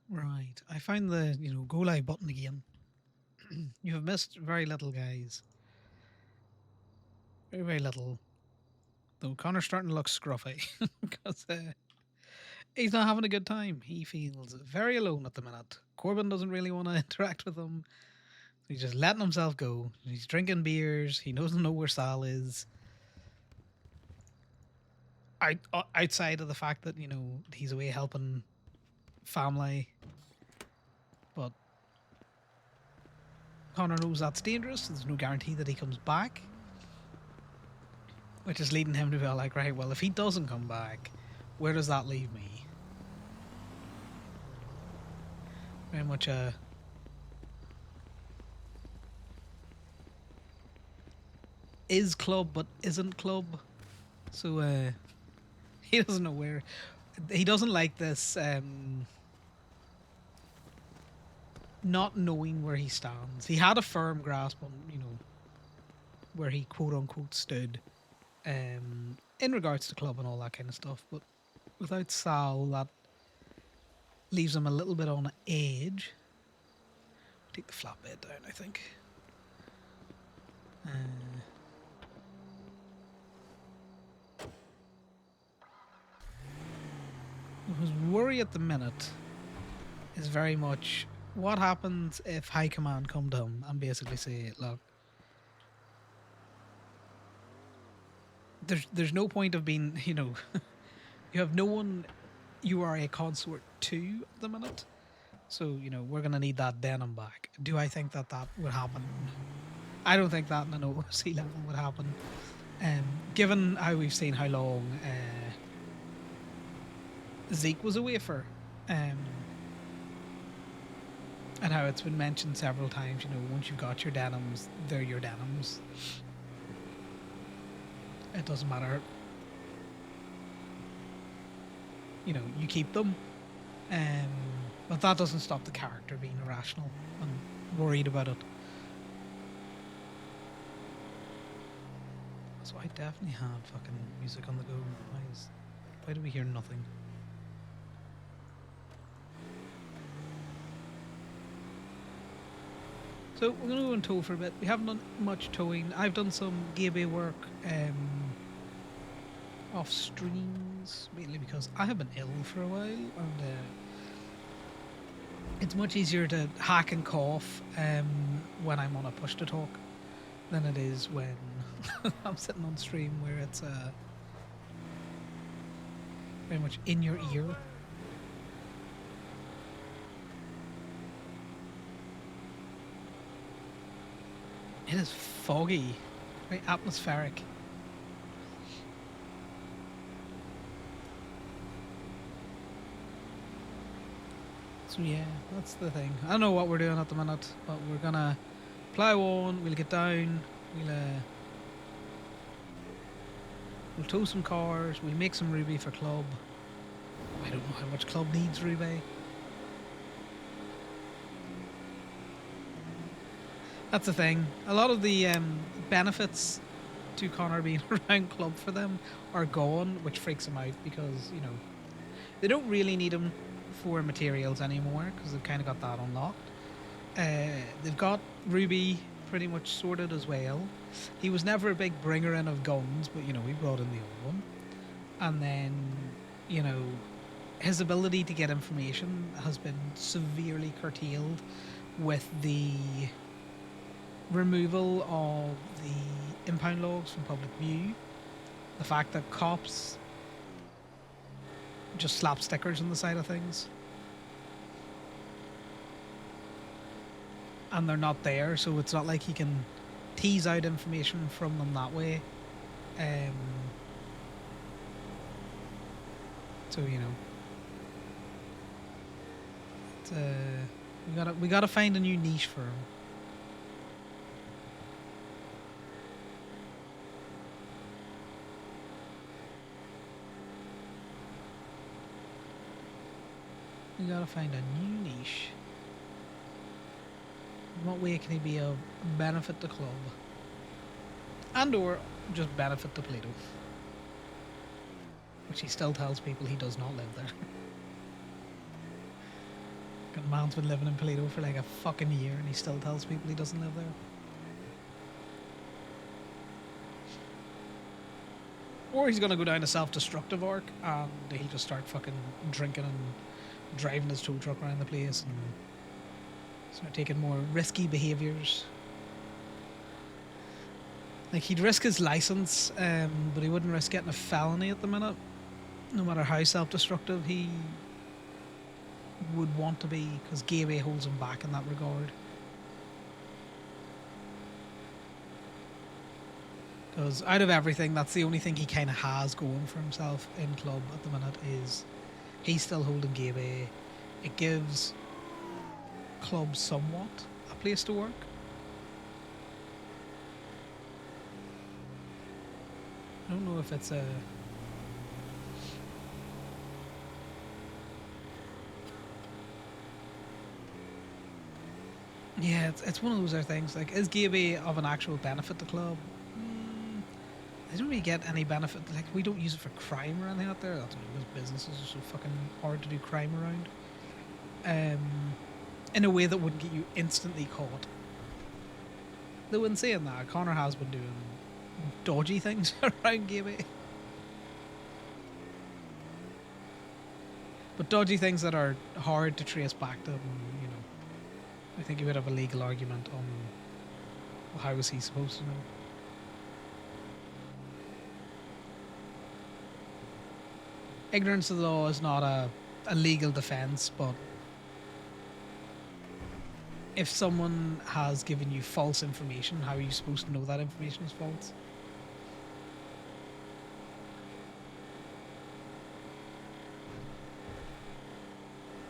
Right. I find the, go live button again. You have missed very little, guys. Very, very little. Though Connor's starting to look scruffy because he's not having a good time. He feels very alone at the minute. Corbin doesn't really want to interact with him. He's just letting himself go. He's drinking beers. He doesn't know where Sal is. Outside of the fact that, he's away helping family. But Connor knows that's dangerous. There's no guarantee that he comes back. Which is leading him to be like, right, well, if he doesn't come back, where does that leave me? Very much a is club but isn't club. So he doesn't know where. He doesn't like this not knowing where he stands. He had a firm grasp on, where he quote unquote stood in regards to club and all that kind of stuff. But without Sal, that leaves him a little bit on edge. Take the flatbed down, I think. His worry at the minute is very much what happens if High Command come to him and basically say, look, there's no point of being, you have no one you are a consort to at the minute. So, we're going to need that denim back. Do I think that would happen? I don't think that in an OC level would happen. Given how we've seen how long Zeke was away for, and how it's been mentioned several times, once you've got your denims, they're your denims. It doesn't matter. You keep them. But that doesn't stop the character being irrational and worried about it. So I definitely had fucking music on the go. Why do we hear nothing? So we're going to go and tow for a bit. We haven't done much towing. I've done some gateway work off streams, mainly because I have been ill for a while, and it's much easier to hack and cough when I'm on a push to talk than it is when I'm sitting on stream where it's very much in your ear. It is foggy, very atmospheric. So yeah, that's the thing. I don't know what we're doing at the minute, but we're gonna plow on. We'll get down. We'll tow some cars. We'll make some ruby for club. I don't know how much club needs ruby. That's the thing. A lot of the benefits to Connor being around club for them are gone, which freaks him out because they don't really need him for materials anymore because they've kind of got that unlocked. They've got Ruby pretty much sorted as well. He was never a big bringer in of guns, but we brought in the old one. And then, his ability to get information has been severely curtailed with the removal of the impound logs from public view. The fact that cops just slap stickers on the side of things and they're not there, so it's not like he can tease out information from them that way. So we gotta find a new niche for him. We gotta find a new niche. In what way can he be a benefit to club? And or just benefit to Plato? Which he still tells people he does not live there. The man's been living in Toledo for like a fucking year and he still tells people he doesn't live there. Or he's gonna go down a self-destructive arc and he'll just start fucking drinking and driving his tow truck around the place and start taking more risky behaviours. Like he'd risk his license, but he wouldn't risk getting a felony at the minute. No matter how self-destructive he would want to be, because Gateway holds him back in that regard. Because out of everything, that's the only thing he kind of has going for himself in club at the minute is he's still holding Gateway. It gives club somewhat a place to work. I don't know if it's a... Yeah, it's one of those other things. Like, is Gateway of an actual benefit to club? They don't really get any benefit. Like, we don't use it for crime or anything out there. That's because businesses are so fucking hard to do crime around. In a way that wouldn't get you instantly caught. Though in saying that, Conor has been doing dodgy things around Gateway. But dodgy things that are hard to trace back to him, you know. I think he would have a legal argument on how was he supposed to know. Ignorance of the law is not a legal defence, but if someone has given you false information, how are you supposed to know that information is false?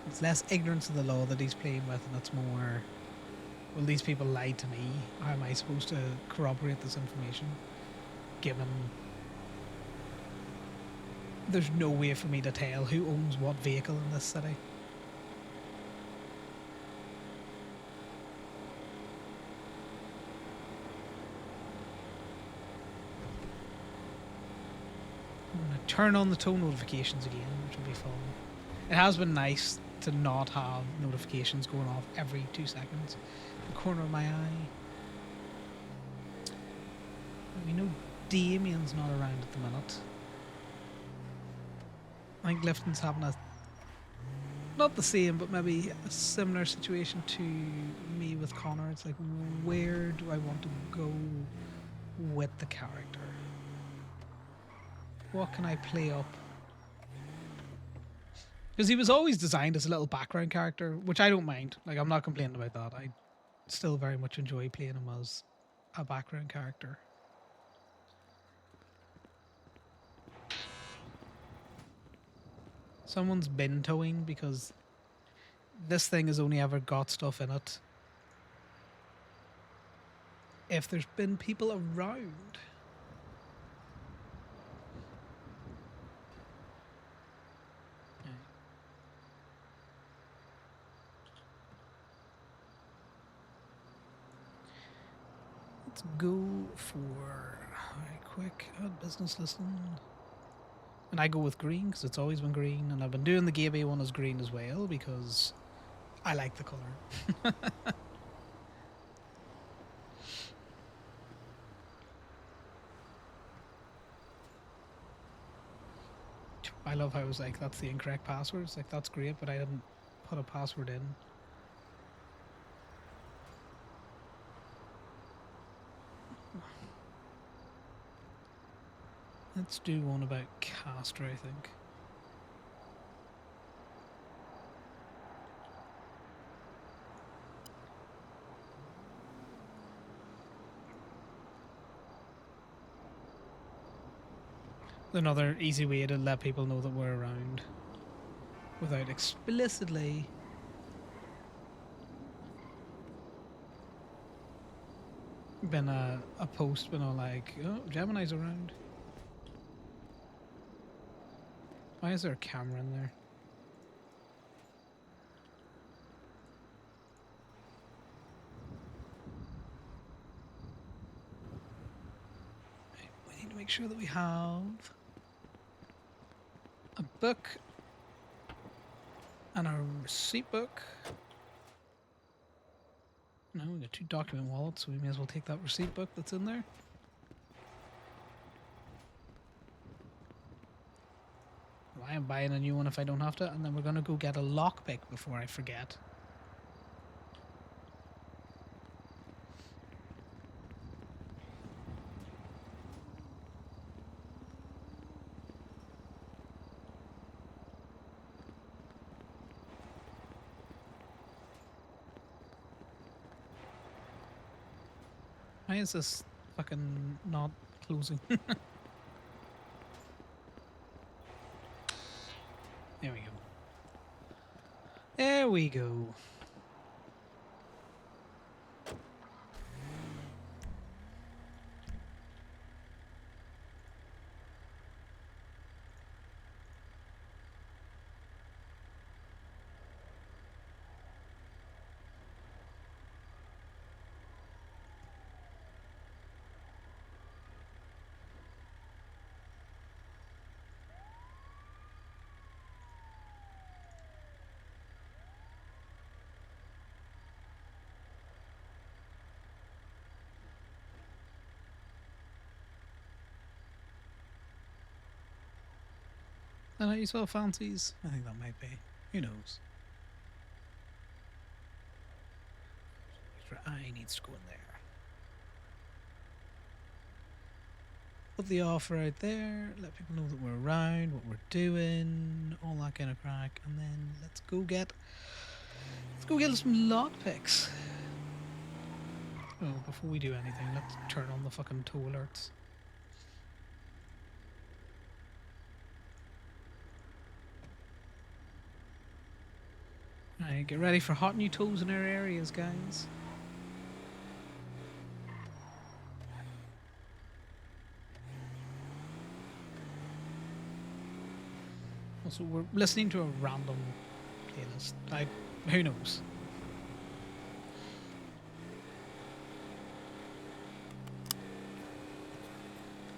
It's less ignorance of the law that he's playing with, and it's more, well, these people lied to me. How am I supposed to corroborate this information? Given there's no way for me to tell who owns what vehicle in this city. I'm going to turn on the tow notifications again, which will be fun. It has been nice to not have notifications going off every 2 seconds. The corner of my eye. We know Damien's not around at the minute. I think Lifton's having a, not the same, but maybe a similar situation to me with Conor. It's like, where do I want to go with the character? What can I play up? Because he was always designed as a little background character, which I don't mind. Like, I'm not complaining about that. I still very much enjoy playing him as a background character. Someone's bin towing because this thing has only ever got stuff in it if there's been people around. Let's go for quick add business listing. And I go with green because it's always been green, and I've been doing the Gateway one as green as well because I like the colour. I love how it was like, that's the incorrect password. It's like, that's great, but I didn't put a password in. Let's do one about Castor, I think. Another easy way to let people know that we're around without explicitly been a post been all like, oh, Gemini's around. Why is there a camera in there? We need to make sure that we have a book And our receipt book. No, we got 2 document wallets, so we may as well take that receipt book that's in there. I am buying a new one if I don't have to, and then we're gonna go get a lockpick before I forget. Why is this fucking not closing? There we go. There we go. And you saw fancies? I think that might be. Who knows? Extra eye needs to go in there. Put the offer out there, let people know that we're around, what we're doing, all that kind of crack, and then let's go get some lockpicks. Oh, before we do anything, let's turn on the fucking tow alerts. Alright, get ready for hot new tows in our areas, guys. Also, we're listening to a random playlist. Like, who knows?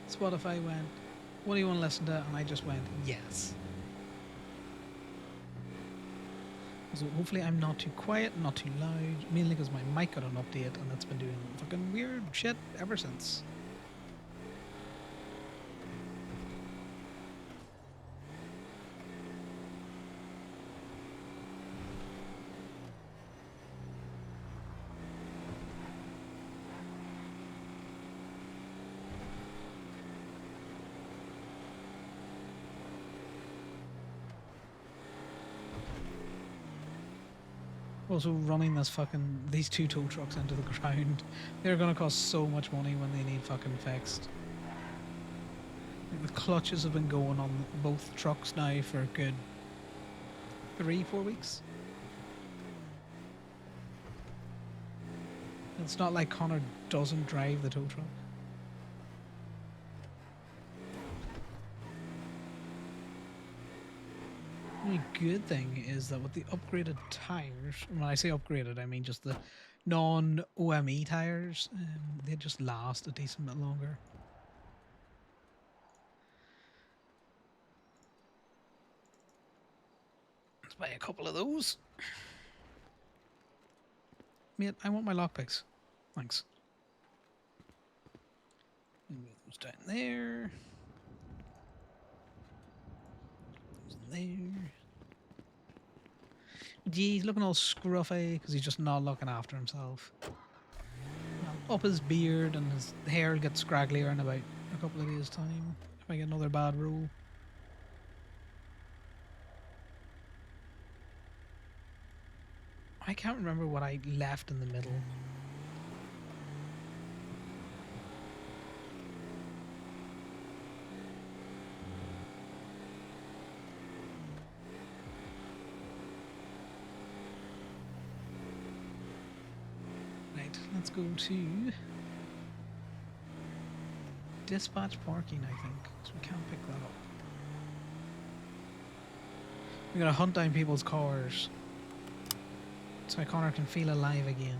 Spotify went, what do you want to listen to? And I just went, yes. So hopefully I'm not too quiet, not too loud, mainly because my mic got an update and it's been doing fucking weird shit ever since. Also, running these 2 tow trucks into the ground, they're gonna cost so much money when they need fucking fixed. The clutches have been going on both trucks now for a good 3-4 weeks. It's not like Conor doesn't drive the tow truck. The only good thing is that with the upgraded tires, when I say upgraded, I mean just the non-OME tires, they just last a decent bit longer. Let's buy a couple of those. Mate, I want my lockpicks. Thanks. Move those down there. Those in there. Gee, he's looking all scruffy because he's just not looking after himself. I'll up his beard and his hair will get scragglier in about a couple of days' time if I get another bad roll. I can't remember what I left in the middle. Right, let's go to dispatch parking, I think, so we can't pick that up. We're gonna hunt down people's cars so Connor can feel alive again.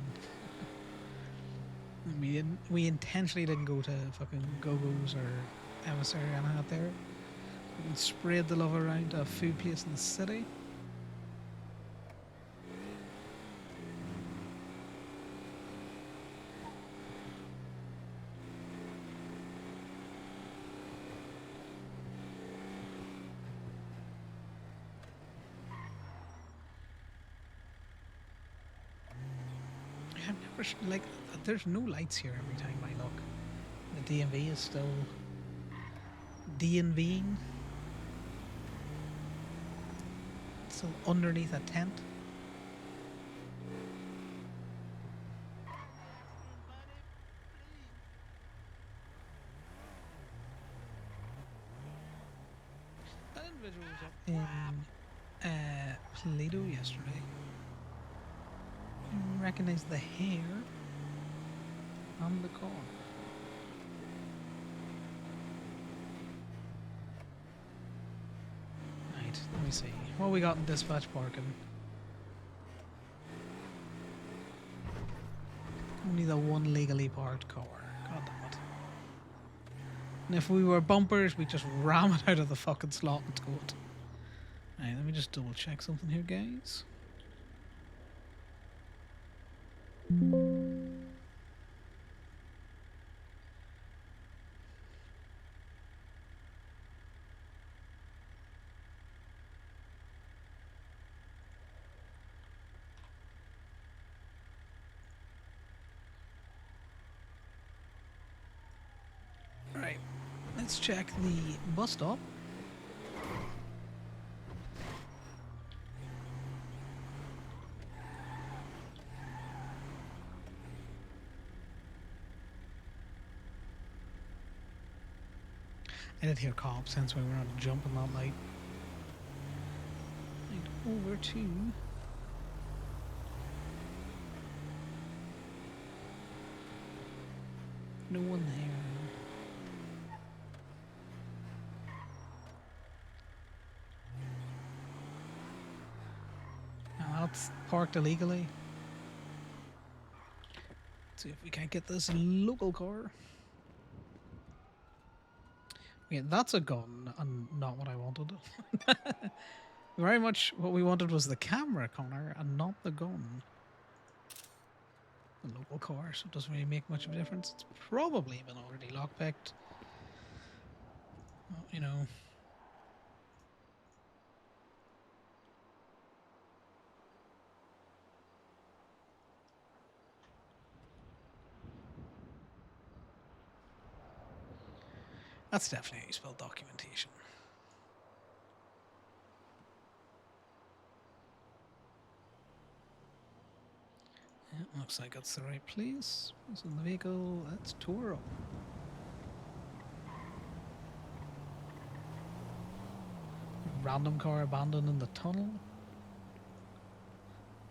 We intentionally didn't go to fucking Go-Go's or Emissary and out there. We sprayed the love around a food place in the city. like, there's no lights here every time I look. The DMV is still DMVing. Still underneath a tent. That individual was up in Play-Doh yesterday. I recognize the hair on the car. Right, let me see. What we got in dispatch parking? Only the one legally parked car. God damn it. And if we were bumpers, we'd just ram it out of the fucking slot and tow it. Right, let me just double check something here, guys. Right, let's check the bus stop. I did hear cops, hence why we're not jumping that light. Right, over to... No one there. Now that's parked illegally. Let's see if we can't get this local car. Yeah, that's a gun and not what I wanted. Very much what we wanted was the camera, Connor, and not the gun. The local car, so it doesn't really make much of a difference. It's probably been already lockpicked. Well, you know. That's definitely how you spell documentation. Yeah, looks like that's the right place. What's in the vehicle? That's Toro. Random car abandoned in the tunnel.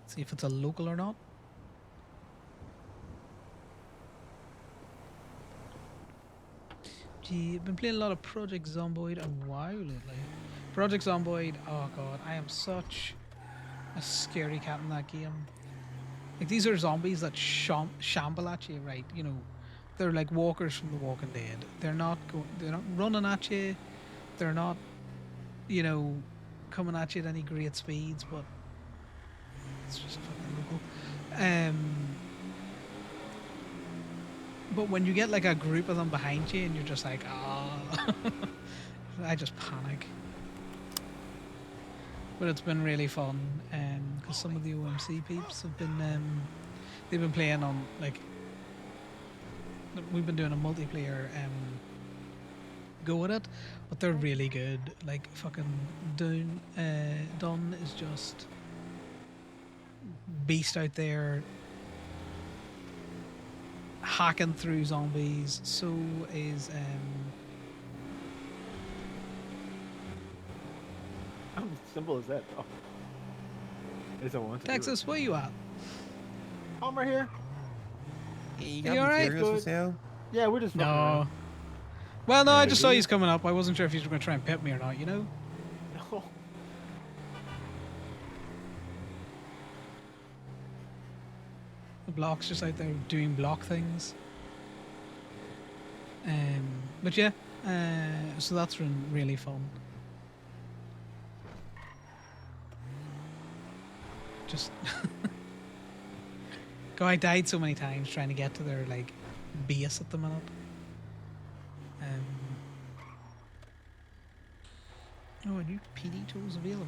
See if it's a local or not. Gee, I've been playing a lot of Project Zomboid a while lately. Project Zomboid, oh god, I am such a scary cat in that game. Like, these are zombies that shamble at you, right? You know, they're like walkers from The Walking Dead. They're not running at you. They're not, you know, coming at you at any great speeds, but it's just fucking local. But when you get like a group of them behind you and you're just like, ah, I just panic. But it's been really fun, because some of the OMC peeps have been, they've been playing on, like, we've been doing a multiplayer go at it, but they're really good. Like, fucking Dunn is just beast out there, hacking through zombies. So is How simple is that, though? I just don't want to Texas, where you at? I'm right here. Hey, you Are got you alright? materials for sale? Yeah, we're just fucking No. around. Well, no, I just saw Maybe. he's coming up. I wasn't sure if he's going to try and pip me or not, you know? No. The block's just out there doing block things. But yeah, so that's been really fun. Just God, I died so many times trying to get to their like base at the minute. Oh, a new PD tools available.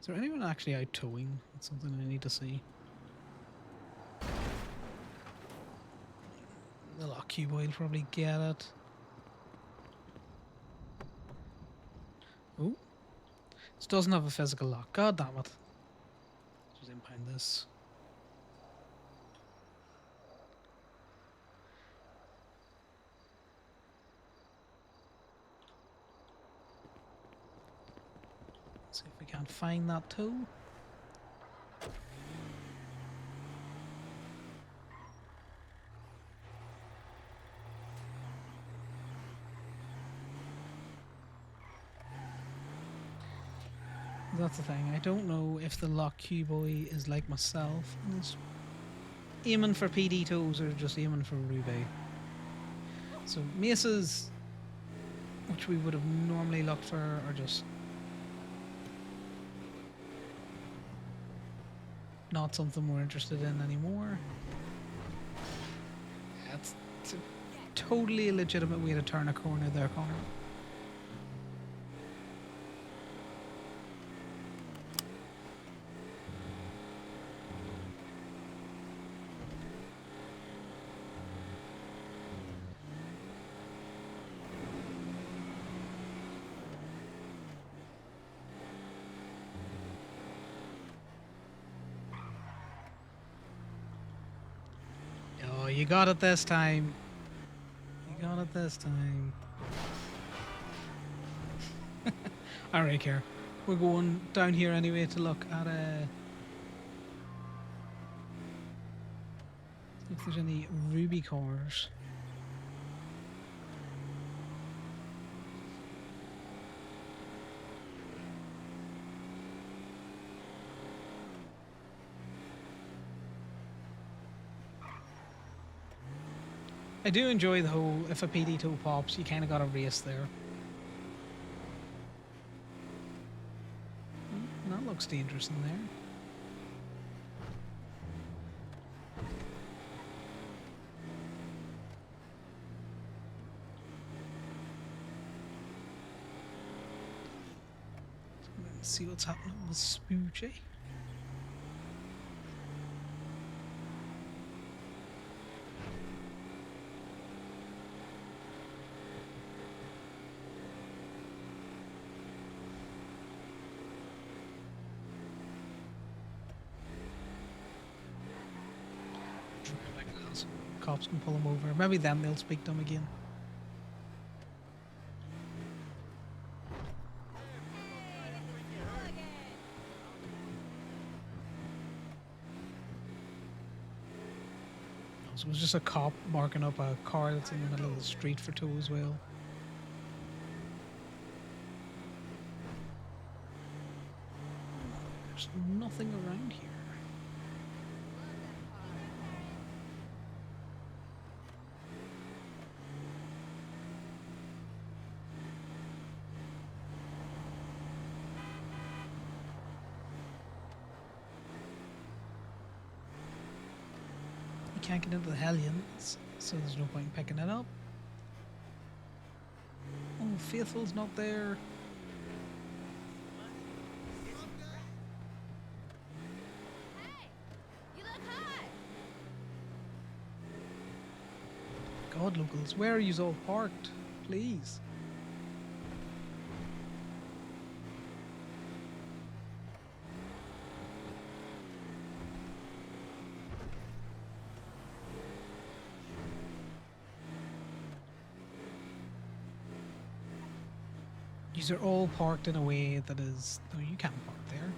Is there anyone actually out towing? That's something I need to see. The lock cube will probably get it. Oh, this doesn't have a physical lock. God damn it. Just impound this. See if we can't find that tow. That's the thing. I don't know if the lock cue boy is like myself and is aiming for PD toes or just aiming for Ruby. So maces, which we would have normally looked for, are just not something we're interested in anymore. Yeah, it's a totally legitimate way to turn a corner there, Connor. Oh, you got it this time. You got it this time. I don't really care. We're going down here anyway to look at if there's any ruby cars. I do enjoy the whole, if a PD2 pops, you kind of got a race there. That looks dangerous in there. Let's see what's happening with Spoochie. Cops can pull him over. Maybe then they'll speak to him again. So it was just a cop marking up a car that's in the middle of the street for tow as well. There's nothing around here. Can't get into the Hellions, so there's no point in picking it up. Oh, Faithful's not there. Hey, you look hot. God, locals, where are you all parked? Please. These are all parked in a way that is... No, you can't park there.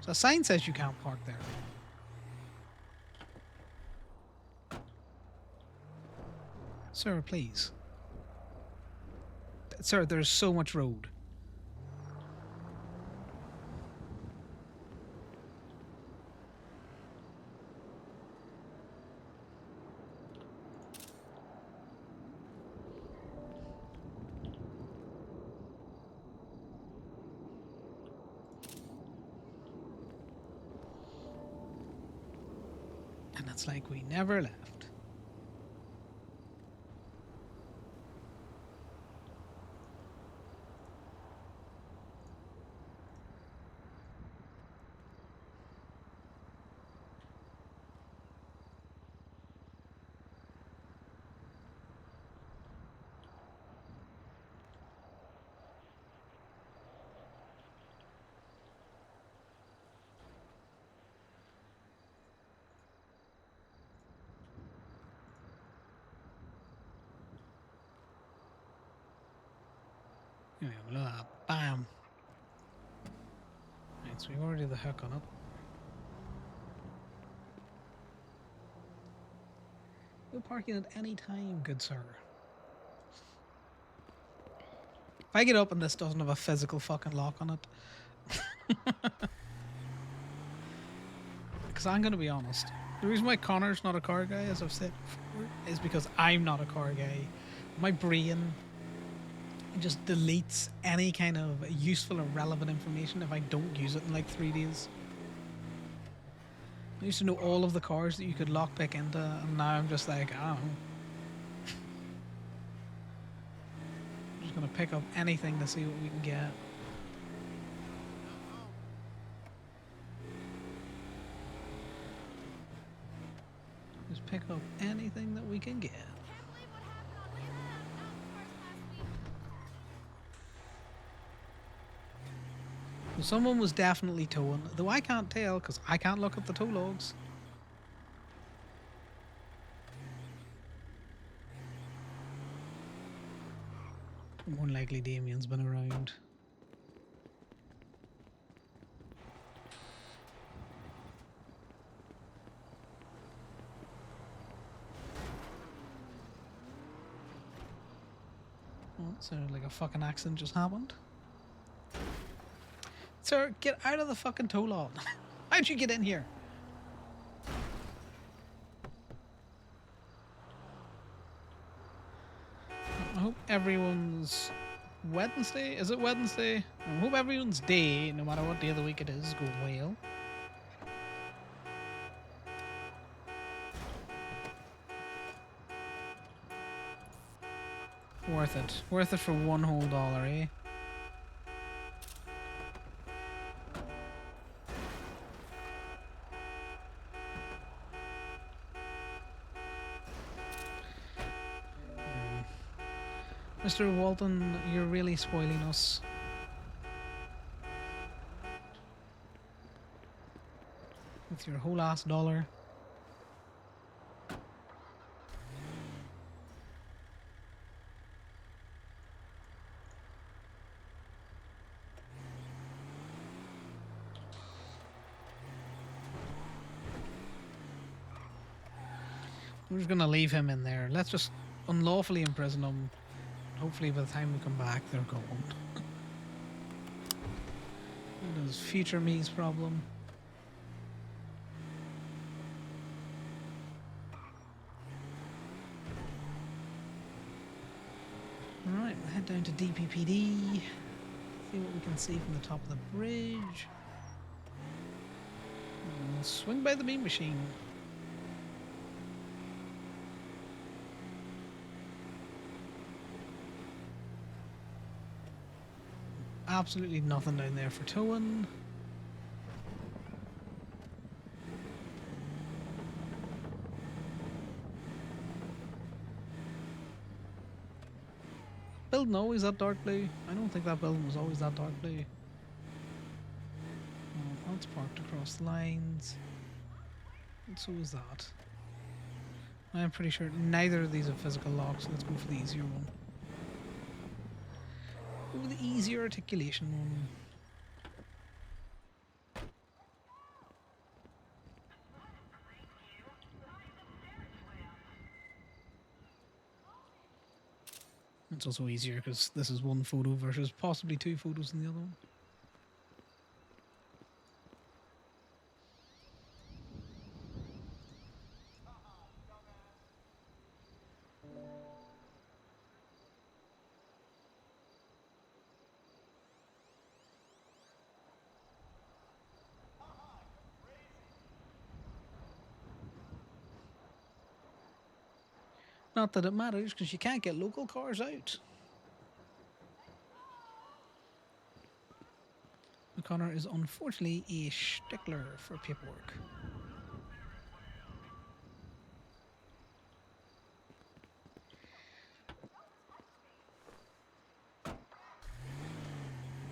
So a sign says you can't park there. Sir, please. Sir, there's so much road. And it's like we never left. Anyway, look at that. Bam. Right, so we've already the hook on it. No parking at any time, good sir. If I get up and this doesn't have a physical fucking lock on it, because I'm going to be honest, the reason why Connor's not a car guy, as I've said before, is because I'm not a car guy. My brain just deletes any kind of useful or relevant information if I don't use it in like 3 days. I used to know all of the cars that you could lockpick into, and now I'm just like, I don't know. I'm just gonna pick up anything to see what we can get. Just pick up anything that we can get. Can't believe what happened on Lena Outdoors last week. So someone was definitely towing, though I can't tell because I can't look at the tow logs. More likely Damien's been around. Oh, it sounded like a fucking accident just happened. Sir, get out of the fucking tow log. How'd you get in here? I hope everyone's Wednesday. Is it Wednesday? I hope everyone's day, no matter what day of the week it is going well. Worth it. Worth it for one whole dollar, eh? Mr. Walton, you're really spoiling us. With your whole ass dollar. We're just gonna leave him in there. Let's just unlawfully imprison him. Hopefully by the time we come back, they're gone. That is future me's problem. Alright, we'll head down to DPPD. See what we can see from the top of the bridge. And we'll swing by the beam machine. Absolutely nothing down there for towing. Building always that dark blue? I don't think that building was always that dark blue. Oh, that's parked across the lines. And so is that. I'm pretty sure neither of these have physical locks, so let's go for the easier one. Go with the easier articulation one. It's also easier because this is one photo versus possibly two photos in the other one. Not that it matters because you can't get local cars out. Connor is unfortunately a stickler for paperwork.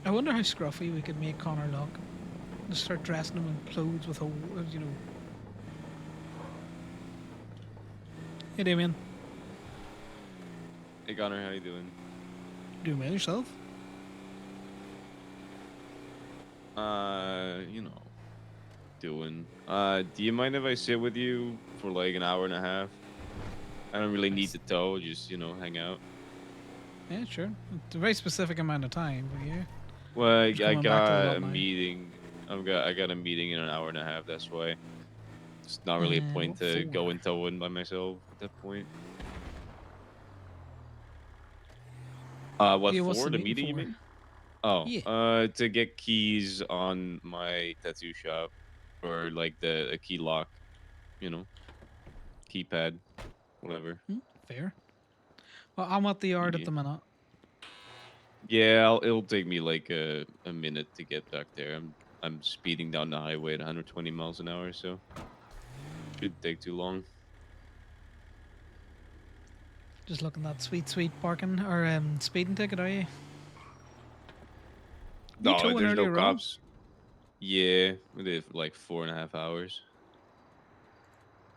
I wonder how scruffy we could make Connor look. Just start dressing him in clothes with holes, you know. Hey Damien. Hey Connor, how you doing? Doing well yourself? You know, doing. Do you mind if I sit with you for like an hour and a half? I don't really need Nice. to tow, just hang out. Yeah, sure. It's a very specific amount of time, but yeah. Well, Just I coming back to the got lot a now. meeting. I got a meeting in an hour and a half. That's why it's not really a point What to go for? and tow in by myself at that point. What Yeah, what's for? the The meeting meeting, you for? mean? Oh, Yeah. to get keys on my tattoo shop, or like the a key lock, you know, keypad, whatever. Hmm, fair. Well, I'm at the yard at Yeah, the minute. yeah. It'll take me like a minute to get back there. I'm speeding down the highway at 120 miles an hour, so shouldn't take too long. Just looking at that sweet, sweet parking or speeding ticket, are you? You No, towing there's no earlier on? cops. Yeah, we did for like 4.5 hours.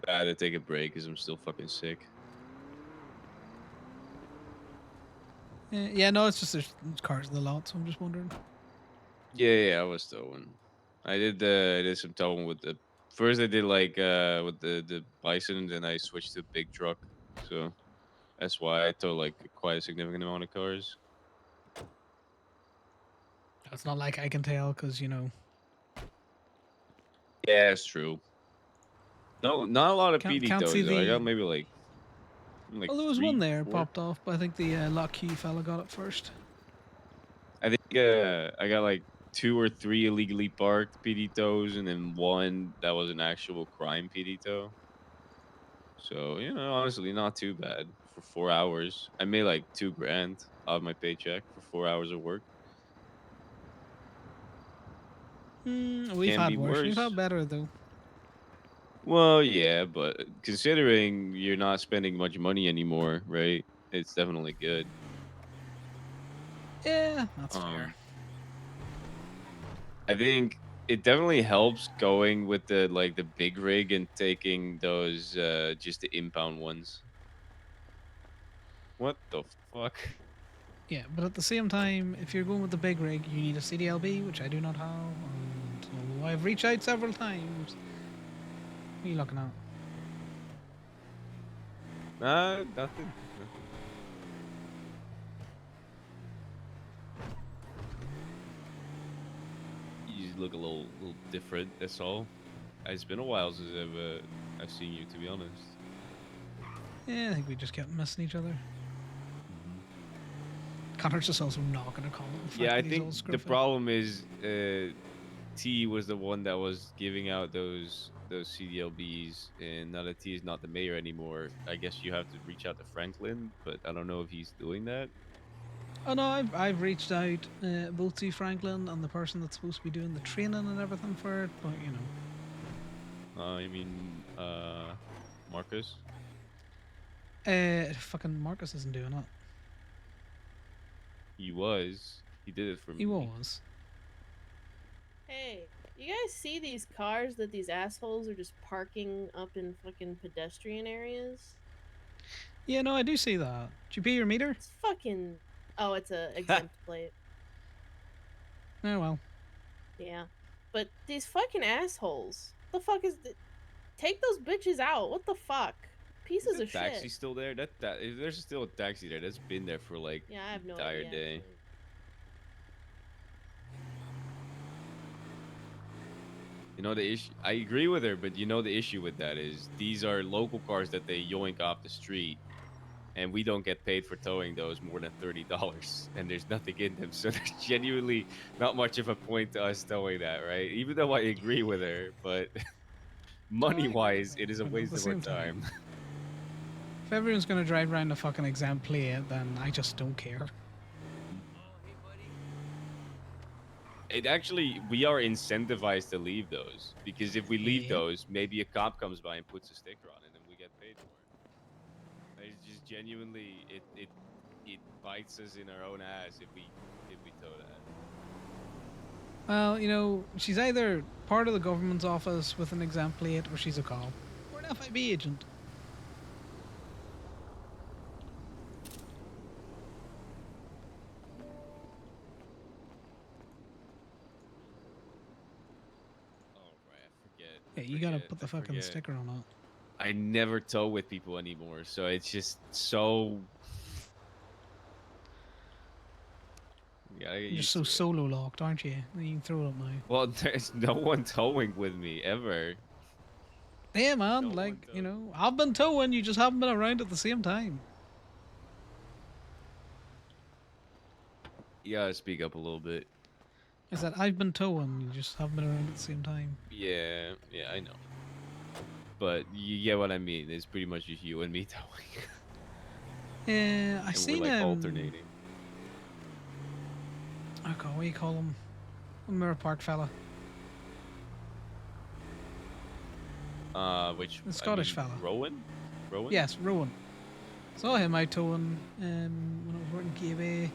I had to take a break because I'm still fucking sick. Yeah, no, it's just there's cars in the lot, so I'm just wondering. Yeah, yeah, I was towing. I did some towing with the first I did like with the bison, then I switched to big truck. So that's why I tow like quite a significant amount of cars. It's not like I can tell because, you know, Yeah, it's true. No, not a lot of PD can't see tows though. I got the. maybe like Well, there was one three, there four. popped off, but I think the Lock Key fella got it first. I think I got like two or three illegally parked PD tows, and then one that was an actual crime PD tow. So honestly, not too bad for 4 hours. I made like 2 grand out of my paycheck for 4 hours of work. We've Can had be worse. We've worse. had better though. Well, yeah, but considering you're not spending much money anymore, right? It's definitely good. Yeah, that's fair. Um, I think it definitely helps going with the big rig and taking those just the impound ones. What the fuck? Yeah, but at the same time, if you're going with the big rig, you need a CDLB, which I do not have, and although I've reached out several times, what are you looking at? Nothing. Nothing. You just look a little different. That's all. It's been a while since I've seen you, to be honest. Yeah, I think we just kept missing each other. Mhm. Connor's just also not going to comment the fact Yeah, I that he's think all the scruffy. problem is T was the one that was giving out those CDLBs, and now that T is not the mayor anymore, I guess you have to reach out to Franklin, but I don't know if he's doing that. Oh no, I've reached out both to Franklin and the person that's supposed to be doing the training and everything for it, but you know, You mean Marcus? fucking Marcus isn't doing it. He was. He did it for He me. was. Hey, you guys see these cars that these assholes are just parking up in fucking pedestrian areas? Yeah, no, I do see that. Did you pay your meter? It's fucking. Oh, it's a exempt plate. Oh well. Yeah. But these fucking assholes. The fuck is. Take those bitches out. What the fuck? Is Pieces the of taxi shit. still there? That if there's still a taxi there, that's been there for like Yeah, I the have no entire idea day. actually. The issue. I agree with her, but the issue with that is these are local cars that they yoink off the street, and we don't get paid for towing those more than $30, and there's nothing in them. So there's genuinely not much of a point to us towing that, right? Even though I agree with her, but No, money I agree with wise, her, it is a but at waste the of our same time, time. if everyone's gonna drive around a fucking exempt plate, then I just don't care. It actually, we are incentivized to leave those because if we leave Yeah. those, maybe a cop comes by and puts a sticker on it, and we get paid more. It's just genuinely, it bites us in our own ass if we tow that. Well, you know, she's either part of the government's office with an exempt plate, or she's a cop, or an FIB agent. Yeah, you gotta forget. put I the fucking forget. sticker on it. I never tow with people anymore, so it's just so. You gotta get You're just used so to it. solo locked, aren't you? You can throw it up now. Well, there's no one towing with me ever. Yeah, man. No one Like, you towing. know, I've been towing. You just haven't been around at the same time. You gotta speak up a little bit. I said I've been towing. You just haven't been around at the same time. Yeah, yeah, I know. But you get what I mean. It's pretty much just you and me towing, Yeah, I and we're seen like alternating. oh god, what do you call him? A Mirror Park fella, Which the Scottish fella. Rowan. Rowan. Yes, Rowan. Saw him out towing when I was working KBA.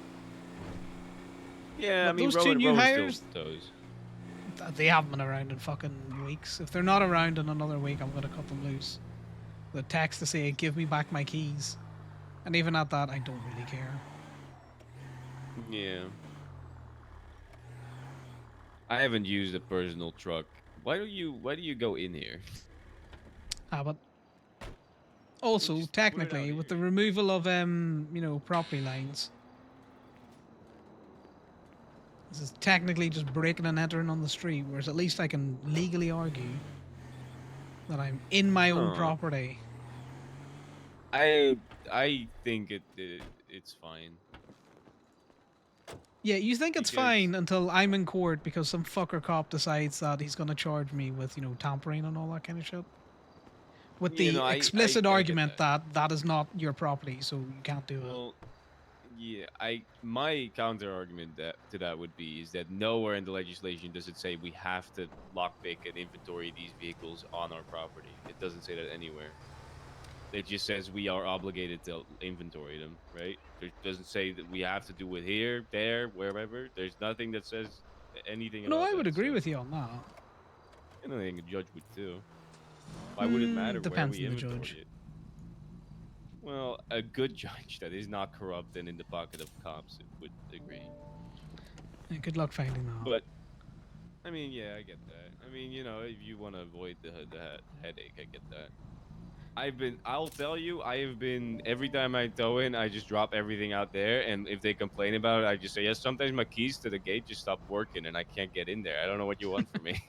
Yeah, I But mean those two new Rowan hires, still tows. they haven't been around in fucking weeks. If they're not around in another week, I'm gonna cut them loose. The text to say, "Give me back my keys," and even at that, I don't really care. Yeah. I haven't used a personal truck. Why do you go in here? But We also, just put it out technically, with the here. removal of property lines, this is technically just breaking and entering on the street. Whereas at least I can legally argue that I'm in my own Huh. property. I think it's fine Yeah, you think it's because fine until I'm in court because some fucker cop decides that he's going to charge me with, tampering and all that kind of shit. With you the know explicit I get argument that. that that is not your property, so you can't do it. Well, yeah, I my counter argument to that would be is that nowhere in the legislation does it say we have to lockpick and inventory these vehicles on our property. It doesn't say that anywhere. It just says we are obligated to inventory them, right? It doesn't say that we have to do it here, there, wherever. There's nothing that says anything No, about I would that. agree So, with you on that. I don't think a judge would too. Why would it matter where Depends we on the inventory judge. it? Well, a good judge that is not corrupt and in the pocket of cops would agree. Yeah, good luck finding that. But I mean, yeah, I get that. I mean, if you want to avoid the headache, I get that. I'll tell you, I have been, every time I tow in, I just drop everything out there. And if they complain about it, I just say, yes, sometimes my keys to the gate just stop working and I can't get in there. I don't know what you want from me.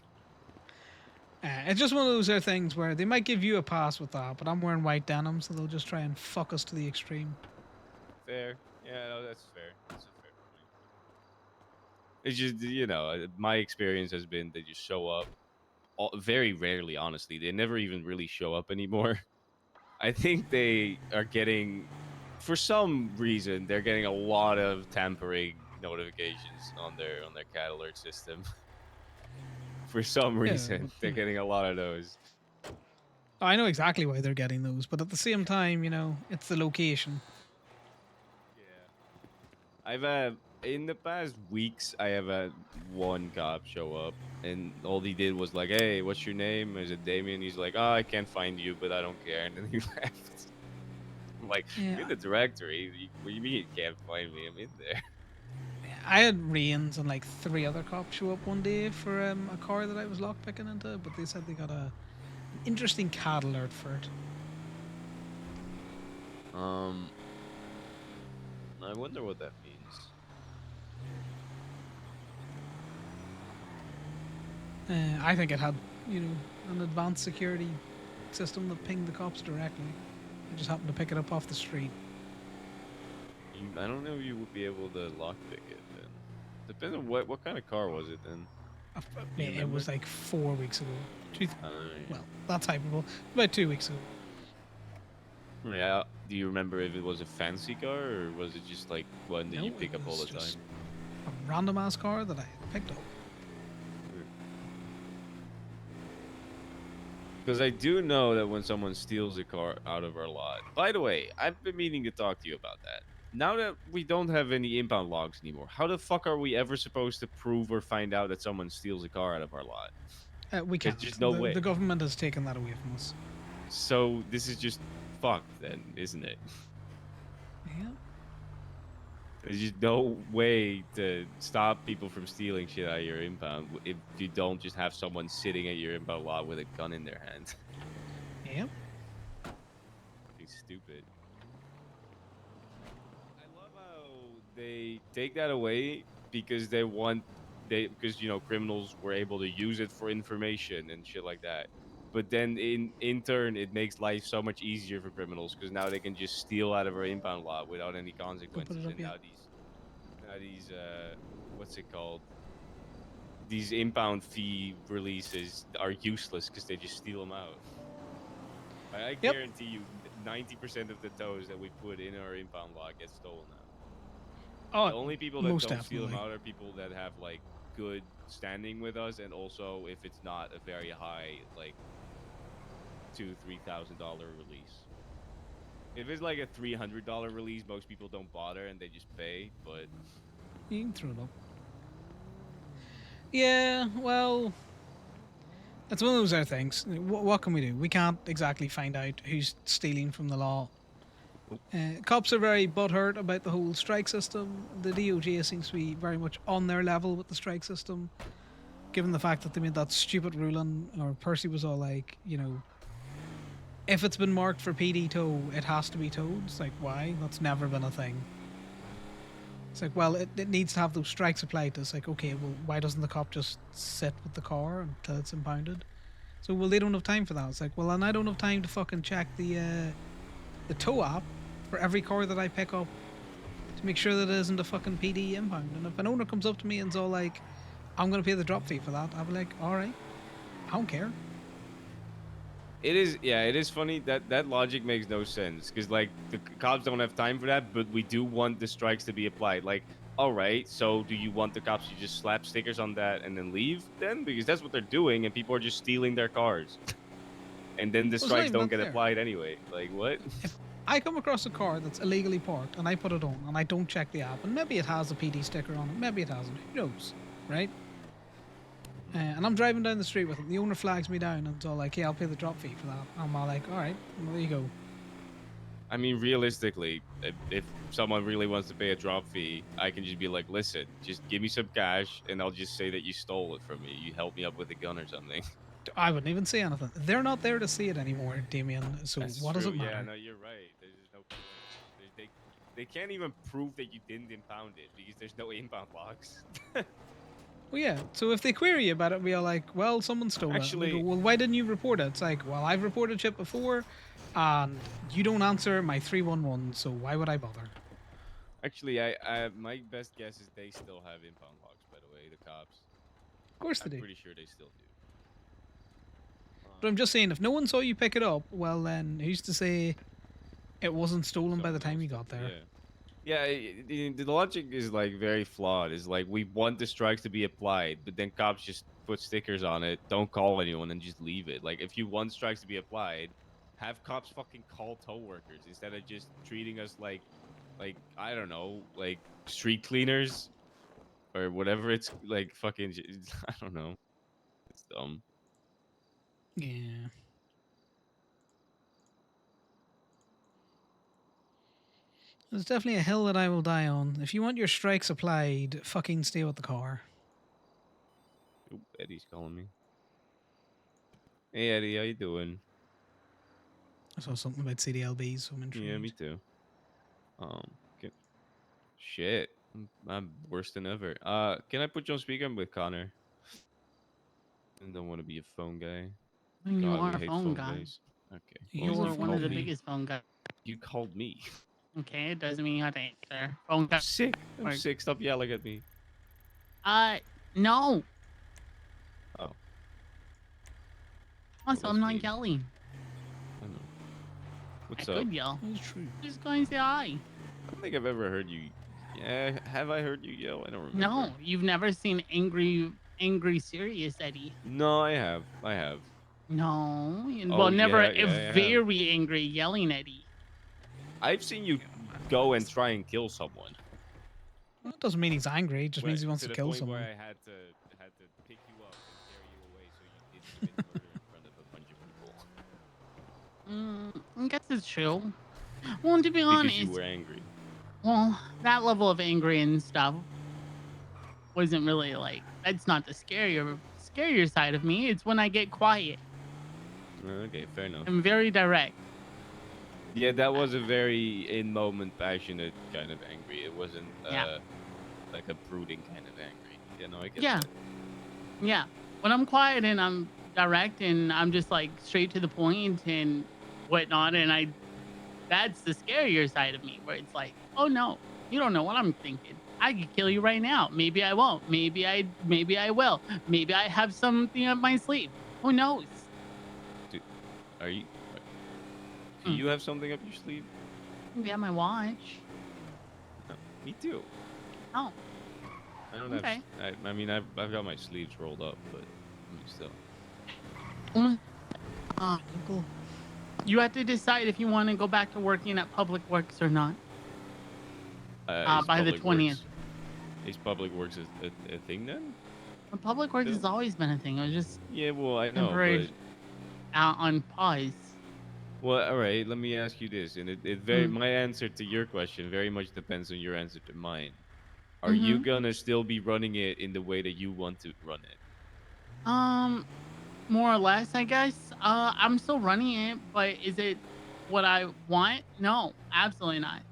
It's just one of those things where they might give you a pass with that, but I'm wearing white denim, so they'll just try and fuck us to the extreme. Fair. Yeah, no, that's fair. That's a fair point. It's just, my experience has been they just show up very rarely, honestly. They never even really show up anymore. I think they are getting, for some reason, they're getting a lot of tampering notifications on their cat alert system. For some Yeah, reason, but they're getting a lot of those. I know exactly why they're getting those, but at the same time, it's the location. Yeah, I've had in the past weeks, I have had one cop show up, and all he did was like, "Hey, what's your name?" Is it Damien? He's like, "Oh, I can't find you, but I don't care," and then he left. I'm like, "I'm in Yeah, the directory. What do you mean you can't find me? I'm in there." I had Rains and like 3 other cops show up one day for a car that I was lockpicking into, but they said they got an interesting cat alert for it. Um, I wonder what that means. I think it had, an advanced security system that pinged the cops directly. I just happened to pick it up off the street. I don't know if you would be able to lockpick it then. Depends on what kind of car was it then. Do you It was remember? like 4 weeks ago. Uh, Well, that's hyperbole. About 2 weeks ago. yeah. Do you remember if it was a fancy car or was it just like one that No, you it pick up all was the time? just a random ass car that I picked up. Because I do know that when someone steals a car out of our lot. By the way, I've been meaning to talk to you about that. Now that we don't have any impound logs anymore, how the fuck are we ever supposed to prove or find out that someone steals a car out of our lot? We There's can't. just no The way. government has taken that away from us. So this is just fucked then, isn't it? Yeah. There's just no way to stop people from stealing shit out of your impound if you don't just have someone sitting at your impound lot with a gun in their hand. Yep. It's stupid. I love how they take that away because because criminals were able to use it for information and shit like that. But then in turn it makes life so much easier for criminals because now they can just steal out of our impound lot without any Don't put it consequences. up And yet. now these what's it called? These impound fee releases are useless because they just steal them out. I Yep. guarantee you 90% of the tows that we put in our impound lot get stolen now. Oh, The only people that most don't steal them definitely. out are people that have like good standing with us, and also if it's not a very high like $2,000-$3,000 release. If it's like a $300 release, most people don't bother and they just pay. But You can throw it up. Yeah, well, it's one of those other things. What can we do? We can't exactly find out who's stealing from the law. Cops are very butthurt about the whole strike system. The DOJ seems to be very much on their level with the strike system, given the fact that they made that stupid ruling, or Percy was all like, if it's been marked for PD tow, it has to be towed. It's like, why? That's never been a thing. It's like, well, it needs to have those strikes applied to. It's like, okay, well, why doesn't the cop just sit with the car until it's impounded? So, well, they don't have time for that. It's like, well, and I don't have time to fucking check the tow app for every car that I pick up to make sure that it isn't a fucking PD impound. And if an owner comes up to me and's all like, I'm going to pay the drop fee for that, I'll be like, all right, I don't care. it is funny that logic makes no sense because like the cops don't have time for that, but we do want the strikes to be applied. Like, all right, so do you want the cops to just slap stickers on that and then leave then? Because that's what they're doing, and people are just stealing their cars, and then the Well, it's not strikes even don't that get fair. applied anyway. Like what? If I come across a car that's illegally parked and I put it on and I don't check the app, and maybe it has a PD sticker on it, maybe it hasn't, who knows, right? And I'm driving down the street with it. The owner flags me down and it's all like, yeah, I'll pay the drop fee for that. I'm all like, all right, well, there you go. I mean, realistically, if someone really wants to pay a drop fee, I can just be like, listen, just give me some cash and I'll just say that you stole it from me. You helped me up with a gun or something. I wouldn't even say anything. They're not there to see it anymore, Damien. So That's what does true. it matter? Yeah, no, you're right. There's just no point. They can't even prove that you didn't impound it because there's no impound logs. Well, yeah. So if they query you about it, we are like, well, someone stole it. And they go, Actually, well, why didn't you report it? It's like, well, I've reported shit before, and you don't answer my 311, so why would I bother? I my best guess is they still have impound logs. By the way, the cops. Of course they I'm do. pretty sure they still do. But I'm just saying, if no one saw you pick it up, well, then who's to say it wasn't stolen by the Someone time else you took got it, there? yeah. Yeah, the logic is like very flawed. It's like we want the strikes to be applied, but then cops just put stickers on it, don't call anyone, and just leave it. Like if you want strikes to be applied, have cops fucking call tow workers instead of just treating us like I don't know, like street cleaners or whatever. It's like fucking I don't know. It's dumb. Yeah. There's definitely a hill that I will die on. If you want your strikes applied, fucking stay with the car. Oop, Eddie's calling me. Hey Eddie, how you doing? I saw something about CDLBs, so I'm Yeah, me intrigued. too. Okay. Shit. I'm worse than ever. Can I put you on speaker? I'm with Connor. I don't want to be a phone guy. You God, we are a hate phone phone guy. guys. Okay. Well, You're a You're you one of phone called the guy. me. biggest phone guys. You called me. Okay, it doesn't mean you have to answer. Phone I'm guy. sick. I'm Like, sick. Stop yelling at me. no. Oh. Also, that's I'm not mean. yelling. I know. What's I up? could yell. That's true. Just going to say hi. I don't think I've ever heard you. Yeah, have I heard you yell? I don't remember. No, you've never seen angry, serious Eddie. No, I have. I have. No, Oh, well, never yeah, a yeah, I have. very angry yelling Eddie. I've seen you go and try and kill someone. Well, it doesn't mean he's angry. It just means he wants to to the kill point someone. where I had to pick you up and carry you away so you didn't commit murder in front of a bunch of people I guess it's true. Well, to be because honest, you were angry. Well, that level of angry and stuff wasn't really like that's not the scarier side of me. It's when I get quiet. Okay, fair enough. I'm very direct. Yeah, that was a very in moment passionate kind of angry. It wasn't Yeah. like a brooding kind of angry. You know, I get Yeah. that. Yeah. When I'm quiet and I'm direct and I'm just like straight to the point and whatnot, and that's the scarier side of me where it's like, oh no, you don't know what I'm thinking. I could kill you right now. Maybe I won't. Maybe I will. Maybe I have something up my sleeve. Who knows? Are you? Do Mm. you have something up your sleeve? Maybe on my watch. No, me too. Oh, I don't okay. have. I mean, I've got my sleeves rolled up, but I mean, still. Mm. Uh, you have to decide if you want to go back to working at Public Works or not. Is By the Public 20th. Works, is Public Works a thing then? Public Works Still? has always been a thing. It was just Yeah, well, I know, temporary but out on pause. well, all right. Let me ask you this, and my answer to your question very much depends on your answer to mine. Are you gonna still be running it in the way that you want to run it? More or less, I guess. I'm still running it, but is it what I want? No, absolutely not.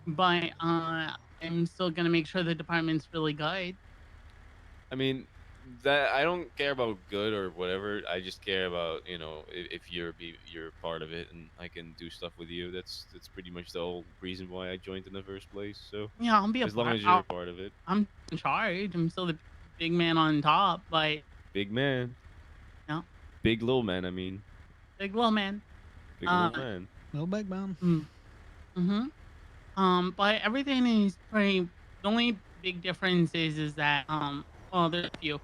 But I'm still gonna make sure the department's really good. I mean, that I don't care about good or whatever. I just care about if you're part of it and I can do stuff with you. That's pretty much the whole reason why I joined in the first place. So Yeah, I'll be a as long part. as you're a part of it, I'm in charge. I'm still the big man on top, but big man, no, big little man. I mean, big little man. big little man. No big man. Mm-hmm. But everything is pretty. The only big difference is that well, there's a few.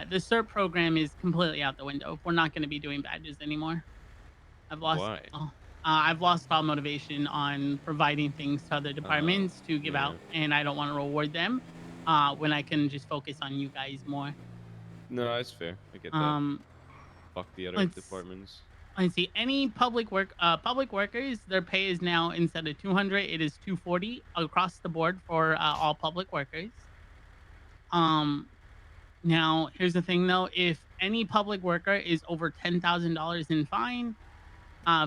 The CERT program is completely out the window. We're not going to be doing badges anymore. I've lost. Why? I've lost all motivation on providing things to other departments to give yeah. out, and I don't want to reward them. When I can just focus on you guys more. No, that's fair. I get that. Fuck the other departments. Let's see. Any public workers, their pay is now instead of 200, it is 240 across the board for all public workers. Now here's the thing though: if any public worker is over $10,000 in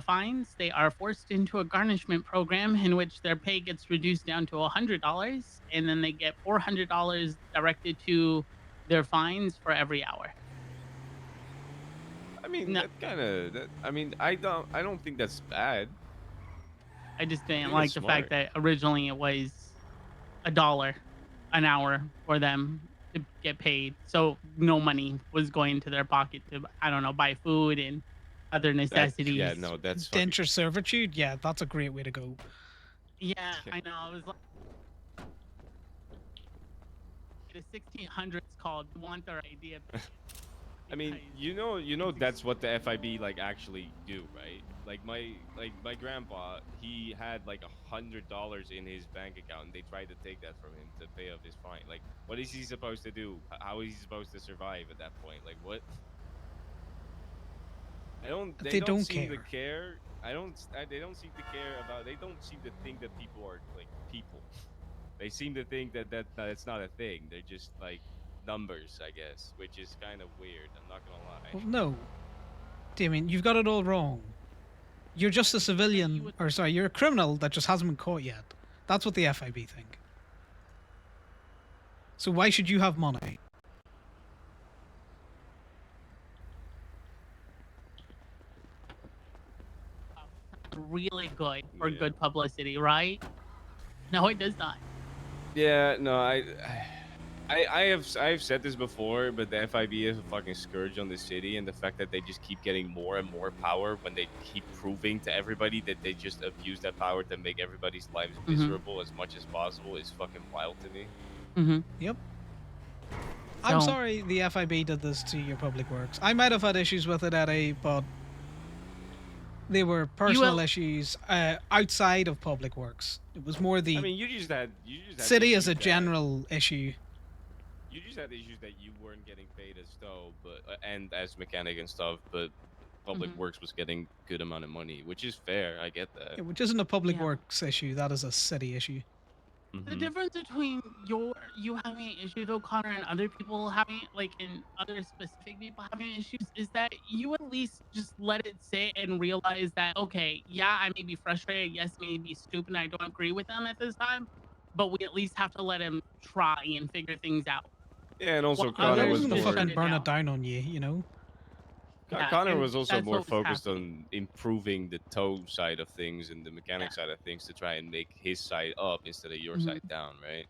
fines, they are forced into a garnishment program in which their pay gets reduced down to $100, and then they get $400 directed to their fines for every hour. I mean, No. that kind of. I mean, I don't think that's bad. I just didn't think like it's the smart. fact that originally it was $1 an hour for them to get paid, so no money was going to their pocket to buy food and other necessities. Yeah, no, that's Denture servitude. Yeah, that's a great way to go. Yeah, I know. I was like, the 1600s called want their idea. I mean, you know that's what the FIB like actually do, right? Like my grandpa, he had like $100 in his bank account, and they tried to take that from him to pay off his fine. Like, what is he supposed to do? How is he supposed to survive at that point? Like, what? They don't seem to care. They don't seem to care about. They don't seem to think that people are like people. They seem to think that it's not a thing. They're just like numbers, I guess, which is kind of weird. I'm not gonna lie. Well, no, Damien, you've got it all wrong. You're just a civilian, or sorry, you're a criminal that just hasn't been caught yet. That's what the FIB think. So why should you have money? Really good for good publicity, right? No, it does not. Yeah, no, I've said this before, but the FIB is a fucking scourge on the city, and the fact that they just keep getting more and more power when they keep proving to everybody that they just abuse that power to make everybody's lives miserable as much as possible is fucking wild to me. Yep. I'm sorry the FIB did this to your public works. I might have had issues with it, Eddie, but they were personal issues outside of public works. It was more the you just had city as a general issue. You just had issues that you weren't getting paid as Stowe, and as mechanic and stuff, but public works was getting good amount of money, which is fair. I get that. Yeah, which isn't a public works issue. That is a city issue. The Mhm. difference between you having issues, O'Connor, and other people having like and other specific people having issues is that you at least just let it sit and realize that okay, yeah, I may be frustrated, yes, may be stupid, and I don't agree with them at this time, but we at least have to let him try and figure things out. Yeah, and While also Well, they're Connor not others was going to just shut fucking more. it burn it down. down on you, you know? Yeah, Connor and was also that's more what was focused happening. on improving the tow side of things and the mechanic Yeah. side of things to try and make his side up instead of your Mhm. side down, right?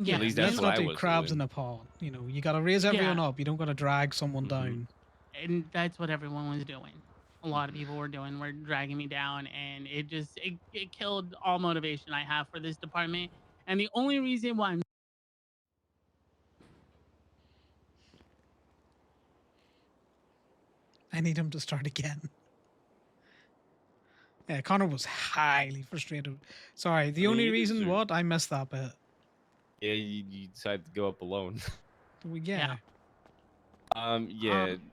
At Yeah, Yeah, least that's let's and what not I do was crabs in doing. a pot. You know, you got to raise everyone yeah, up. You don't got to drag someone Hmm. down. and that's what everyone was doing. A lot of Hmm. people were doing, were dragging me down, and it killed all motivation I have for this department. And the only reason why I'm I need him to start again. Yeah, Connor was highly frustrated. Sorry, I the mean, only you reason deserve. what I missed that bit. Yeah, you decided to go up alone. Well, yeah, yeah, Yeah. um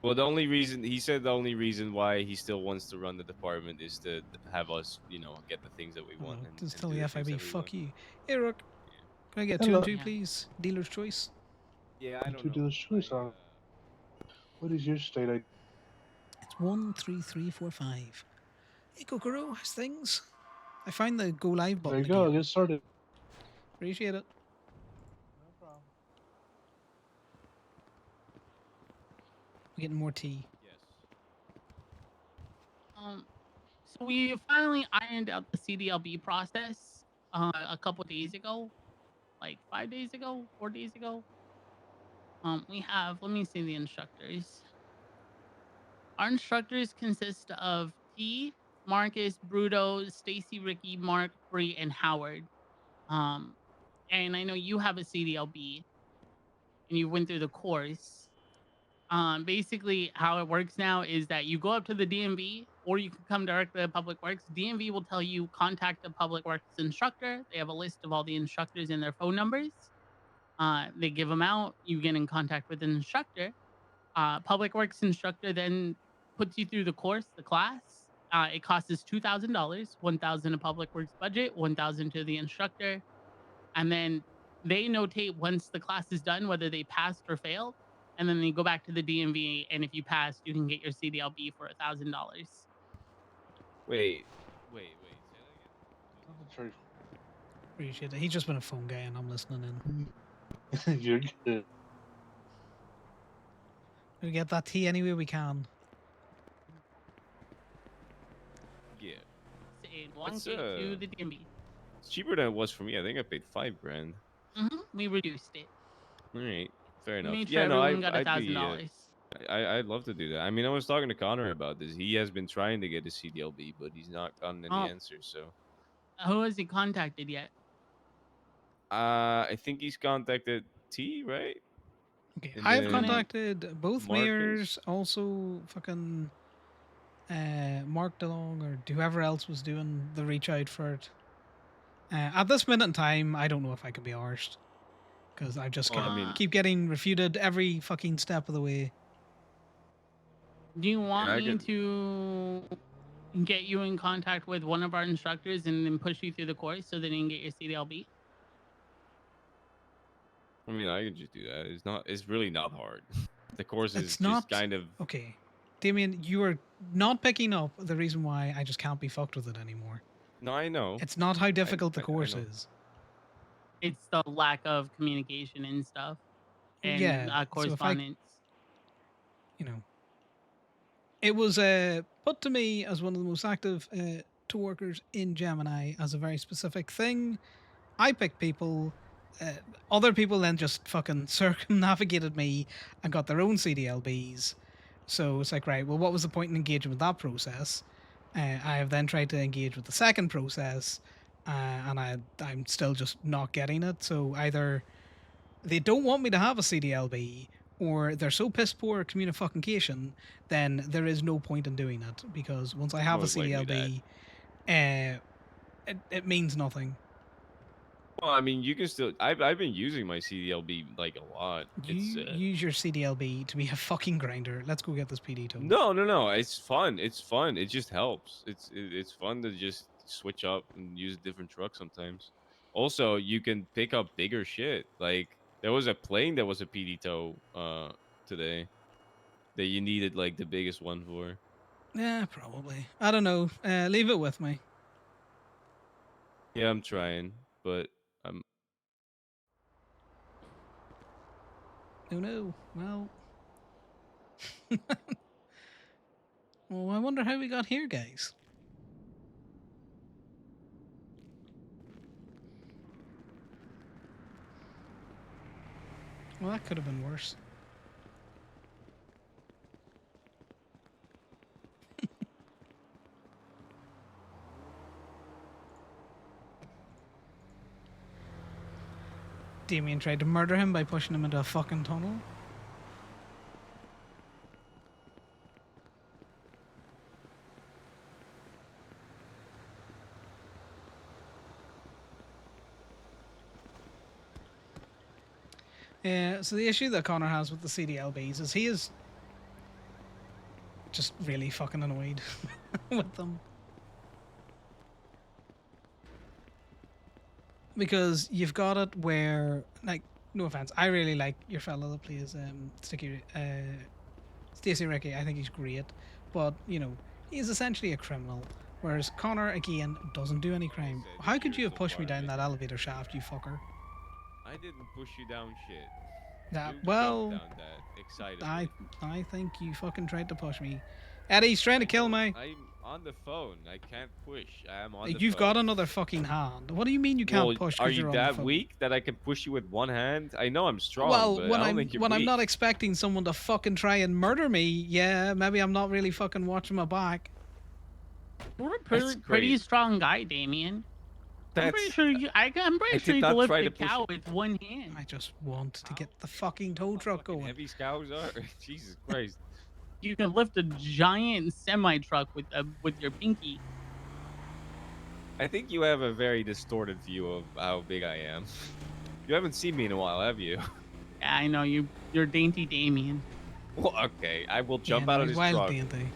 Well, the only reason he said the only reason why he still wants to run the department is to have us, get the things that we want oh, and, just and tell do the the things FIB, that we fuck want. you. Hey, Rook, Yeah. can I get two and Hello. two, yeah. please? Dealer's choice. Yeah, I don't To know. do the choice on what is your state ID? It's 13345. Hey, Kokoro, how's things? I found the go live There button you go. again. Get started. Appreciate it. No problem. We're getting more tea. Yes. Um, so we finally ironed out the CDLB process a couple days ago, like 5 days ago, 4 days ago. We have, let me see the instructors. Our instructors consist of T, Marcus, Bruto, Stacy, Ricky, Mark, Bree, and Howard. Um, and I know you have a CDLB and you went through the course. Basically, how it works now is that you go up to the DMV or you can come directly to Public Works. DMV will tell you contact the Public Works instructor. They have a list of all the instructors and their phone numbers. They give them out. You get in contact with an instructor. Public Works instructor then puts you through the course, the class. It costs us $2,000, 1,000 a Public Works budget, 1,000 to the instructor, and then they notate once the class is done whether they passed or failed, and then they go back to the DMV. And if you passed, you can get your CDLB for $1,000. Wait. Wait. Say that again. Oh, that's very Appreciate it. He's just been a phone guy and I'm listening in. You're good. We get that tea any way we can. Yeah. And That's 1K to the DMV. it's cheaper than it was for me. I think I paid 5 grand. We reduced it. All right. Fair We enough. made sure Yeah, no, everyone got I'd be $1,000. I'd love to do that. I mean, I was talking to Connor about this. He has been trying to get his CDLB, but he's not gotten any Oh, answers. So, who has he contacted yet? I think he's contacted T, right? Okay, And I have And then then contacted both mayors, Marcus. also fucking Mark DeLong or whoever else was doing the reach out for it. At this minute in time, I don't know if I could be arsed because I just Well, I mean, keep getting refuted every fucking step of the way. do you yeah, want I me can. to get you in contact with one of our instructors and then push you through the course so that you can get your CDLB? I mean, I can just do that. It's not. It's really not hard. The course is It's just not kind of. okay. Damien, you are not picking up the reason why I just can't be fucked with it anymore. No, I know. It's not how difficult the I course know. is. It's the lack of communication and stuff and Yeah, so if I, correspondence. you know, it was put to me as one of the most active tour workers in Gemini as a very specific thing. I picked people. Uh, Other people then just fucking circumnavigated me and got their own CDLBs. So it's like, right, well, what was the point in engaging with that process? I have then tried to engage with the second process, and I'm still just not getting it. So either they don't want me to have a CDLB, or they're so piss poor at communication, then there is no point in doing it because once I have a Most likely that. CDLB, it means nothing. Well, I mean, you can still. I've been using my CDLB like a lot. You It's use your CDLB to be a fucking grinder. Let's go get this PD towed. no. It's fun. It's fun. It just helps. It's fun to just switch up and use a different truck sometimes. Also, you can pick up bigger shit. Like there was a plane that was a PD tow today that you needed like the biggest one for. Yeah, probably. I don't know. Leave it with me. Yeah, I'm trying, but I'm Oh no. Well. Well, I wonder how we got here, guys. Well, that could have been worse. Damien tried to murder him by pushing him into a fucking tunnel. Yeah, so the issue that Connor has with the CDLBs is he is just really fucking annoyed with them. Because you've got it where, like, no offense, I really like your fellow that plays Stacey Ricky. I think he's great, but you know he's essentially a criminal. Whereas Connor again doesn't do any crime. How could you have pushed me down that elevator shaft, you fucker? I didn't push you down shit. Yeah, You well, jumped down that excitedly. I think you fucking tried to push me. Eddie's trying to kill me. I'm on the phone. I can't push. I am on the You've phone. got another fucking hand. What do you mean you can't Well, push? are 'Cause you you're on the that phone? weak that I can push you with one hand? I know I'm strong, Well, but when I don't I'm think you're when I'm weak. not expecting someone to fucking try and murder me, yeah, maybe I'm not really fucking watching my back. You're a That's pretty great. strong guy, Damien. I'm pretty That's sure you. I'm I pretty sure did you not can lift try a to push cow it. with one hand. I just want to get the fucking tow truck fucking going. heavy cows are. Jesus Christ. You can lift a giant semi truck with your pinky. I think you have a very distorted view of how big I am. You haven't seen me in a while, have you? Yeah, I know you're dainty Damien. Well, okay. I will jump Yeah, out no, of he's this wild truck. dainty.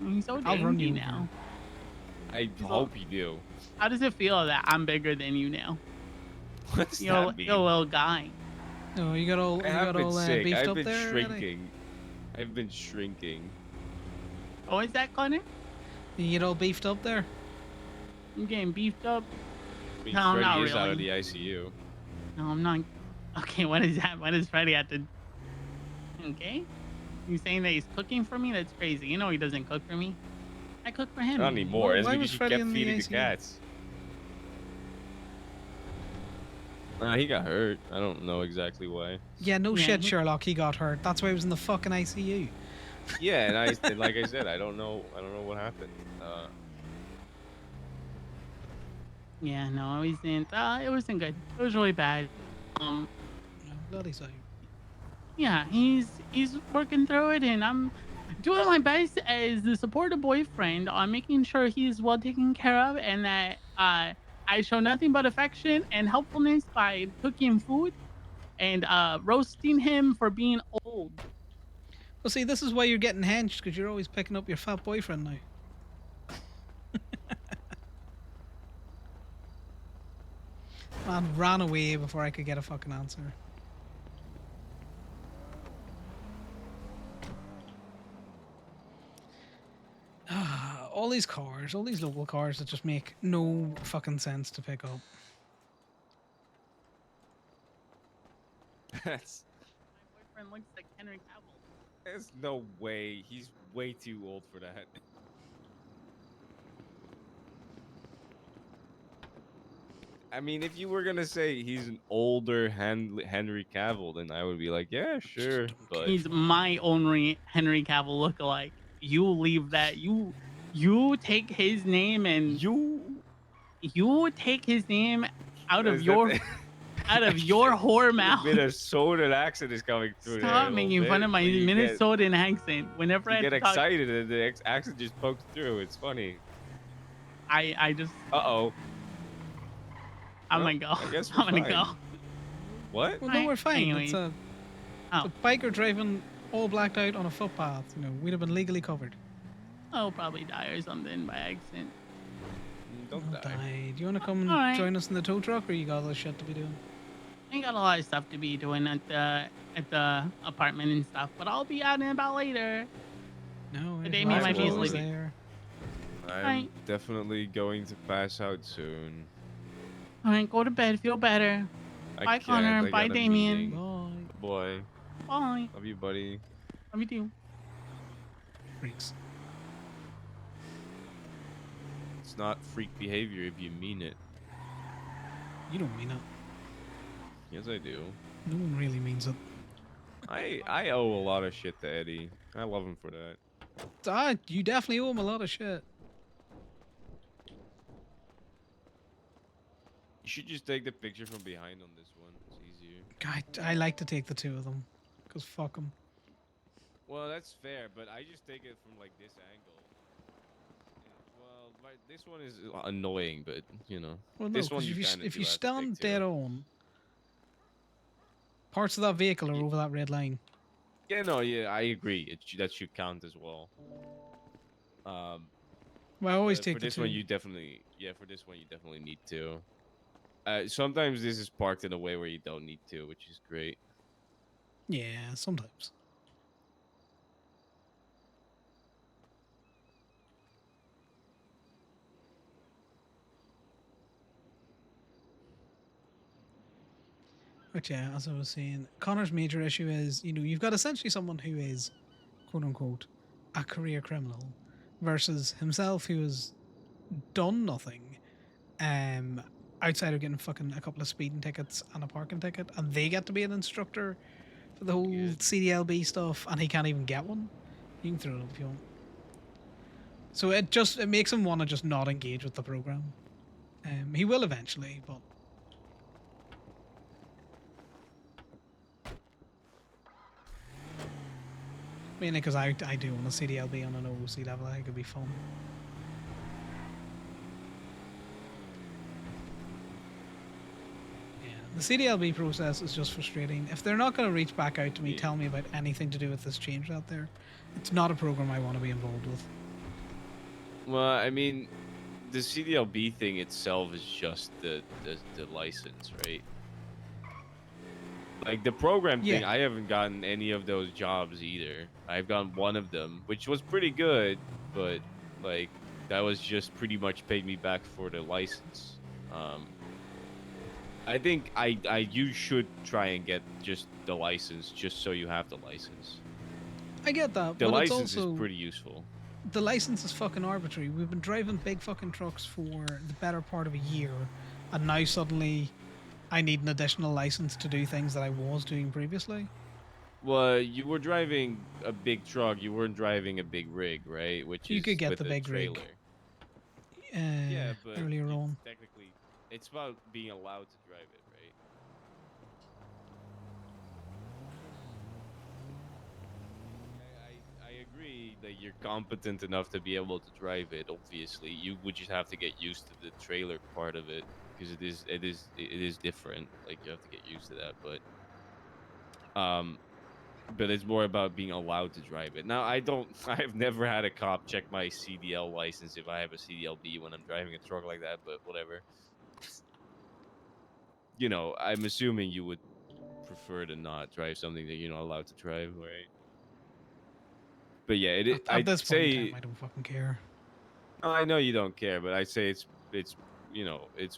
He's so I'll run dainty you now. I all- hope you do. How does it feel that I'm bigger than you now? What does You're, that mean? you're a little guy. No, you got all I have been sick. beefed I've up been there. Eddie? shrinking. I've been shrinking. Oh, is that Connor? You get all beefed up there. I'm getting beefed up. I mean, No, Freddy not is out of really. the ICU. No, I'm not. Okay, what is that? What does Freddy have to? Okay, you saying that he's cooking for me? That's crazy. You know he doesn't cook for me. I cook for him. Not anymore. Why It's was because you Freddy kept in the feeding the ICU? cats. Nah, he got hurt. I don't know exactly why. Yeah, no Yeah, shit, he- Sherlock. He got hurt. That's why he was in the fucking ICU. Yeah, and like I said, I don't know what happened. Yeah, no, it wasn't. It wasn't good. It was really bad. I'm glad he's out. Yeah, he's working through it, and I'm doing my best as the supportive boyfriend on making sure he's well taken care of, and that I show nothing but affection and helpfulness by cooking food and roasting him for being old. Well, see, this is why you're getting henched, because you're always picking up your fat boyfriend now. Man ran away before I could get a fucking answer. All these cars, all these local cars that just make no fucking sense to pick up. That's My boyfriend looks like Henry Cavill. there's no way. He's way too old for that. I mean, if you were gonna say he's an older Henry Cavill, then I would be like, yeah, sure. But He's my only Henry Cavill lookalike. You leave that. You take his name and you take his name out of Is that your the- out of your whore mouth. Minnesotan accent is coming through there. a Stop little making fun bit, of my but you Minnesotan accent. Whenever I get have to talk, excited and the accent just pokes through. It's funny. I just Uh-oh. I'm Well, gonna go. I guess I'm we're gonna fine. go. What? Well, no, we're fine. Anyway. It's a Oh. biker driving all blacked out on a footpath. You know, we'd have been legally covered. I'll probably die or something by accident. Don't I'll die. die. Do you want to come and Alright. join us in the tow truck, or you got other shit to be doing? I got a lot of stuff to be doing at the apartment and stuff, but I'll be out and about later. No, But it's Damien last might be close asleep. there. I'm Right. definitely going to pass out soon. All right, go to bed. Feel better. I Bye, can't. Connor. I Bye, got a Damien. meeting. Bye. Boy, Bye. love you, buddy. Love you too. Freaks. It's not freak behavior if you mean it. You don't mean it. Yes, I do. No one really means it. I owe a lot of shit to Eddie. I love him for that. Ah, you definitely owe him a lot of shit. You should just take the picture from behind on this one. It's easier. God, I like to take the two of them. Because fuck them. Well, that's fair, but I just take it from like this angle. Well, this one is annoying, but you know, Well, no, this one because you kind of if you stand dead on, parts of that vehicle are over that red line. Yeah, no, yeah, I agree. That should count as well. Well, I always But take for the this two. one, you definitely, for this one, you definitely need to. Sometimes this is parked in a way where you don't need to, which is great. Yeah, sometimes. But yeah, as I was saying, Connor's major issue is, you've got essentially someone who is, quote unquote, a career criminal versus himself who has done nothing outside of getting fucking a couple of speeding tickets and a parking ticket, and they get to be an instructor for the whole Good. CDLB stuff, and he can't even get one. You can throw it up if you want. So it makes him want to just not engage with the program. He will eventually, but mainly because I do want a CDLB on an OOC level. I think it'd be fun. Yeah, the CDLB process is just frustrating. If they're not going to reach back out to me, Yeah. tell me about anything to do with this change out there, it's not a program I want to be involved with. Well, I mean, the CDLB thing itself is just the license, right? Like the program thing, Yeah. I haven't gotten any of those jobs either. I've gotten one of them, which was pretty good, but like that was just pretty much paid me back for the license. I think you should try and get just the license, just so you have the license. I get that, The but it's license also is pretty useful. the license is fucking arbitrary. We've been driving big fucking trucks for the better part of a year, and now suddenly I need an additional license to do things that I was doing previously. Well, you were driving a big truck. You weren't driving a big rig, right? Which You is could get with the a big rig, trailer. Uh, But earlier you on. technically, it's about being allowed to drive it, right? I agree that you're competent enough to be able to drive it. Obviously, you would just have to get used to the trailer part of it because it is different. Like you have to get used to that, but it's more about being allowed to drive it. Now, I've never had a cop check my CDL license if I have a CDLB when I'm driving a truck like that, but whatever. I'm assuming you would prefer to not drive something that you're not allowed to drive, right? But yeah, At I'd this point in say, time, I don't fucking care. I know you don't care, but I'd say it's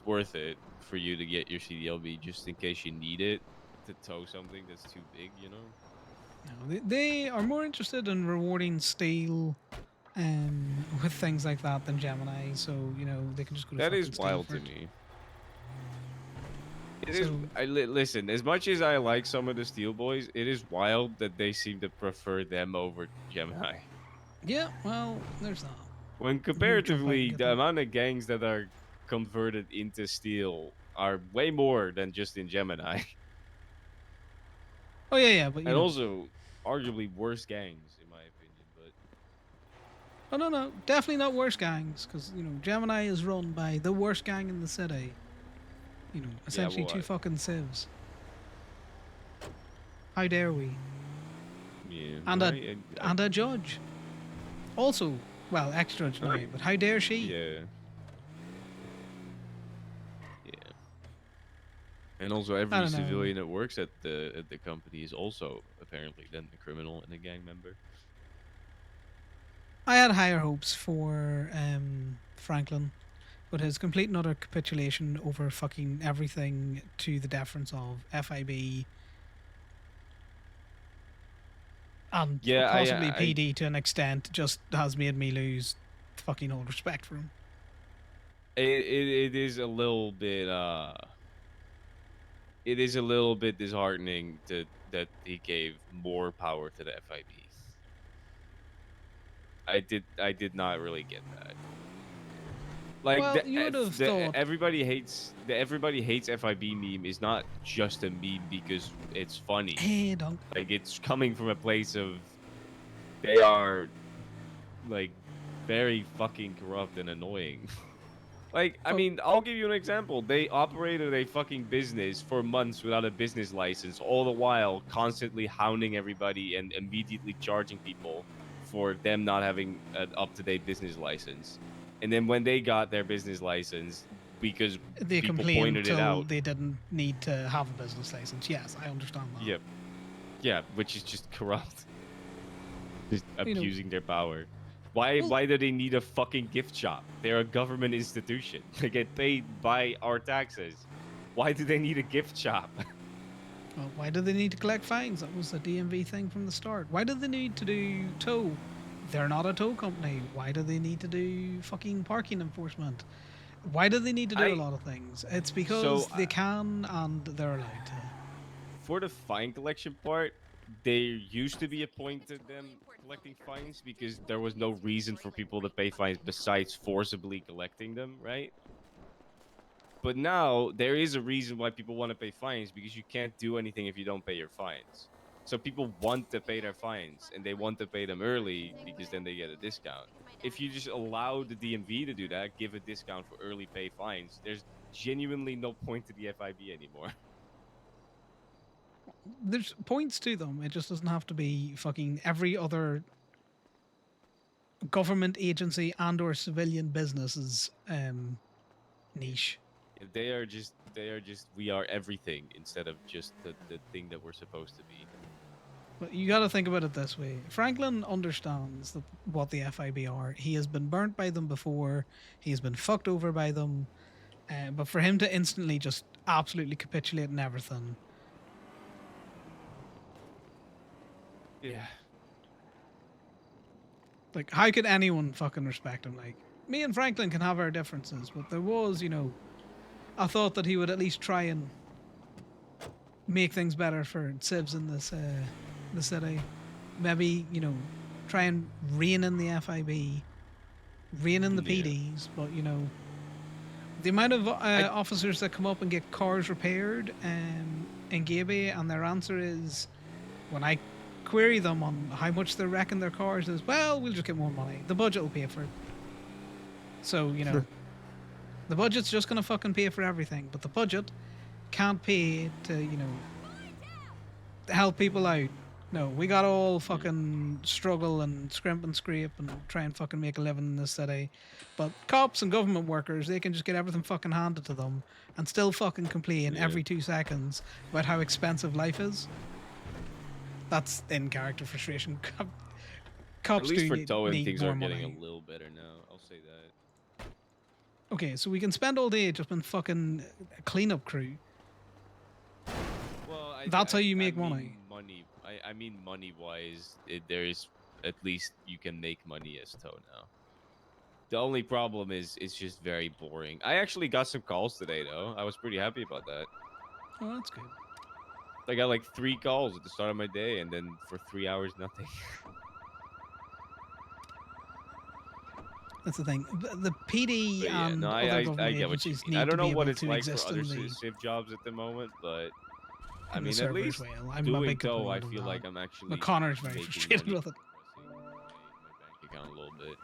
worth it for you to get your CDLB just in case you need it to tow something that's too big, No, they are more interested in rewarding steel with things like that than Gemini, so they can just go to That fucking is steel wild for to it. me. It is. So- Listen, as much as I like some of the Steel Boys, it is wild that they seem to prefer them over Gemini. Yeah, well, there's that. When jump out and comparatively, get the them. amount of gangs that are converted into Steel are way more than just in Gemini. Oh yeah, but And also, arguably worse gangs, in my opinion. But no, definitely not worse gangs, because Gemini is run by the worst gang in the city. Essentially well, two fucking civs. How dare we? yeah, And a judge. Also, well, ex-judge now, but how dare she? yeah. And also, I every don't know. civilian that works at the company is also apparently then a criminal and a gang member. I had higher hopes for Franklin, but his complete and utter capitulation over fucking everything to the deference of FIB and Yeah, possibly I PD to an extent just has made me lose fucking all respect for him. it is a little bit it is a little bit disheartening that he gave more power to the FIB. I did not really get that. Like Well, you would have thought. the everybody hates FIB meme is not just a meme because it's funny. Hey, Dunk. Like it's coming from a place of they are like very fucking corrupt and annoying. Like, I Fuck. mean, I'll give you an example. They operated a fucking business for months without a business license, all the while constantly hounding everybody and immediately charging people for them not having an up-to-date business license. And then when they got their business license, because They people complained pointed it till out, they didn't need to have a business license. Yes, I understand that. yeah, yeah, which is just corrupt, just You know- abusing their power. Why do they need a fucking gift shop? They're a government institution. They get paid by our taxes. Why do they need a gift shop? Well, why do they need to collect fines? That was a DMV thing from the start. Why do they need to do tow? They're not a tow company. Why do they need to do fucking parking enforcement? Why do they need to do a lot of things? It's because they can and they're allowed to. For the fine collection part, there used to be a point to them collecting fines because there was no reason for people to pay fines besides forcibly collecting them, right? But now there is a reason why people want to pay fines because you can't do anything if you don't pay your fines. So people want to pay their fines and they want to pay them early because then they get a discount. If you just allow the DMV to do that, give a discount for early pay fines, there's genuinely no point to the FIB anymore. There's points to them. It just doesn't have to be fucking every other government agency and or civilian business's niche. They are just we are everything instead of just the thing that we're supposed to be. But you got to think about it this way. Franklin understands what the FIB are. He has been burnt by them before. He has been fucked over by them. But for him to instantly just absolutely capitulate and everything, Yeah. like, how could anyone fucking respect him? Like, me and Franklin can have our differences, but there was, a thought that he would at least try and make things better for civs in this the city. Maybe, try and rein in the FIB, rein in the PDs, but, the amount of officers that come up and get cars repaired in Gaby, and their answer is, when I query them on how much they're wrecking their cars, is, well, we'll just get more money. The budget will pay for it. So, the budget's just going to fucking pay for everything, but the budget can't pay to, help people out. No, we got all fucking struggle and scrimp and scrape and try and fucking make a living in this city. But cops and government workers, they can just get everything fucking handed to them and still fucking complain every 2 seconds about how expensive life is. That's in character frustration. Cops At least do for need towing, things more are getting money. a little better now. I'll say that. Okay, so we can spend all day just on fucking a cleanup crew. Well, That's how you make money. I mean, money-wise, there is at least you can make money as tow now. The only problem is it's just very boring. I actually got some calls today, though. I was pretty happy about that. Oh, that's good. I got like 3 calls at the start of my day, and then for 3 hours, nothing. That's the thing. The PD But yeah, and no, other I government get what you agencies mean. need I don't to know be what able it's to like for exist other in the, civ jobs at the moment, but I in the mean, at server as least well. I'm a doing big tow, I proponent of feel that. like I'm actually But Connor's very making frustrated money with it. compressing my bank account a little bit.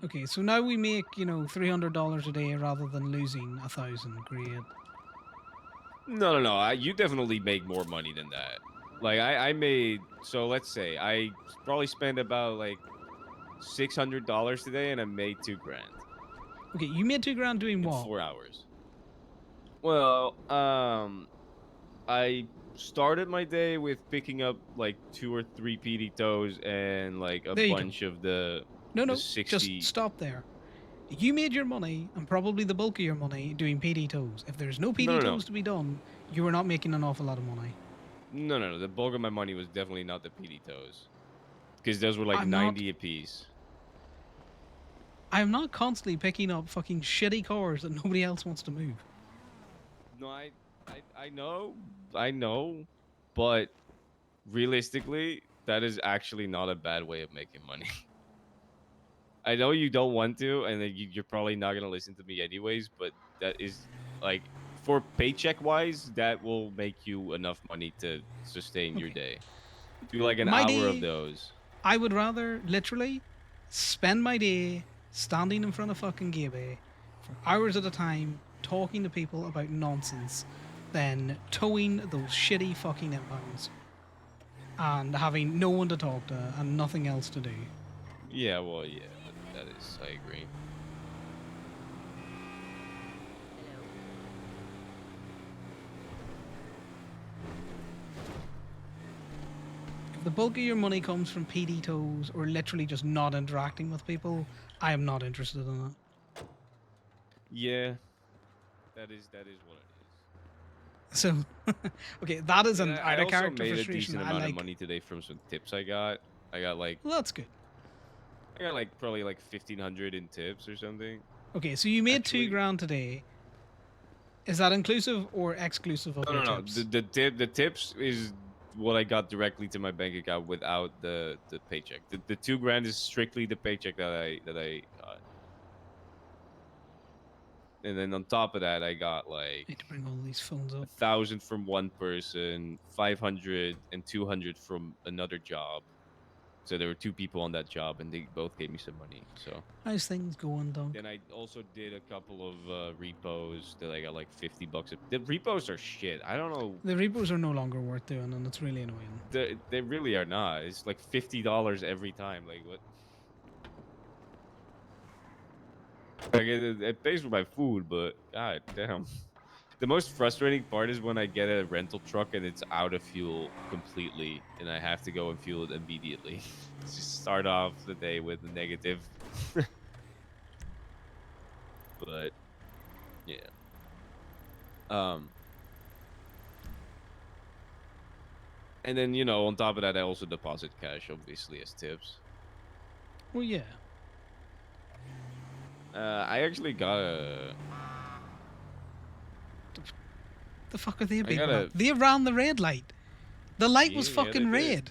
Okay, so now we make, $300 a day rather than losing 1,000. Great. No. You definitely make more money than that. Like I made, so let's say I probably spent about like $600 today, and I made $2,000 Okay, you made $2,000 doing in what? 4 hours. Well, I started my day with picking up like 2 or 3 PD toes and like a There you go. bunch of the No, just 60. stop there. You made your money, and probably the bulk of your money, doing PD toes. If there's no PD No, no, no. toes to be done, you are not making an awful lot of money. No, no, no. The bulk of my money was definitely not the PD toes. Because those were like I'm not. 90 apiece. I'm not constantly picking up fucking shitty cars that nobody else wants to move. No, I know, but realistically, that is actually not a bad way of making money. I know you don't want to, and then you're probably not gonna listen to me anyways. But that is like, for paycheck wise, that will make you enough money to sustain your Okay. day. Do like an My hour of day, those. I would rather literally spend my day standing in front of fucking Gabe for hours at a time talking to people about nonsense than towing those shitty fucking impounds and having no one to talk to and nothing else to do. Yeah, well, yeah, that is. I agree. If the bulk of your money comes from PD toes or literally just not interacting with people, I am not interested in it. Yeah, that is what it is. So, okay, that is And an I out of also character made a frustration. decent I amount of like. money today from some tips I got. I got like Well, that's good. probably like 1,500 in tips or something. Okay, so you made Actually, $2,000 today. Is that inclusive or exclusive of no, your no, no. tips? The tips is what I got directly to my bank account without the paycheck. The 2 grand is strictly the paycheck that I got. And then on top of that, I got I need like to bring all these phones up. 1,000 from one person, 500 and 200 from another job. So there were 2 people on that job, and they both gave me some money. So How's things going, Doug? then I also did a couple of repos that I got like $50. The repos are shit. I don't know. The repos are no longer worth doing, and it's really annoying. They really are not. It's like $50 every time. Like what? Like it pays for my food, but god damn. The most frustrating part is when I get a rental truck and it's out of fuel completely, and I have to go and fuel it immediately. Just start off the day with a negative. But yeah. And then on top of that, I also deposit cash, obviously, as tips. Well, yeah. I actually got a. The fuck are they I being got around? a. They ran the red light. The light was Yeah, fucking they did. red.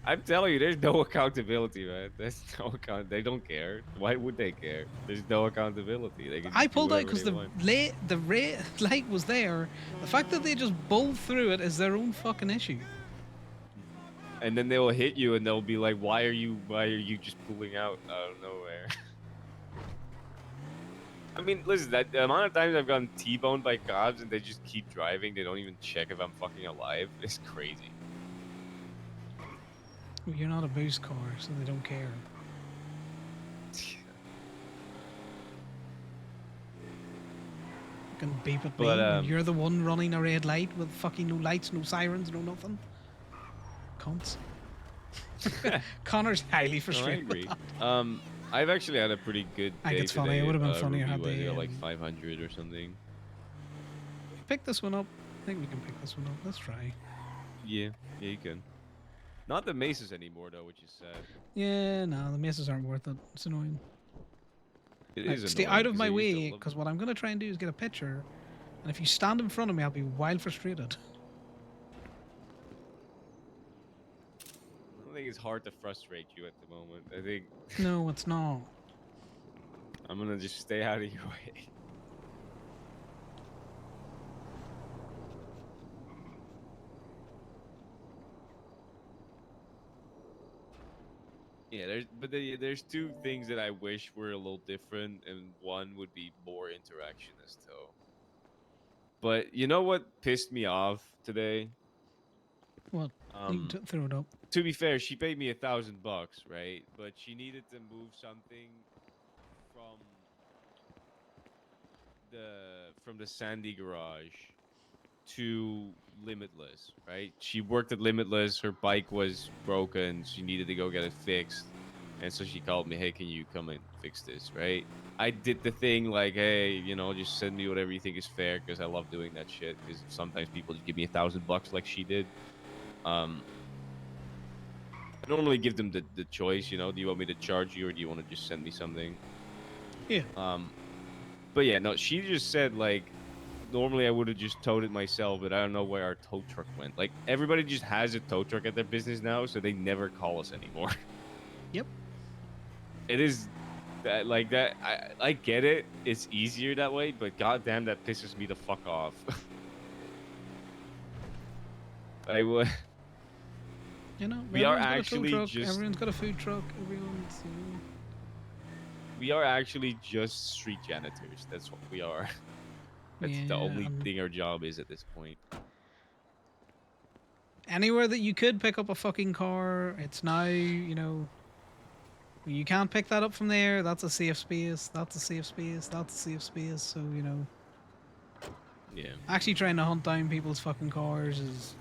I'm telling you, there's no accountability, man. There's no account. They don't care. Why would they care? There's no accountability. They can just I do pulled out whatever because they want. the red light was there. The fact that they just bowled through it is their own fucking issue. And then they will hit you, and they'll be like, why are you just pulling out of nowhere?" I mean, listen, the amount of times I've gotten T-boned by cops and they just keep driving, they don't even check if I'm fucking alive, it's crazy. Well, you're not a boost car, so they don't care. Fucking beep at me But, when you're the one running a red light with fucking no lights, no sirens, no nothing. Cunts. Connor's highly No, I frustrated. agree. I've actually had a pretty good I think day it's funny. today. It would have been funnier had Ruby-wise. they, I got like 500 or something. Pick this one up. I think we can pick this one up. Let's try. Yeah, you can. Not the maces anymore though, which is sad. Yeah, no, the messes aren't worth it. It's annoying. It Right, is stay annoying out of 'cause my I used to way, love because them. what I'm going to try and do is get a picture. And if you stand in front of me, I'll be wild frustrated. I think it's hard to frustrate you at the moment. I think No, it's not. I'm gonna just stay out of your way. Yeah, there's 2 things that I wish were a little different, and one would be more interaction as though. But you know what pissed me off today? What? You can Um, throw it up. to be fair, she paid me $1,000, right? But she needed to move something from the from the Sandy garage to Limitless, right? She worked at Limitless. Her bike was broken. She needed to go get it fixed. And so she called me, hey, can you come and fix this, right? I did the thing like, hey, you know, just send me whatever you think is fair because I love doing that shit. Because sometimes people just give me $1,000 like she did. I normally give them the choice, you know, do you want me to charge you or do you want to just send me something? Yeah. But yeah, no, she just said like, normally I would have just towed it myself, but I don't know where our tow truck went. Like everybody just has a tow truck at their business now, so they never call us anymore. Yep. It is that like that. I get it. It's easier that way, but goddamn, that pisses me the fuck off. I would. You know, We are everyone's got a tow actually truck. just. Everyone's got a food truck. Everyone's. You know, We are actually just street janitors. That's what we are. That's the yeah, only and thing our job is at this point. anywhere that you could pick up a fucking car, it's now, you know, you can't pick that up from there. That's a safe space. That's a safe space. That's a safe space. So, you know, Yeah. actually trying to hunt down people's fucking cars is.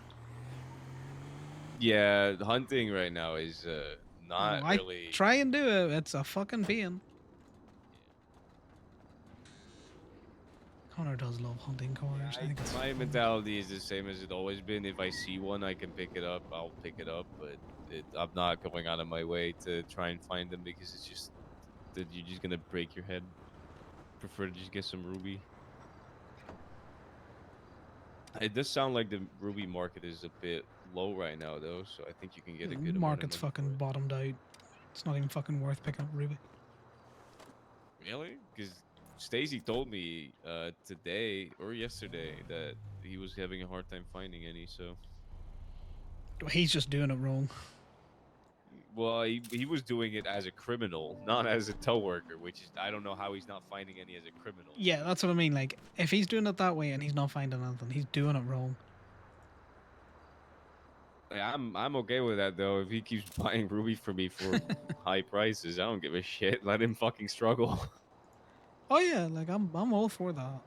Yeah, hunting right now is Oh, not I really. try and do it. It's a fucking pain. Connor does love hunting cars. I think it's My fun. mentality is the same as it always been. If I see one, I can pick it up. I'll pick it up, but I'm not going out of my way to try and find them because it's just that you're just gonna break your head. Prefer to just get some ruby. It does sound like the ruby market is a bit low right now, though, so I think you can get The a good amount of market's money for fucking it. bottomed out. It's not even fucking worth picking up Ruby. Really? Because Stacy told me today or yesterday that he was having a hard time finding any. So, He's just doing it wrong. well, he was doing it as a criminal, not as a tow worker, which is I don't know how he's not finding any as a criminal. Yeah, that's what I mean. Like, if he's doing it that way and he's not finding anything, he's doing it wrong. I'm okay with that though. If he keeps buying ruby for me for high prices, I don't give a shit. Let him fucking struggle. Oh yeah, like I'm all for that.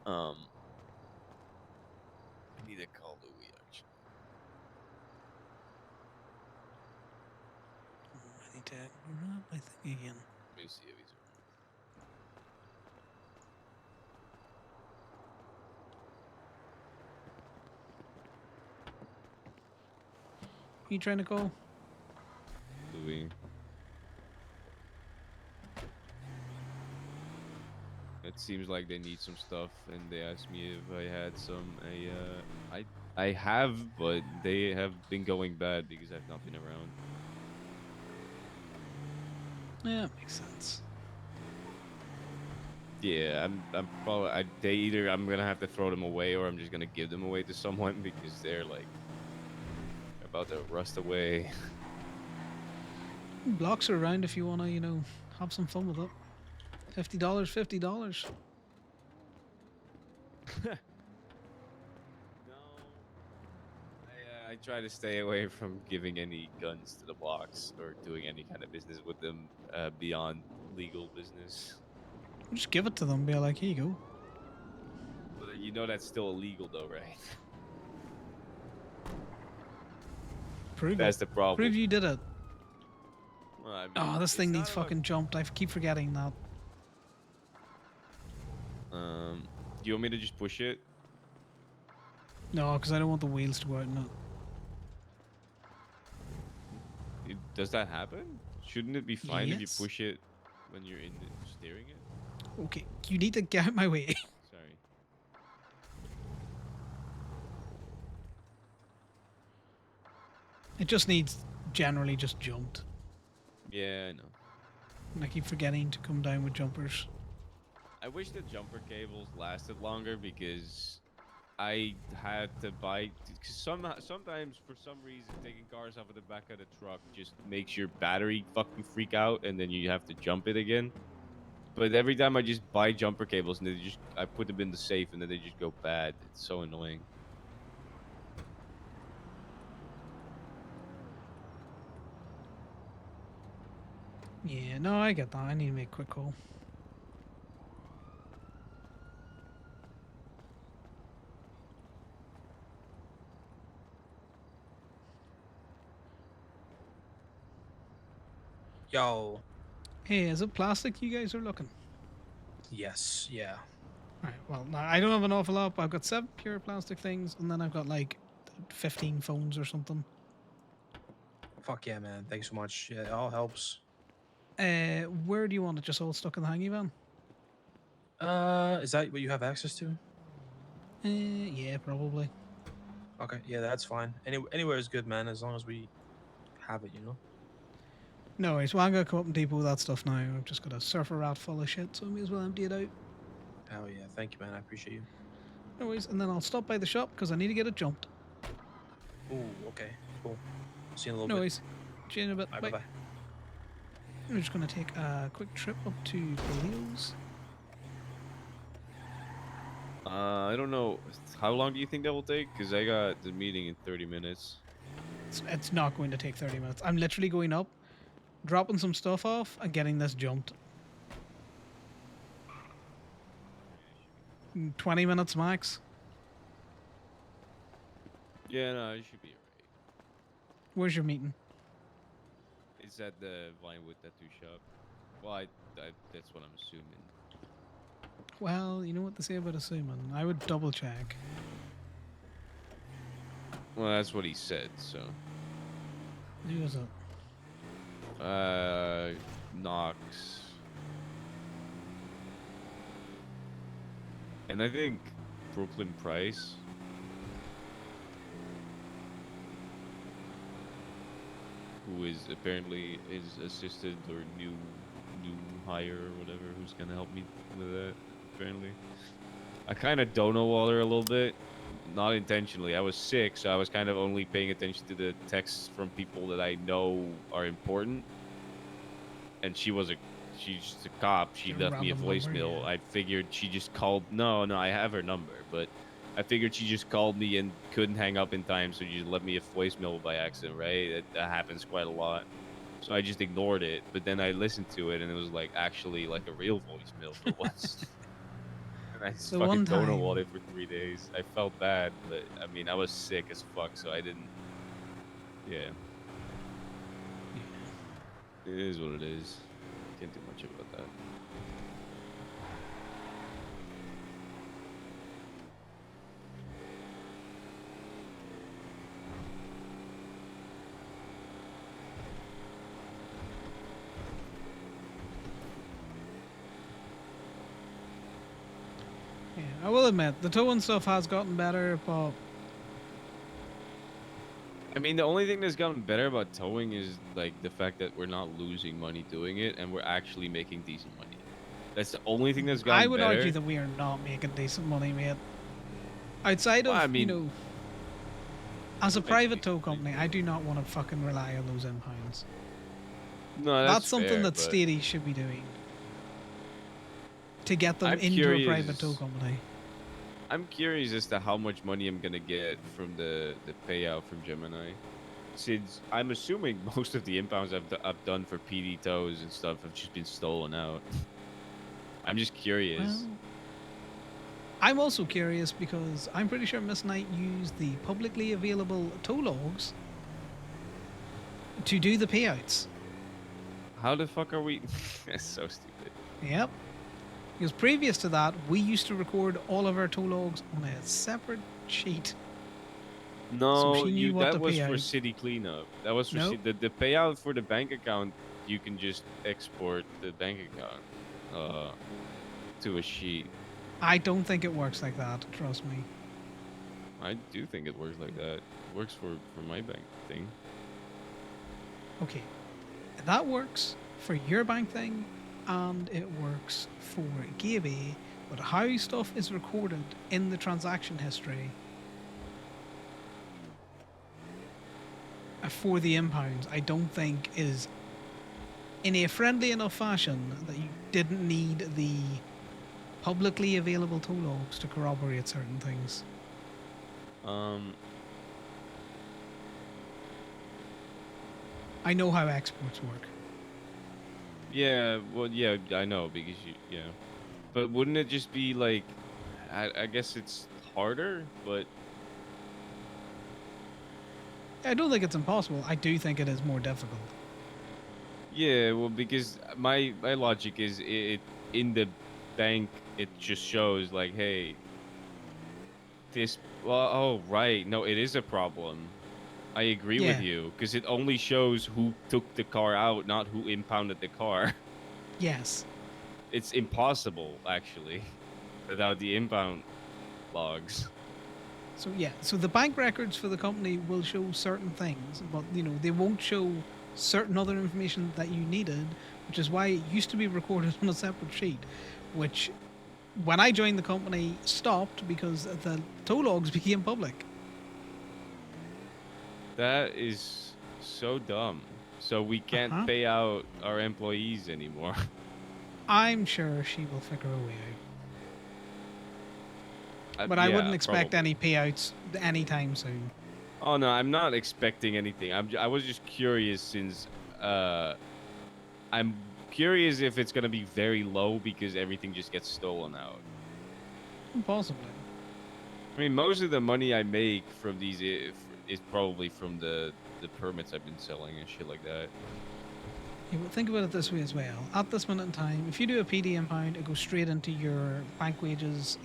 I need to call Louis actually. I need to grab my thing again. Let me see if he's around. You trying to call? Louis. It seems like they need some stuff, and they asked me if I had some. I have, but they have been going bad because I've not been around. Yeah, makes sense. Yeah, I'm probably. I'm gonna have to throw them away, or I'm just gonna give them away to someone because they're like about to rust away. Blocks are around if you wanna, you know, have some fun with it. $50, $50. No, I try to stay away from giving any guns to the blocks or doing any kind of business with them beyond legal business. Just give it to them. Be like, here you go. But you know that's still illegal, though, right? Prove That's it. the problem. Prove you did it. Well, I mean, Oh, this it's thing not needs about- fucking jumped. I keep forgetting that. Do you want me to just push it? No, because I don't want the wheels to go out in it. Does that happen? Shouldn't it be fine if you Yes. push it when you're in the steering it? Okay, you need to get out my way. Sorry. It just needs generally just jumped. Yeah, I know. And I keep forgetting to come down with jumpers. I wish the jumper cables lasted longer because I had to buy. Cause sometimes, for some reason, taking cars off of the back of the truck just makes your battery fucking freak out, and then you have to jump it again. But every time I just buy jumper cables, and I put them in the safe, and then they just go bad. It's so annoying. Yeah, no, I get that. I need to make a quick call. Yo. Hey, is it plastic you guys are looking? Yes. Yeah. Right. Well, now I don't have an awful lot. But I've got 7 pure plastic things, and then I've got like 15 phones or something. Fuck yeah, man. Thanks so much. Yeah, it all helps. Where do you want it? Just all stuck in the hangy van? Is that what you have access to? Yeah, probably. Okay. Yeah, that's fine. Anywhere is good, man. As long as we have it, you know. No worries. Well, I'm gonna come up and depot that stuff now. I've just got a surfer rat full of shit, so I may as well empty it out. Hell yeah. Thank you, man. I appreciate you. No worries. And then I'll stop by the shop because I need to get it jumped. Ooh. Okay. Cool. See you in a little No bit. worries. See you in a bit. Bye. Bye. Bye. I'm just gonna take a quick trip up to Belials. I don't know. How long do you think that will take? Because I got the meeting in 30 minutes. It's not going to take 30 minutes. I'm literally going up, dropping some stuff off, and getting this jumped. 20 minutes max. Yeah, no, it should be alright. Where's your meeting? It's at the Vinewood tattoo shop. Well, that's what I'm assuming. Well, you know what they say about assuming. I would double check. Well, that's what he said, so. Who is it? Knox. And I think Brooklyn Price. Who is apparently his assistant or new hire or whatever, who's gonna help me with that, apparently. I kind of don't know Waller a little bit. Not intentionally. I was sick, so I was kind of only paying attention to the texts from people that I know are important. And she's just a cop. She Your left me a random number, voicemail. yeah. I figured she just called. No, I have her number, but I figured she just called me and couldn't hang up in time, so she just left me a voicemail by accident, right? That happens quite a lot. So I just ignored it, but then I listened to it, and it was like actually like a real voicemail for once. And I just The fucking one don't know time- what it for 3 days. I felt bad, but I mean I was sick as fuck, so I didn't. Yeah. It is what it is. Can't do much about that. Yeah, I will admit, the towing stuff has gotten better, but I mean, the only thing that's gotten better about towing is like the fact that we're not losing money doing it, and we're actually making decent money. That's the only thing that's gotten I would better. argue that we are not making decent money, mate. Outside of, Well, I mean- as a Makes private me tow think. company, I do not want to fucking rely on those impounds. No, That's something fair, that but Stady should be doing to get them I'm into a private tow curious- company. I'm curious as to how much money I'm gonna get from the payout from Gemini, since I'm assuming most of the impounds I've done for PD tows and stuff have just been stolen out. I'm just curious. Well, I'm also curious because I'm pretty sure Miss Knight used the publicly available tow logs to do the payouts. How the fuck are we? That's so stupid. Yep. Because previous to that, we used to record all of our tow logs on a separate sheet. No, she knew what that to was pay for out. city cleanup. That was for Nope. the payout for the bank account. You can just export the bank account to a sheet. I don't think it works like that, trust me. I do think it works like that. It works for my bank thing. Okay. That works for your bank thing, and it works for Gaby, but how stuff is recorded in the transaction history for the impounds, I don't think is in a friendly enough fashion that you didn't need the publicly available tow logs to corroborate certain things. I know how exports work. Yeah, well, yeah, I know because yeah, but wouldn't it just be like, I guess it's harder, but I don't think it's impossible. I do think it is more difficult. yeah, well, because my logic is it in the bank it just shows like, hey, this. Well, oh right, no, it is a problem. I agree with Yeah. you because it only shows who took the car out, not who impounded the car. Yes. It's impossible actually without the impound logs. So yeah, so the bank records for the company will show certain things, but they won't show certain other information that you needed, which is why it used to be recorded on a separate sheet, which when I joined the company stopped because the tow logs became public. That is so dumb. So we can't Uh-huh. pay out our employees anymore. I'm sure she will figure a way out. But I Yeah, wouldn't expect probably. any payouts anytime soon. Oh no, I'm not expecting anything. I was just curious since uh I'm curious if it's gonna be very low because everything just gets stolen out. Possibly. I mean, most of the money I make from these is probably from the permits I've been selling and shit like that. Yeah, but think about it this way as well. At this minute in time, if you do a PD impound, it goes straight into your bank wages.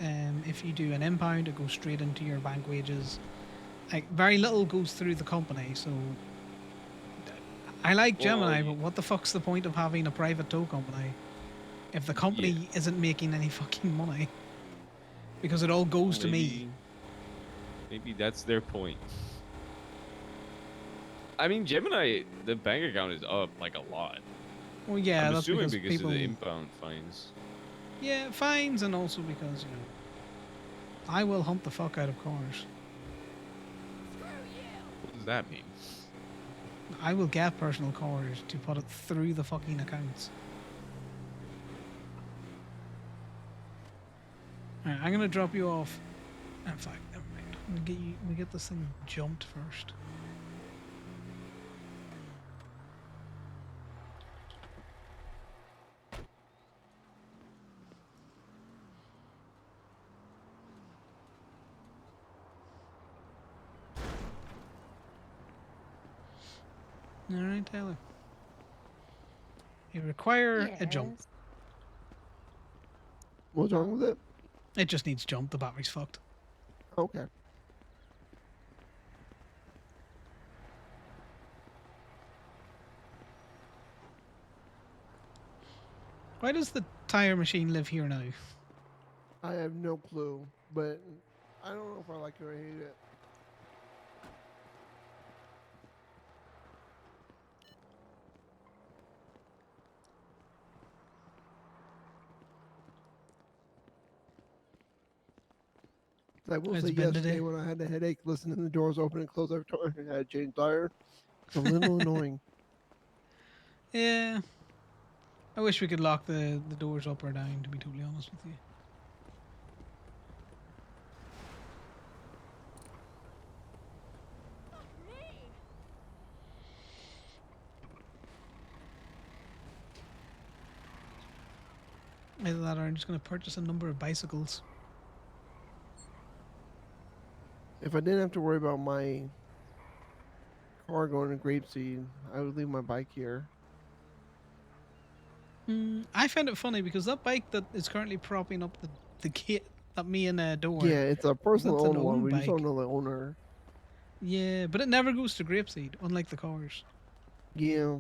If you do an impound, it goes straight into your bank wages. Like very little goes through the company. So I like Well, Gemini, but what the fuck's the point of having a private tow company if the yeah, company isn't making any fucking money? Because it all goes to me. maybe that's their point. I mean, Gemini, the bank account is up like a lot. Well, yeah, I'm that's assuming because because of people. the impound fines. Yeah, fines, and also because I will hunt the fuck out of cars. What does that mean? I will get personal cars to put it through the fucking accounts. Alright, I'm gonna drop you off. In fact, never mind. We get this thing jumped first. Alright, Taylor. You require a jump. Yes. What's wrong with it? It just needs jump. The battery's fucked. Okay. Why does the tire machine live here now? I have no clue, but I don't know if I like it or hate it. I will How's say it been yesterday today? when I had a headache, listening to the doors open and close every time I had to change tire. It's a little annoying. Yeah. I wish we could lock the doors up or down, to be totally honest with you. Either that or I'm just going to purchase a number of bicycles. If I didn't have to worry about my car going to Grapeseed, I would leave my bike here. I found it funny because that bike that is currently propping up the gate at me and door. Yeah, it's a personal That's an owned one. owned We just bike. don't know the owner. Yeah, but it never goes to Grapeseed, unlike the cars. Yeah.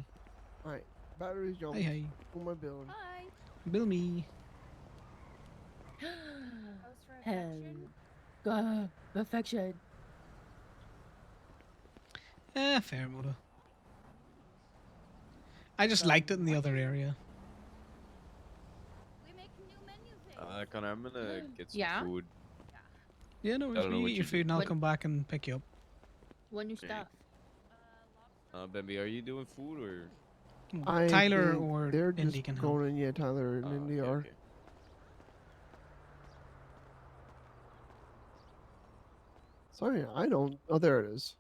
Alright. Batteries Hey, jumping. hey. Who am I building? Hi. Bill me. Post for affection. Perfection. Fair motor. I just liked it in the other area. We make new menu things. Connor, I'm gonna get some Yeah? food. Yeah, no, I worries. don't know You what eat your you food do. and I'll What- come back and pick you up. What new Okay. stuff? Lobster. Bambi, are you doing food or? Tyler think or they're Indy just can help. going in. Yeah, Tyler and Oh, Indy okay, are. okay. Sorry, I don't. Oh, there it is.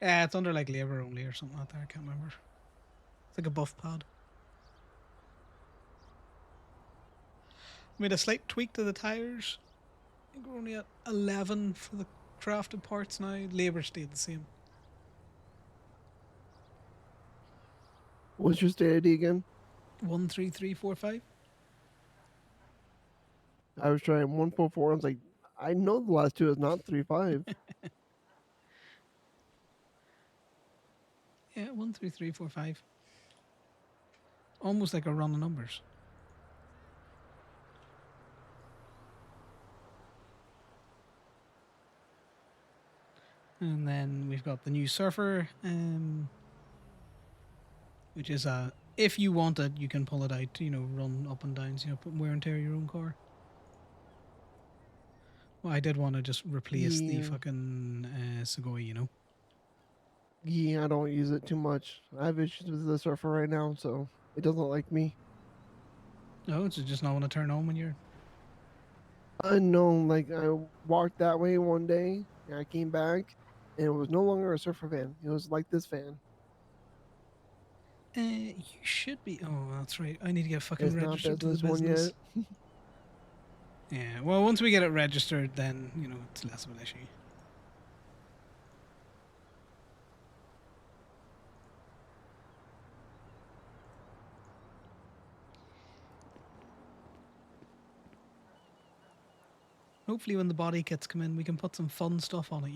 Yeah, it's under like labor only or something like that. I can't remember. It's like a buff pad. Made a slight tweak to the tires. I think we're only at 11 for the crafted parts now. Labour stayed the same. What's your state ID again? 13345. I was trying 144. I was like, I know the last two is not 35. Yeah, 13345. Almost like a run of numbers. And then we've got the new Surfer, which is if you want it, you can pull it out, run up and down, put wear and tear your own car. Well, I did want to just replace the Yeah. fucking Segoy, Yeah, I don't use it too much. I have issues with the Surfer right now, so it doesn't like me. No, it's just not want to turn on when you're... Unknown, like I walked that way one day, and I came back, and it was no longer a Surfer van. It was like this van. You should be... Oh, that's right. I need to get fucking It's not registered to the business one business. yet. Yeah, well, once we get it registered, then, it's less of an issue. Hopefully when the body kits come in, we can put some fun stuff on it,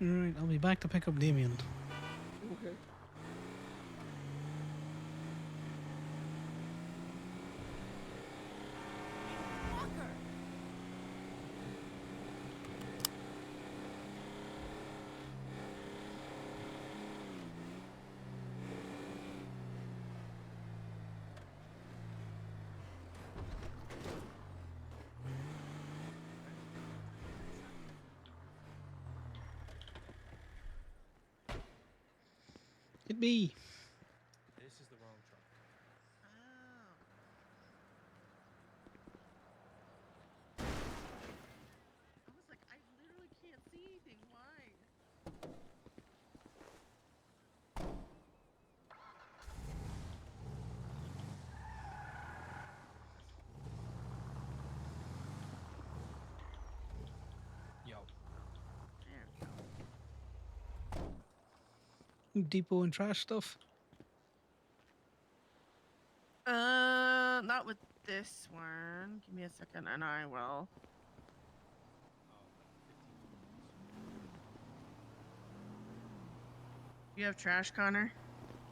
Alright, I'll be back to pick up Damien. Okay. Fucker. It be. This is the wrong truck. I was like, I literally can't see anything. Why? Yo. There we go. Depot and trash stuff. Not with this one. Give me a second and I will. You have trash, Connor?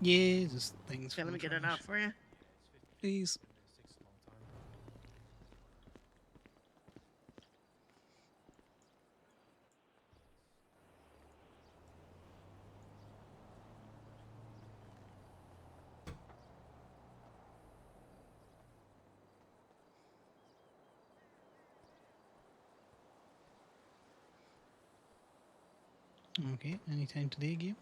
Yeah, just things. Okay, let from me get it trash. out for you. Please. It takes a long time. Okay, anytime today, game.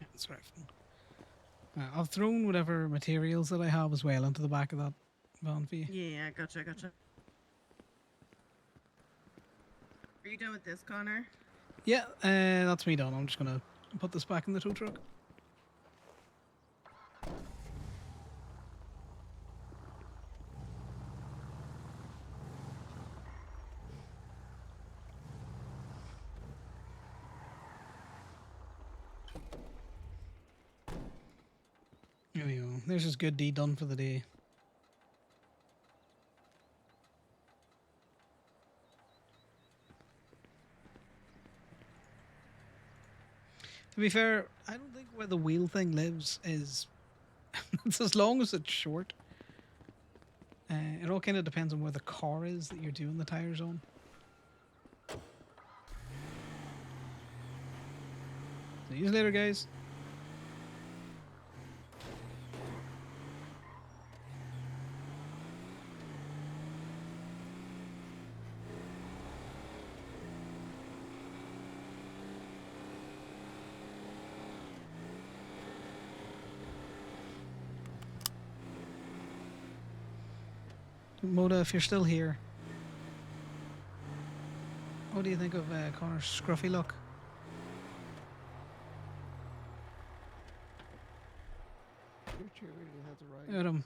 Yeah, that's right. I've thrown whatever materials that I have as well into the back of that van for you. Yeah, gotcha. Are you done with this, Connor? Yeah, that's me done. I'm just gonna put this back in the tow truck. There's his good deed done for the day. To be fair, I don't think where the wheel thing lives is. It's as long as it's short. It all kind of depends on where the car is that you're doing the tires on. See you later, guys. Moda, if you're still here, what do you think of Connor's scruffy look? Your cheerleader has a right. Look at him.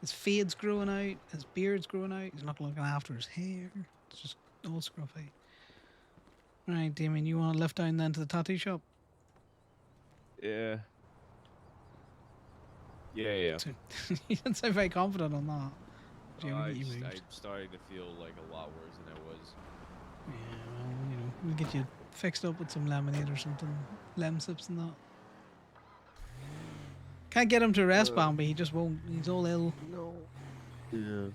His fade's growing out, his beard's growing out, he's not looking after his hair. It's just all scruffy. Right, Damien, you want to lift down then to the tattoo shop? Yeah. Yeah. You didn't sound very confident on that. Do you ever get you moved? I'm starting to feel like a lot worse than I was. Yeah, well, you know, we'll get you fixed up with some lemonade or something. Lem sips and that. Can't get him to rest, Bambi. He just won't. He's all ill. No. Yeah.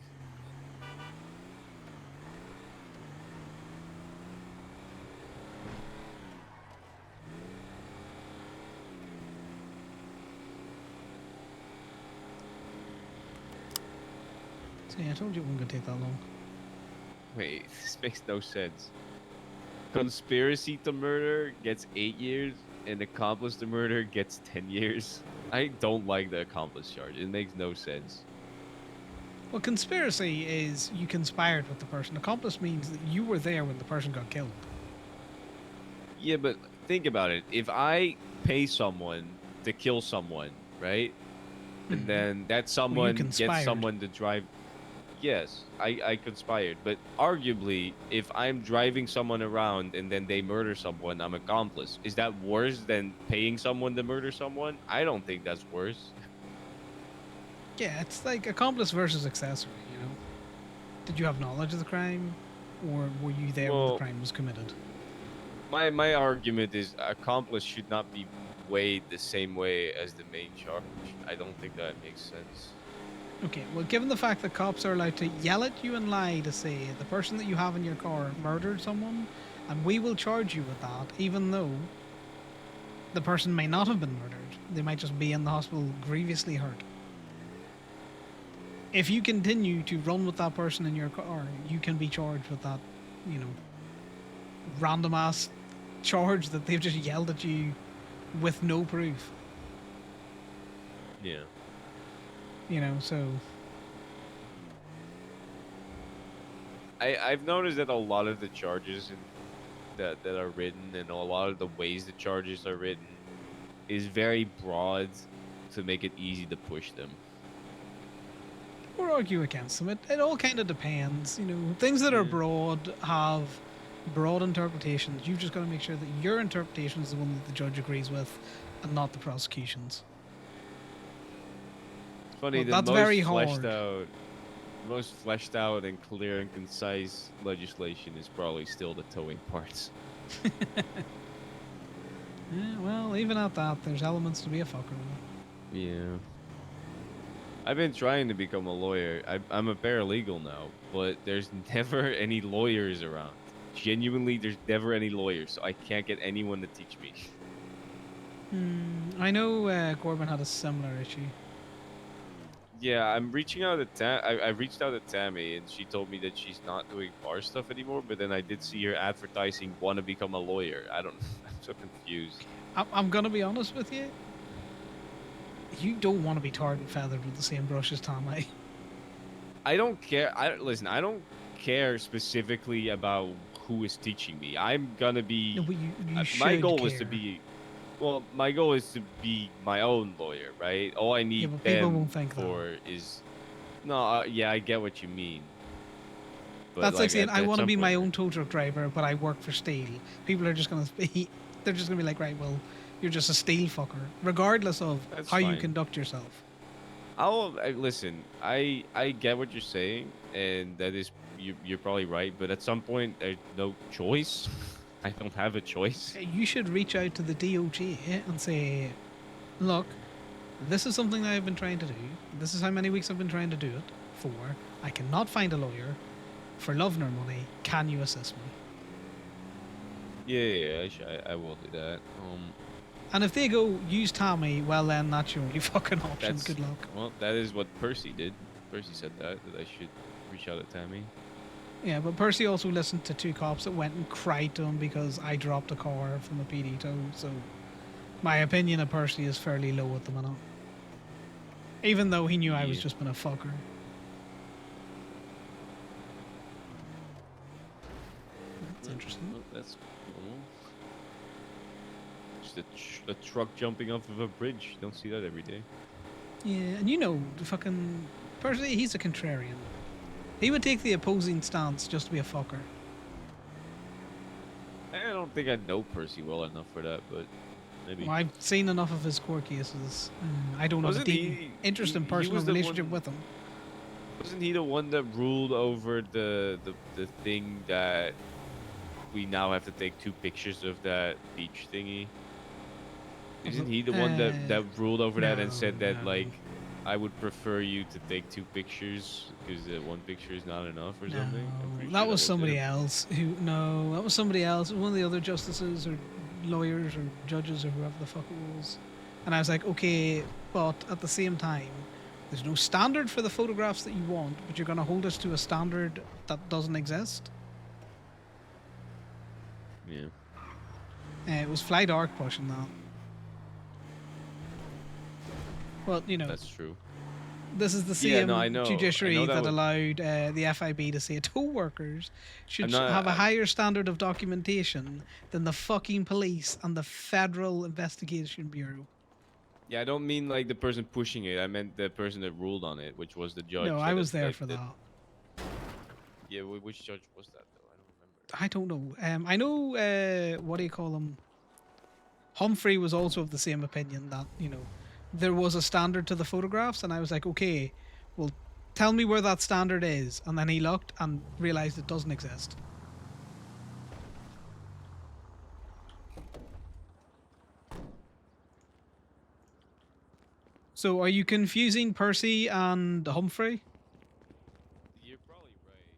So yeah, I told you it wasn't going to take that long. Wait, this makes no sense. Conspiracy to murder gets 8 years, and accomplice to murder gets 10 years. I don't like the accomplice charge. It makes no sense. Well, conspiracy is you conspired with the person. Accomplice means that you were there when the person got killed. Yeah, but think about it. If I pay someone to kill someone, right? And then that someone gets conspired. someone to drive. Yes, I conspired. But arguably, if I'm driving someone around and then they murder someone, I'm accomplice. Is that worse than paying someone to murder someone? I don't think that's worse. Yeah, it's like accomplice versus accessory, you know? Did you have knowledge of the crime? Or were you there when the Well, crime was committed? My argument is accomplice should not be weighed the same way as the main charge. I don't think that makes sense. Okay, well, given the fact that cops are allowed to yell at you and lie to say the person that you have in your car murdered someone, and we will charge you with that, even though the person may not have been murdered. They might just be in the hospital grievously hurt. If you continue to run with that person in your car, you can be charged with that, you know, random ass charge that they've just yelled at you with no proof. Yeah. You know, so I've noticed that a lot of the charges that are written and a lot of the ways the charges are written is very broad to make it easy to push them. or argue against them. It all kind of depends. You know, things that are broad have broad interpretations. You've just got to make sure that your interpretation is the one that the judge agrees with, and not the prosecution's. It's funny, Well, the that's most very fleshed hard. out, most fleshed out and clear and concise legislation is probably still the towing parts. Yeah, well, even at that, there's elements to be a fucker with. Yeah. I've been trying to become a lawyer. I'm a paralegal now, but there's never any lawyers around. Genuinely, there's never any lawyers, so I can't get anyone to teach me. I know Corbin had a similar issue. Yeah, I'm reaching out to I reached out to Tammy, and she told me that she's not doing bar stuff anymore. But then I did see her advertising "want to become a lawyer." I don't. I'm so confused. I'm gonna be honest with you. You don't want to be tarred and feathered with the same brush as Tammy. I don't care. Listen. I don't care specifically about who is teaching me. I'm gonna be. No, but you my should goal is to care. be. Well, my goal is to be my own lawyer, right? All I need but people them won't think that. for is. No, yeah, I get what you mean. But That's like saying at I want to some be my point- own tow truck driver, but I work for Steel. People are just gonna be, they're just gonna be like, right, well, you're just a steel fucker, regardless of That's how you fine. conduct yourself. Listen. I get what you're saying, and that is you're probably right. But at some point, there's no choice. I don't have a choice. You should reach out to the DOJ and say, look, this is something that I've been trying to do. This is how many weeks I've been trying to do it for. I cannot find a lawyer. For love nor money, can you assist me? Yeah, I will do that. And if they go, use Tommy, well then that's your only fucking option. Good luck. Well, that is what Percy did. Percy said that I should reach out to Tammy. Yeah, but Percy also listened to two cops that went and cried to him because I dropped a car from a PD tow, so my opinion of Percy is fairly low at the minute. Even though he knew I was just being a fucker. That's interesting. Well, that's cool. Just a truck jumping off of a bridge. You don't see that every day. Yeah, and you know, the fucking Percy, he's a contrarian. He would take the opposing stance just to be a fucker. I don't think I know Percy well enough for that, but maybe. Well, I've seen enough of his court cases. I don't have a deep interest in personal relationship with him. Wasn't he the one that ruled over the thing that we now have to take 2 pictures of that beach thingy? Isn't he the one that ruled over that and said that like I would prefer you to take 2 pictures because 1 picture is not enough or something? That was somebody else who. No, that was somebody else. One of the other justices or lawyers or judges or whoever the fuck it was. And I was like, okay, but at the same time, there's no standard for the photographs that you want, but you're going to hold us to a standard that doesn't exist. Yeah. It was Fly Dark pushing that. Well, you know. That's true. This is the same judiciary that that allowed the FIB to say tow workers should have a higher standard of documentation than the fucking police and the Federal Investigation Bureau. Yeah, I don't mean like the person pushing it. I meant the person that ruled on it, which was the judge. No, I was there for that. Yeah, which judge was that though? I don't remember. I don't know. I know. What do you call him? Humphrey was also of the same opinion that there was a standard to the photographs, and I was like, okay, well, tell me where that standard is. And then he looked and realized it doesn't exist. So are you confusing Percy and Humphrey? You're probably right.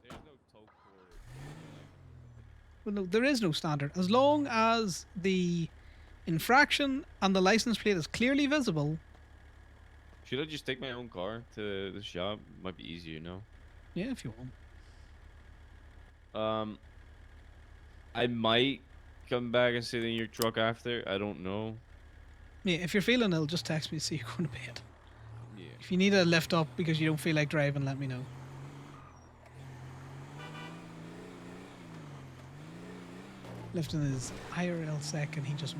There's no tow court. Well, no, there is no standard. As long as the infraction and the license plate is clearly visible. Should I just take my own car to the shop? Might be easier, no? Yeah, if you want. I might come back and sit in your truck after. I don't know. Yeah, if you're feeling ill, just text me so you're going to bed. Yeah. If you need a lift up because you don't feel like driving, let me know. Lifting is IRL sec and he just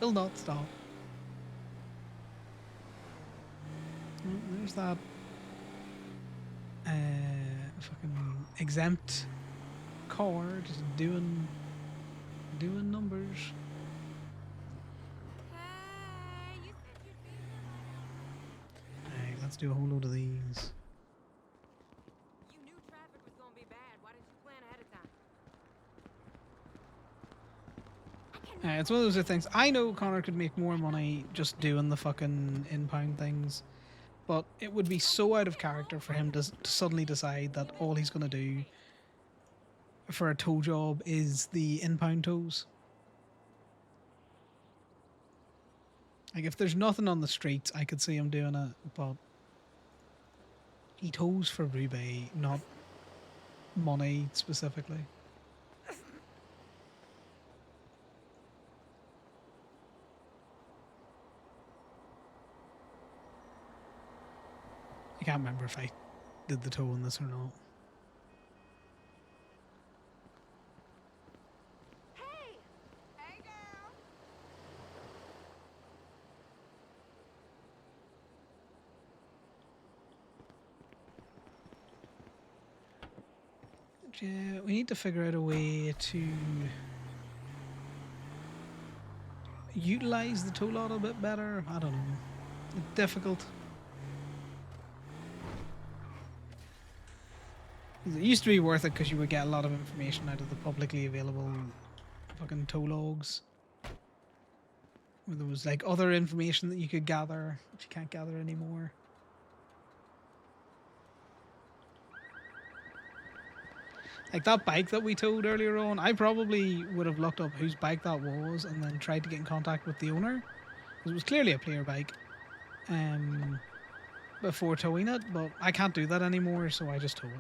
will not stop. There's that fucking exempt car just doing numbers. Hey, you said you'd be here. Alright, let's do a whole load of these. You knew traffic was gonna be bad. Why didn't you plan ahead of time? It's one of those things. I know Connor could make more money just doing the fucking in-pound things, but it would be so out of character for him to suddenly decide that all he's going to do for a tow job is the in-pound tows. Like, if there's nothing on the streets, I could see him doing it, but he tows for Ruby, not money specifically. I can't remember if I did the tow on this or not. Hey! Hey, girl! Yeah, we need to figure out a way to utilize the tow lot a bit better. I don't know. It's difficult. It used to be worth it because you would get a lot of information out of the publicly available fucking tow logs. Where there was like other information that you could gather, which you can't gather anymore. Like that bike that we towed earlier on, I probably would have looked up whose bike that was and then tried to get in contact with the owner. Because it was clearly a player bike. Before towing it, but I can't do that anymore, so I just tow it.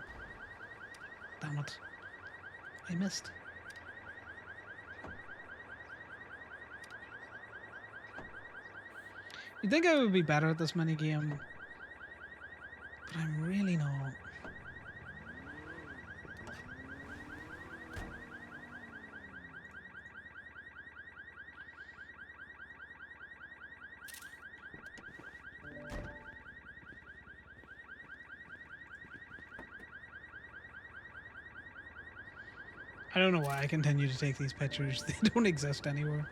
Damn it. I missed. You'd think I would be better at this minigame, but I'm really not. I don't know why I continue to take these pictures. They don't exist anywhere.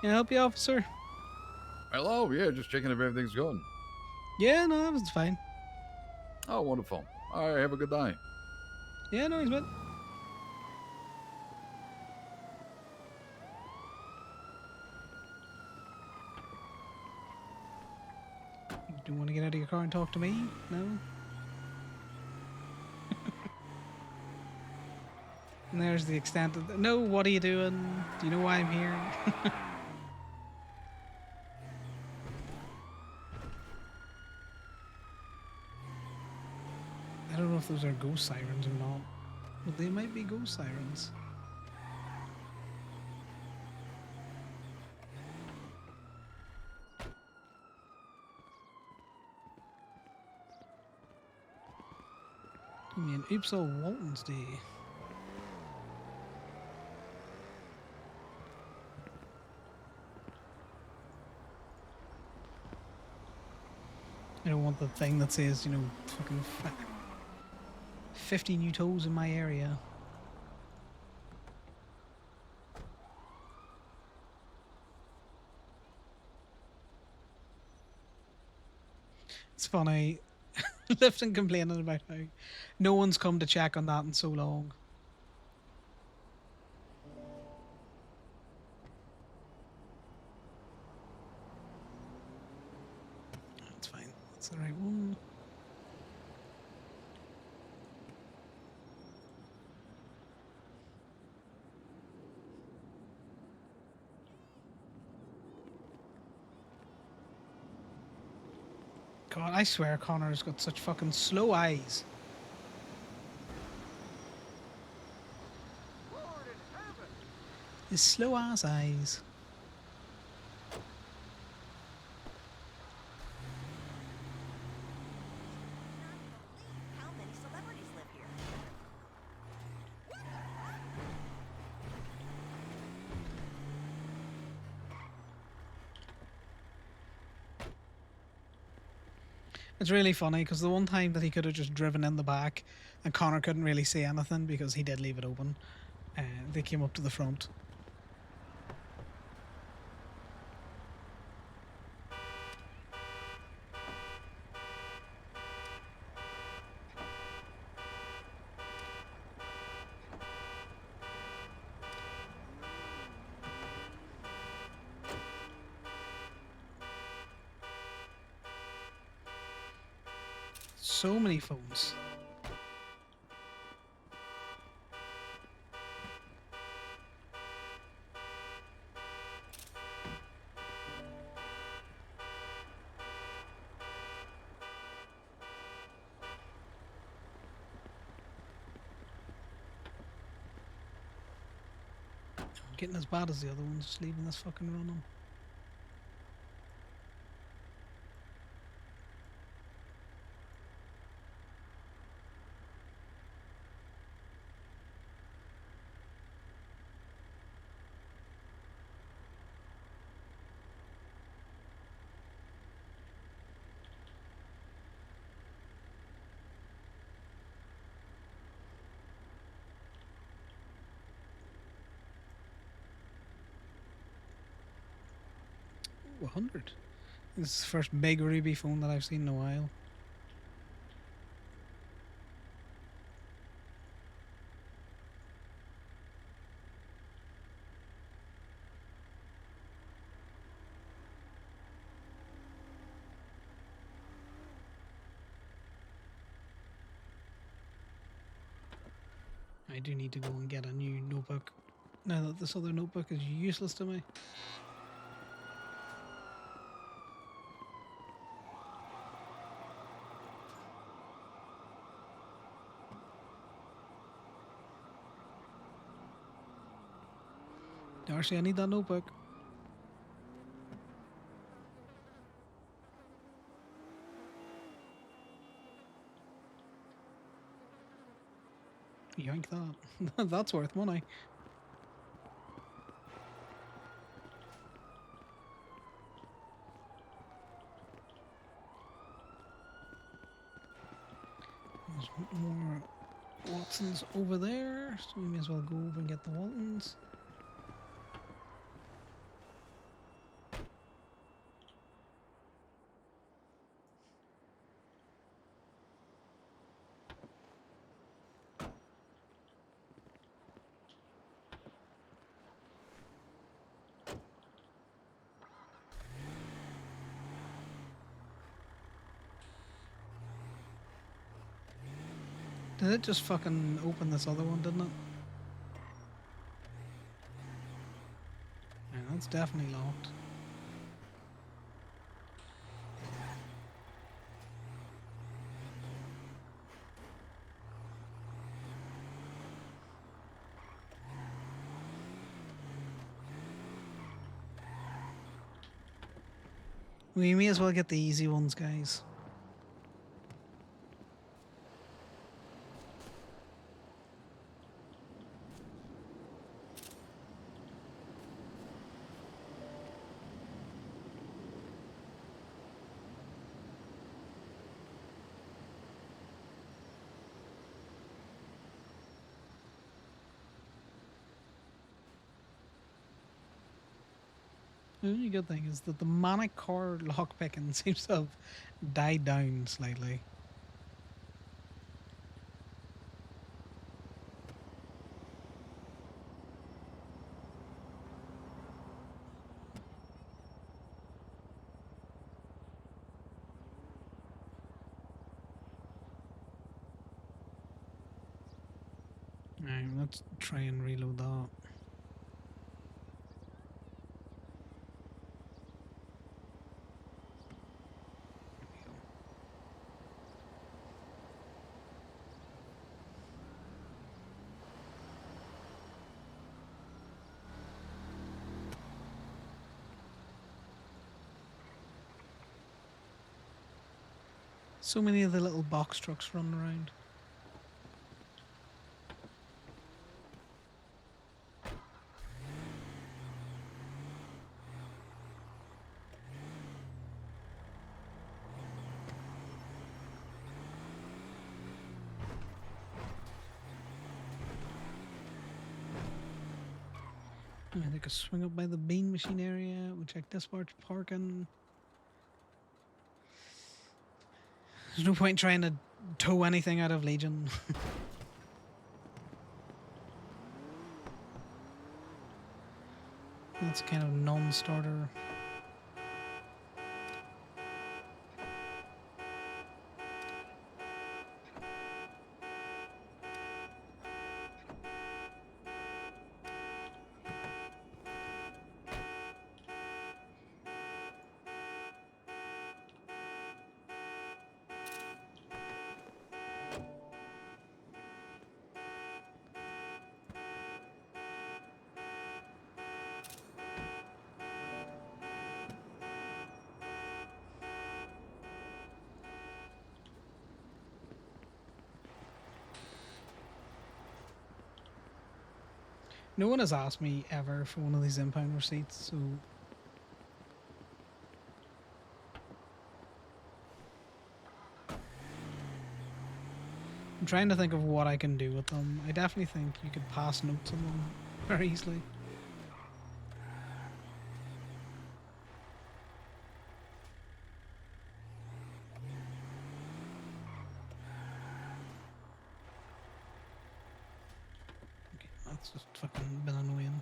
Can I help you, officer? Hello, yeah, just checking if everything's going. Yeah, no, that was fine. Oh, wonderful. All right, have a good night. Yeah, no, he's good. Do you want to get out of your car and talk to me? No? And there's the extent of no, what are you doing? Do you know why I'm here? I don't know if those are ghost sirens or not, but they might be ghost sirens. You mean Oops All Walton's Day? I don't want the thing that says, you know, fucking 50 new toes in my area. It's funny. Lifton complaining about how no one's come to check on that in so long. That's fine. That's the right one. God, I swear Connor's got such fucking slow eyes. His slow ass eyes. How many celebrities live here? It's really funny because the one time that he could have just driven in the back and Connor couldn't really say anything because he did leave it open. They came up to the front. So many phones. Getting as bad as the other ones, just leaving this fucking running. Ooh, 100. This is the first big Ruby phone that I've seen in a while. I do need to go and get a new notebook now that this other notebook is useless to me. Darcy, I need that notebook. Yank that. That's worth money. There's more Watsons over there, so we may as well go over and get the Waltons. Did it just fucking open this other one, didn't it? Yeah, that's definitely locked. We may as well get the easy ones, guys. The only good thing is that the manic car lockpicking seems to have died down slightly. Alright, let's try and reload that. So many of the little box trucks running around. I think I swing up by the bean machine area. We'll check dispatch parking. There's no point trying to tow anything out of Legion. That's kind of non-starter. No one has asked me ever for one of these impound receipts, so I'm trying to think of what I can do with them. I definitely think you could pass notes on them very easily. Okay, that's just fucking been annoying.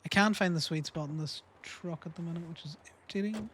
I can't find the sweet spot in this truck at the minute, which is irritating.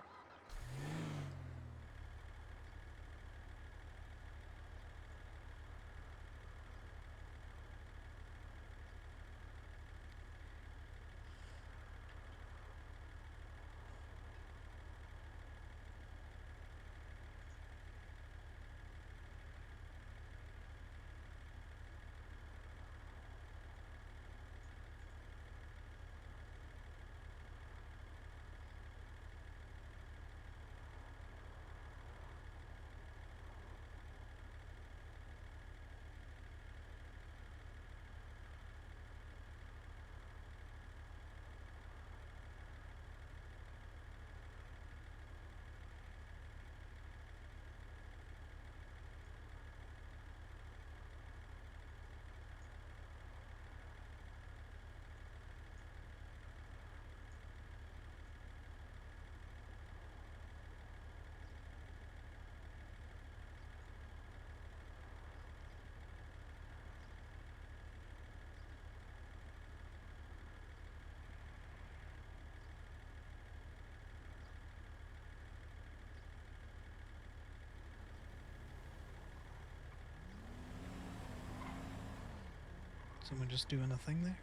Someone just doing a thing there.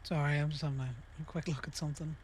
Sorry, I'm just having a quick look at something.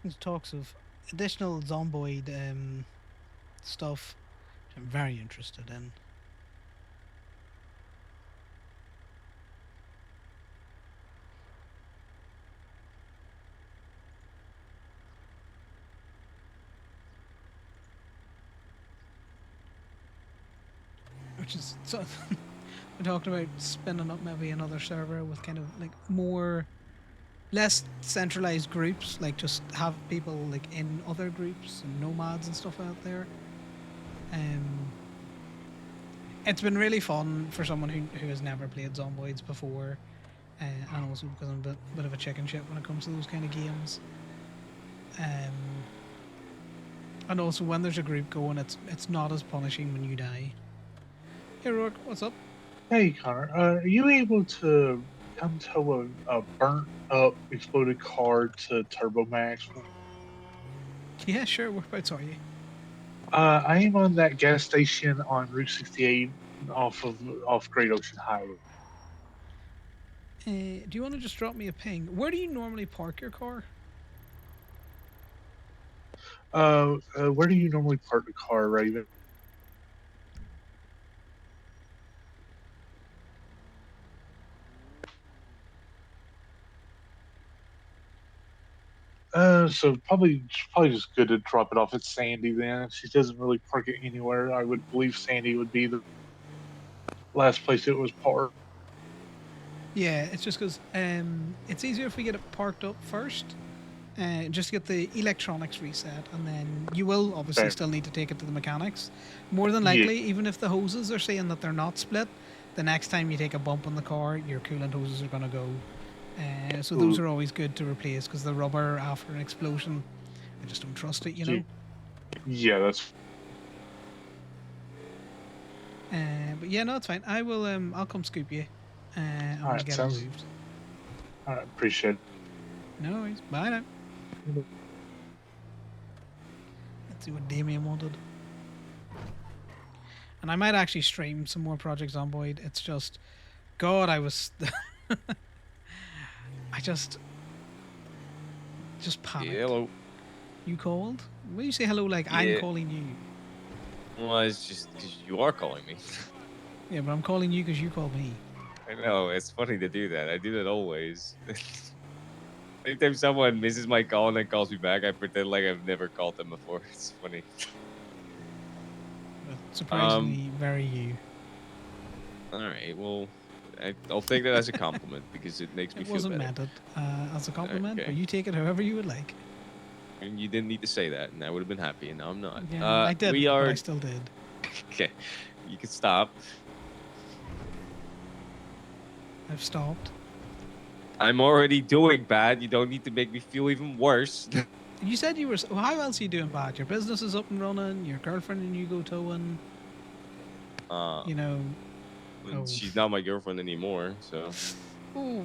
There's talks of additional Zomboid stuff, which I'm very interested in. Which is so we're talking about spinning up maybe another server with kind of like more less centralized groups, like just have people like in other groups and nomads and stuff out there. Um, it's been really fun for someone who has never played Zomboids before, and also because I'm a bit of a chicken shit when it comes to those kind of games. And also when there's a group going, it's not as punishing when you die. Hey Rourke, what's up? Hey, Connor. Are you able to come tow a burnt up exploded car to Turbo Max? Yeah, sure. Whereabouts are you? I am on that gas station on Route 68 off Great Ocean Highway. Do you want to just drop me a ping? Where do you normally park your car? Where do you normally park the car, Raven? So probably just good to drop it off at Sandy then. She doesn't really park it anywhere. I would believe Sandy would be the last place it was parked. Yeah, it's just because it's easier if we get it parked up first, just to get the electronics reset, and then you will obviously Okay. still need to take it to the mechanics. More than Yeah. likely, even if the hoses are saying that they're not split, the next time you take a bump on the car, your coolant hoses are going to go. So those Ooh. are always good to replace because the rubber after an explosion, I just don't trust it, you know. Yeah, that's But yeah, no, it's fine. I will. I'll come scoop you, and we'll alright. get it Sounds moved. alright. Appreciate it. No worries. Bye now. Let's see what Damien wanted. And I might actually stream some more Project Zomboid. It's just, God, I was, I just panicked. Yeah, hello. You called? When you say hello, like I'm Yeah. calling you. Well, it's just because you are calling me. Yeah, but I'm calling you because you called me. I know, it's funny to do that. I do that always. Anytime someone misses my call and then calls me back, I pretend like I've never called them before. It's funny. But surprisingly, very you. All right, well, I'll take that as a compliment because it makes me It feel wasn't better. meant as a compliment, Okay. but you take it however you would like. And you didn't need to say that, and I would have been happy, and now I'm not. Yeah, I did, we but are. I still did. Okay, you can stop. I've stopped. I'm already doing bad. You don't need to make me feel even worse. You said you were. Well, how else are you doing bad? Your business is up and running. Your girlfriend and you go towing. You know. And she's not my girlfriend anymore, so. Oh.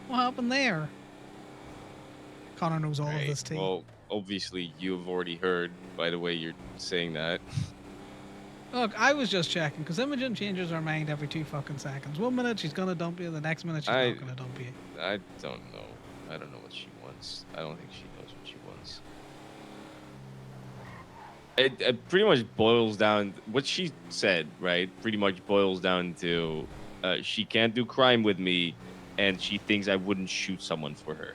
What happened there? Connor knows all of this tea. Well, obviously you've already heard by the way you're saying that. Look, I was just checking because Imogen changes her mind every 2 fucking seconds. 1 minute she's gonna dump you, the next minute she's not gonna dump you. I don't know. I don't know what she wants. I don't think she knows what she wants. It pretty much boils down. What she said, right? Pretty much boils down to she can't do crime with me, and she thinks I wouldn't shoot someone for her.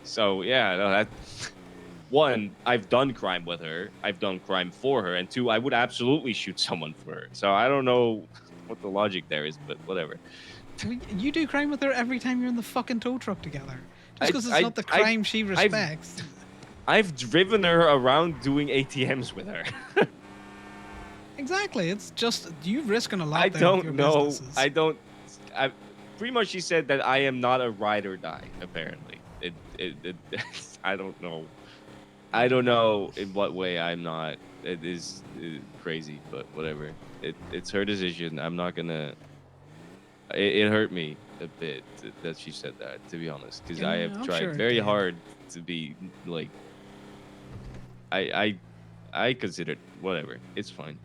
So yeah, no, that. One, I've done crime with her. I've done crime for her, and two, I would absolutely shoot someone for her. So I don't know what the logic there is, but whatever. You do crime with her every time you're in the fucking tow truck together. Just because it's not the crime she respects. I've driven her around doing ATMs with her. Exactly. It's just you risking a lot. I there with your don't know. businesses. I don't. Pretty much, she said that I am not a ride or die. Apparently, I don't know. I don't know in what way I'm not. It is crazy, but whatever. It's her decision. I'm not gonna. It hurt me a bit that she said that, to be honest, because I have I'm tried sure it very did. hard to be like. I considered whatever. It's fine.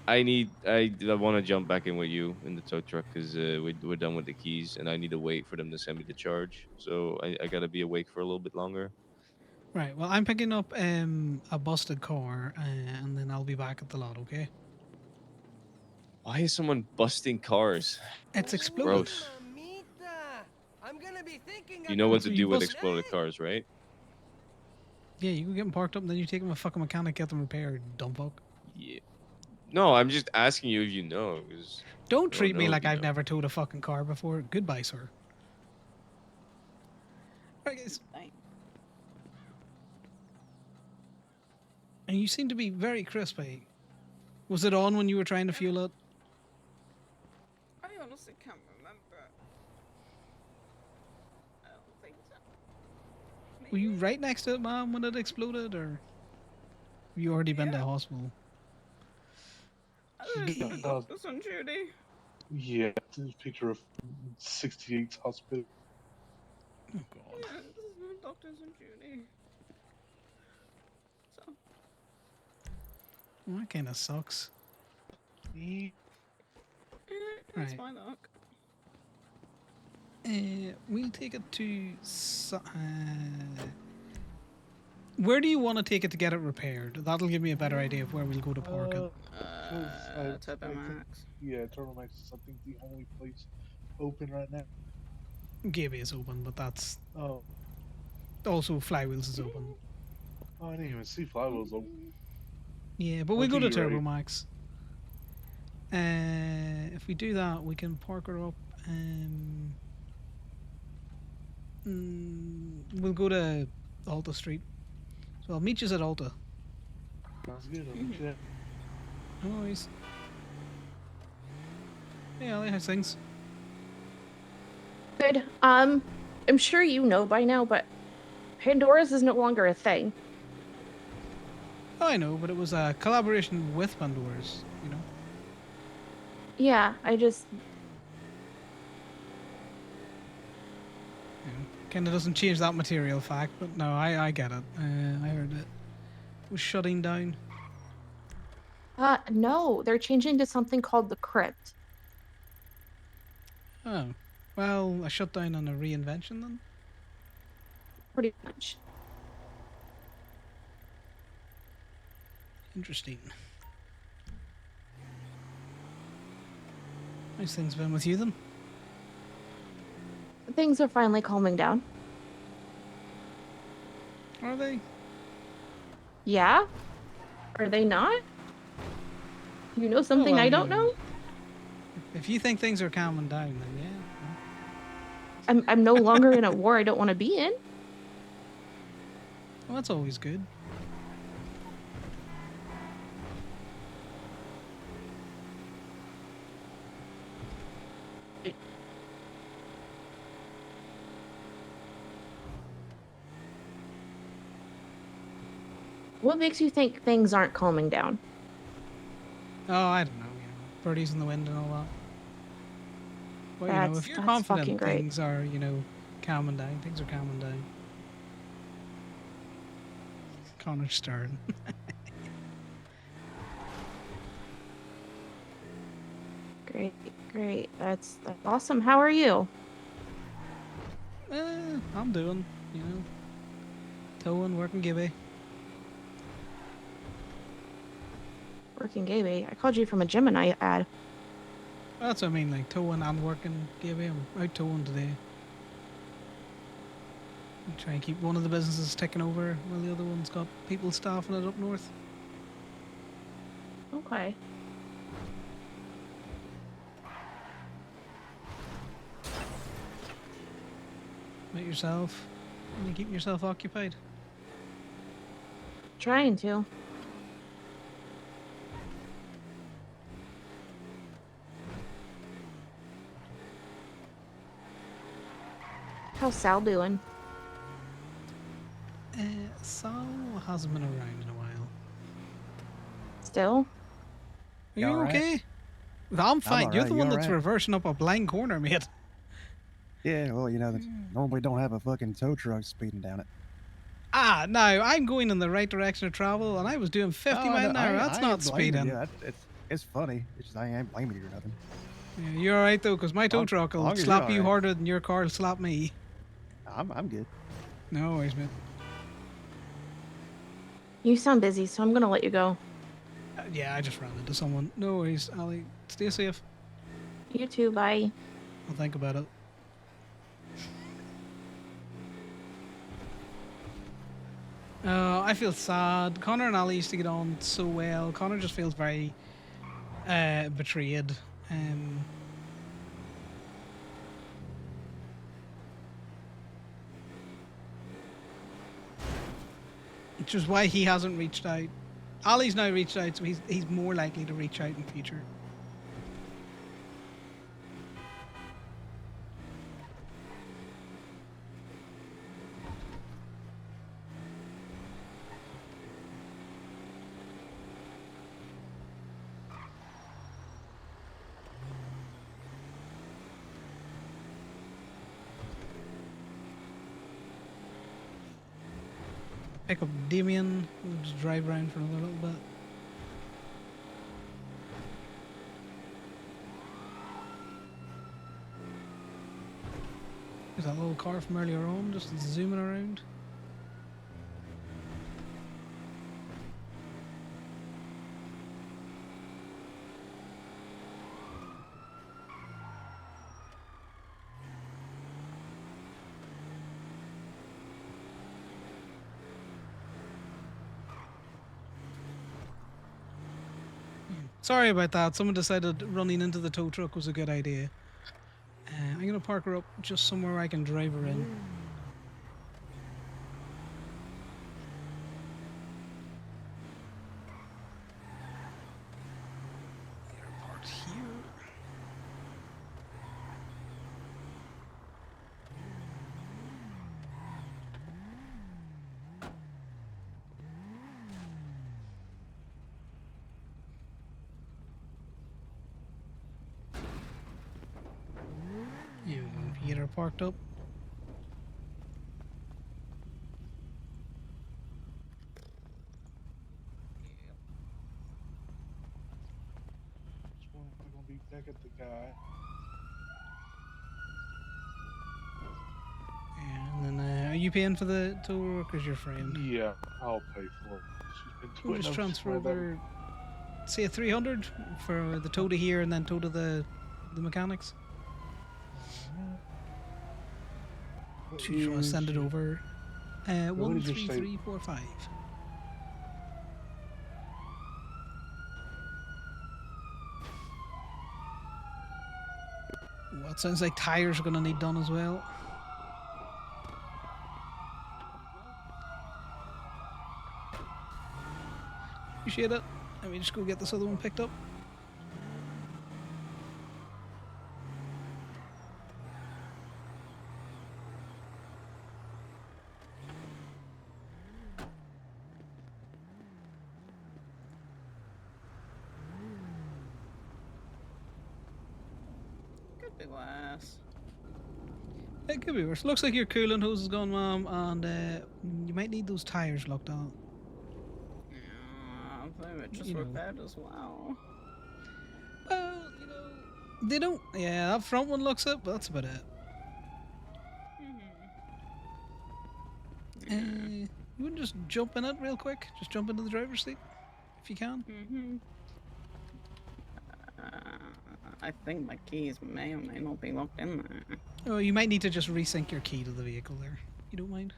I want to jump back in with you in the tow truck because we're done with the keys, and I need to wait for them to send me the charge. So I gotta be awake for a little bit longer. Right. Well, I'm picking up a busted car, and then I'll be back at the lot. Okay. Why is someone busting cars? It's exploded. Gross. I'm gonna be thinking You know what That's to what you do with bust. exploded cars, right? Yeah, you can get them parked up, and then you take them to a fucking mechanic, get them repaired. Dumb fuck. Yeah. No, I'm just asking you if you know. 'Cause Don't I don't treat me know if like you I've know. never towed a fucking car before. Goodbye, sir. Right, guys. And you seem to be very crispy. Was it on when you were trying to fuel it? I honestly can't remember. I don't think so. Were you right next to it, Mom, when it exploded, or you already been to the hospital? There's doctors on duty. Yeah, there's a picture of 68's hospital. Oh God. Yeah, there's no doctors on duty. So. Well, that kind of sucks. Yeah. It's Right. my luck. We'll take it to. Where do you want to take it to get it repaired? That'll give me a better idea of where we'll go to park it. Turbo Max. Yeah, Turbo Max is I think the only place open right now. Gaby is open, but that's Oh, also Flywheels is open. I didn't even see Flywheels open. Yeah, but I'll we'll go do to you Turbo ready. Max. If we do that, we can park her up. We'll go to Alta Street. So I'll meet you at Alta. Sounds good. I'll meet you there. No worries. Hey, Ollie, how's things? Good. I'm sure you know by now, but Pandora's is no longer a thing. Oh, I know, but it was a collaboration with Pandora's, you know? Yeah, I just... Kind of doesn't change that material fact, but no, I get it. I heard it was shutting down. No, they're changing to something called the Crypt. Oh, well, a shutdown and a reinvention then? Pretty much. Interesting. How's things been with you then? Things are finally calming down. Are they? Yeah? Are they not? You know something well, I don't know? If you think things are calming down, then yeah. I'm no longer in a war I don't want to be in. Well, that's always good. What makes you think things aren't calming down? Oh, I don't know. Birdies in the wind and all that. Well, you know, if you're That's confident fucking great. things are, calming down, things are calming down. Connor Stern. Great. That's awesome. How are you? I'm doing, towing, working gibby. Working Gaby. I called you from a Gemini ad. That's what I mean, like towing and working gibby. I'm out towing today. I'm trying to keep one of the businesses ticking over while the other one's got people staffing it up north. Okay. Make yourself. And you keeping yourself occupied. Trying to. How's Sal doing? Sal hasn't been around in a while. Still? Are you alright? okay? I'm fine. You're alright, the you one that's alright? reversing up a blind corner, mate. Yeah, well, normally don't have a fucking tow truck speeding down it. No, I'm going in the right direction of travel, and I was doing 50 Oh, miles an no, hour. That's I not ain't blaming speeding. you. It's funny. It's just I ain't blaming you or nothing. Yeah, you're all right though, because my tow Long- truck will long as you're slap all you right. harder than your car will slap me. I'm good. No worries, man. You sound busy, so I'm gonna let you go. Yeah, I just ran into someone. No worries, Ali. Stay safe. You too. Bye. I'll think about it. I feel sad. Connor and Ali used to get on so well. Connor just feels very betrayed. Which is why he hasn't reached out. Ali's now reached out, so he's more likely to reach out in the future. Pick up Damien. We'll just drive around for another little bit. There's that little car from earlier on, just zooming around. Sorry about that. Someone decided running into the tow truck was a good idea. I'm going to park her up just somewhere I can drive her in. You're parked here. You get her parked up. Just wondering if I'm gonna be back at the guy. And then, are you paying for the tow or is your friend? Yeah, I'll pay for it. She's been We'll just tweeting transfer over over, say, 300 for the tow to here and then tow to the mechanics. So you just want to send it over. what did you say? 13345. Well, it sounds like tires are going to need done as well. Appreciate it. Let me just go get this other one picked up. Could be worse. It could be worse. Looks like your coolant hose is gone, Mom, and you might need those tires locked on. Yeah, I think it just You know. repaired as well. Well, you know, they don't. Yeah, that front one looks it, but that's about it. You wouldn't just jump in it real quick? Just jump into the driver's seat, if you can. I think my keys may or may not be locked in there. Oh, you might need to just resync your key to the vehicle there. You don't mind?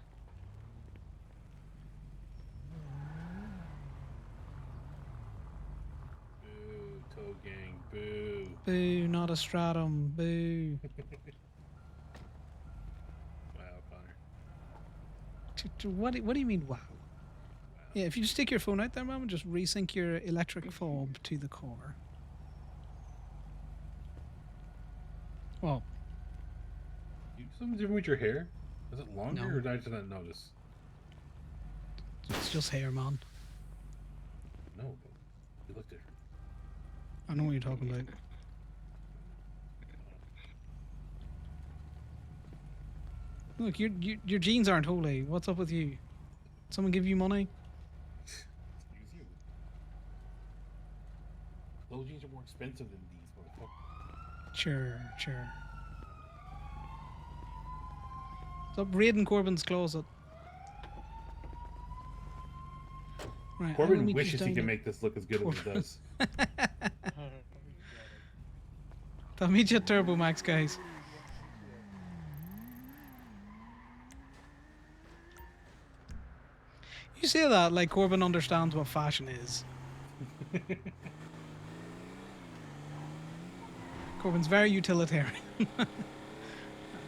Boo, tow gang, boo. Boo, not a stratum. Boo. Wow, Connor. What do you mean, wow? Yeah, if you just stick your phone out there, Mom, and just resync your electric fob to the car. Well, You do something different with your hair? Is it longer No. or did I just not notice? it's just hair, man. No, but you look different. I know what you're talking about. Look, your jeans aren't holy. What's up with you? Someone give you money? Excuse you. Those jeans are more expensive than these, motherfucker. Sure. Stop raiding Corbin's closet. Right, I will Corbin meet yous wishes he down can there. make this look as good as it does. I'll meet you at Turbo Max, guys. You say that like Corbin understands what fashion is. Corbin's very utilitarian.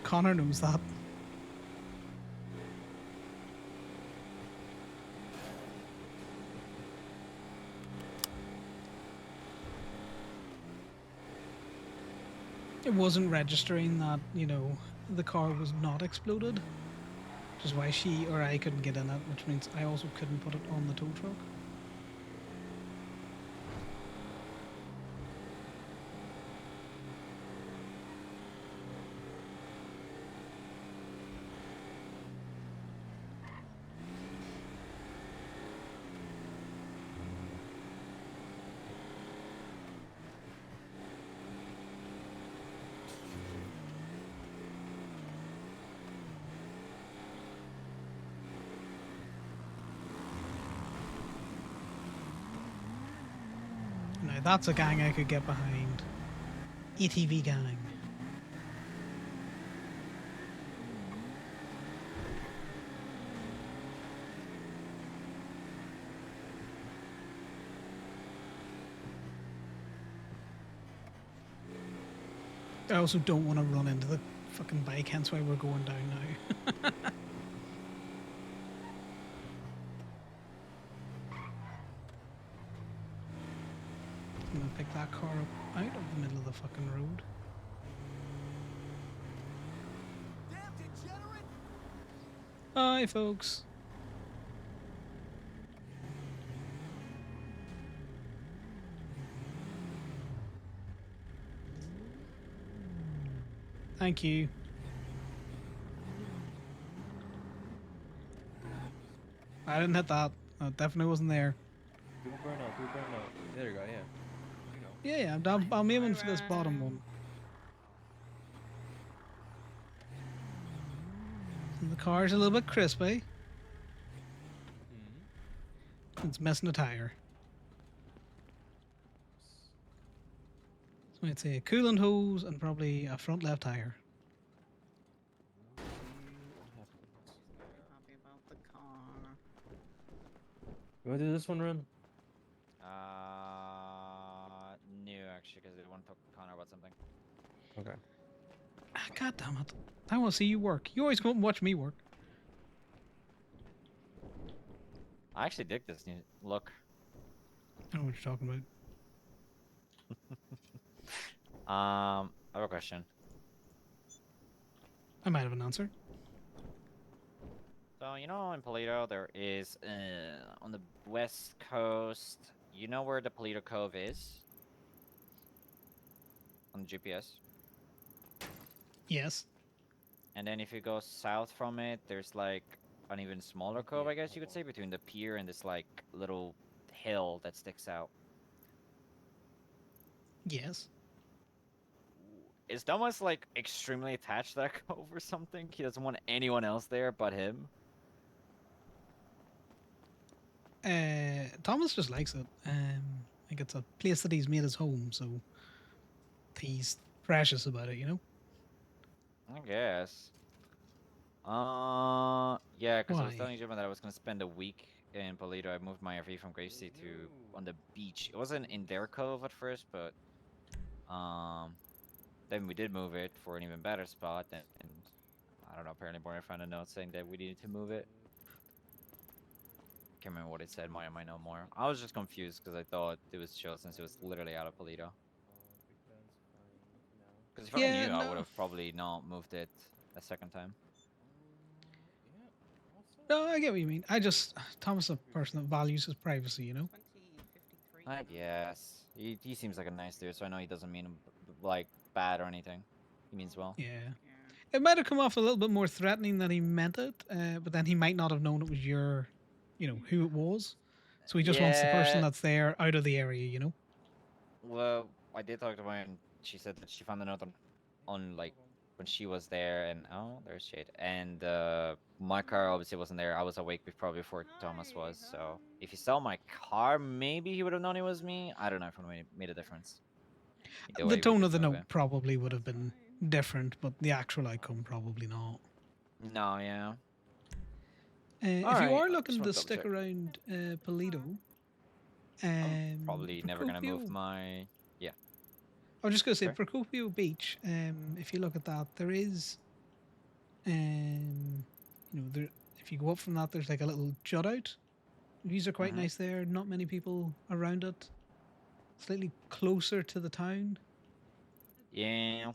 Connor knows that. It wasn't registering that, the car was not exploded. Which is why she or I couldn't get in it, which means I also couldn't put it on the tow truck. Now that's a gang I could get behind. ATV gang. I also don't want to run into the fucking bike, hence why we're going down now. I'm gonna pick that car up out of the middle of the fucking road. Hi, folks. Thank you. I didn't hit that. That definitely wasn't there. People burn out. There you go, yeah. Yeah, I'm aiming for this bottom one. And the car's a little bit crispy. It's missing a tire. So I'd say a coolant hose and probably a front left tire. Happy about the car. You want to do this one, Run? No, actually, because I want to talk to Connor about something. Okay. God damn it. I want to see you work. You always come up and watch me work. I actually dig this new look. I know what you're talking about. I have a question. I might have an answer. So, in Polito, there is, on the west coast, you know where the Polito Cove is? On the GPS? Yes. And then if you go south from it, there's like an even smaller cove, I guess you could say, between the pier and this like little hill that sticks out. Yes. Is Thomas like extremely attached to that cove or something? He doesn't want anyone else there but him? Thomas just likes it. I think it's a place that he's made his home, so he's precious about it, I guess. Yeah, because I was Why? telling Jim that I was gonna spend a week in Polito. I moved my RV from Gracie to on the beach. It wasn't in their cove at first, but then we did move it for an even better spot, and I don't know. Apparently, Boyer found a note saying that we needed to move it. Can't remember what it said. Maya might know more. I was just confused because I thought it was chill since it was literally out of Polito. Because if I Yeah, knew, I no. would have probably not moved it a second time. No, I get what you mean. Thomas is a person that values his privacy, I guess. He seems like a nice dude, so I know he doesn't mean like bad or anything. He means well. Yeah. It might have come off a little bit more threatening than he meant it, but then he might not have known it was who it was. So he just wants the person Yeah. that's there out of the area, Well, I did talk to her, and she said that she found a note on like when she was there, and oh, there's Shade. And my car obviously wasn't there. I was awake probably before Thomas was. So if he saw my car, maybe he would have known it was me. I don't know if it made a difference. Either The way, we tone did of the move note it. probably would have been different, but the actual outcome probably not. No, yeah. All If you right, are I just looking want to to double stick check. around Polito, I'm probably never gonna move Procopio. my. Yeah. I was just going to say Sorry? Procopio Beach. If you look at that, there is, there. If you go up from that, there's like a little jut out. Views are quite Mhm. nice there. Not many people around it. Slightly closer to the town. Yeah.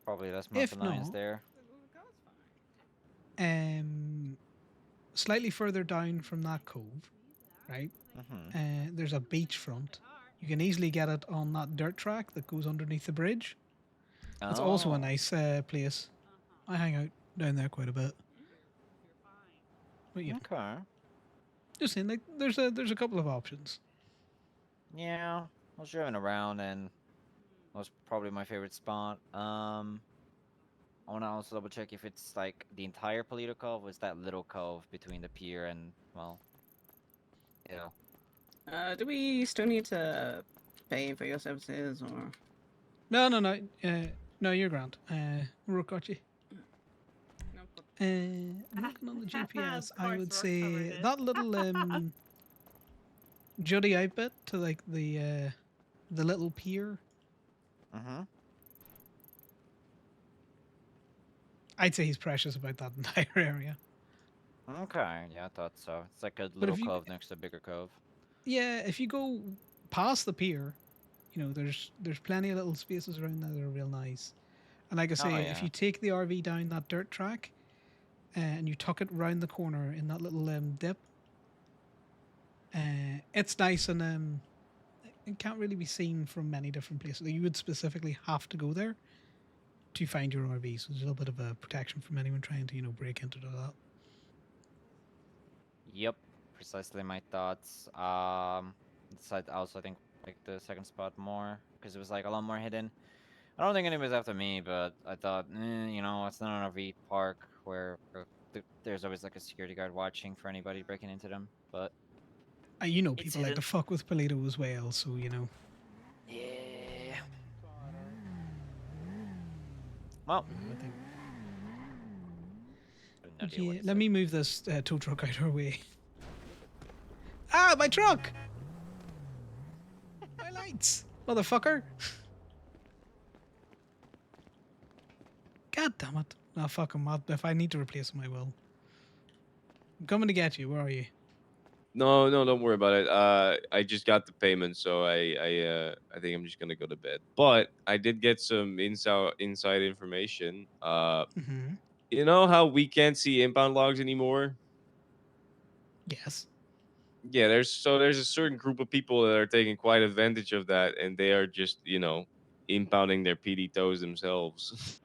Probably less If multi-lines not, there. um, slightly further down from that cove, right? Mhm. There's a beachfront. You can easily get it on that dirt track that goes underneath the bridge. It's also a Oh. nice place. I hang out down there quite a bit. But Okay. just saying, like there's a couple of options. Yeah. I was driving around, and that was probably my favorite spot. I want to also double check if it's like the entire Polito Cove, or is that little cove between the pier and, well, yeah. Do we still need to pay for your services or? No, no, no. No, you're grand. Rook got you. Looking on the GPS, I would say that little jutty out bit to like the little pier. Mhm. I'd say he's precious about that entire area. Okay. Yeah, I thought so. It's like a But little if you, cove next to a bigger cove. yeah, if you go past the pier, there's plenty of little spaces around there that are real nice. And like I Oh say, if yeah. you take the RV down that dirt track, and you tuck it round the corner in that little dip, it's nice and it can't really be seen from many different places. You would specifically have to go there to find your RV, so there's a little bit of a protection from anyone trying to break into that. Yep. Precisely my thoughts. Decided also I think like the second spot more because it was like a lot more hidden. I don't think anybody's after me, but I thought, it's not an RV park where there's always like a security guard watching for anybody breaking into them. But it's People like to hidden. fuck with Polito as well, so Yeah. Well. I think. No idea what Yeah, he let said. me move this tow truck out our way. Ah, my truck! My lights, motherfucker! God damn it! No, fuck him. If I need to replace him, I will. I'm coming to get you. Where are you? No, no, don't worry about it. I just got the payment, so I think I'm just gonna go to bed. But I did get some inside information. Mm-hmm. You know how we can't see impound logs anymore? Yes. Yeah, there's a certain group of people that are taking quite advantage of that, and they are just impounding their PD tows themselves.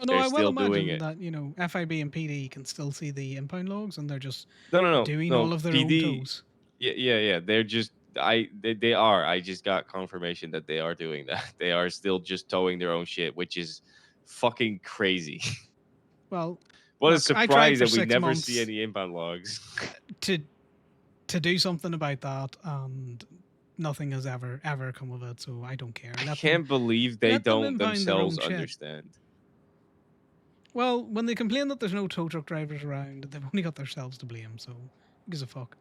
Oh no, They're I well still doing imagine it. that FIB and PD can still see the impound logs, and they're just No, no, no, doing all no. of their own PD. tows. Yeah, yeah, yeah. They're just they are. I just got confirmation that they are doing that. They are still just towing their own shit, which is fucking crazy. Well, What a look, I tried surprise for that we six never see months any inbound logs. to to do something about that, and nothing has ever come of it. So I don't care. I can't believe they Let them don't impound their themselves own shit. understand. Well, when they complain that there's no tow truck drivers around, they've only got themselves to blame. So who gives a fuck?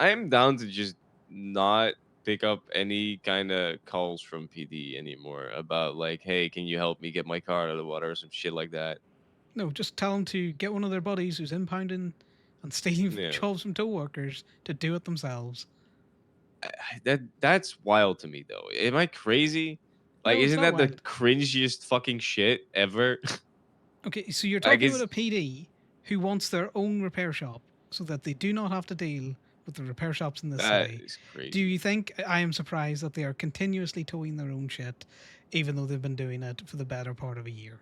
I am down to just not pick up any kind of calls from PD anymore about like, hey, can you help me get my car out of the water or some shit like that. No, just tell them to get one of their buddies who's impounding and stealing Yeah, jobs from tow workers to do it themselves. that's wild to me though. Am I crazy? Like, No, it's isn't not that the wild. cringiest fucking shit ever? Okay, so you're Like, talking about a PD who wants their own repair shop so that they do not have to deal with the repair shops in the that city. is Do crazy. you think I am surprised that they are continuously towing their own shit, even though they've been doing it for the better part of a year?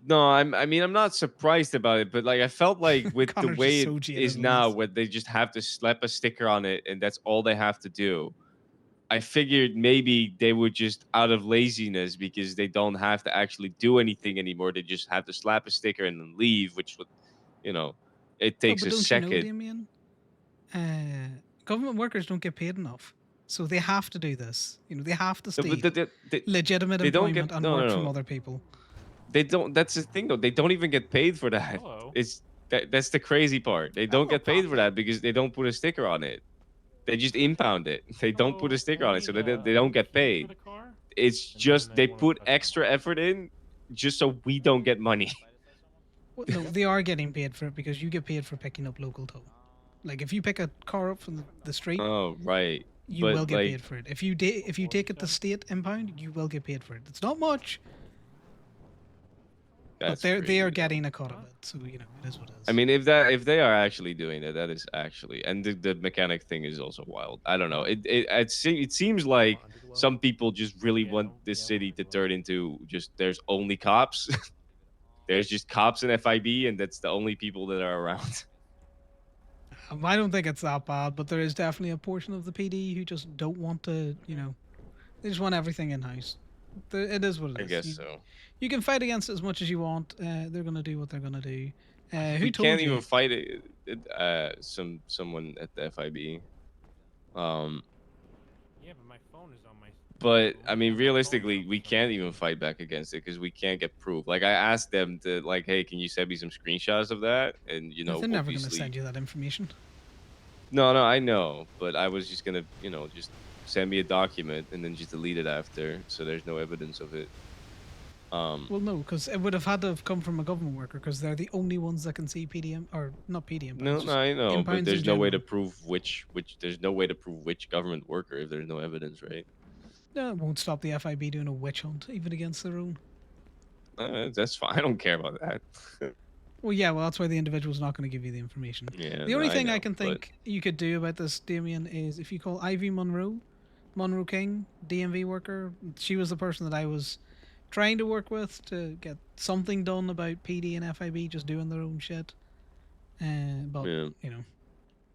No, I mean, I'm not surprised about it, but like I felt like with the Connor's way just it so jaded is on now, this. where they just have to slap a sticker on it and that's all they have to do. I figured maybe they would just out of laziness because they don't have to actually do anything anymore. They just have to slap a sticker and then leave, which would, you know, it Oh, takes but a don't you know, second. Damien? Government workers don't get paid enough, so they have to do this. You know, they have to No, but steal legitimate they don't employment get and no work no from no. other people. They don't. That's the thing though. They don't even get paid for that. It's that's the crazy part. They don't get paid for that because they don't put a sticker on it. They just impound it. They don't put a sticker on it, so they don't get paid. It's just they put extra effort in just so we don't get money. Well, no, they are getting paid for it because you get paid for picking up local tow. Like if you pick a car up from the street, Oh right, you will but get like paid for it. If you take it to state impound, you will get paid for it. It's not much, but that's they are crazy, though. getting a cut of it. So you know it is what it is. I mean, if they are actually doing it, that is actually, and the mechanic thing is also wild. I don't know. It seems like some people just really want this city to turn into just there's only cops. There's just cops and FIB, and that's the only people that are around. I don't think it's that bad, but there is definitely a portion of the PD who just don't want to. You know, they just want everything in house. It is what it I is. guess so. You can fight against it as much as you want. They're gonna do what they're gonna do. Who We told can't you? even fight someone at the FIB. Yeah, but my phone is on my. But I mean, realistically, we can't even fight back against it because we can't get proof. Like I asked them to, like, hey, can you send me some screenshots of that? And you know, They're never gonna obviously, send you that information. no, I know, but I was just gonna, just send me a document and then just delete it after, so there's no evidence of it. Well, no, because it would have had to have come from a government worker because they're the only ones that can see PDM or not PDM. No, I know, but impounds in there's no way to general. prove which there's no way to prove which government worker if there's no evidence, right? No, it won't stop the FIB doing a witch hunt even against their own. That's fine. I don't care about that. Well, yeah, well, that's why the individual's not going to give you the information. Yeah, The only I thing I know, can but- think you could do about this, Damien, is if you call Ivy Monroe King, DMV worker, she was the person that I was trying to work with to get something done about PD and FIB just doing their own shit. But, Yeah. you know,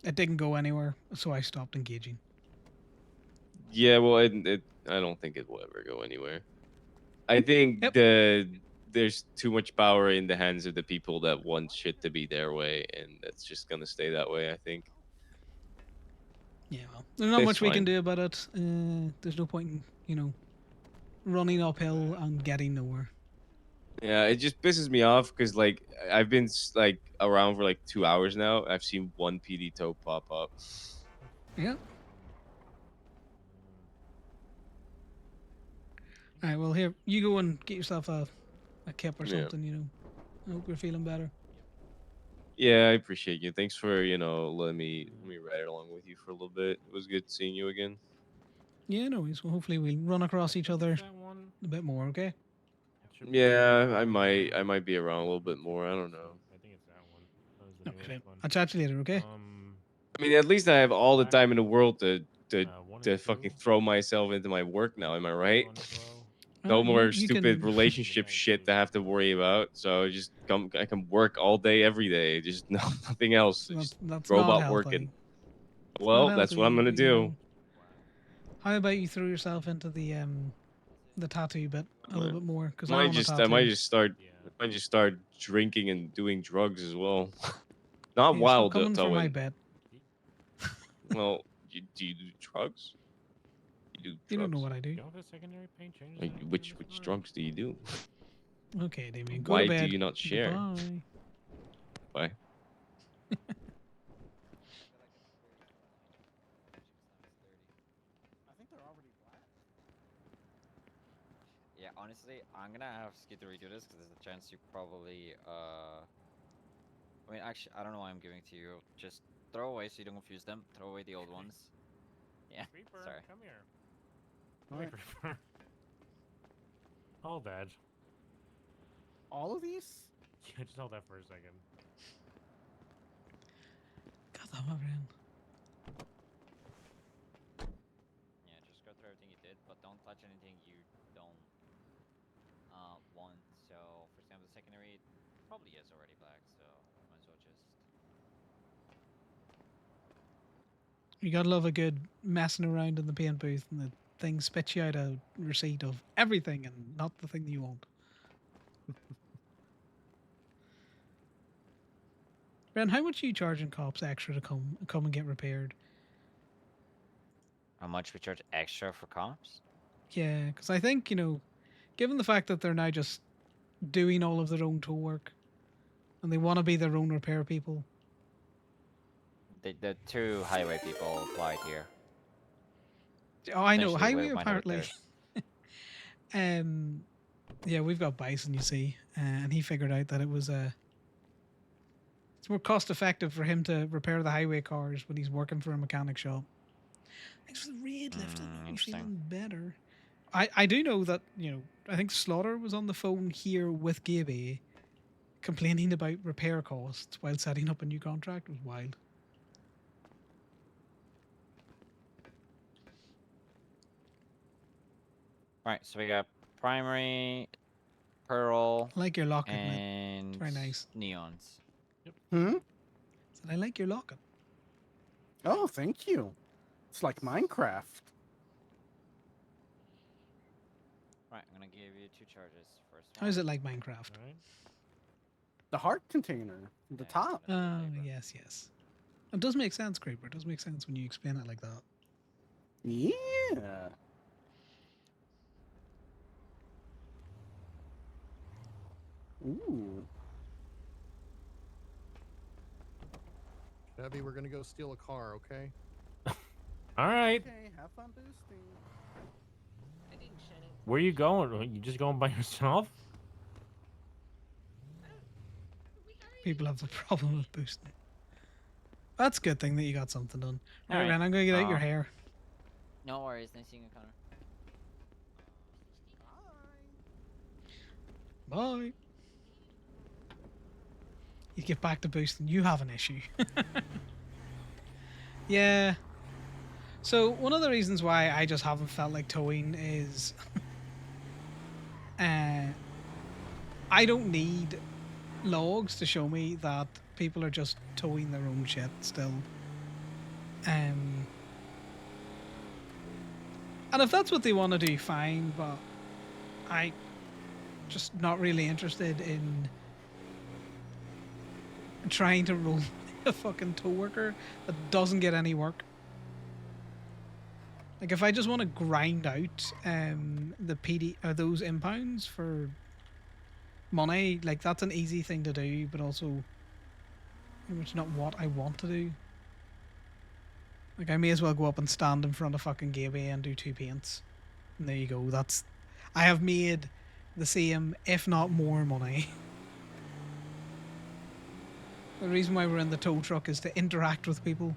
it didn't go anywhere, so I stopped engaging. Yeah, well, I don't think it will ever go anywhere. I think there's too much power in the hands of the people that want shit to be their way, and that's just gonna stay that way. I think. Yeah, well, there's not It's much we can fine. do about it. There's no point in, you know, running uphill and getting nowhere. Yeah, it just pisses me off because like I've been like around for like 2 hours now. I've seen one PD tow pop up. Yeah. All right, well, here, you go and get yourself a kip or Yeah. something, you know. I hope you're feeling better. Yeah, I appreciate you. Thanks for letting me ride along with you for a little bit. It was good seeing you again. Yeah, no worries. Well, hopefully we'll run across each other a bit more, okay? Yeah, I might be around a little bit more. I don't know. I think it's that one. That was the Okay. newest one. I'll chat to you later, okay? I mean, at least I have all the time in the world to fucking throw myself into my work now. Am I right? No more you stupid can- relationship shit to have to worry about. So I can work all day, every day. Just nothing else. Just that's robot not working. healthy. Well, Not that's what I'm healthy, gonna you do. know. How about you throw yourself into the tattoo bit a little bit more? Because I want a tattoo. I might just start drinking and doing drugs as well. Not Hey, stop wild coming for my towing. bed. Well, do you do drugs? You do drugs? You don't know what I do. Like, which drugs do you do? Okay, Damien, go Why to bed. do you not share? Goodbye. Why? Yeah, honestly, I'm gonna have Skid to redo this because there's a chance you probably I mean, actually, I don't know why I'm giving to you. Just throw away so you don't confuse them. Throw away the old ones. Yeah. Reaper, Sorry. come here. Alright. Reaper. Hold that. All of these? Yeah, just hold that for a second. God, that my friend. Yeah, just go through everything you did, but don't touch anything you don't want. So, for example, the secondary probably is already black, so might as well just. You gotta love a good messing around in the paint booth and the thing spits you out a receipt of everything and not the thing that you want. Ren, how much are you charging cops extra to come and get repaired? How much we charge extra for comps? Yeah, because I think, you know, given the fact that they're now just doing all of their own tow work and they want to be their own repair people. The two highway people applied here. Oh, I know. Essentially, Highway we went over apparently. Yeah, we've got Bison, you see, and he figured out that it was it's more cost effective for him to repair the highway cars when he's working for a mechanic shop. Thanks for the raid lifting. I'm feeling better. I do know that, you know, I think Slaughter was on the phone here with Gaby complaining about repair costs while setting up a new contract. It was wild. All right, so we got primary, pearl, I like your locket, man. and It's very nice. neons. Hmm? Said I like your locket. Oh, thank you. It's like Minecraft. Right, I'm gonna give you 2 charges. First one. How is it like Minecraft? The heart container, the top. Oh, yes, yes. It does make sense, Creeper. It does make sense when you explain it like that. Yeah. Ooh. Chevy, we're gonna go steal a car, okay? All right. Okay, have fun boosting. Where you going? You just going by yourself? People have the problem with boosting. That's a good thing that you got something done. All right, Alright, Ren, I'm going to get out your hair. No worries. Nice seeing you, Connor. Bye. You get back to boosting. You have an issue. Yeah. So one of the reasons why I just haven't felt like towing is I don't need logs to show me that people are just towing their own shit still. And if that's what they want to do, fine, but I just not really interested in trying to roll a fucking tow worker that doesn't get any work. Like if I just want to grind out the PD or those impounds for money, like that's an easy thing to do, but also it's not what I want to do. Like I may as well go up and stand in front of fucking Gateway and do 2 paints. And there you go. I have made the same, if not more, money. The reason why we're in the tow truck is to interact with people.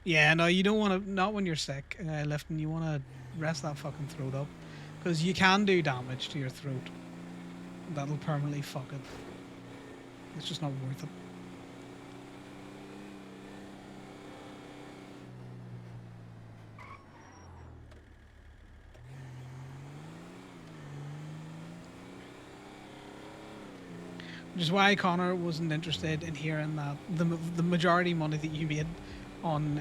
Yeah, no, you don't want to, not when you're sick, lifting, you want to rest that fucking throat up. Because you can do damage to your throat. That'll permanently fuck it. It's just not worth it. Which is why Connor wasn't interested in hearing that the majority money that you made on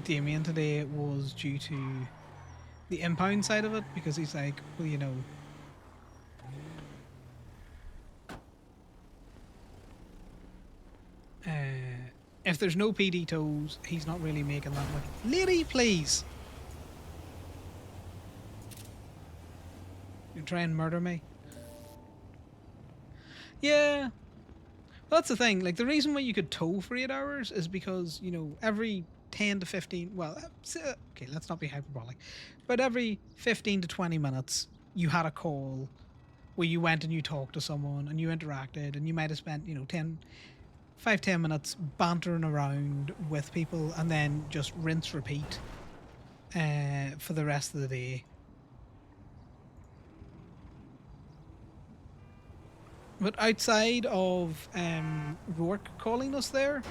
Damien today was due to the impound side of it, because he's like, well, you know, if there's no PD tows, he's not really making that much. Lady, please. You try and murder me? Yeah. Well, that's the thing. Like, the reason why you could tow for 8 hours is because, you know, every 10 to 15, well, okay, let's not be hyperbolic, but every 15 to 20 minutes, you had a call where you went and you talked to someone and you interacted, and you might have spent, you know, 5-10 minutes bantering around with people, and then just rinse repeat for the rest of the day. But outside of Rourke calling us there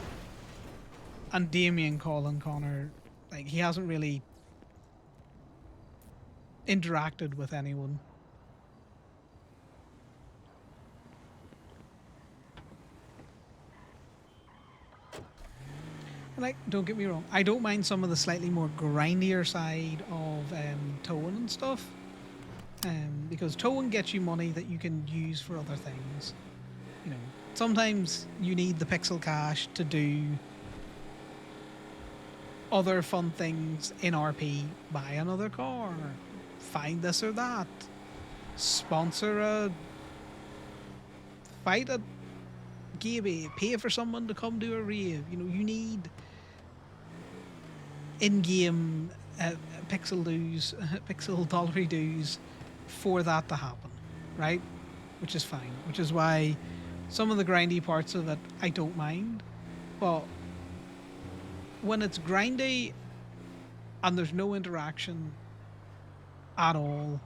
and Damien calling Connor, like, he hasn't really interacted with anyone. Like, don't get me wrong, I don't mind some of the slightly more grindier side of towing and stuff. Because towing gets you money that you can use for other things. You know, sometimes you need the pixel cash to do other fun things in RP. Buy another car, find this or that, sponsor a fight at Gaby, pay for someone to come do a rave. You know, you need in-game pixel dues, pixel dollary dues for that to happen, right? Which is fine. Which is why some of the grindy parts of it I don't mind, but when it's grindy and there's no interaction at all,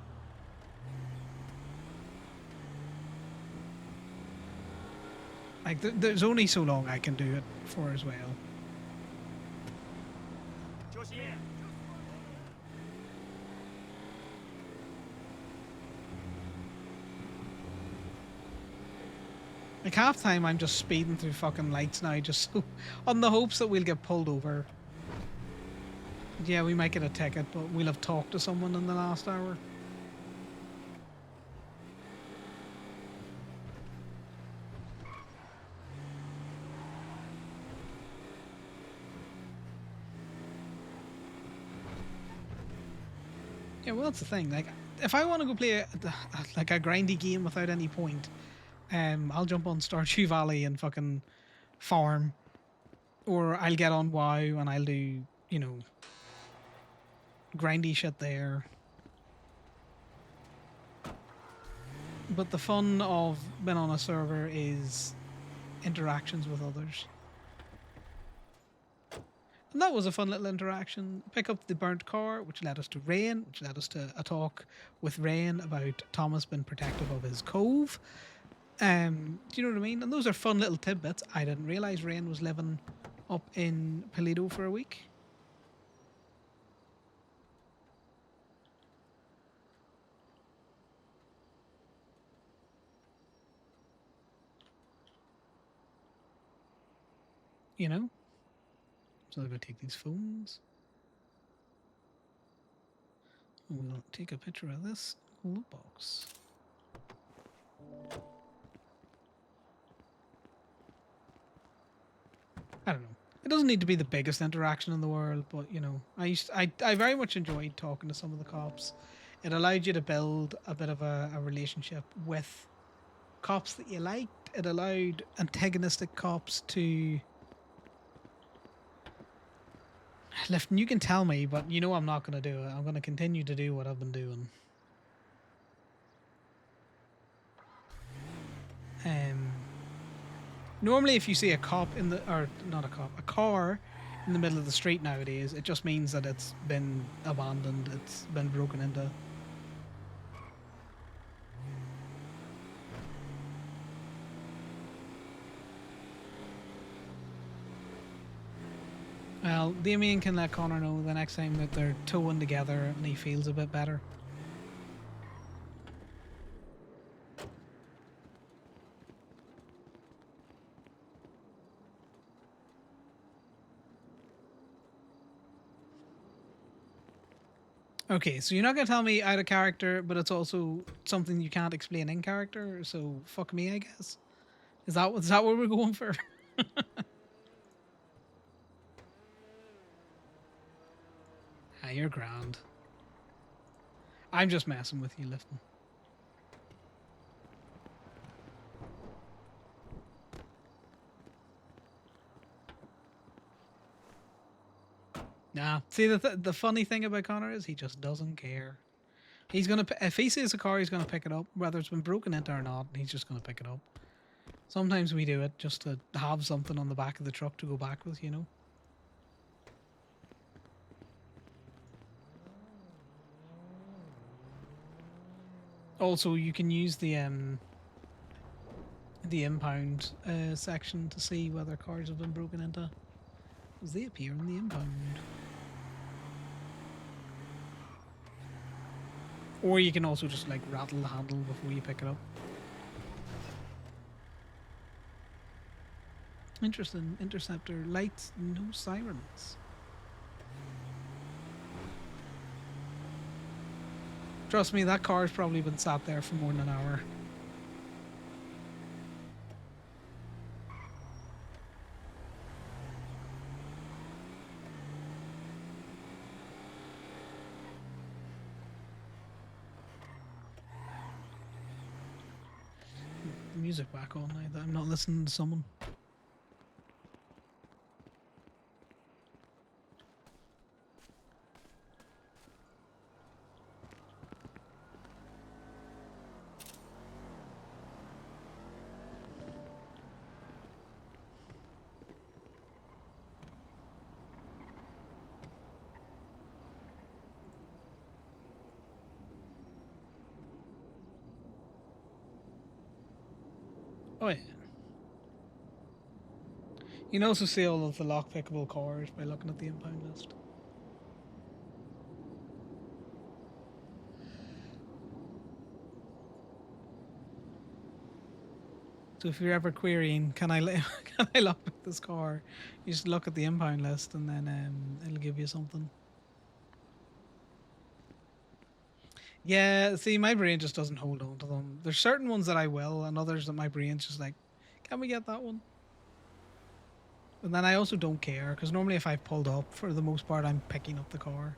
like there's only so long I can do it for as well. Like half time I'm just speeding through fucking lights now, just so, on the hopes that we'll get pulled over. Yeah, we might get a ticket, but we'll have talked to someone in the last hour. Yeah, well, that's the thing. Like, if I want to go play like a grindy game without any point, I'll jump on Stardew Valley and fucking farm, or I'll get on WoW and I'll do, you know, grindy shit there. But the fun of being on a server is interactions with others. And that was a fun little interaction. Pick up the burnt car, which led us to Rain, which led us to a talk with Rain about Thomas being protective of his cove. Do you know what I mean? And those are fun little tidbits. I didn't realise Rain was living up in Paleto for a week. You know? So I'm going to take these phones. We'll take a picture of this loot box. I don't know. It doesn't need to be the biggest interaction in the world, but you know, I very much enjoyed talking to some of the cops. It allowed you to build a bit of a relationship with cops that you liked. It allowed antagonistic cops to Lifton, you can tell me, but you know I'm not going to do it. I'm going to continue to do what I've been doing. Normally if you see a cop in the, or not a cop, a car in the middle of the street nowadays, it just means that it's been abandoned, it's been broken into. Well, Damien can let Connor know the next time that they're towing together and he feels a bit better. Okay, so you're not going to tell me out of character, but it's also something you can't explain in character, so fuck me, I guess. Is that what we're going for? Ah, you're grand. I'm just messing with you, Lifton. Nah, see the funny thing about Connor is he just doesn't care. He's gonna if he sees a car, he's gonna pick it up, whether it's been broken into or not. He's just gonna pick it up. Sometimes we do it just to have something on the back of the truck to go back with, you know. Also, you can use the impound section to see whether cars have been broken into, because they appear in the impound. Or you can also just like rattle the handle before you pick it up. Interesting. Interceptor lights, no sirens. Trust me, that car's probably been sat there for more than an hour. Music back on now that I'm not listening to someone. Oh yeah. You can also see all of the lock-pickable cars by looking at the impound list. So if you're ever querying, can I can I lockpick this car? You just look at the impound list and then it'll give you something. Yeah, see, my brain just doesn't hold on to them. There's certain ones that I will, and others that my brain's just like, can we get that one? And then I also don't care, because normally if I've pulled up, for the most part, I'm picking up the car.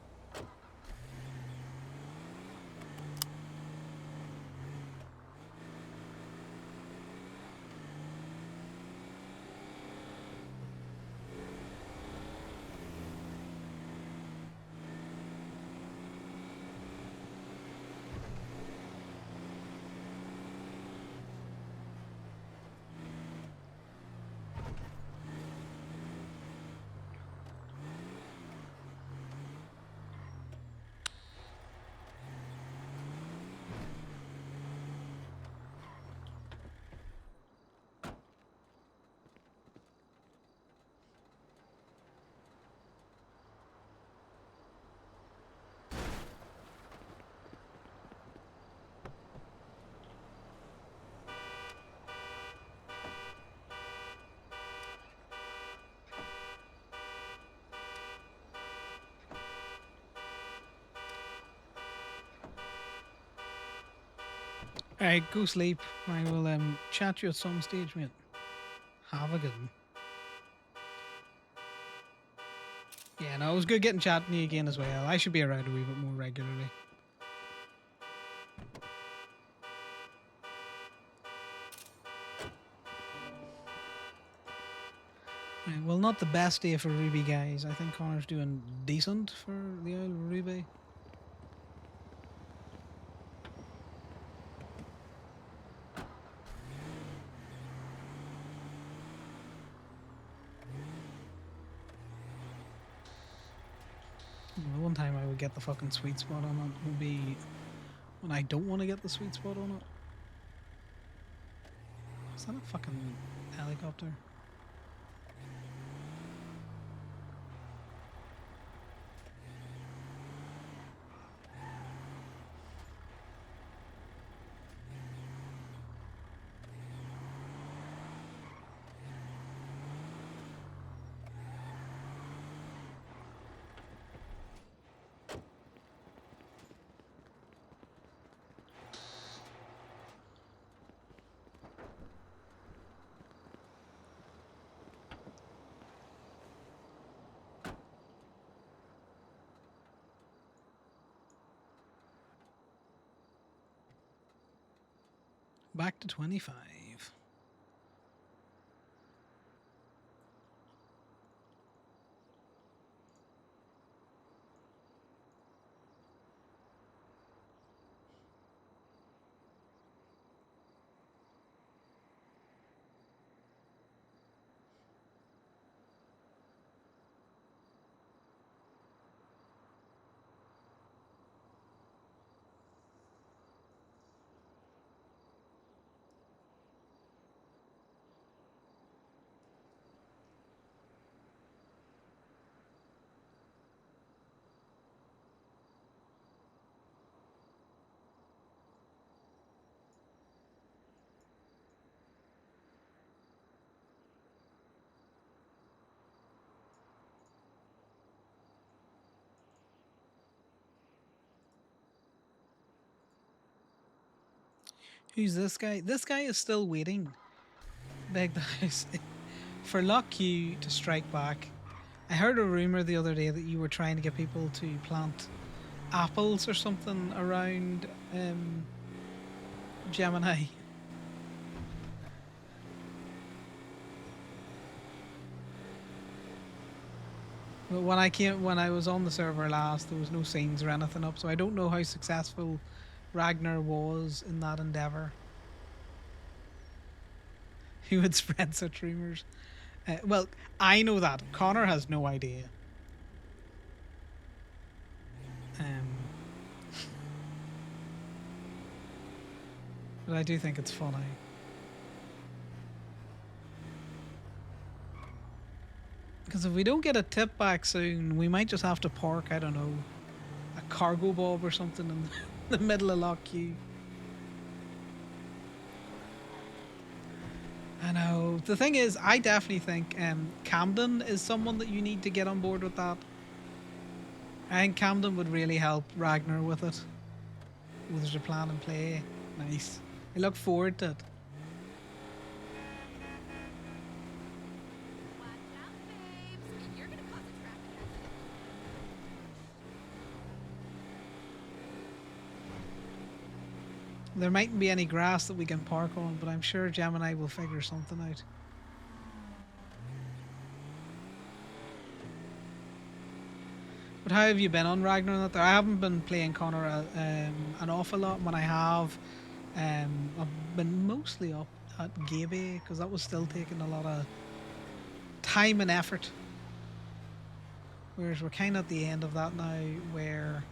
Alright, go sleep. I will chat you at some stage, mate. Have a good one. Yeah, no, it was good getting chatting to you again as well. I should be around a wee bit more regularly. Right, well, not the best day for Ruby, guys. I think Connor's doing decent for the Isle of Ruby. The one time I would get the fucking sweet spot on it would be when I don't want to get the sweet spot on it. Is that a fucking helicopter? Back to 25. Who's this guy? This guy is still waiting. Beg the house for Lock Q to strike back. I heard a rumor the other day that you were trying to get people to plant apples or something around Gemini. But when I was on the server last, there was no signs or anything up, so I don't know how successful Ragnar was in that endeavor. Who would spread such rumors? Well, I know that. Connor has no idea. But I do think it's funny. Because if we don't get a tip back soon, we might just have to park, I don't know, a cargo bob or something in the middle of Lock Q. I know. The thing is, I definitely think Camden is someone that you need to get on board with that. I think Camden would really help Ragnar with it. Well, there's a plan in play. Nice. I look forward to it. There mightn't be any grass that we can park on, but I'm sure Gemini will figure something out. But how have you been on Ragnar? I haven't been playing Connor an awful lot. When I have, I've been mostly up at Gaby because that was still taking a lot of time and effort. Whereas we're kind of at the end of that now, where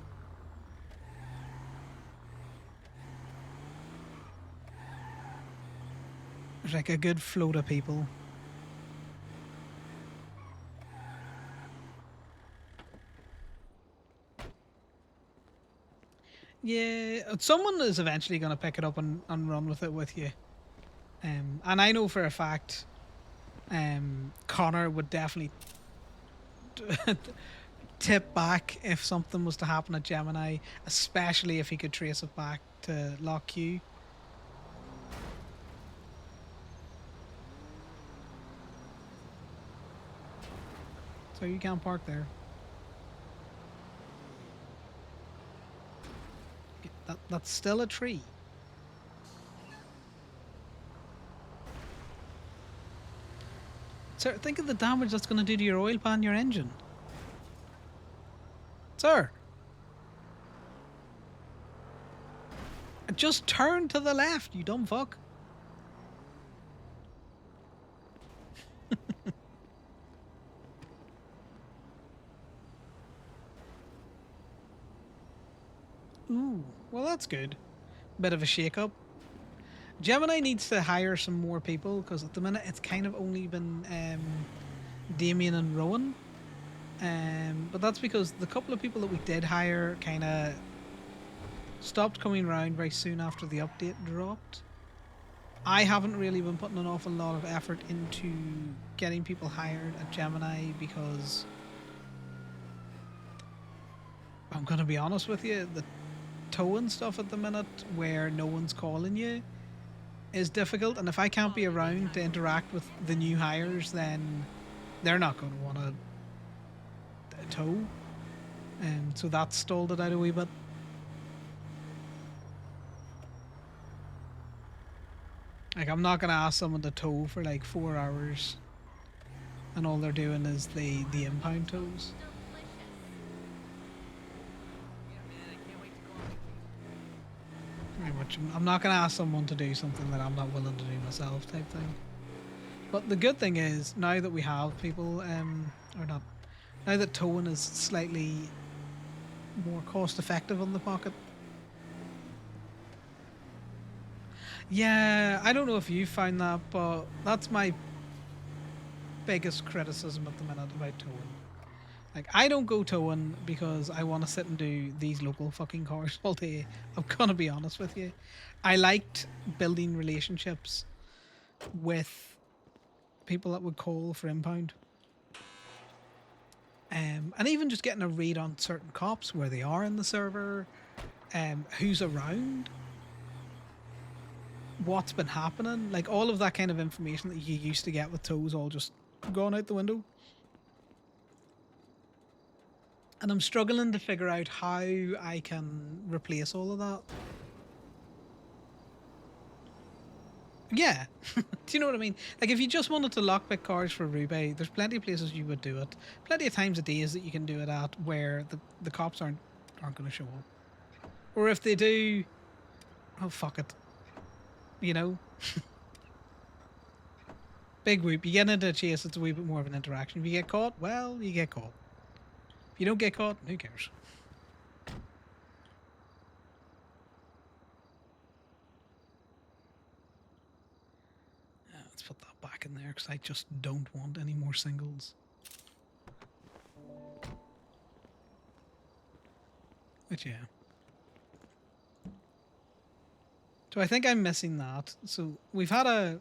there's like a good float of people. Yeah, someone is eventually going to pick it up and run with it with you. And I know for a fact Connor would definitely tip back if something was to happen at Gemini, especially if he could trace it back to Lock Q. So you can't park there. That's still a tree. Sir, think of the damage that's going to do to your oil pan, your engine. Sir. Just turn to the left, you dumb fuck. Ooh, well that's good. Bit of a shake-up. Gemini needs to hire some more people because at the minute it's kind of only been Damien and Rowan. But that's because the couple of people that we did hire kind of stopped coming around very soon after the update dropped. I haven't really been putting an awful lot of effort into getting people hired at Gemini because I'm going to be honest with you, the towing stuff at the minute where no one's calling you is difficult, and if I can't be around to interact with the new hires, then they're not going to want to tow, and so that stalled it out a wee bit. Like, I'm not going to ask someone to tow for like 4 hours and all they're doing is the impound tows. Pretty much, I'm not going to ask someone to do something that I'm not willing to do myself type thing. But the good thing is, now that we have people, or not, now that towing is slightly more cost effective on the pocket. Yeah, I don't know if you found that, but that's my biggest criticism at the minute about towing. Like, I don't go towing because I want to sit and do these local fucking cars all day. I'm gonna be honest with you. I liked building relationships with people that would call for impound. And even just getting a read on certain cops, where they are in the server, who's around. what's been happening. Like all of that kind of information that you used to get with tows all just gone out the window. And I'm struggling to figure out how I can replace all of that. Yeah. Do you know what I mean? Like if you just wanted to lockpick cars for Ruby, there's plenty of places you would do it. Plenty of times a day that you can do it at where the cops aren't going to show up. Or if they do, oh fuck it. You know? Big whoop. You get into a chase, it's a wee bit more of an interaction. If you get caught, well, you get caught. If you don't get caught, who cares? Let's put that back in there because I just don't want any more singles. But yeah. So I think I'm missing that. So we've had a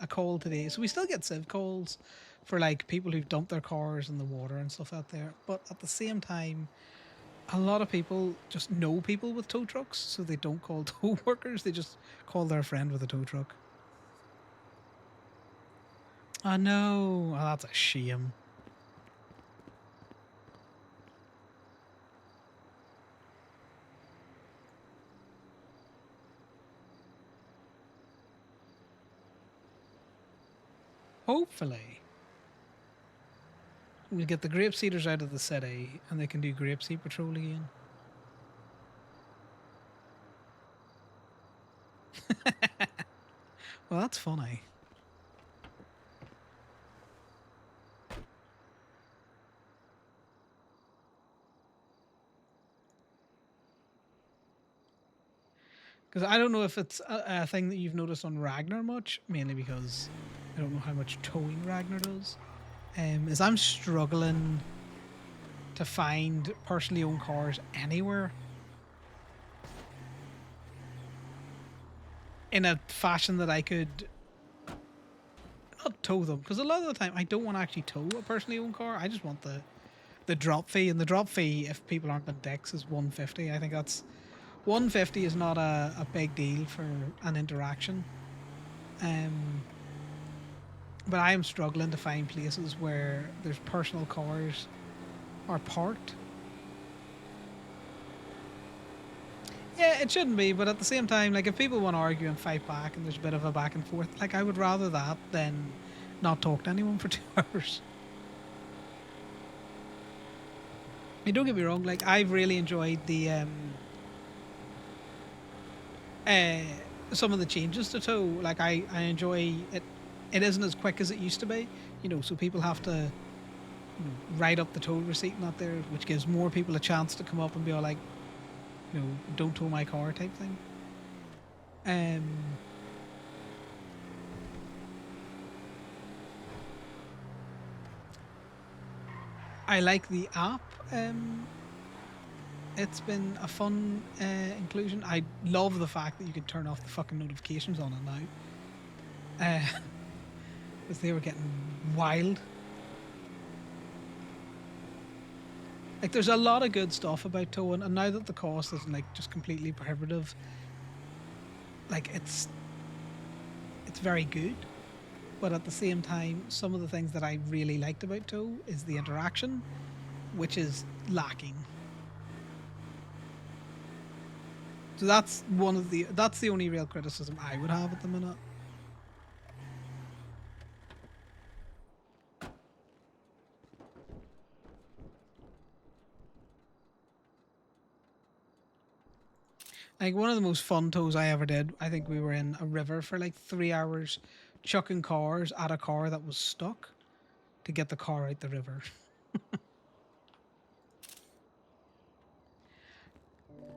call today. So we still get civ calls for like people who've dumped their cars in the water and stuff out there. But at the same time, a lot of people just know people with tow trucks, so they don't call tow workers. They just call their friend with a tow truck. I know. Oh, that's a shame. Hopefully, we'll get the grape seeders out of the city and they can do grape seed patrol again. Well, that's funny. Because I don't know if it's a thing that you've noticed on Ragnar much, mainly because I don't know how much towing Ragnar does. Is I'm struggling to find personally owned cars anywhere in a fashion that I could not tow them. Because a lot of the time I don't want to actually tow a personally owned car. I just want the drop fee, and the drop fee, if people aren't on decks, is 150. I think that's 150 is not a big deal for an interaction. But I am struggling to find places where there's personal cars are parked. Yeah, it shouldn't be, but at the same time, like if people want to argue and fight back and there's a bit of a back and forth, like I would rather that than not talk to anyone for 2 hours. I mean, don't get me wrong, like I've really enjoyed the some of the changes to tow. Like I enjoy it. It isn't as quick as it used to be, you know, so people have to write up the tow receipt and that there, which gives more people a chance to come up and be all like, you know, don't tow my car type thing. I like the app. It's been a fun inclusion. I love the fact that you can turn off the fucking notifications on it now. Because they were getting wild. Like there's a lot of good stuff about towing, and now that the cost isn't like just completely prohibitive, like it's very good. But at the same time, some of the things that I really liked about tow is the interaction, which is lacking. So that's the only real criticism I would have at the minute. Like one of the most fun tows I ever did, I think we were in a river for like 3 hours, chucking cars at a car that was stuck to get the car out the river.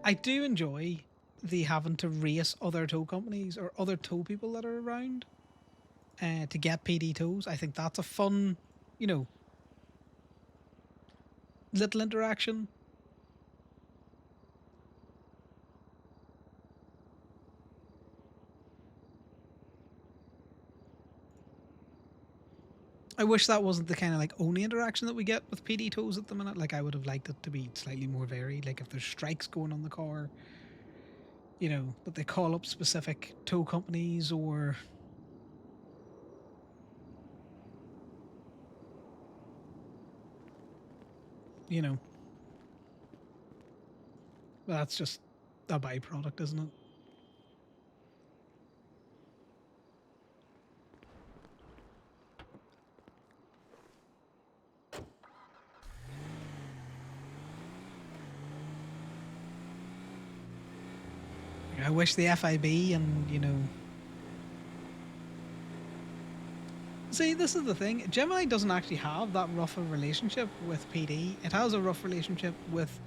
I do enjoy the having to race other tow companies or other tow people that are around to get PD tows. I think that's a fun, you know, little interaction. I wish that wasn't the kind of like only interaction that we get with PD tows at the minute. Like I would have liked it to be slightly more varied. Like if there's strikes going on the car, you know, that they call up specific tow companies or you know, that's just a byproduct, isn't it? I wish the FIB and, you know... See, this is the thing. Gemini doesn't actually have that rough a relationship with PD. It has a rough relationship with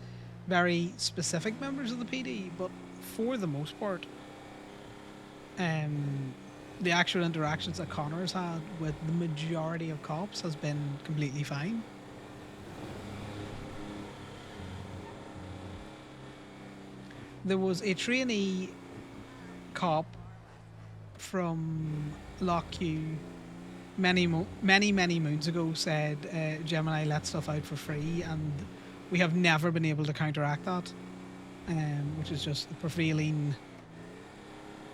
very specific members of the PD, but for the most part, the actual interactions that Connor has had with the majority of cops has been completely fine. There was a trainee cop from Lockhew many moons ago said Gemini let stuff out for free, and we have never been able to counteract that, which is just the prevailing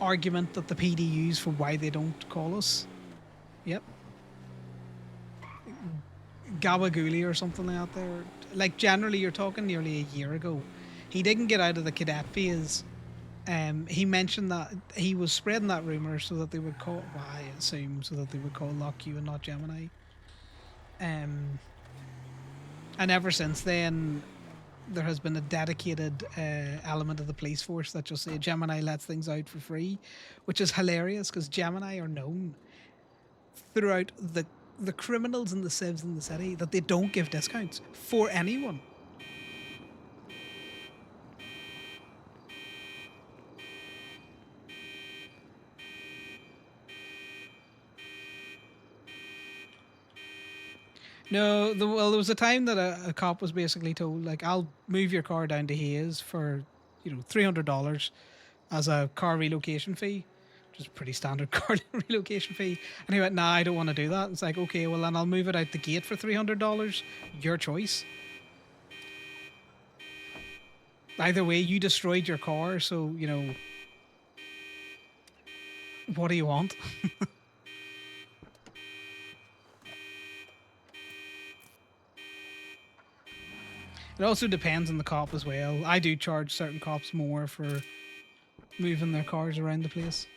argument that the PD use for why they don't call us. Yep. Gabagooli or something like that there. Like, generally, you're talking nearly a year ago. He didn't get out of the cadet phase. He mentioned that he was spreading that rumor so that they would call, well, I assume, so that they would call Lockhew and not Gemini. And ever since then, there has been a dedicated element of the police force that just say Gemini lets things out for free, which is hilarious because Gemini are known throughout the criminals and the civs in the city that they don't give discounts for anyone. No, well, there was a time that a cop was basically told, like, I'll move your car down to Hayes for, you know, $300 as a car relocation fee, which is a pretty standard car relocation fee. And he went, nah, I don't want to do that. It's like, okay, well, then I'll move it out the gate for $300. Your choice. Either way, you destroyed your car, so, you know, what do you want? It also depends on the cop as well. I do charge certain cops more for moving their cars around the place.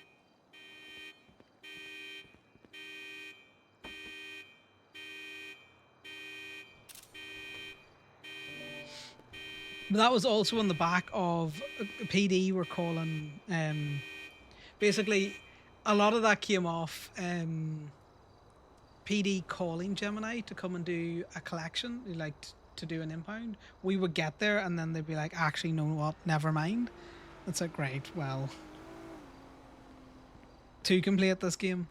But that was also on the back of PD were calling. Basically, a lot of that came off PD calling Gemini to come and do a collection, like to do an impound. We would get there and then they'd be like, actually, no, what? Never mind. It's like, great, well, to complete this game.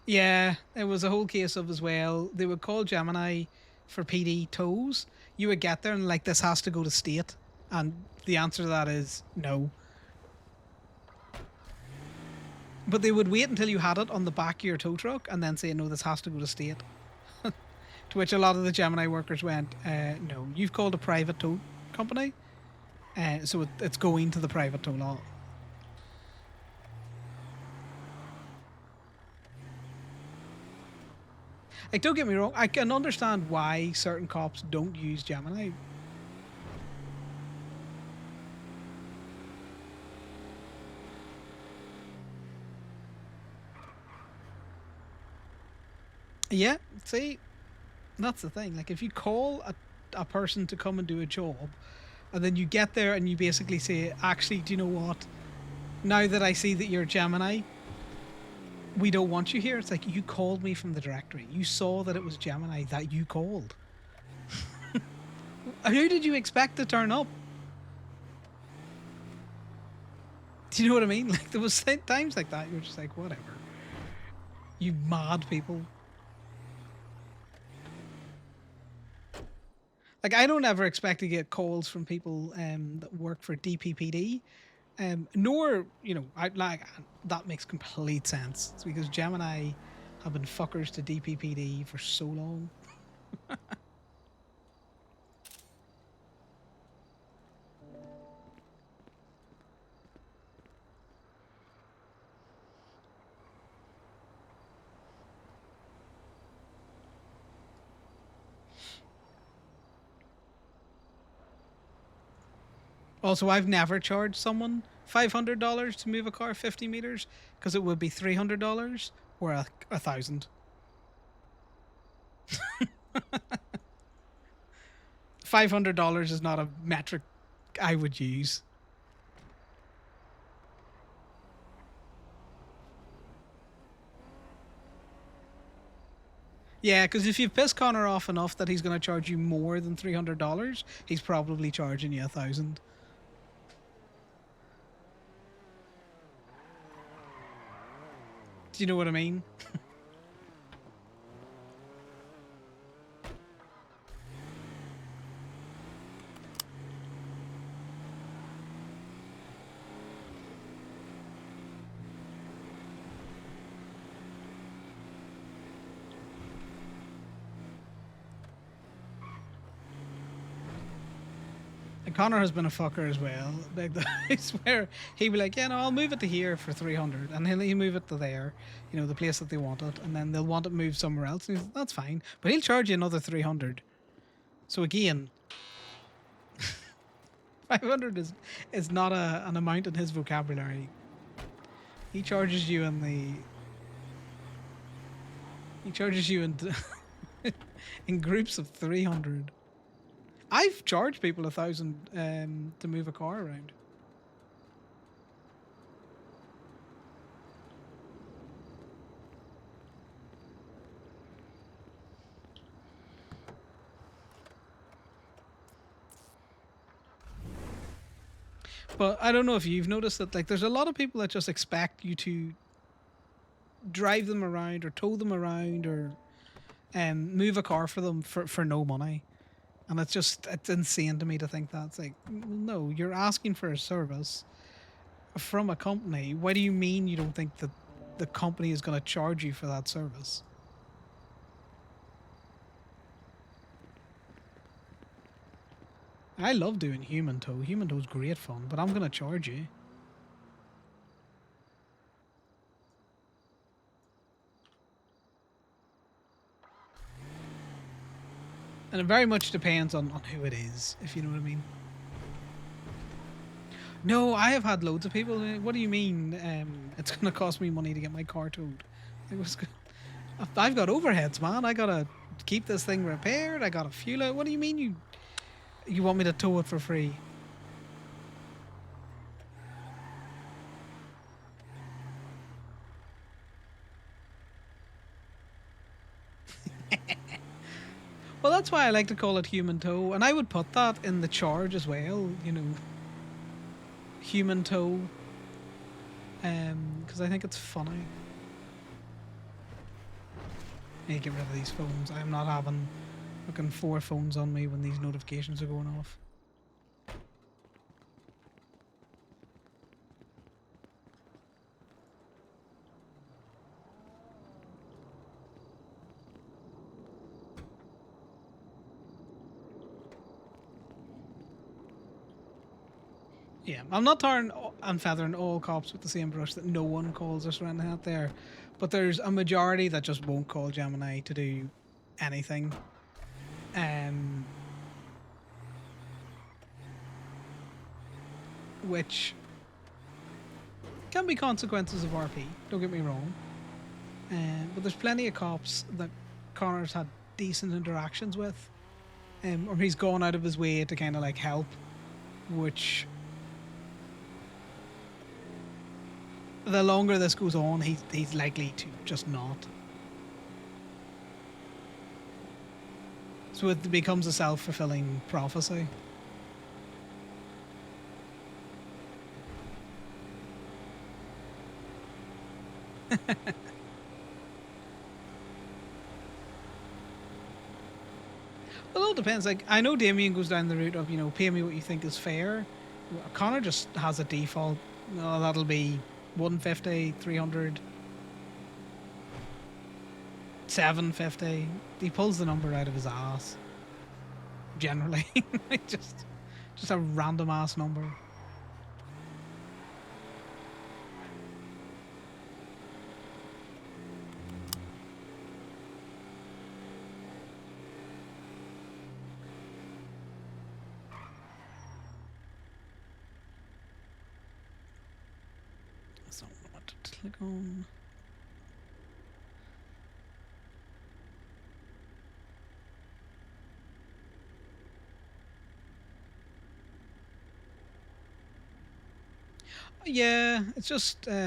Yeah, it was a whole case of as well. They would call Gemini for PD tows. You would get there and like, this has to go to state. And the answer to that is no. But they would wait until you had it on the back of your tow truck and then say, no, this has to go to state. To which a lot of the Gemini workers went, no, you've called a private tow company. So it's going to the private tow lot. Like, don't get me wrong, I can understand why certain cops don't use Gemini. Yeah, see, that's the thing. Like, if you call a person to come and do a job, and then you get there and you basically say, actually, do you know what? Now that I see that you're Gemini, we don't want you here. It's like, you called me from the directory. You saw that it was Gemini that you called. Who did you expect to turn up? Do you know what I mean? Like, there was times like that. You're just like, whatever. You mad people. Like, I don't ever expect to get calls from people that work for DPPD. Nor, you know, that makes complete sense. It's because Gemini have been fuckers to DPPD for so long. Also, I've never charged someone $500 to move a car 50 meters because it would be $300 or a thousand. $500 is not a metric I would use. Yeah, because if you've pissed Connor off enough that he's going to charge you more than $300, he's probably charging you 1,000. Do you know what I mean? And Connor has been a fucker as well. Like, I swear, he'd be like, yeah, no, I'll move it to here for 300, and he'll move it to there, you know, the place that they want it, and then they'll want it moved somewhere else. And that's fine, but he'll charge you another 300. So again, 500 is not an amount in his vocabulary. He charges you in the. He charges you in in groups of 300. I've charged people 1,000 to move a car around. But I don't know if you've noticed that, like, there's a lot of people that just expect you to drive them around or tow them around or move a car for them for no money. And it's insane to me to think that. It's like, no, you're asking for a service from a company. Why do you mean you don't think that the company is going to charge you for that service? I love doing human tow. Human tow's great fun, but I'm going to charge you. And it very much depends on who it is, if you know what I mean. No, I have had loads of people. What do you mean? It's going to cost me money to get my car towed. I've got overheads, man. I gotta keep this thing repaired. I gotta fuel it. What do you mean you want me to tow it for free? Well, that's why I like to call it human tow, and I would put that in the charge as well. You know, human tow, because I think it's funny. I need to get rid of these phones. I'm not having fucking 4 phones on me when these notifications are going off. Yeah, I'm not tarring and feathering all cops with the same brush that no one calls us or anything out there, but there's a majority that just won't call Gemini to do anything. Which can be consequences of RP, don't get me wrong. But there's plenty of cops that Connor's had decent interactions with, or he's gone out of his way to kind of like help, which the longer this goes on, he's likely to just not. So it becomes a self-fulfilling prophecy. Well, it all depends. Like, I know Damien goes down the route of, you know, pay me what you think is fair. Connor just has a default. Oh, that'll be 150, 300, 750. He pulls the number out of his ass. Generally. Like, just a random ass number. Click on. Yeah, it's just what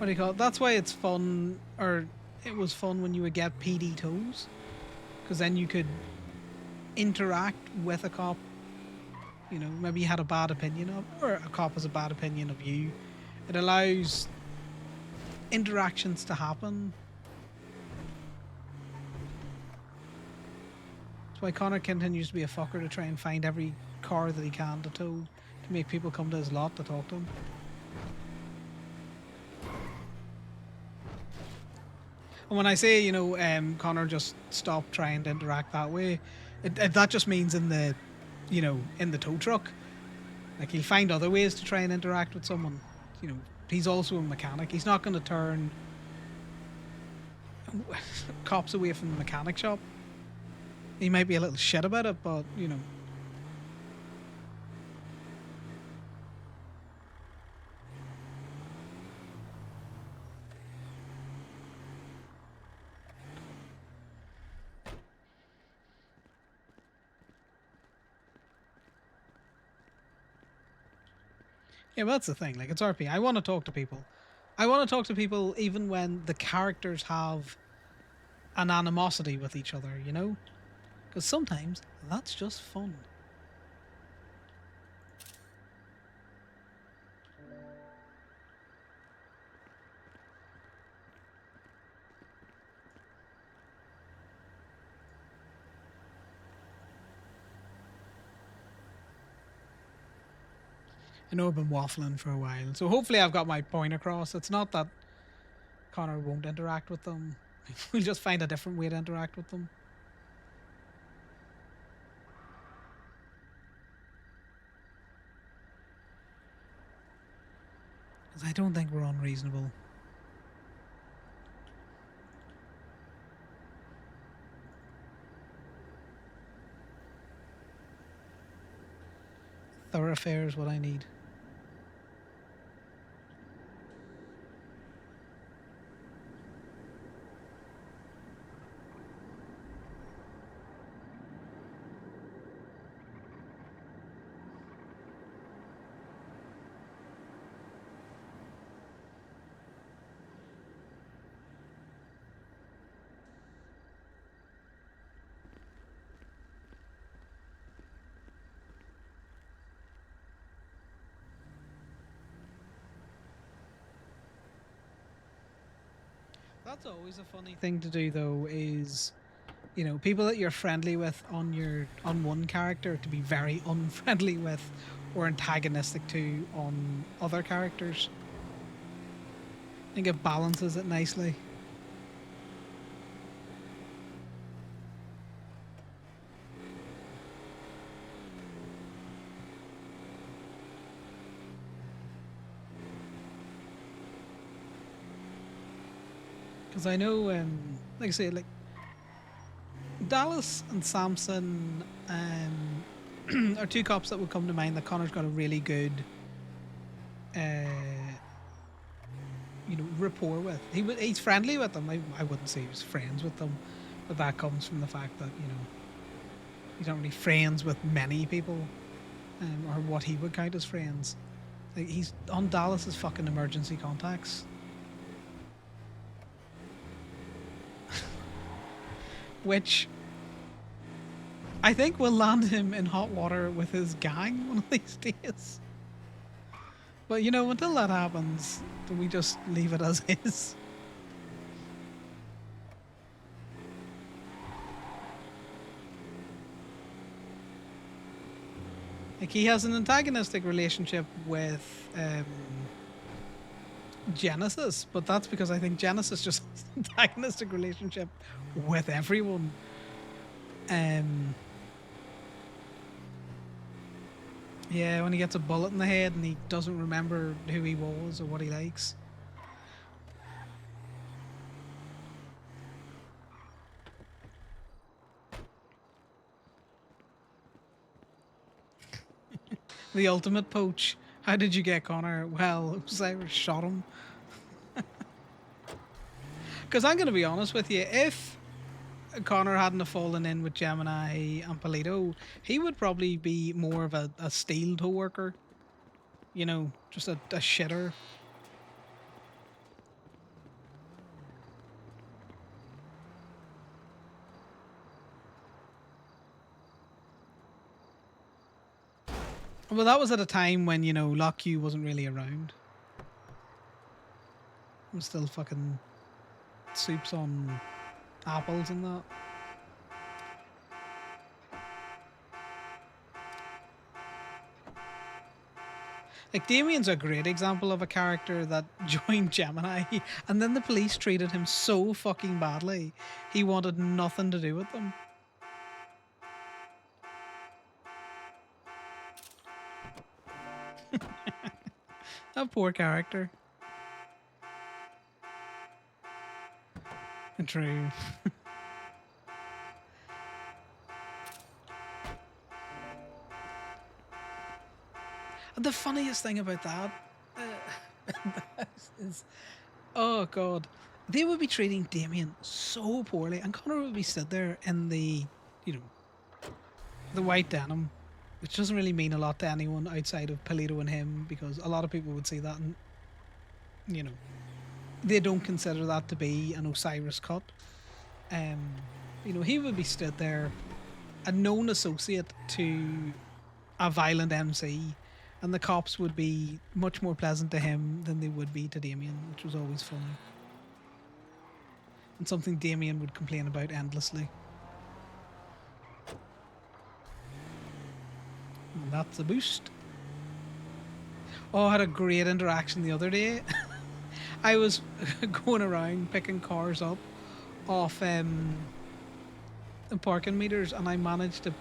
do you call it? That's why it's fun, or it was fun when you would get PD toes, because then you could interact with a cop. You know, maybe you had a bad opinion of, or a cop has a bad opinion of you. It allows interactions to happen. That's why Connor continues to be a fucker to try and find every car that he can to tow, to make people come to his lot to talk to him. And when I say, you know, Connor just stopped trying to interact that way, that just means in the, you know, in the tow truck. Like, he'll find other ways to try and interact with someone. You know, he's also a mechanic. He's not going to turn cops away from the mechanic shop. He might be a little shit about it, but, you know. Yeah, but that's the thing. Like, it's RP. I want to talk to people. I want to talk to people even when the characters have an animosity with each other, you know? Because sometimes that's just fun. I know I've been waffling for a while, so hopefully I've got my point across. It's not that Connor won't interact with them. We'll just find a different way to interact with them. Because I don't think we're unreasonable. Thoroughfare is what I need. That's always a funny thing to do, though, is, you know, people that you're friendly with on one character to be very unfriendly with or antagonistic to on other characters. I think it balances it nicely. Because I know, like I say, like Dallas and Samson are two cops that would come to mind that Connor's got a really good, you know, rapport with. He's friendly with them. I wouldn't say he's friends with them, but that comes from the fact that, you know, he's not really friends with many people, or what he would count as friends. Like, he's on Dallas's fucking emergency contacts. Which I think will land him in hot water with his gang one of these days. But, you know, until that happens, do we just leave it as is? Like, he has an antagonistic relationship with Genesis, but that's because I think Genesis just has an antagonistic relationship with everyone. Yeah, when he gets a bullet in the head and he doesn't remember who he was or what he likes. The ultimate poach. How did you get Connor? Well, Cyrus shot him. Because I'm going to be honest with you, if Connor hadn't have fallen in with Gemini and Polito, he would probably be more of a steel toe worker. You know, just a shitter. Well, that was at a time when, you know, Lock Q wasn't really around. I'm still fucking soups on apples and that. Like, Damien's a great example of a character that joined Gemini, and then the police treated him so fucking badly, he wanted nothing to do with them. That poor character. True. The funniest thing about that is, oh god, they would be treating Damien so poorly, and Connor would be stood there in the, you know, the white denim, which doesn't really mean a lot to anyone outside of Polito and him, because a lot of people would see that and, you know, they don't consider that to be an Osiris cut. You know, he would be stood there, a known associate to a violent MC, and the cops would be much more pleasant to him than they would be to Damien, which was always funny. And something Damien would complain about endlessly. And that's a boost. Oh, I had a great interaction the other day. I was going around picking cars up off parking meters, and I managed to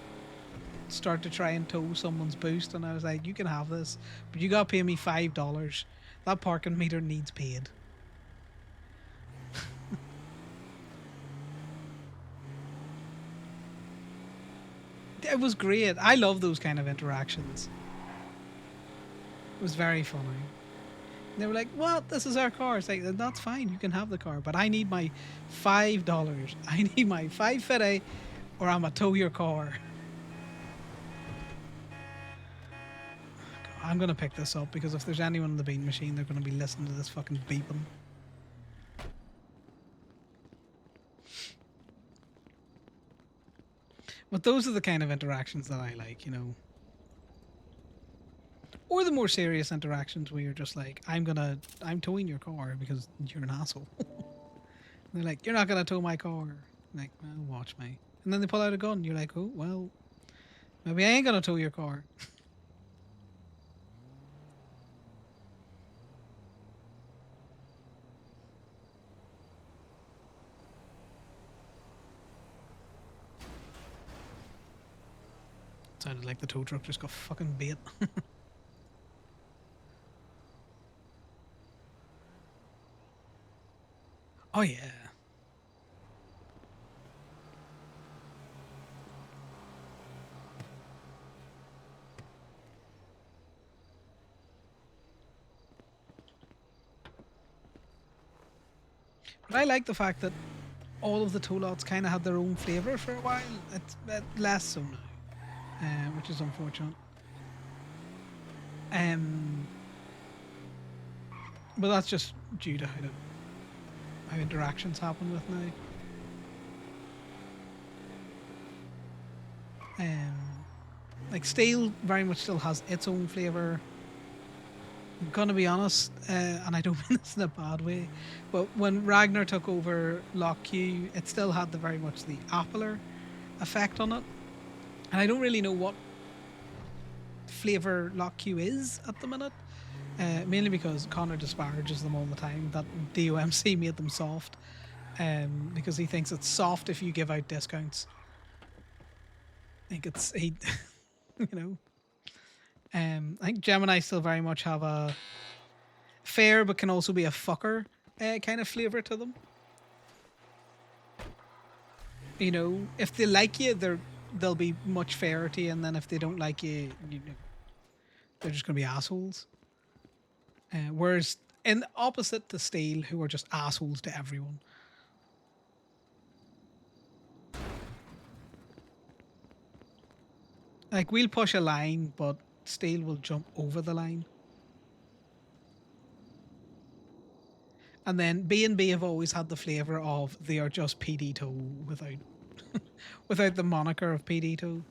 start to try and tow someone's boost, and I was like, you can have this, but you gotta pay me $5. That parking meter needs paid. It was great. I love those kind of interactions. It was very funny. They were like, what? This is our car. It's like, that's fine, you can have the car, but I need my $5. I need my $5.50 or I'm gonna tow your car. I'm gonna pick this up, because if there's anyone in the bean machine, they're gonna be listening to this fucking beeping. But those are the kind of interactions that I like, you know. Or the more serious interactions where you're just like, I'm towing your car because you're an asshole. They're like, you're not gonna tow my car. I'm like, well, watch me. And then they pull out a gun. You're like, oh, well, maybe I ain't gonna tow your car. Sounded like the tow truck just got fucking bait. Oh yeah. But I like the fact that all of the tow lots kind of had their own flavour for a while. It's less so now, which is unfortunate. But that's just due to how interactions happen with now. Like Steel very much still has its own flavour. I'm gonna be honest, and I don't mean this in a bad way, but when Ragnar took over Lock Q, it still had very much the Appler effect on it. And I don't really know what flavour Lock Q is at the minute, mainly because Connor disparages them all the time, that DOMC made them soft, because he thinks it's soft if you give out discounts. I think it's, you know, I think Gemini still very much have a fair but can also be a fucker kind of flavour to them. You know, if they like you, they'll be much fairer to you, and then if they don't like you, you know, They're just going to be assholes. Whereas in opposite to Steel, who are just assholes to everyone. Like, we'll push a line, but Steel will jump over the line. And then B&B have always had the flavour of they are just PD Toe without without the moniker of PD Toe.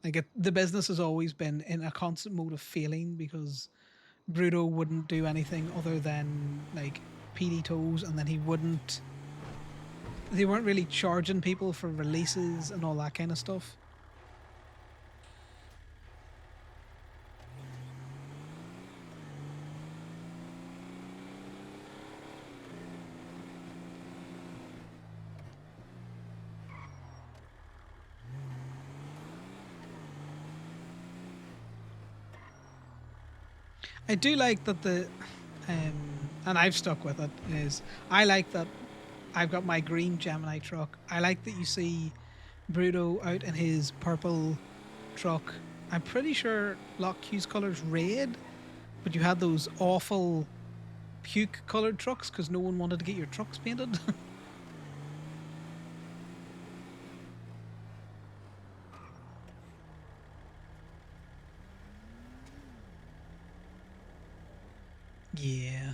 Like, the business has always been in a constant mode of failing because Bruto wouldn't do anything other than like PD Toes, and then they weren't really charging people for releases and all that kind of stuff. I do like that and I've stuck with it, is I like that I've got my green Gemini truck. I like that you see Bruto out in his purple truck. I'm pretty sure Lock Q's colour's red, but you had those awful puke coloured trucks because no one wanted to get your trucks painted. Yeah.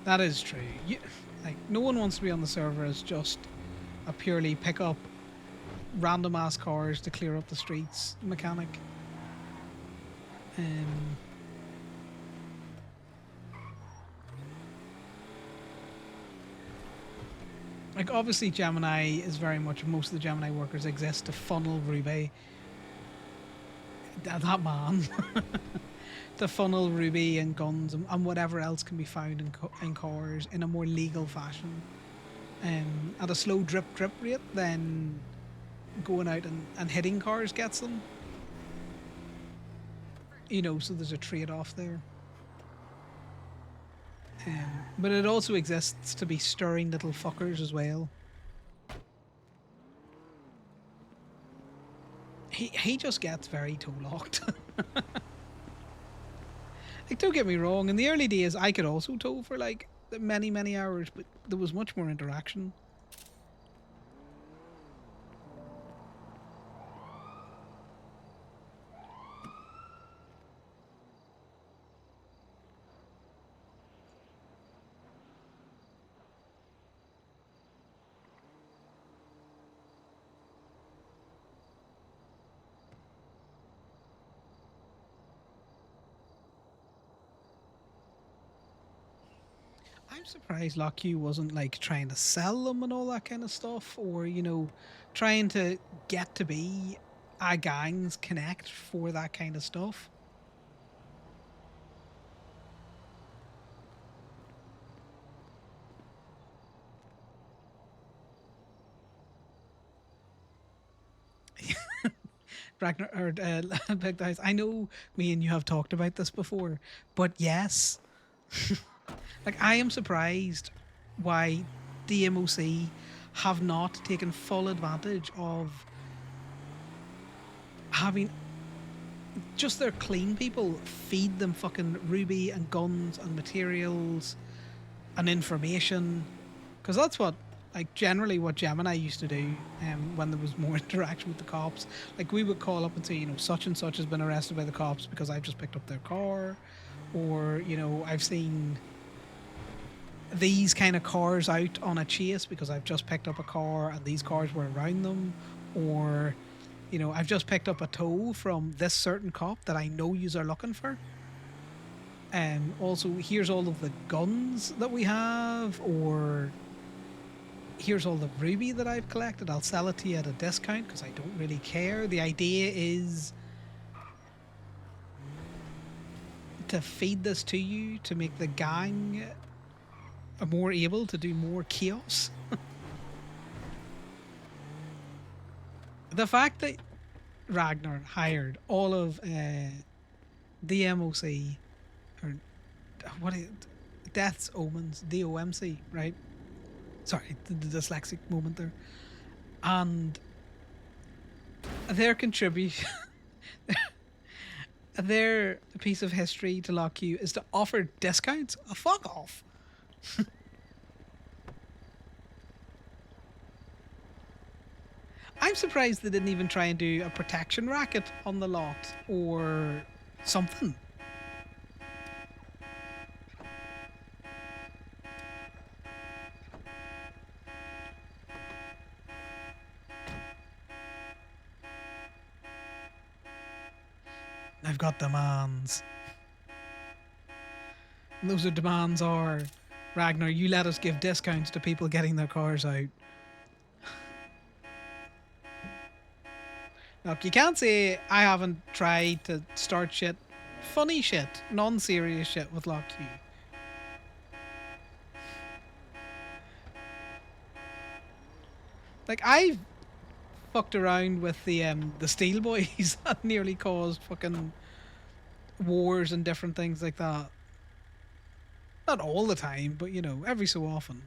That is true. Like, no one wants to be on the server as just a purely pick up random ass cars to clear up the streets mechanic. Like, obviously Gemini is very much, most of the Gemini workers exist to funnel Ruby. That man. To funnel Ruby and guns and whatever else can be found in cars in a more legal fashion. At a slow drip rate, then going out and hitting cars gets them. You know, so there's a trade-off there. But it also exists to be stirring little fuckers as well. He just gets very toe-locked. Like, don't get me wrong, in the early days I could also tow for like many hours, but there was much more interaction. I'm surprised Lockheed wasn't like trying to sell them and all that kind of stuff, or, you know, trying to get to be a gangs connect for that kind of stuff. Ragnar, or Big Dice, I know me and you have talked about this before, but yes. Like, I am surprised why DMOC have not taken full advantage of having just their clean people feed them fucking Ruby and guns and materials and information, because that's what, like, generally what Gemini used to do when there was more interaction with the cops. Like, we would call up and say, you know, such and such has been arrested by the cops because I've just picked up their car, or, you know, I've seen these kind of cars out on a chase because I've just picked up a car and these cars were around them, or, you know, I've just picked up a tow from this certain cop that I know yous are looking for. Also, here's all of the guns that we have, or here's all the Ruby that I've collected. I'll sell it to you at a discount because I don't really care. The idea is to feed this to you to make the gang more able to do more chaos. The fact that Ragnar hired all of the MOC, or what is it? Death's Omens, DOMC, right? Sorry, the dyslexic moment there. And their contribution, their piece of history to Lock You is to offer discounts. Oh, fuck off. I'm surprised they didn't even try and do a protection racket on the lot or something. I've got demands. And those demands are, Ragnar, you let us give discounts to people getting their cars out. Look, you can't say I haven't tried to start shit, funny shit, non-serious shit with Lock You. Like, I've fucked around with the Steel Boys that nearly caused fucking wars and different things like that. Not all the time, but you know, every so often.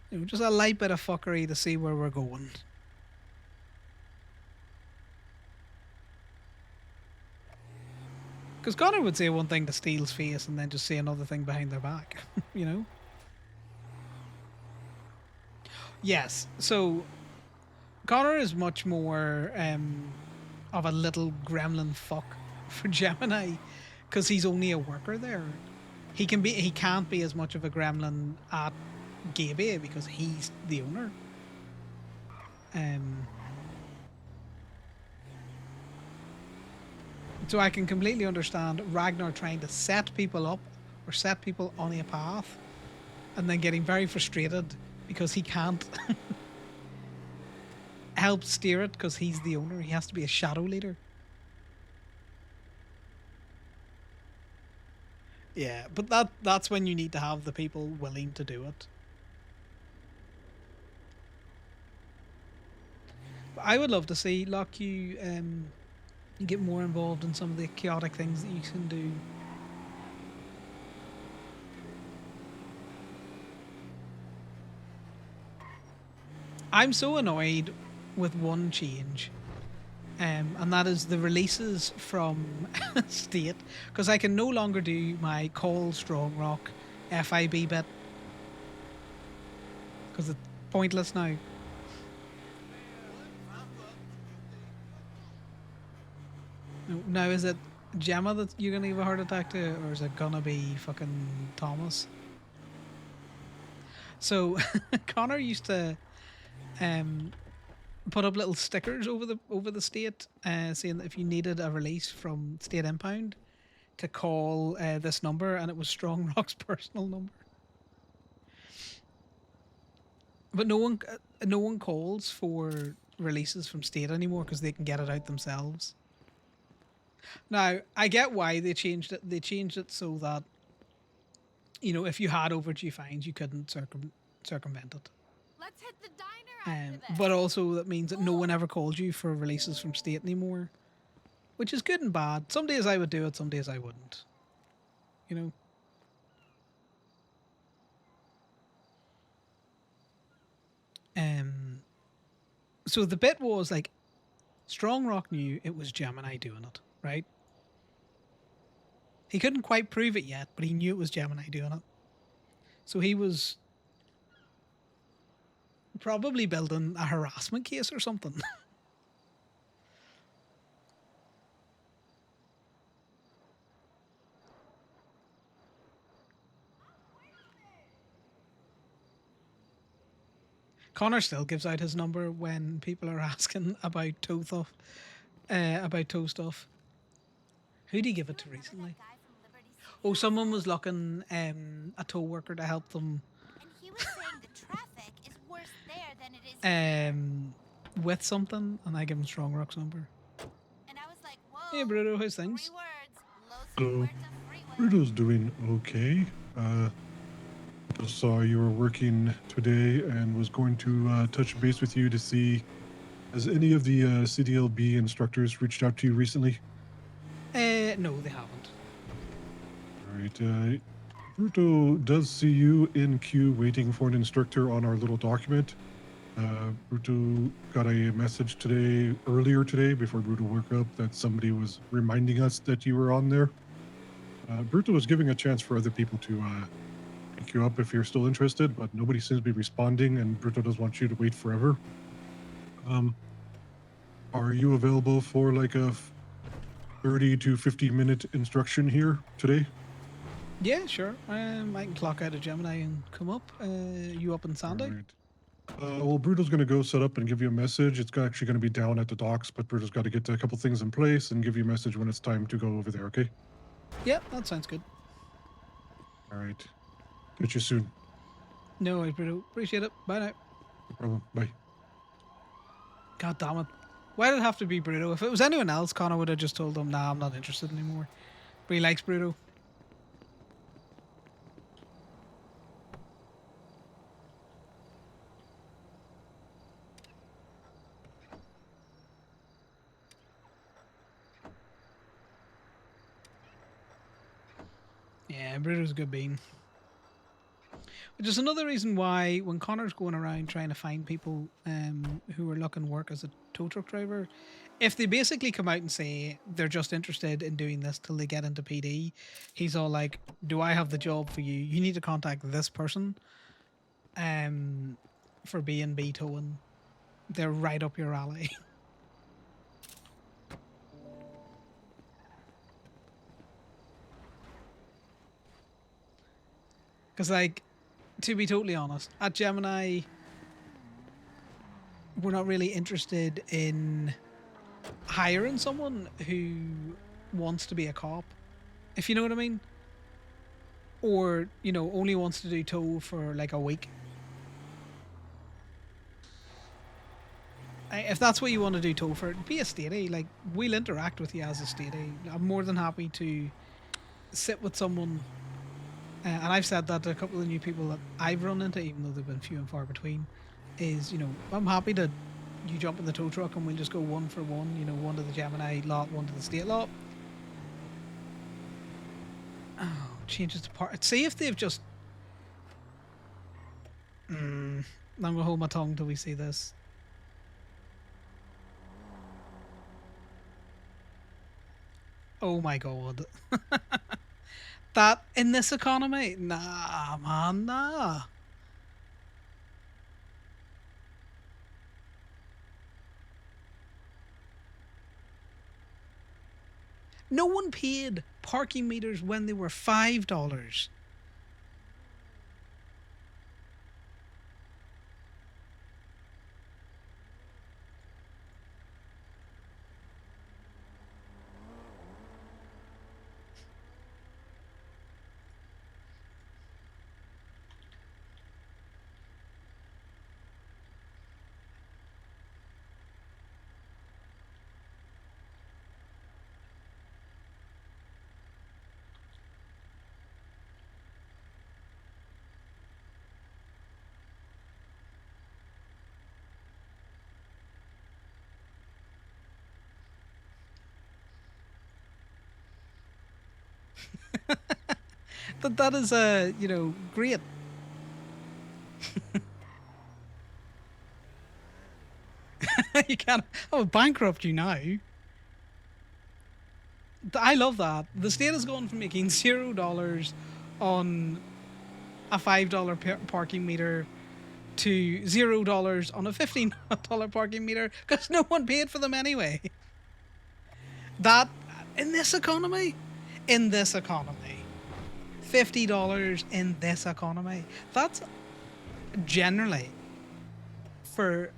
You know, just a light bit of fuckery to see where we're going. Because Connor would say one thing to Steele's face and then just say another thing behind their back, you know? Yes, so Connor is much more of a little gremlin fuck for Gemini because he's only a worker there. He can't be as much of a gremlin at Gaby because he's the owner. So I can completely understand Ragnar trying to set people up or set people on a path and then getting very frustrated because he can't help steer it because he's the owner. He has to be a shadow leader. Yeah, but that's when you need to have the people willing to do it. But I would love to see Lock You get more involved in some of the chaotic things that you can do. I'm so annoyed with one change, and that is the releases from State, because I can no longer do my Call Strong Rock FIB bit because it's pointless now. Now, is it Gemma that you're gonna give a heart attack to, or is it gonna be fucking Thomas? So Connor used to put up little stickers over the state saying that if you needed a release from State Impound to call this number, and it was Strong Rock's personal number. But no one calls for releases from State anymore because they can get it out themselves. Now, I get why they changed it. They changed it so that, you know, if you had overdue fines, you couldn't circumvent it. Let's hit the diner after this. But also that means that no one ever called you for releases from State anymore, which is good and bad. Some days I would do it, some days I wouldn't. You know? So the bit was like, Strong Rock knew it was Gemini doing it, right? He couldn't quite prove it yet, but he knew it was Gemini doing it. So he was probably building a harassment case or something. Connor still gives out his number when people are asking about toe stuff. Who did he give it to recently? Oh, someone was looking a tow worker to help them. And he was saying the traffic is worse there than it is With something, and I give him Strong Rock's number. And I was like, whoa. Hey, Bruto, how's things? So, Bruto's doing okay. Just saw you were working today and was going to touch base with you to see, has any of the CDLB instructors reached out to you recently? No, they haven't. All right. Bruto does see you in queue waiting for an instructor on our little document. Bruto got a message earlier today, before Bruto woke up, that somebody was reminding us that you were on there. Bruto was giving a chance for other people to pick you up if you're still interested, but nobody seems to be responding, and Bruto doesn't want you to wait forever. Are you available for like a 30 to 50-minute instruction here today? Yeah, sure. I can clock out of Gemini and come up. You up in Sandy? Alright. Well, Bruto's going to go set up and give you a message. It's actually going to be down at the docks, but Bruto's got to get a couple things in place and give you a message when it's time to go over there, okay? Yeah, that sounds good. Alright. Get you soon. No worries, Bruto. Appreciate it. Bye now. No problem. Bye. God damn it. Why did it have to be Bruto? If it was anyone else, Connor would have just told him, nah, I'm not interested anymore. But he likes Bruto. Yeah, Bruto's a good bean. Which is another reason why when Connor's going around trying to find people who are looking work as a tow truck driver, if they basically come out and say they're just interested in doing this till they get into PD, he's all like, do I have the job for you? You need to contact this person for B&B towing. They're right up your alley. Because, like, to be totally honest, at Gemini, we're not really interested in hiring someone who wants to be a cop, if you know what I mean. Or, you know, only wants to do tow for like a week. If that's what you want to do tow for, be a statey. Like, we'll interact with you as a statey. I'm more than happy to sit with someone. And I've said that to a couple of new people that I've run into, even though they've been few and far between, is, you know, I'm happy to you jump in the tow truck and we'll just go one for one, you know, one to the Gemini lot, one to the state lot. Oh, changes to part. See if they've just... I'm going to hold my tongue till we see this. Oh my god. That, in this economy? Nah, man, nah. No one paid parking meters when they were $5. That is you know, great. You can't. I will bankrupt you now. I love that. The state has gone from making $0 on a $5 parking meter to $0 on a $15 parking meter because no one paid for them anyway. That, in this economy, $50 in this economy, that's generally for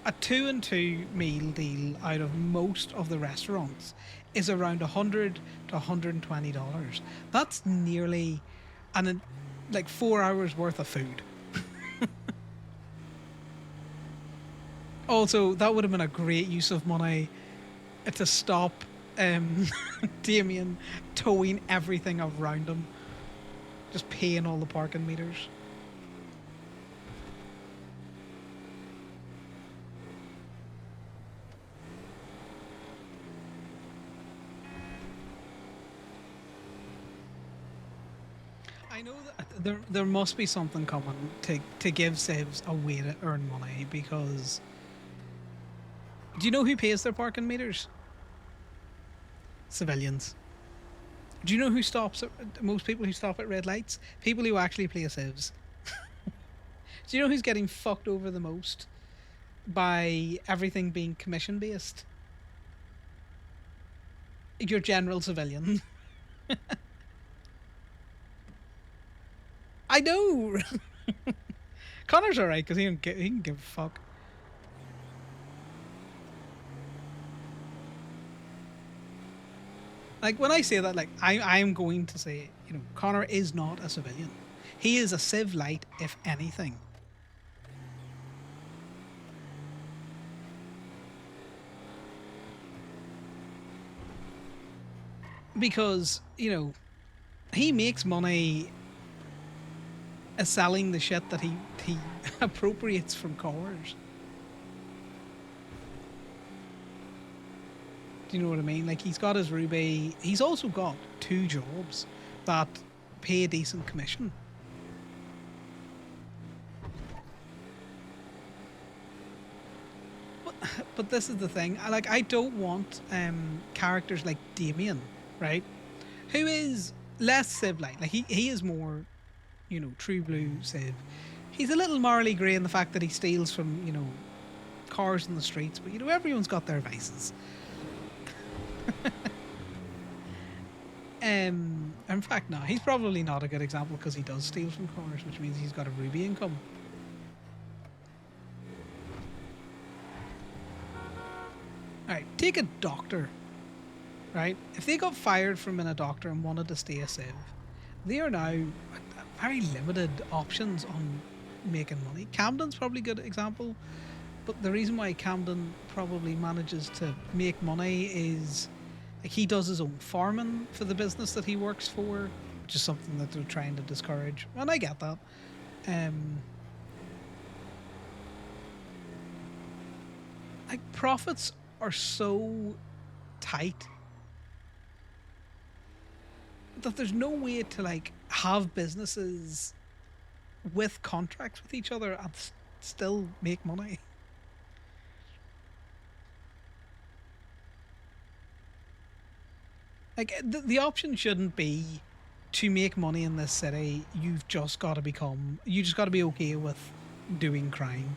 a 2 and 2 meal deal out of most of the restaurants is around $100 to $120. That's nearly like 4 hours worth of food. Also, that would have been a great use of money to stop Damien towing everything around him. Just paying all the parking meters. I I know that there must be something coming to give civs a way to earn money, because do you know who pays their parking meters? Civilians. Do you know who stops most people who stop at red lights? People who actually play civs. Do you know who's getting fucked over the most by everything being commission based? Your general civilian. I know. Connor's alright because he can give a fuck. Like, when I say that, like, I am going to say, you know, Connor is not a civilian. He is a civ light, if anything. Because, you know, he makes money selling the shit that he appropriates from cars. Do you know what I mean? Like, he's got his Ruby. He's also got 2 jobs that pay a decent commission. But this is the thing. I don't want characters like Damien, right? Who is less civ-like. Like, he is more, you know, true blue civ. He's a little morally grey in the fact that he steals from, you know, cars in the streets. But, you know, everyone's got their vices. In fact, no, he's probably not a good example because he does steal from cars, which means he's got a Ruby income. Alright, take a doctor, right? If they got fired from being a doctor and wanted to stay a civ, they are now very limited options on making money. Camden's probably a good example, but the reason why Camden probably manages to make money is, like, he does his own farming for the business that he works for, which is something that they're trying to discourage, and I get that. Like, profits are so tight that there's no way to, like, have businesses with contracts with each other and still make money. Like, the option shouldn't be to make money in this city. You just got to be okay with doing crime.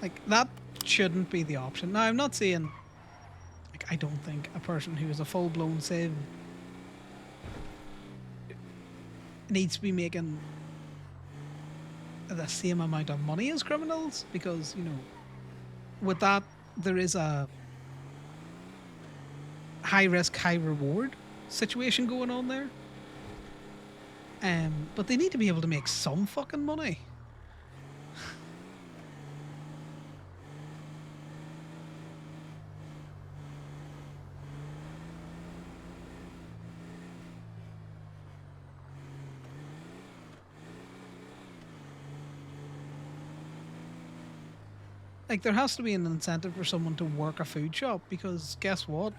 Like, that shouldn't be the option. Now, I'm not saying, like, I don't think a person who is a full-blown civ needs to be making the same amount of money as criminals, because, you know, with that, there is a high risk, high reward situation going on there. But they need to be able to make some fucking money. Like, there has to be an incentive for someone to work a food shop, because guess what?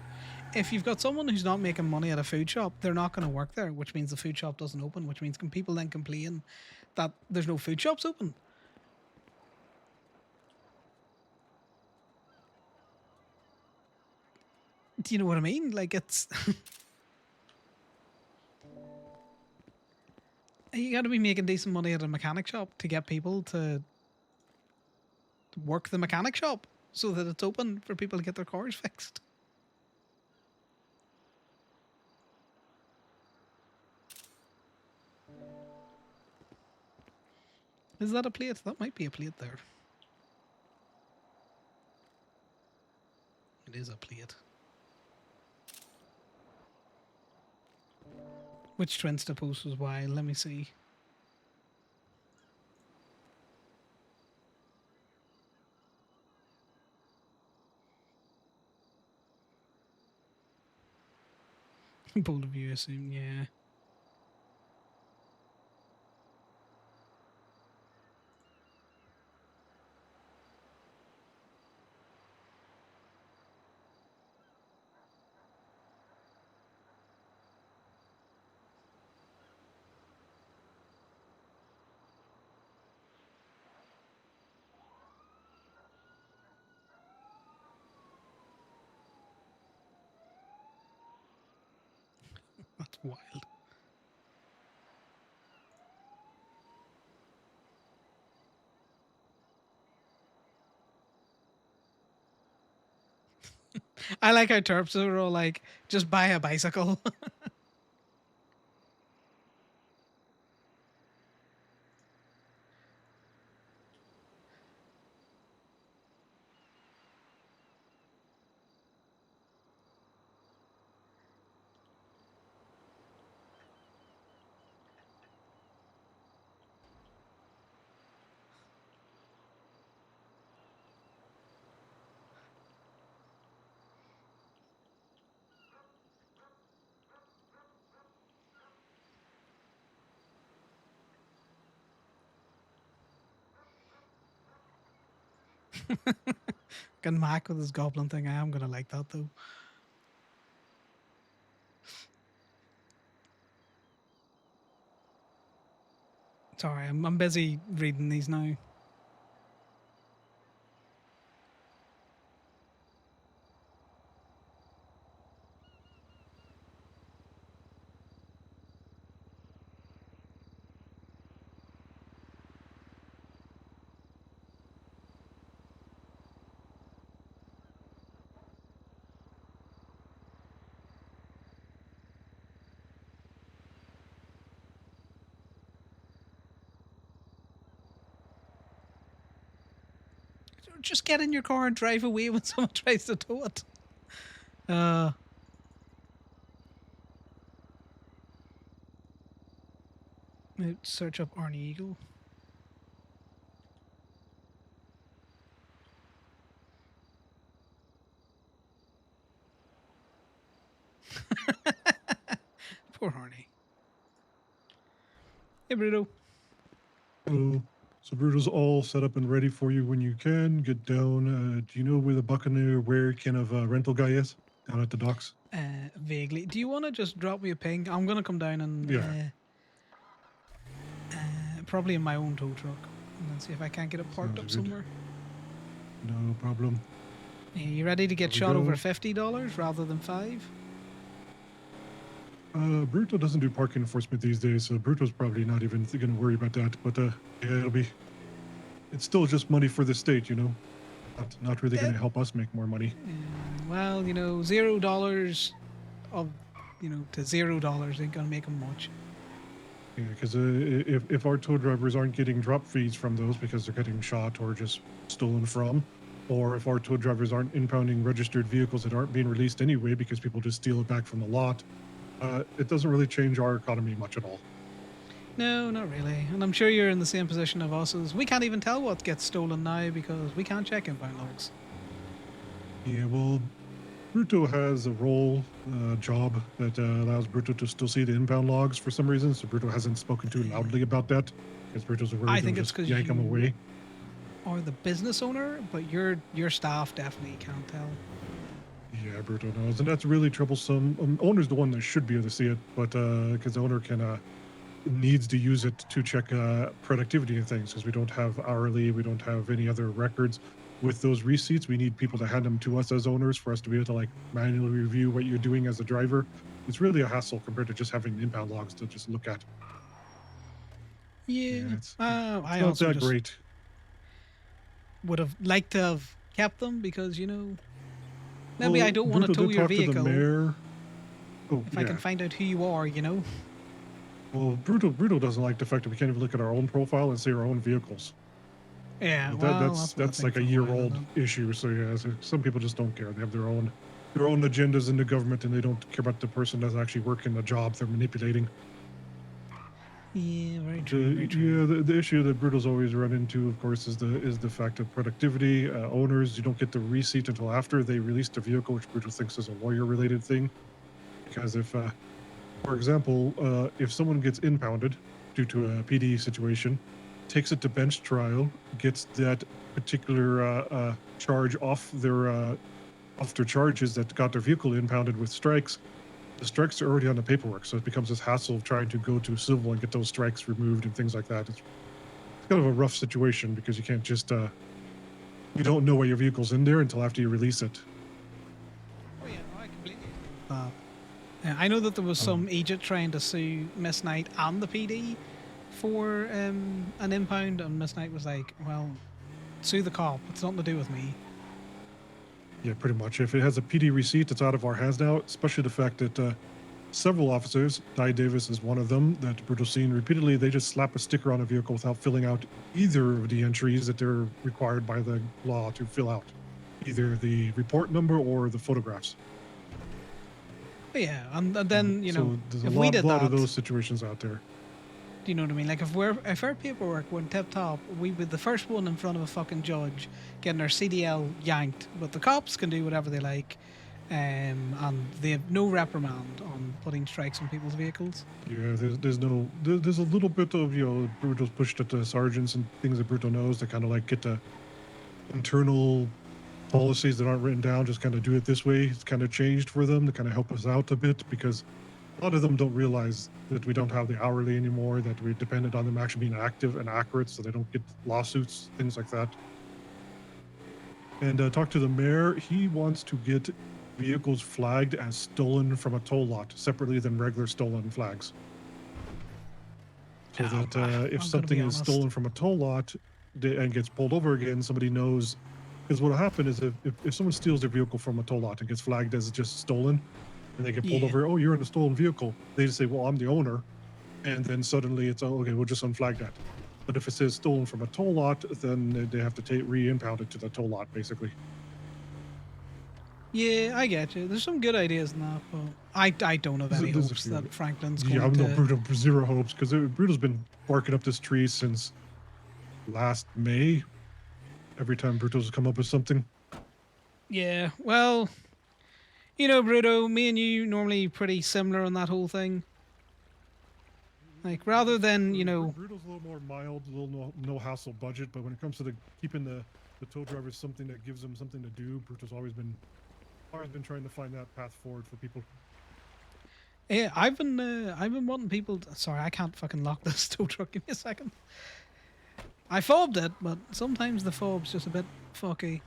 If you've got someone who's not making money at a food shop, they're not going to work there, which means the food shop doesn't open, which means people then complain that there's no food shops open. Do you know what I mean? Like, it's... you got to be making decent money at a mechanic shop to get people to work the mechanic shop so that it's open for people to get their cars fixed. Is that a plate? That might be a plate there. It is a plate. Which Twinsta post was why? Let me see. Both of you assume, yeah. Wild. I like how Terps are all like, just buy a bicycle. Can Mac with his goblin thing. I am gonna like that though. Sorry, I'm busy reading these now. Just get in your car and drive away when someone tries to tow it. Search up Arnie Eagle. Poor Arnie. Hey, Bruto. Hello. So Bruto's all set up and ready for you when you can. Get down. Do you know where the Buccaneer where kind of rental guy is? Down at the docks? Vaguely. Do you want to just drop me a ping? I'm going to come down and Yeah. probably in my own tow truck and then see if I can't get it parked Sounds up good. somewhere. No problem. You ready to get There we shot go. over $50 rather than $5? Bruto doesn't do parking enforcement these days, so Bruto's probably not even going to worry about that. But yeah, it's still just money for the state, you know. Not really going to help us make more money. Well, $0 of, to $0 ain't gonna make them much. Yeah, because if our tow drivers aren't getting drop fees from those because they're getting shot or just stolen from, or if our tow drivers aren't impounding registered vehicles that aren't being released anyway because people just steal it back from the lot, it doesn't really change our economy much at all. No, not really. And I'm sure you're in the same position of us as we can't even tell what gets stolen now because we can't check inbound logs. Yeah, well, Bruto has a job that allows Bruto to still see the inbound logs for some reason, so Bruto hasn't spoken too loudly about that because Bruto's worried I they'll think it's just because yank them away. Or the business owner, but your staff definitely can't tell. Yeah, Bruto knows, and that's really troublesome. Owner's the one that should be able to see it, but because the owner needs to use it to check productivity and things, because we don't have hourly, we don't have any other records. With those receipts, we need people to hand them to us as owners for us to be able to like manually review what you're doing as a driver. It's really a hassle compared to just having inbound logs to just look at. Yeah, it's I not also that just great. would have liked to have kept them because maybe Well, I don't want to Bruto tow did your talk to the vehicle. mayor. Oh, if I can find out who you are, Well, Bruto doesn't like the fact that we can't even look at our own profile and see our own vehicles. Yeah, that's like a year-old issue. So yeah, so some people just don't care. They have their own agendas in the government, and they don't care about the person that's actually working the job they're manipulating. Yeah, very true. Yeah, the issue that Bruto's always run into, of course, is the fact of productivity. Owners, you don't get the receipt until after they release the vehicle, which Bruto thinks is a lawyer-related thing. Because if, for example, if someone gets impounded due to a PD situation, takes it to bench trial, gets that particular charge off their charges that got their vehicle impounded with strikes, the strikes are already on the paperwork, so it becomes this hassle of trying to go to civil and get those strikes removed and things like that. It's kind of a rough situation because you can't just you don't know why your vehicle's in there until after you release it. Oh yeah, no, I completely agree with I know that there was some agent trying to sue Miss Knight and the PD for an impound, and Miss Knight was like, "Well, sue the cop. It's nothing to do with me." Yeah, pretty much. If it has a PD receipt, it's out of our hands now, especially the fact that several officers, Di Davis is one of them, that Bruto's seen repeatedly, they just slap a sticker on a vehicle without filling out either of the entries that they're required by the law to fill out, either the report number or the photographs. But yeah, and then, you know, So there's if a we lot, did lot that, of those situations out there. do you know what I mean? Like if our paperwork went tip top, we'd be the first one in front of a fucking judge getting our CDL yanked. But the cops can do whatever they like, and they have no reprimand on putting strikes on people's vehicles. Yeah, there's a little bit of, you know, Bruto's pushed at the sergeants and things that Bruto knows to kind of like get the internal policies that aren't written down, just kind of do it this way. It's kind of changed for them to kind of help us out a bit, because a lot of them don't realize that we don't have the hourly anymore, that we're dependent on them actually being active and accurate so they don't get lawsuits, things like that. And talk to the mayor. He wants to get vehicles flagged as stolen from a toll lot separately than regular stolen flags. So that if something is stolen from a toll lot and gets pulled over again, somebody knows. Because what will happen is if someone steals their vehicle from a toll lot and gets flagged as just stolen, and they get pulled over, oh, you're in a stolen vehicle, they just say, well, I'm the owner. And then suddenly it's, oh, okay, we'll just unflag that. But if it says stolen from a toll lot, then they have to re-impound it to the toll lot, basically. Yeah, I get you. There's some good ideas in that, but I don't have any There's a hopes few. that Franklin's Yeah, going I'm to. Bruto, zero hopes, because Bruto's been barking up this tree since last May. Every time Bruto's come up with something. Yeah, well, you know, Bruto, me and you normally pretty similar on that whole thing. Like, rather than, you know... Bruto's a little more mild, a little no hassle budget, but when it comes to keeping the tow drivers something that gives them something to do, Bruto's always been trying to find that path forward for people. Yeah, I've been wanting people... Sorry, I can't fucking lock this tow truck. Give me a second. I fobbed it, but sometimes the fob's just a bit fucky.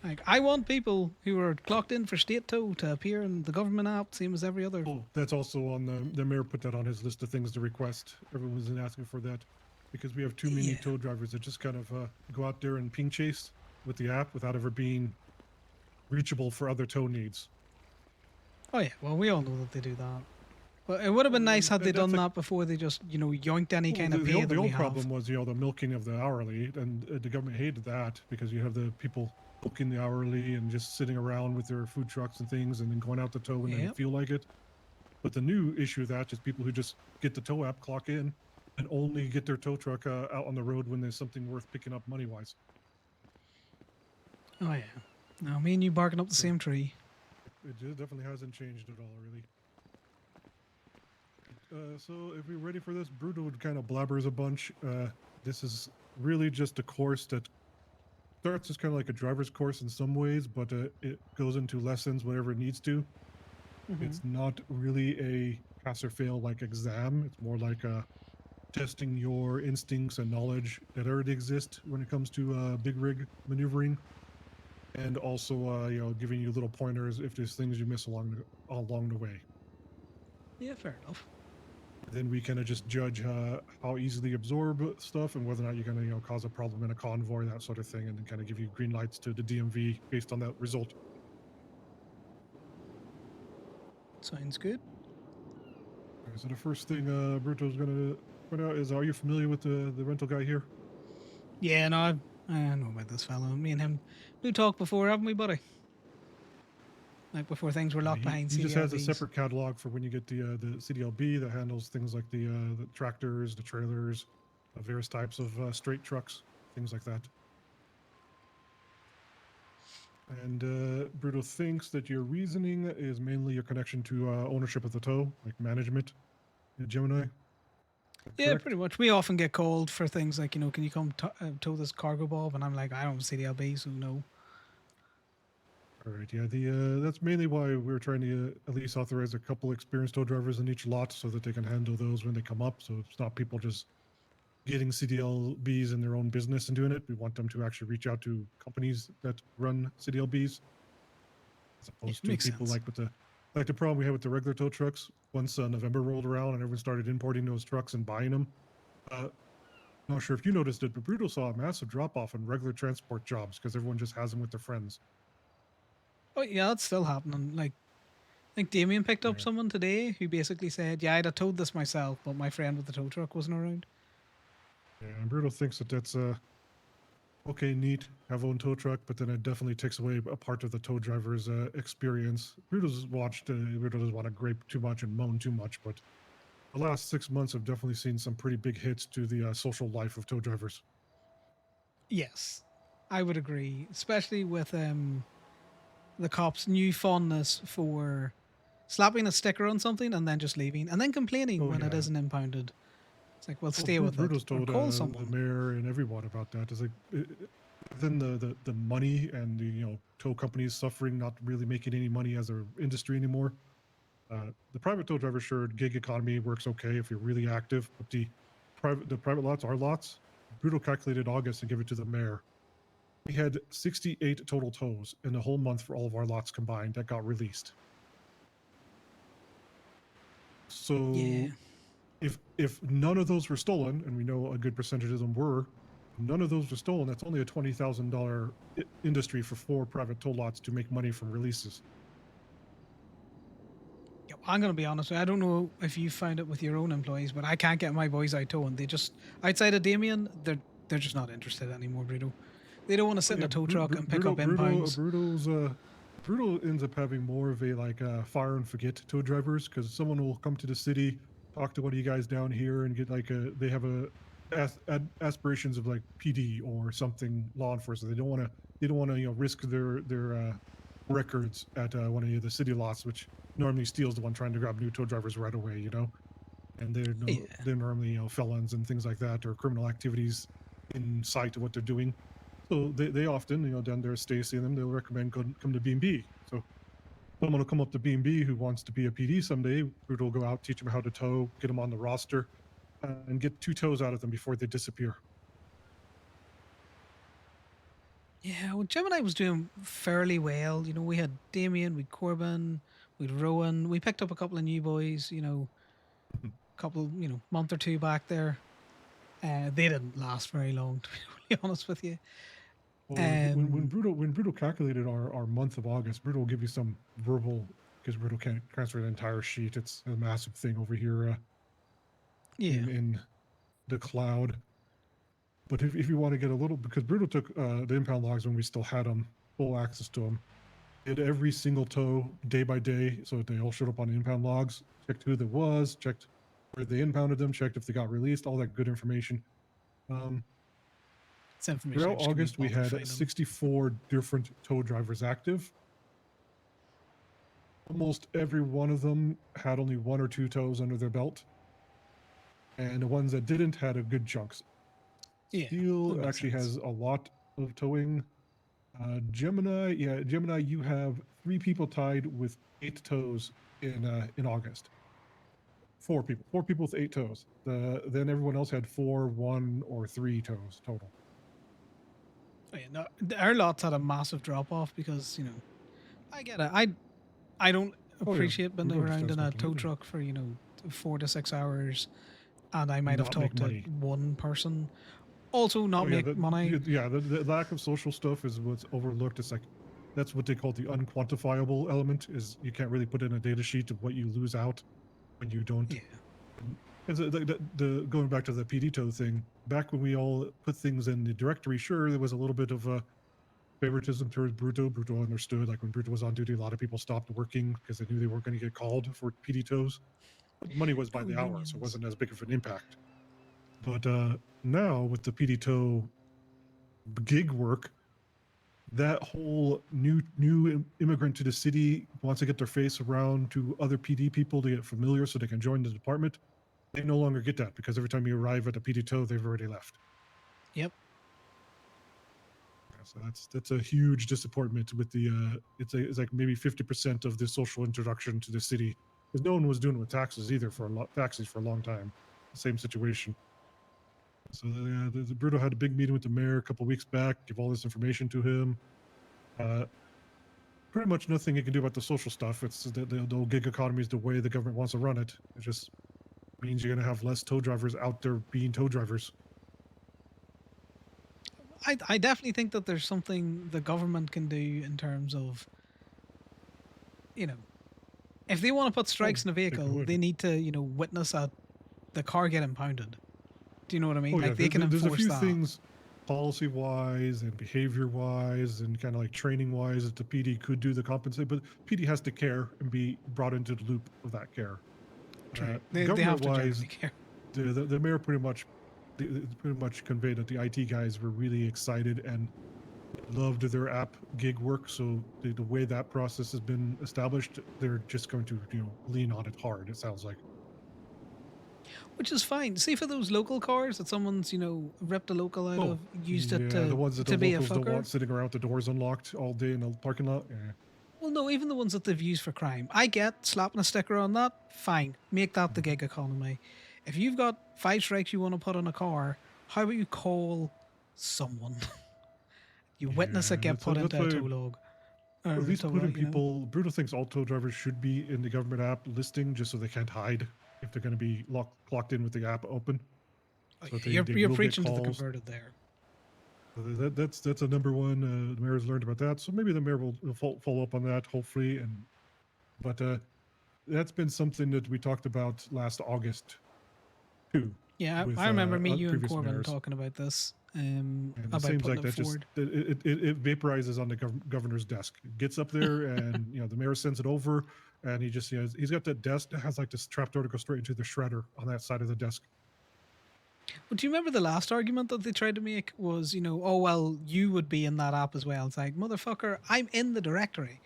Like, I want people who are clocked in for state tow to appear in the government app, same as every other. Oh, that's also on the mayor put that on his list of things to request. Everyone's been asking for that because we have too many tow drivers that just kind of go out there and ping chase with the app without ever being reachable for other tow needs. Oh yeah, well we all know that they do that. But it would have been nice had they done that before they just, you know, yoinked any kind of pay that we have. The old problem was, you know, the milking of the hourly, and the government hated that because you have the people booking the hourly and just sitting around with their food trucks and things and then going out to tow when they feel like it. But the new issue of that is people who just get the tow app, clock in, and only get their tow truck out on the road when there's something worth picking up money-wise. Oh yeah. No, me and you barking up the same tree. It definitely hasn't changed at all, really. So if we're ready for this, Bruto kind of blabbers a bunch. This is really just a course that starts as kind of like a driver's course in some ways, but it goes into lessons whatever it needs to. It's not really a pass or fail like exam. It's more like testing your instincts and knowledge that already exist when it comes to big rig maneuvering, and also you know, giving you little pointers if there's things you miss along the way. Yeah, fair enough. Then we kind of just judge how easily absorb stuff and whether or not you're going to, you know, cause a problem in a convoy, that sort of thing, and then kind of give you green lights to the DMV based on that result. Sounds good. Okay, so the first thing Bruto's going to point out is, are you familiar with the rental guy here? Yeah, no, I know about this fellow. Me and him do talk before, haven't we, buddy? Like before things were locked behind CDLBs. He just has a separate catalog for when you get the CDLB that handles things like the tractors, the trailers, various types of straight trucks, things like that. And Bruto thinks that your reasoning is mainly your connection to ownership of the tow, like management in Gemini. Yeah, pretty much. We often get called for things like, you know, can you come tow this cargo bob? And I'm like, I don't have CDLB, so no. All right, yeah, that's mainly why we're trying to at least authorize a couple experienced tow drivers in each lot so that they can handle those when they come up. So it's not people just getting CDLBs in their own business and doing it. We want them to actually reach out to companies that run CDLBs. as opposed it to makes people sense. like the problem we had with the regular tow trucks. Once November rolled around and everyone started importing those trucks and buying them, not sure if you noticed it, but Brutal saw a massive drop off in regular transport jobs because everyone just has them with their friends. Oh yeah, that's still happening. Like, I think Damien picked up someone today who basically said, "Yeah, I'd have towed this myself, but my friend with the tow truck wasn't around." Yeah, and Brutal thinks that that's okay, neat, have own tow truck, but then it definitely takes away a part of the tow driver's experience. Brutal's watched, Brutal doesn't want to grape too much and moan too much, but the last 6 months have definitely seen some pretty big hits to the social life of tow drivers. Yes, I would agree, especially with the cops' new fondness for slapping a sticker on something and then just leaving, and then complaining Oh, when it yeah. isn't impounded. It's like, well, Well, stay with it Brutal's or told call the someone. mayor and everyone about that. It's like within the money and the tow companies suffering, not really making any money as an industry anymore. The private tow driver, sure, gig economy works okay if you're really active, but the private lots, our lots, Brutal calculated August and give it to the mayor. We had 68 total tows in the whole month for all of our lots combined that got released. So Yeah. if none of those were stolen, and we know a good percentage of them were, none of those were stolen, that's only a $20,000 industry for 4 private toll lots to make money from releases. I'm gonna be honest with you, I don't know if you found it with your own employees, but I can't get my boys out towing. They just, outside of Damien, they're just not interested anymore, Bruto. They don't want to sit in a tow truck and pick up impounds. Brutal ends up having more of a fire and forget tow drivers, because someone will come to the city, talk to one of you guys down here, and get they have aspirations of like PD or something, law enforcement. They don't want to risk their records at one of the city lots, which normally steals the one trying to grab new tow drivers right away, and they're normally felons and things like that, or criminal activities in sight of what they're doing. So they often, down there, Stacy and them, they'll recommend come to B&B. So someone will come up to B&B who wants to be a PD someday. Brutal will go out, teach them how to tow, get them on the roster, and get 2 tows out of them before they disappear. Yeah, well, Gemini was doing fairly well. We had Damien, we had Corbin, we had Rowan. We picked up a couple of new boys, couple, month or two back there. They didn't last very long, to be really honest with you. Well, when Brutal calculated our month of August, Brutal will give you some verbal, because Brutal can't transfer the entire sheet. It's a massive thing over here in the cloud. But if you want to get a little, because Brutal took the impound logs when we still had them, full access to them, did every single tow day by day, so they all showed up on the impound logs, checked who there was, checked where they impounded them, checked if they got released, all that good information. It's information Throughout August, we had 64 different tow drivers active. Almost every one of them had only 1 or 2 tows under their belt. And the ones that didn't had a good chunk. Steel actually has a lot of towing. Gemini, you have 3 people tied with 8 tows in August. 4 people with 8 tows. Then everyone else had 4, 1, or 3 tows total. Oh, yeah, no, our lots had a massive drop off because I get it. I don't appreciate being around in a tow truck for 4 to 6 hours, and I might have talked to one person. Also, not make money. Yeah, the lack of social stuff is what's overlooked. It's like that's what they call the unquantifiable element. Is you can't really put in a data sheet of what you lose out when you don't. Yeah. Going back to the PD tow thing, back when we all put things in the directory, sure, there was a little bit of favoritism towards Bruto. Bruto understood, like when Bruto was on duty, a lot of people stopped working because they knew they weren't going to get called for PD tows. But money was by the hour, so it wasn't as big of an impact. But now with the PD tow gig work, that whole new immigrant to the city wants to get their face around to other PD people to get familiar so they can join the department. They no longer get that because every time you arrive at a PD tow, they've already left. Yep. So that's a huge disappointment with the it's like maybe 50% of the social introduction to the city, because no one was doing it with taxis either taxis for a long time. Same situation. So the Bruto had a big meeting with the mayor a couple weeks back, give all this information to him. pretty much nothing you can do about the social stuff. It's the old gig economy is the way the government wants to run it. It just means you're going to have less tow drivers out there being tow drivers. I definitely think that there's something the government can do in terms of, you know, if they want to put strikes in a vehicle, they need to, you know, witness the car get impounded. Do you know what I mean? Oh, like yeah, they can there's a enforce few that. things policy-wise and behavior-wise and kind of like training-wise that the PD could do to compensate, but PD has to care and be brought into the loop of that care. True. They have to Government-wise, genuinely care. the mayor pretty much conveyed that the IT guys were really excited and loved their app gig work. So the way that process has been established, they're just going to lean on it hard. It sounds like. Which is fine. See, for those local cars that someone's, you know, ripped a local out of, used it the ones that the to be a locals don't fucker. want sitting around the doors unlocked all day in the parking lot. Yeah. Well, no, even the ones that they've used for crime. I get slapping a sticker on that. Fine. Make that the gig economy. If you've got 5 strikes you want to put on a car, how about you call someone? You witness it get put into a tow log. At least putting people, Brutal thinks all tow drivers should be in the government app listing just so they can't hide if they're going to be clocked in with the app open. So You're preaching to the converted there. That's a number one. The mayor's learned about that, so maybe the mayor will follow up on that, hopefully. But that's been something that we talked about last August, too. Yeah, with, I remember me, you, and previous Corbin mayors. talking about this. And it About seems putting like it that forward. it vaporizes on the governor's desk. It gets up there, and the mayor sends it over, and he's got that desk that has like this trapdoor to go straight into the shredder on that side of the desk. But do you remember the last argument that they tried to make was, oh, well, you would be in that app as well. It's like, motherfucker, I'm in the directory.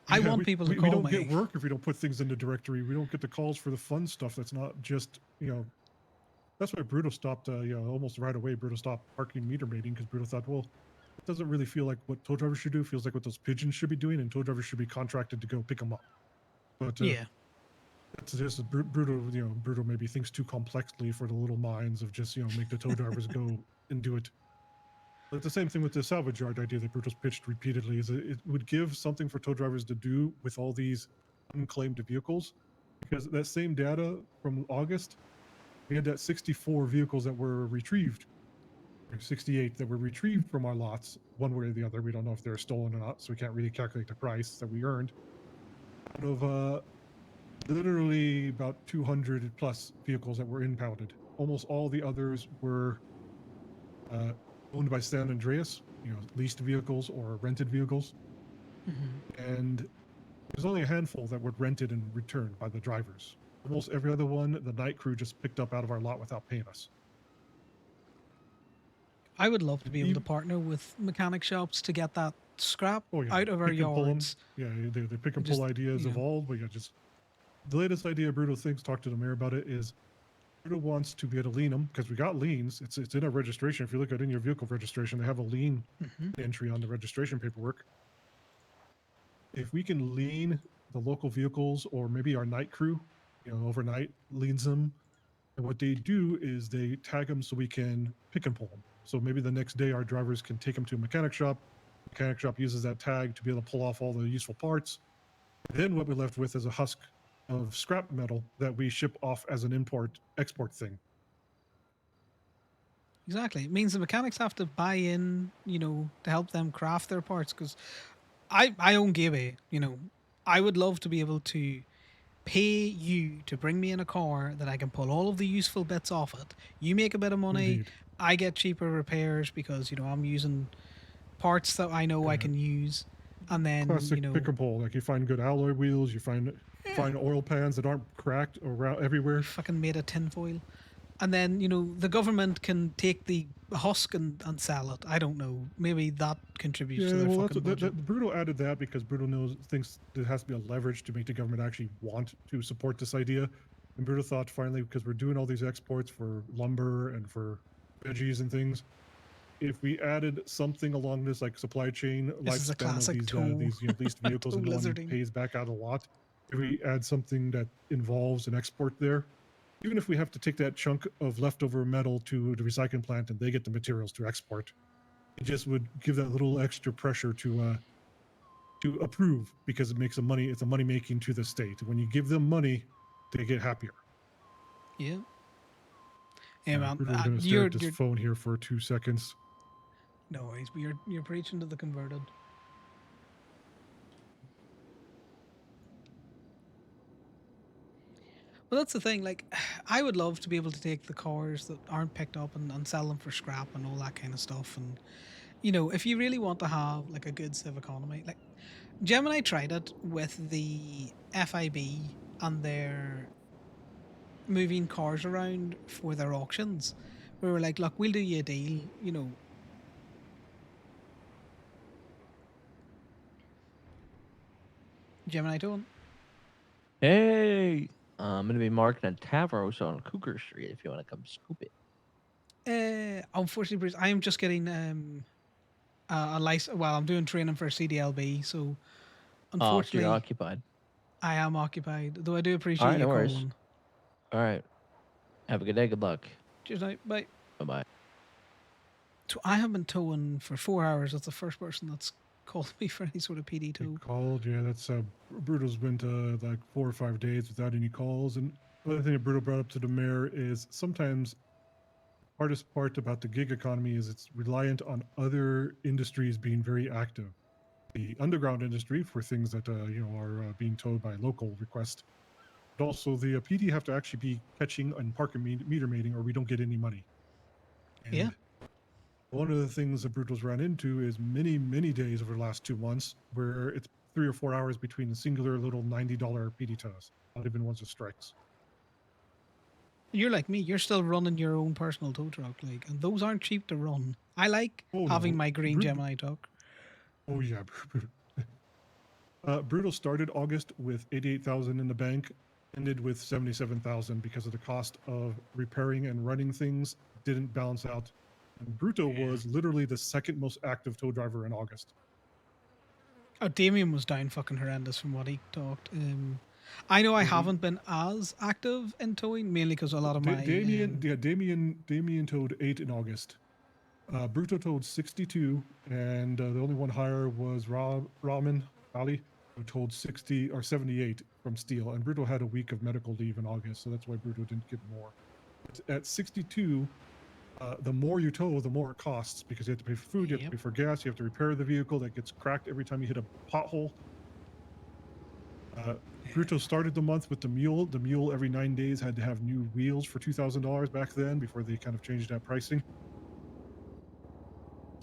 I Yeah, want people to we call don't me. get work if we don't put things in the directory. We don't get the calls for the fun stuff. That's not just, that's why Bruto stopped, almost right away. Bruto stopped parking meter mating because Bruto thought, well, it doesn't really feel like what tow drivers should do. It feels like what those pigeons should be doing, and tow drivers should be contracted to go pick them up. But yeah, it's just Bruto. Bruto maybe thinks too complexly for the little minds of just make the tow drivers go and do it. But the same thing with the salvage yard idea that Bruto's pitched repeatedly is it would give something for tow drivers to do with all these unclaimed vehicles, because that same data from August, we had that 64 vehicles that were retrieved, or 68 that were retrieved from our lots, one way or the other. We don't know if they're stolen or not, so we can't really calculate the price that we earned. Out of literally about 200 plus vehicles that were impounded, almost all the others were owned by San Andreas, leased vehicles or rented vehicles. And there's only a handful that were rented and returned by the drivers. Almost every other one, the night crew just picked up out of our lot without paying us. I would love to be able to partner with mechanic shops to get that scrap out of our Pick and pull 'em. yards. Yeah, the pick and Just, pull ideas evolved. We got just the latest idea Bruto thinks, talk to the mayor about it, is Bruto wants to be able to lien them, because we got liens. It's in our registration. If you look at in your vehicle registration, they have a lien entry on the registration paperwork. If we can lien the local vehicles, or maybe our night crew, overnight liens them, and what they do is they tag them so we can pick and pull them. So maybe the next day our drivers can take them to a mechanic shop. Mechanic shop uses that tag to be able to pull off all the useful parts. Then what we're left with is a husk of scrap metal that we ship off as an export thing. Exactly. It means the mechanics have to buy in, to help them craft their parts. Because I own Gateway, I would love to be able to pay you to bring me in a car that I can pull all of the useful bits off it. You make a bit of money. Indeed. I get cheaper repairs because, I'm using parts that I know I can use. And then, Classic pick and pull. Like you find good alloy wheels, you find oil pans that aren't cracked around everywhere. Fucking made of tinfoil. And then, the government can take the husk and sell it. I don't know. Maybe that contributes to their fucking budget. Bruto added that because Bruto thinks there has to be a leverage to make the government actually want to support this idea. And Bruto thought finally, because we're doing all these exports for lumber and for veggies and things, if we added something along this like supply chain lifespan of these leased vehicles and no one pays back out of the lot, if we add something that involves an export there, even if we have to take that chunk of leftover metal to the recycling plant and they get the materials to export, it just would give that little extra pressure to to approve because it makes it's a money making to the state. When you give them money, they get happier. Yeah. Yeah, man. We're going to stare at this phone here for 2 seconds. No worries, but you're preaching to the converted. Well, that's the thing. Like, I would love to be able to take the cars that aren't picked up and sell them for scrap and all that kind of stuff. And, you know, if you really want to have like a good civ economy, like Gemini tried it with the FIB and their moving cars around for their auctions. We were like, look, we'll do you a deal, you know. Gemini tone. Hey, I'm gonna be marking a Tavros on Cougar Street if you want to come scoop it. Unfortunately, Bruce, I am just getting a license. Well, I'm doing training for CDLB, so unfortunately, Oh, so you're occupied. I am occupied. Though I do All appreciate right, you no worries. calling. All right. Have a good day. Good luck. Cheers, night. Bye. Bye bye. So I have been towing for 4 hours. That's the first person that's called me for any sort of PD tow. Called, yeah. That's Bruto's went like 4 or 5 days without any calls. And the other thing that Bruto brought up to the mayor is sometimes the hardest part about the gig economy is it's reliant on other industries being very active. The underground industry for things that are being towed by local request, but also the PD have to actually be catching and parking meter mating, or we don't get any money. And yeah. One of the things that Bruto's ran into is many, many days over the last 2 months where it's 3 or 4 hours between the singular little $90 PD tows, not even ones with strikes. You're like me. You're still running your own personal tow truck, like, and those aren't cheap to run. I like having my green Gemini truck. Oh yeah, Bruto started August with 88,000 in the bank, ended with 77,000 because of the cost of repairing and running things didn't balance out. And Bruto was literally the second most active tow driver in August. Oh, Damien was down fucking horrendous from what he talked. I know I haven't been as active in towing, mainly because a lot of my... Damien towed 8 in August. Bruto towed 62, and the only one higher was Raman Ali, who towed 60 or 78 from Steel. And Bruto had a week of medical leave in August, so that's why Bruto didn't get more. At 62... the more you tow, the more it costs because you have to pay for food, you have to pay for gas, you have to repair the vehicle that gets cracked every time you hit a pothole. Bruto started the month with the mule. The mule every 9 days had to have new wheels for $2,000 back then before they kind of changed that pricing.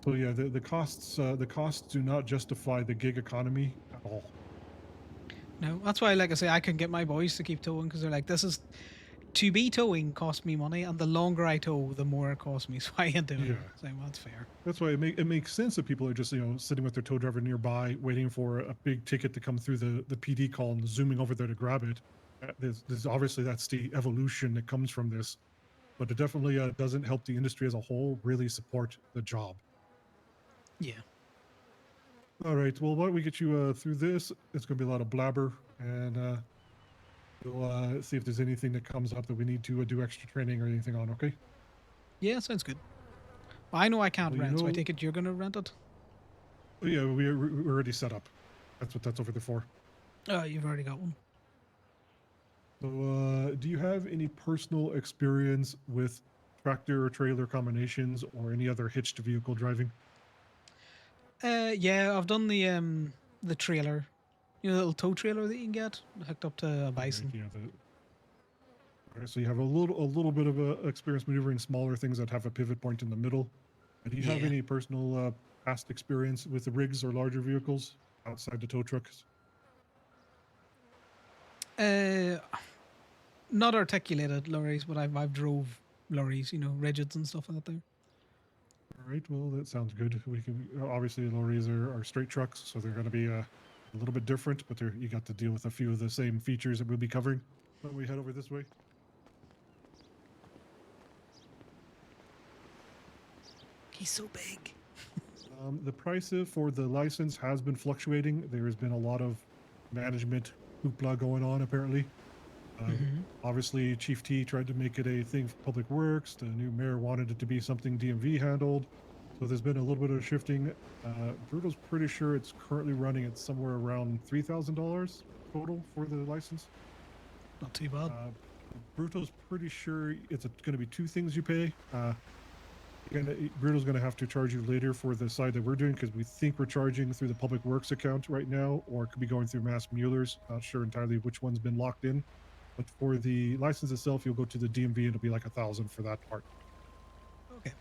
So yeah, the costs do not justify the gig economy at all. No, that's why, like I say, I can get my boys to keep towing because they're like, this is... To be towing costs me money, and the longer I tow, the more it costs me. So I ain't doing it. So well, that's fair. That's why it makes sense that people are just sitting with their tow driver nearby, waiting for a big ticket to come through the PD call and zooming over there to grab it. There's obviously that's the evolution that comes from this, but it definitely doesn't help the industry as a whole really support the job. Yeah. All right. Well, why don't we get you through this? It's going to be a lot of blabber, and we'll see if there's anything that comes up that we need to do extra training or anything on, okay? Yeah, sounds good. Well, I know I can't rent, so I take it you're going to rent it? Oh, yeah, we're already set up. That's what that's over there for. Oh, you've already got one. So, do you have any personal experience with tractor or trailer combinations or any other hitched vehicle driving? Yeah, I've done the trailer. You know, the little tow trailer that you can get hooked up to a bison. Yeah, all right, so you have a little bit of experience maneuvering smaller things that have a pivot point in the middle. Do you have any personal past experience with the rigs or larger vehicles outside the tow trucks? Not articulated lorries, but I've drove lorries, you know, rigids and stuff out there. All right, well that sounds good. We can obviously lorries are straight trucks, so they're going to be a little bit different, but you got to deal with a few of the same features that we'll be covering. Why don't we head over this way? He's so big. The price for the license has been fluctuating. There has been a lot of management hoopla going on, apparently. Obviously, Chief T tried to make it a thing for Public Works. The new mayor wanted it to be something DMV handled. So there's been a little bit of shifting. Brutal's pretty sure it's currently running at somewhere around $3,000 total for the license. Not too bad. Brutal's pretty sure it's going to be two things you pay. Brutal's going to have to charge you later for the side that we're doing because we think we're charging through the Public Works account right now, or it could be going through Mass Mueller's. Not sure entirely which one's been locked in. But for the license itself, you'll go to the DMV and it'll be like $1,000 for that part. Okay.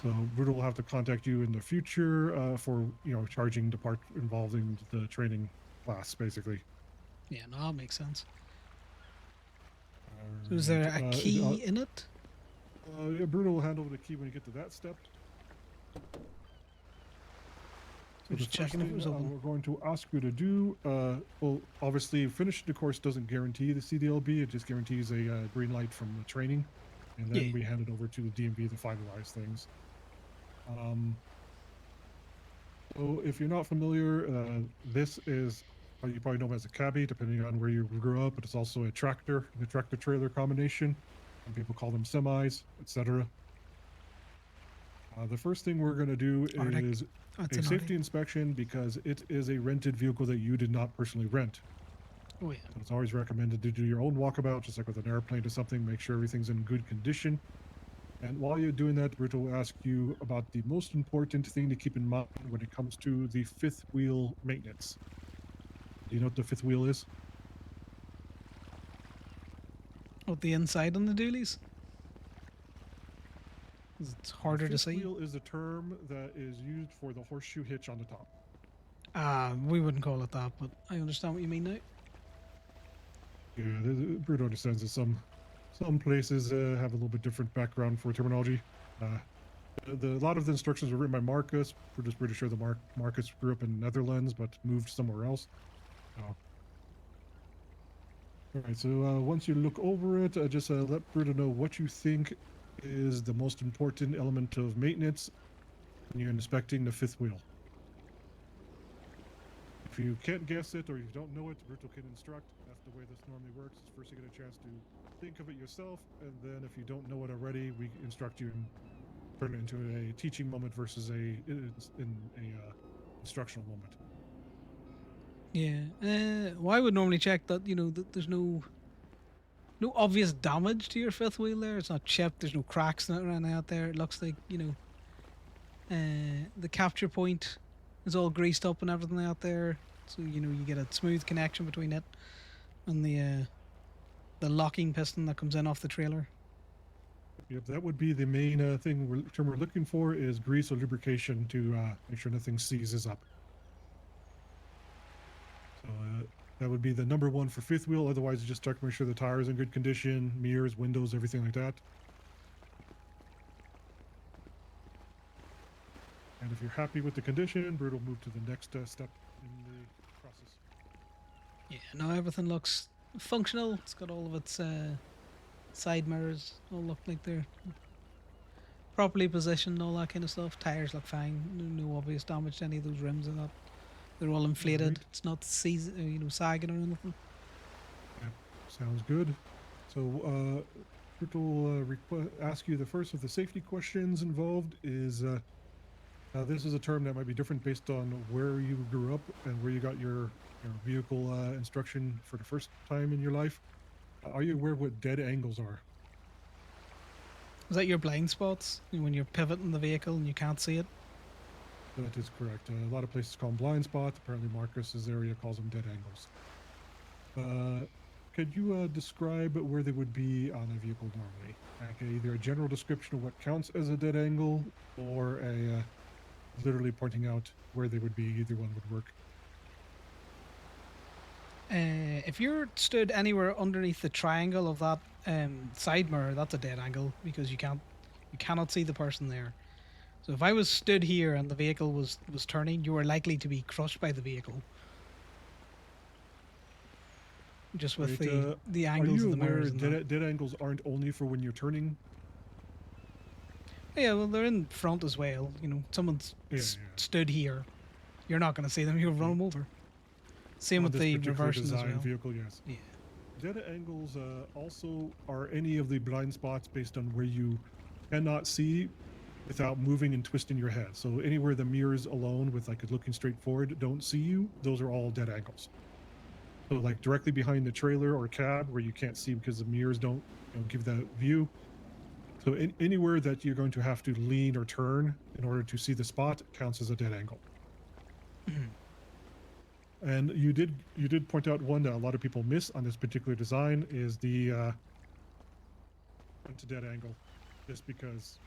So Brutal will have to contact you in the future for charging the part involving the training class, basically. Yeah, no, that makes sense. So is there a key in it? Yeah, Bruno will hand over the key when you get to that step. So Just the checking if it was open. we're going to ask you to do, well, obviously finishing the course doesn't guarantee the CDLB, it just guarantees a green light from the training, and then we hand it over to the DMV to finalize things. So if you're not familiar, this is, you probably know them as a cabbie, depending on where you grew up, but it's also a tractor, the tractor-trailer combination. Some people call them semis, etc. The first thing we're going to do is a safety inspection because it is a rented vehicle that you did not personally rent. Oh, yeah. So it's always recommended to do your own walkabout, just like with an airplane or something, make sure everything's in good condition. And while you're doing that, Britta will ask you about the most important thing to keep in mind when it comes to the fifth wheel maintenance. Do you know what the fifth wheel is? What, the inside on the dualies? It's harder to see. Fifth wheel is a term that is used for the horseshoe hitch on the top. We wouldn't call it that, but I understand what you mean now. Yeah, Bruto understands that some places have a little bit different background for terminology. A lot of the instructions were written by Marcus. We're just pretty sure the Marcus grew up in Netherlands but moved somewhere else. All right, so once you look over it, just let Bruto know what you think is the most important element of maintenance when you're inspecting the fifth wheel. If you can't guess it or you don't know it, Bruto can instruct. That's the way this normally works. First you get a chance to think of it yourself, and then if you don't know it already, we instruct you and turn it into a teaching moment versus a instructional moment. Yeah. Well, I would normally check that, that there's no obvious damage to your fifth wheel there. It's not chipped. There's no cracks around out there. It looks like, the capture point is all greased up and everything out there. So, you get a smooth connection between it and the locking piston that comes in off the trailer. Yep, that would be the main term we're looking for is grease or lubrication to make sure nothing seizes up. So that would be the number one for fifth wheel. Otherwise, you just check to make sure the tire is in good condition, mirrors, windows, everything like that. And if you're happy with the condition, Bert will move to the next step in the process. Yeah, no, everything looks functional. It's got all of its side mirrors all look like they're properly positioned, all that kind of stuff. Tires look fine. No obvious damage to any of those rims or that. They're all inflated. Right. It's not sagging or anything. Yep, sounds good. So Bert will ask you the first of the safety questions involved is this is a term that might be different based on where you grew up and where you got your vehicle instruction for the first time in your life. Are you aware what dead angles are? Is that your blind spots? When you're pivoting the vehicle and you can't see it? That is correct. A lot of places call them blind spots. Apparently Marcus's area calls them dead angles. Could you describe where they would be on a vehicle normally? Like either a general description of what counts as a dead angle or a literally pointing out where they would be. Either one would work. If you're stood anywhere underneath the triangle of that side mirror, that's a dead angle because you cannot see the person there. So if I was stood here and the vehicle was turning, you were likely to be crushed by the vehicle. Just with the angles of the mirrors. Dead angles aren't only for when you're turning? Yeah, well, they're in front as well. Someone's stood here. You're not going to see them. You'll run them over. Same with the reversing as well. Vehicle, yes. Yeah. Dead angles also are any of the blind spots based on where you cannot see without moving and twisting your head. So anywhere the mirrors alone with like looking straight forward don't see you, those are all dead angles. So like directly behind the trailer or cab where you can't see because the mirrors don't give that view. So anywhere that you're going to have to lean or turn in order to see the spot counts as a dead angle. And you did point out one that a lot of people miss on this particular design is the to dead angle, just because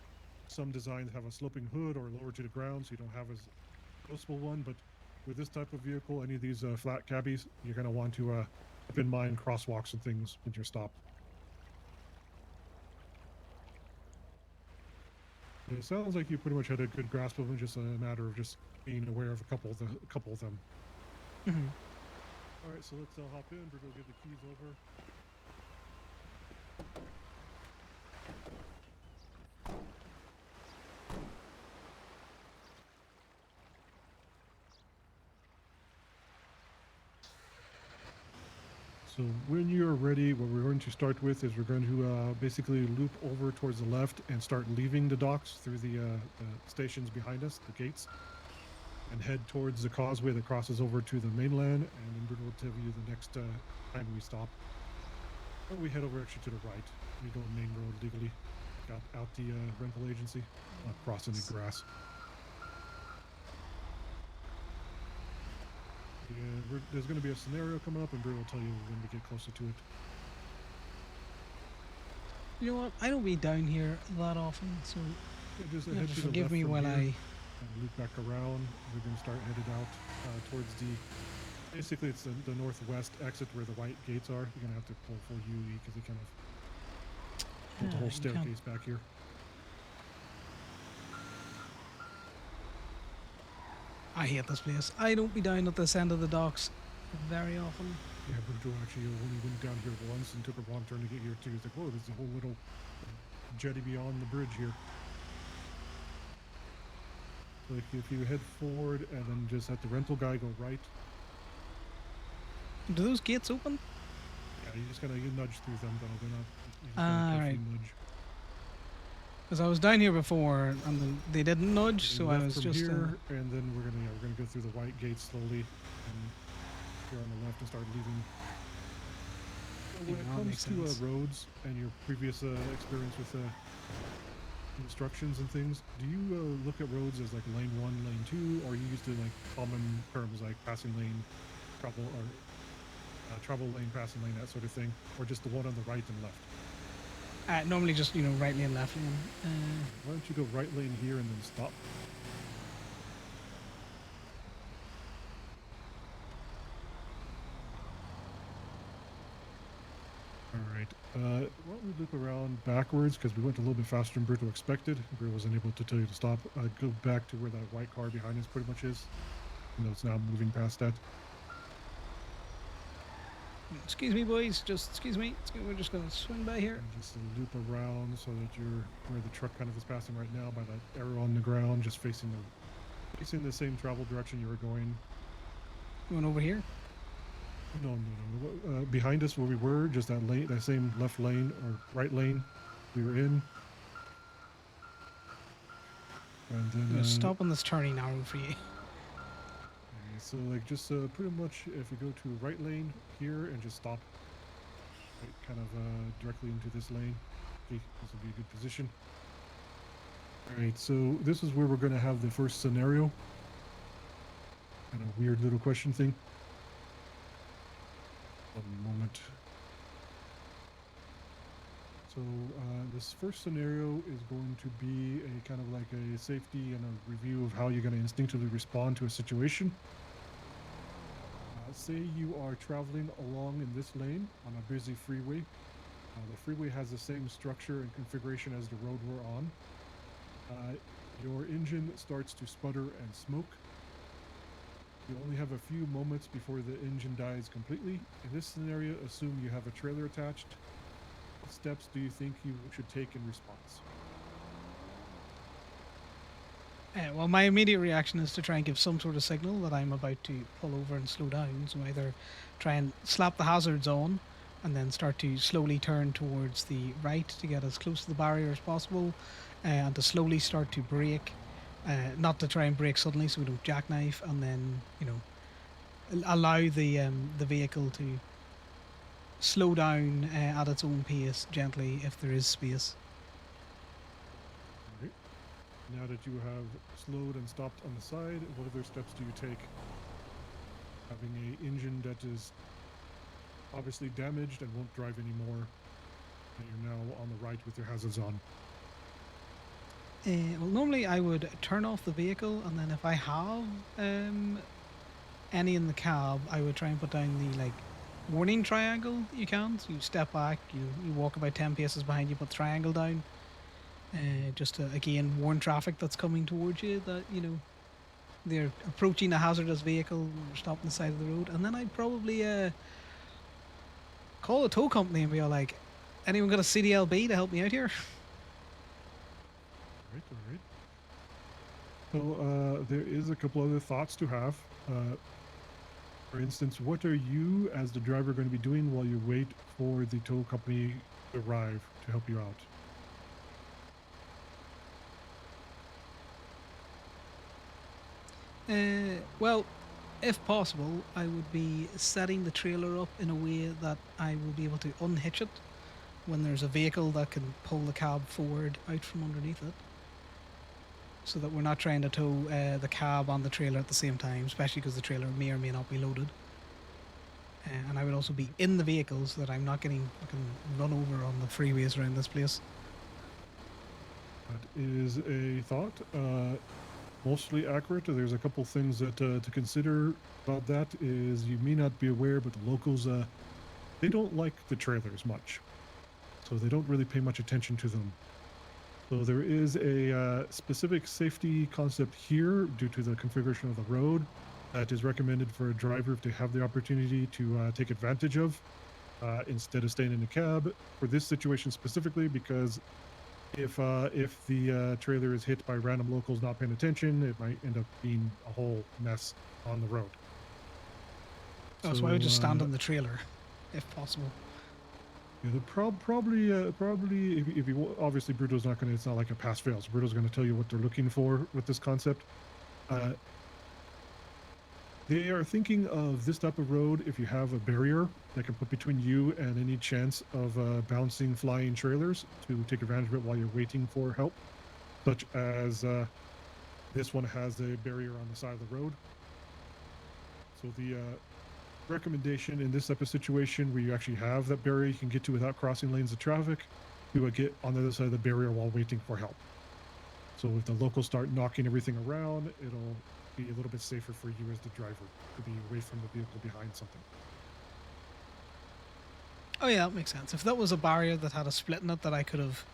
some designs have a sloping hood or lower to the ground, so you don't have as noticeable one. But with this type of vehicle, any of these flat cabbies, you're going to want to keep in mind crosswalks and things when you're stopped. It sounds like you pretty much had a good grasp of them, just a matter of just being aware of a couple of them. All right, so let's hop in. We're going to give the keys over. So when you're ready, what we're going to start with is we're going to basically loop over towards the left and start leaving the docks through the stations behind us, the gates, and head towards the causeway that crosses over to the mainland, and then we'll tell you the next time we stop. Or we head over actually to the right. We go main road legally, got out the rental agency, not crossing the grass. Yeah, there's going to be a scenario coming up, and Brew will tell you when we get closer to it. You know what? I don't be down here that often, so yeah, just you have head to to the forgive left me from while here, I and loop back around. We're going to start headed out towards the. Basically, it's the northwest exit where the white gates are. You're going to have to pull full UE because they kind of built the whole staircase back here. I hate this place. I don't be down at this end of the docks very often. Yeah, Bruto actually only went down here once and took a wrong turn to get here too. He's like, whoa, there's a whole little jetty beyond the bridge here. So if you head forward and then just at the rental guy go right. Do those gates open? Yeah, you just gotta nudge through them though. They're not. You just gotta Right. nudge. Because I was down here before and they didn't nudge, so I Left was from just. here, and then we're gonna go through the white gate slowly, and here on the left and start leaving. So when it comes to roads and your previous experience with instructions and things, do you look at roads as like lane 1, lane 2, or are you used to like common terms like passing lane, travel or travel lane, passing lane, that sort of thing, or just the one on the right and left? Normally just, right lane, left lane. Why don't you go right lane here and then stop? Alright, why don't we loop around backwards, because we went a little bit faster than Bruto expected. Bruto wasn't able to tell you to stop. Go back to where that white car behind us pretty much is. It's now moving past that. Excuse me, boys. Just excuse me. We're just going to swing by here. And just loop around so that you're where the truck kind of is passing right now by that arrow on the ground, just facing the same travel direction you were going. Going over here? No. Behind us where we were, just that lane, that same left lane or right lane we were in. And then stop on this turning arrow for you. So like just pretty much if we go to right lane here and just stop right, kind of directly into this lane. Okay, this will be a good position. Alright, so this is where we're going to have the first scenario. Kind of weird little question thing. One moment. So this first scenario is going to be a kind of like a safety and a review of how you're going to instinctively respond to a situation. Say you are traveling along in this lane on a busy freeway. The freeway has the same structure and configuration as the road we're on. Your engine starts to sputter and smoke. You only have a few moments before the engine dies completely. In this scenario, assume you have a trailer attached. What steps do you think you should take in response? Well, my immediate reaction is to try and give some sort of signal that I'm about to pull over and slow down. So either try and slap the hazards on and then start to slowly turn towards the right to get as close to the barrier as possible. and to slowly start to brake, not to try and brake suddenly so we don't jackknife, and then allow the vehicle to slow down at its own pace gently if there is space. Alright. Now that you have slowed and stopped on the side, what other steps do you take? Having a engine that is obviously damaged and won't drive anymore, and you're now on the right with your hazards on. Well, normally I would turn off the vehicle, and then if I have any in the cab, I would try and put down the warning triangle. You can. So you step back, you walk about 10 paces behind you, put the triangle down, just to again warn traffic that's coming towards you that they're approaching a hazardous vehicle, stop on the side of the road, and then I'd probably call a tow company and be all like, anyone got a CDLB to help me out here? Alright. So there is a couple other thoughts to have. For instance, what are you as the driver going to be doing while you wait for the tow company to arrive to help you out? Well, if possible, I would be setting the trailer up in a way that I will be able to unhitch it when there's a vehicle that can pull the cab forward out from underneath it, so that we're not trying to tow the cab on the trailer at the same time, especially because the trailer may or may not be loaded. And I would also be in the vehicle so that I'm not getting fucking run over on the freeways around this place. That is a thought. Mostly accurate. There's a couple things that to consider about that is you may not be aware, but the locals, they don't like the trailers much. So they don't really pay much attention to them. So there is a specific safety concept here due to the configuration of the road that is recommended for a driver if they have the opportunity to take advantage of instead of staying in the cab. For this situation specifically, because if the trailer is hit by random locals not paying attention, it might end up being a whole mess on the road. So I would just stand on the trailer, if possible. Yeah, probably if you obviously Bruto's not gonna. It's not like a pass fails. Bruto's gonna tell you what they're looking for with this concept. They are thinking of this type of road. If you have a barrier that can put between you and any chance of bouncing, flying trailers to take advantage of it while you're waiting for help, such as this one has a barrier on the side of the road. So the recommendation in this type of situation where you actually have that barrier you can get to without crossing lanes of traffic, you would get on the other side of the barrier while waiting for help. So if the locals start knocking everything around, it'll be a little bit safer for you as the driver to be away from the vehicle behind something. Oh yeah, that makes sense. If that was a barrier that had a split in it that I could have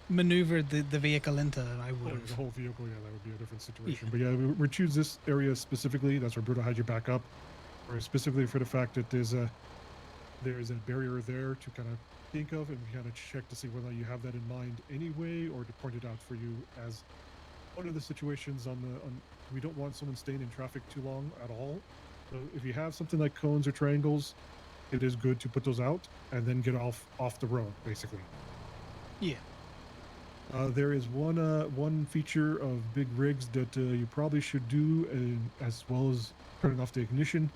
maneuvered the vehicle into, I would have. The whole vehicle, yeah, that would be a different situation. Yeah. But yeah, we choose this area specifically. That's where Bruto had you back up, or specifically for the fact that there's a barrier there to kind of think of, and we kind of check to see whether you have that in mind anyway, or to point it out for you as one of the situations we don't want someone staying in traffic too long at all. So if you have something like cones or triangles, it is good to put those out and then get off the road, basically. Yeah. There is one feature of big rigs that you probably should do, as well as turning off the ignition,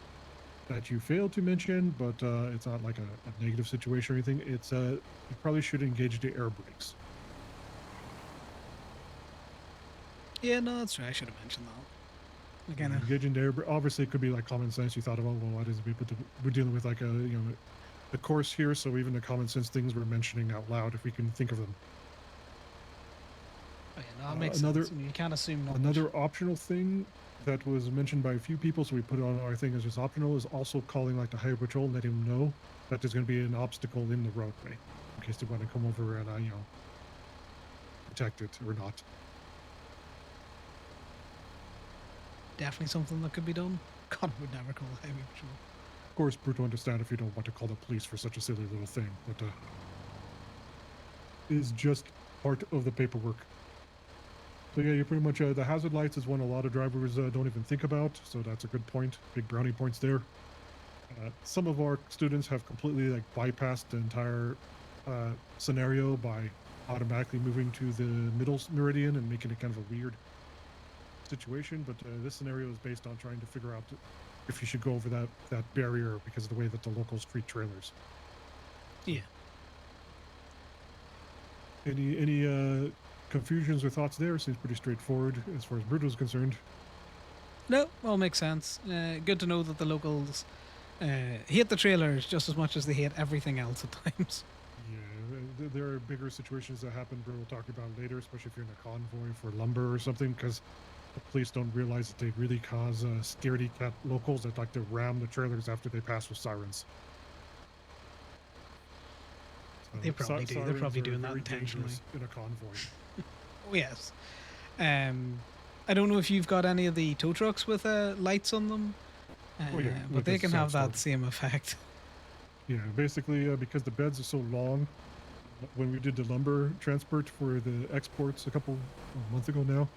that you failed to mention, but it's not like a negative situation or anything. It's you probably should engage the air brakes. Yeah, no, that's right. I should have mentioned that. Again, Engaging the air obviously it could be like common sense. You thought about, well, why does it be? But we're dealing with like a course here, so even the common sense things we're mentioning out loud, if we can think of them. Oh, yeah, no, that makes sense. You can't assume knowledge. Another optional thing that was mentioned by a few people, so we put it on our thing as just optional, is also calling like the highway patrol and letting them know that there's going to be an obstacle in the roadway in case they want to come over and protect it or not. Definitely something that could be done. God would never call the highway patrol. Of course, Bruto understand if you don't want to call the police for such a silly little thing, but is just part of the paperwork. So yeah, you're pretty much the hazard lights is one a lot of drivers don't even think about. So that's a good point. Big brownie points there. Some of our students have completely like bypassed the entire scenario by automatically moving to the middle meridian and making it kind of a weird situation. But this scenario is based on trying to figure out if you should go over that barrier because of the way that the locals treat trailers. Yeah. Any confusions or thoughts there? Seems pretty straightforward as far as Bruto's concerned. No, all makes sense. Good to know that the locals hate the trailers just as much as they hate everything else at times. Yeah, there are bigger situations that happen. We'll talk about later, especially if you're in a convoy for lumber or something, because the police don't realize that they really cause scaredy cat locals that like to ram the trailers after they pass with sirens. So They probably do. They're sirens probably are doing that very intentionally. dangerous in a convoy. Oh, yes. I don't know if you've got any of the tow trucks with lights on them, Oh, yeah, but like they the can have that Sandstorm. same effect. Yeah, basically because the beds are so long, when we did the lumber transport for the exports a month ago now,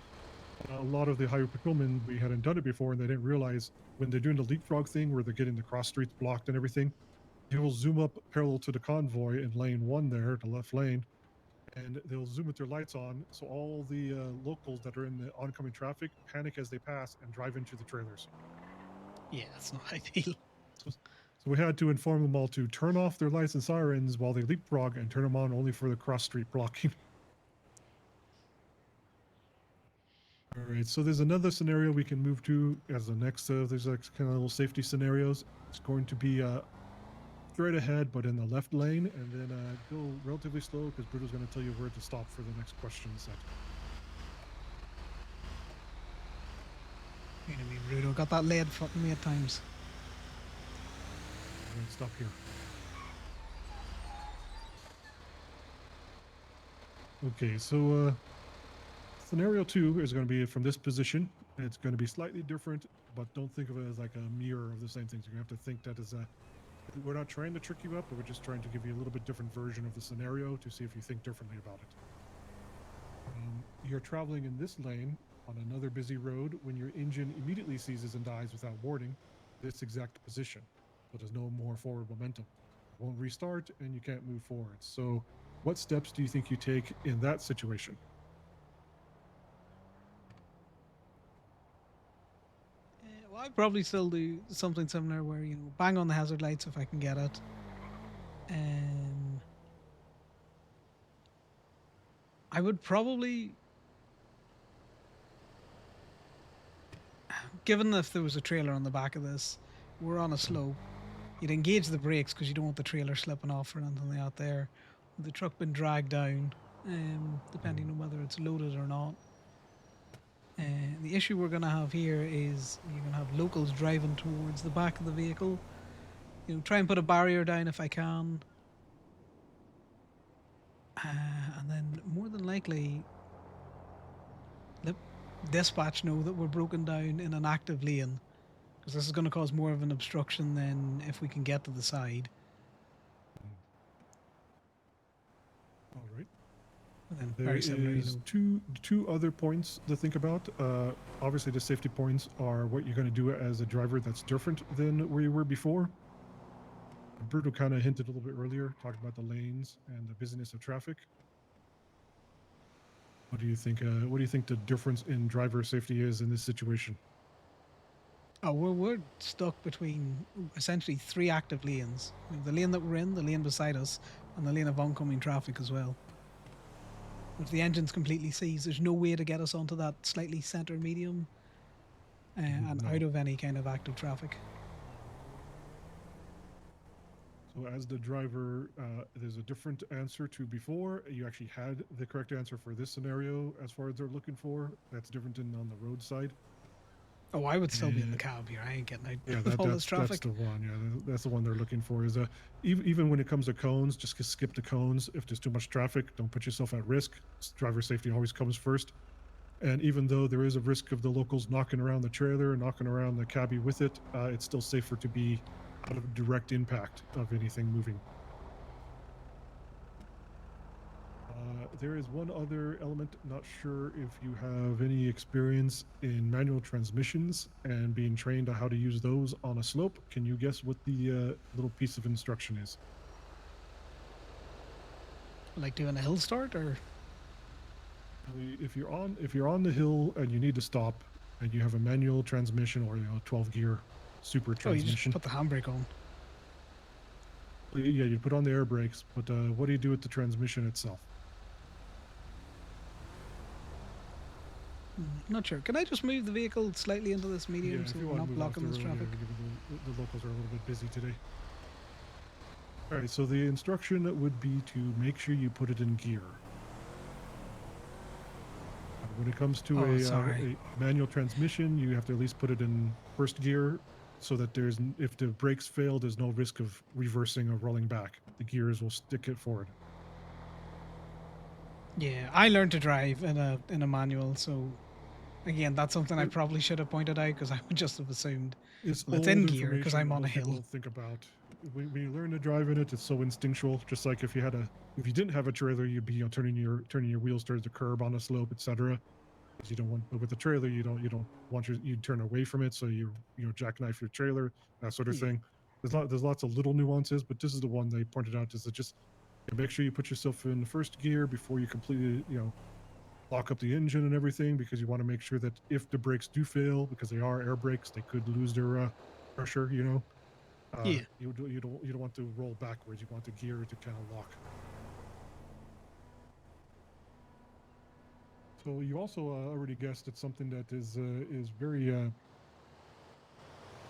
a lot of the highway patrolmen, we hadn't done it before, and they didn't realize when they're doing the leapfrog thing where they're getting the cross streets blocked and everything, they will zoom up parallel to the convoy in lane 1 there, the left lane, and they'll zoom with their lights on, so all the locals that are in the oncoming traffic panic as they pass and drive into the trailers. Yeah, it's not ideal. So we had to inform them all to turn off their lights and sirens while they leapfrog and turn them on only for the cross street blocking. All right, so there's another scenario we can move to as the next. There's like kind of little safety scenarios. It's going to be straight ahead, but in the left lane, and then go relatively slow because Bruto's going to tell you where to stop for the next question set. You know me, Bruto. Got that lead fucking me at times. I'm going to stop here. Okay, so scenario 2 is going to be from this position. It's going to be slightly different, but don't think of it as like a mirror of the same things. You're going to have to think that as a. We're not trying to trick you up, but we're just trying to give you a little bit different version of the scenario to see if you think differently about it. You're traveling in this lane on another busy road when your engine immediately seizes and dies without warning this exact position. So there's no more forward momentum. It won't restart and you can't move forward. So what steps do you think you take in that situation? Well, I'd probably still do something similar where, you know, bang on the hazard lights if I can get it. I would probably, given if there was a trailer on the back of this, we're on a slope, you'd engage the brakes because you don't want the trailer slipping off or anything out there. With the truck been dragged down, depending on whether it's loaded or not. The issue we're going to have here is you're going to have locals driving towards the back of the vehicle. You know, try and put a barrier down if I can. And then more than likely, let dispatch know that we're broken down in an active lane. Because this is going to cause more of an obstruction than if we can get to the side. All right. And then There very similar, you is know. two other points to think about. Obviously, the safety points are what you're going to do as a driver that's different than where you were before. Bruto kind of hinted a little bit earlier, talking about the lanes and the busyness of traffic. What do you think? What do you think the difference in driver safety is in this situation? Oh, we're stuck between essentially 3 active lanes. You know, the lane that we're in, the lane beside us, and the lane of oncoming traffic as well. If the engine's completely seized, there's no way to get us onto that slightly center medium and No. out of any kind of active traffic. So as the driver, there's a different answer to before. You actually had the correct answer for this scenario as far as they're looking for. That's different than on the roadside. Oh, I would still be in the cab here. I ain't getting out Yeah, of all this that's traffic. the one. Yeah, that's the one they're looking for. Is even when it comes to cones, just skip the cones. If there's too much traffic, don't put yourself at risk. Driver safety always comes first. And even though there is a risk of the locals knocking around the trailer, knocking around the cabbie with it, it's still safer to be out of direct impact of anything moving. There is one other element. Not sure if you have any experience in manual transmissions and being trained on how to use those on a slope. Can you guess what the little piece of instruction is? Like doing a hill start, or If you're on the hill and you need to stop, and you have a manual transmission or 12 gear super oh, you just transmission, put the handbrake on. yeah, you put on the air brakes. But what do you do with the transmission itself? Not sure. Can I just move the vehicle slightly into this medium Yeah, so if you we're want to not move off the blocking this road, traffic? the locals are a little bit busy today. All right, so the instruction would be to make sure you put it in gear. When it comes to a manual transmission, you have to at least put it in first gear so that if the brakes fail, there's no risk of reversing or rolling back. The gears will stick it forward. Yeah, I learned to drive in a manual, so again, that's something I probably should have pointed out because I would just have assumed It's well, it's old in gear because information I'm that on a most people hill. don't think about. When you learn to drive in it, it's so instinctual. Just like if you didn't have a trailer, you'd be turning your wheels towards the curb on a slope, etc. Because you don't want, but with a trailer, you don't want you turn away from it, so you jackknife your trailer, that sort of thing. There's lots of little nuances, but this is the one they pointed out, is that just make sure you put yourself in first gear before you completely lock up the engine and everything, because you want to make sure that if the brakes do fail, because they are air brakes, they could lose their pressure. You don't want to roll backwards. You want the gear to kind of lock. So you also already guessed at something that is very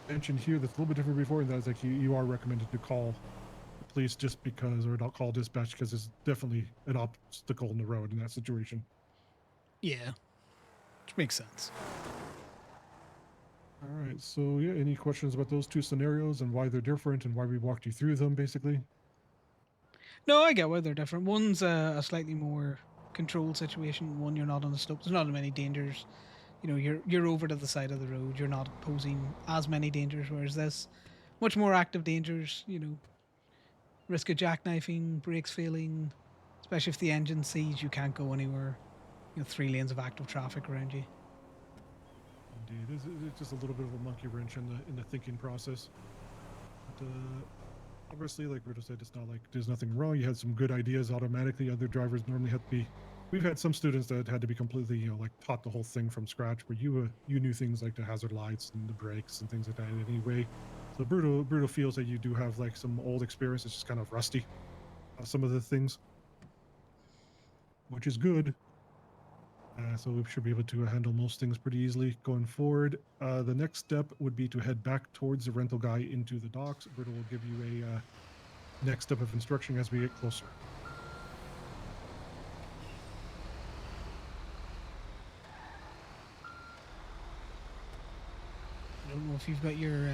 mentioned here that's a little bit different before, and that's like you are recommended to call the police just because, or not call dispatch because it's definitely an obstacle in the road in that situation. Yeah, which makes sense. All right, so yeah, any questions about those two scenarios and why they're different and why we walked you through them, basically? No, I get why they're different. One's a slightly more controlled situation. One, you're not on the slope. There's not many dangers. You're over to the side of the road. You're not posing as many dangers. Whereas this, much more active dangers. Risk of jackknifing, brakes failing, especially if the engine sees you can't go anywhere. 3 lanes of active traffic around you. Indeed, it's just a little bit of a monkey wrench in the thinking process. But obviously, like Rito said, it's not like there's nothing wrong. You had some good ideas automatically. Other drivers normally have to be. We've had some students that had to be completely, taught the whole thing from scratch. Where you knew things like the hazard lights and the brakes and things like that anyway. So Bruto feels that you do have like some old experience. It's just kind of rusty. Some of the things, which is good. So we should be able to handle most things pretty easily going forward. The next step would be to head back towards the rental guy into the docks. Berta will give you a next step of instruction as we get closer. I don't know if you've got your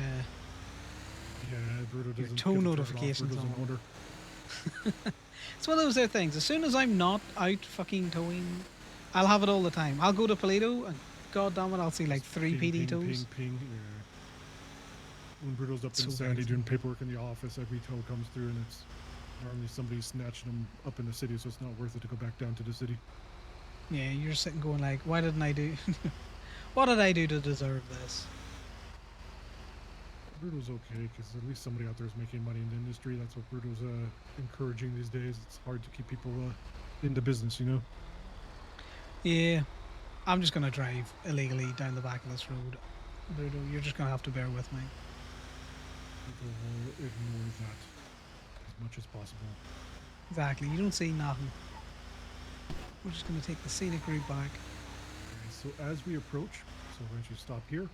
Bruto doesn't tow notifications doesn't on. order. It's one of those things. As soon as I'm not out fucking towing, I'll have it all the time. I'll go to Paleto and god damn it, I'll see like 3 PD tows. Ping. Yeah. When Bruto's up in Sandy doing paperwork in the office, every tow comes through, and it's normally somebody snatching them up in the city, so it's not worth it to go back down to the city. Yeah, you're sitting going like, why didn't I do? What did I do to deserve this? Bruto's okay, because at least somebody out there is making money in the industry. That's what Bruto's encouraging these days. It's hard to keep people in the business, Yeah, I'm just gonna drive illegally down the back of this road. Bruto, you're just gonna have to bear with me. People will ignore that as much as possible. Exactly, you don't see nothing. We're just gonna take the scenic route back. Okay, so as we approach, once you stop here,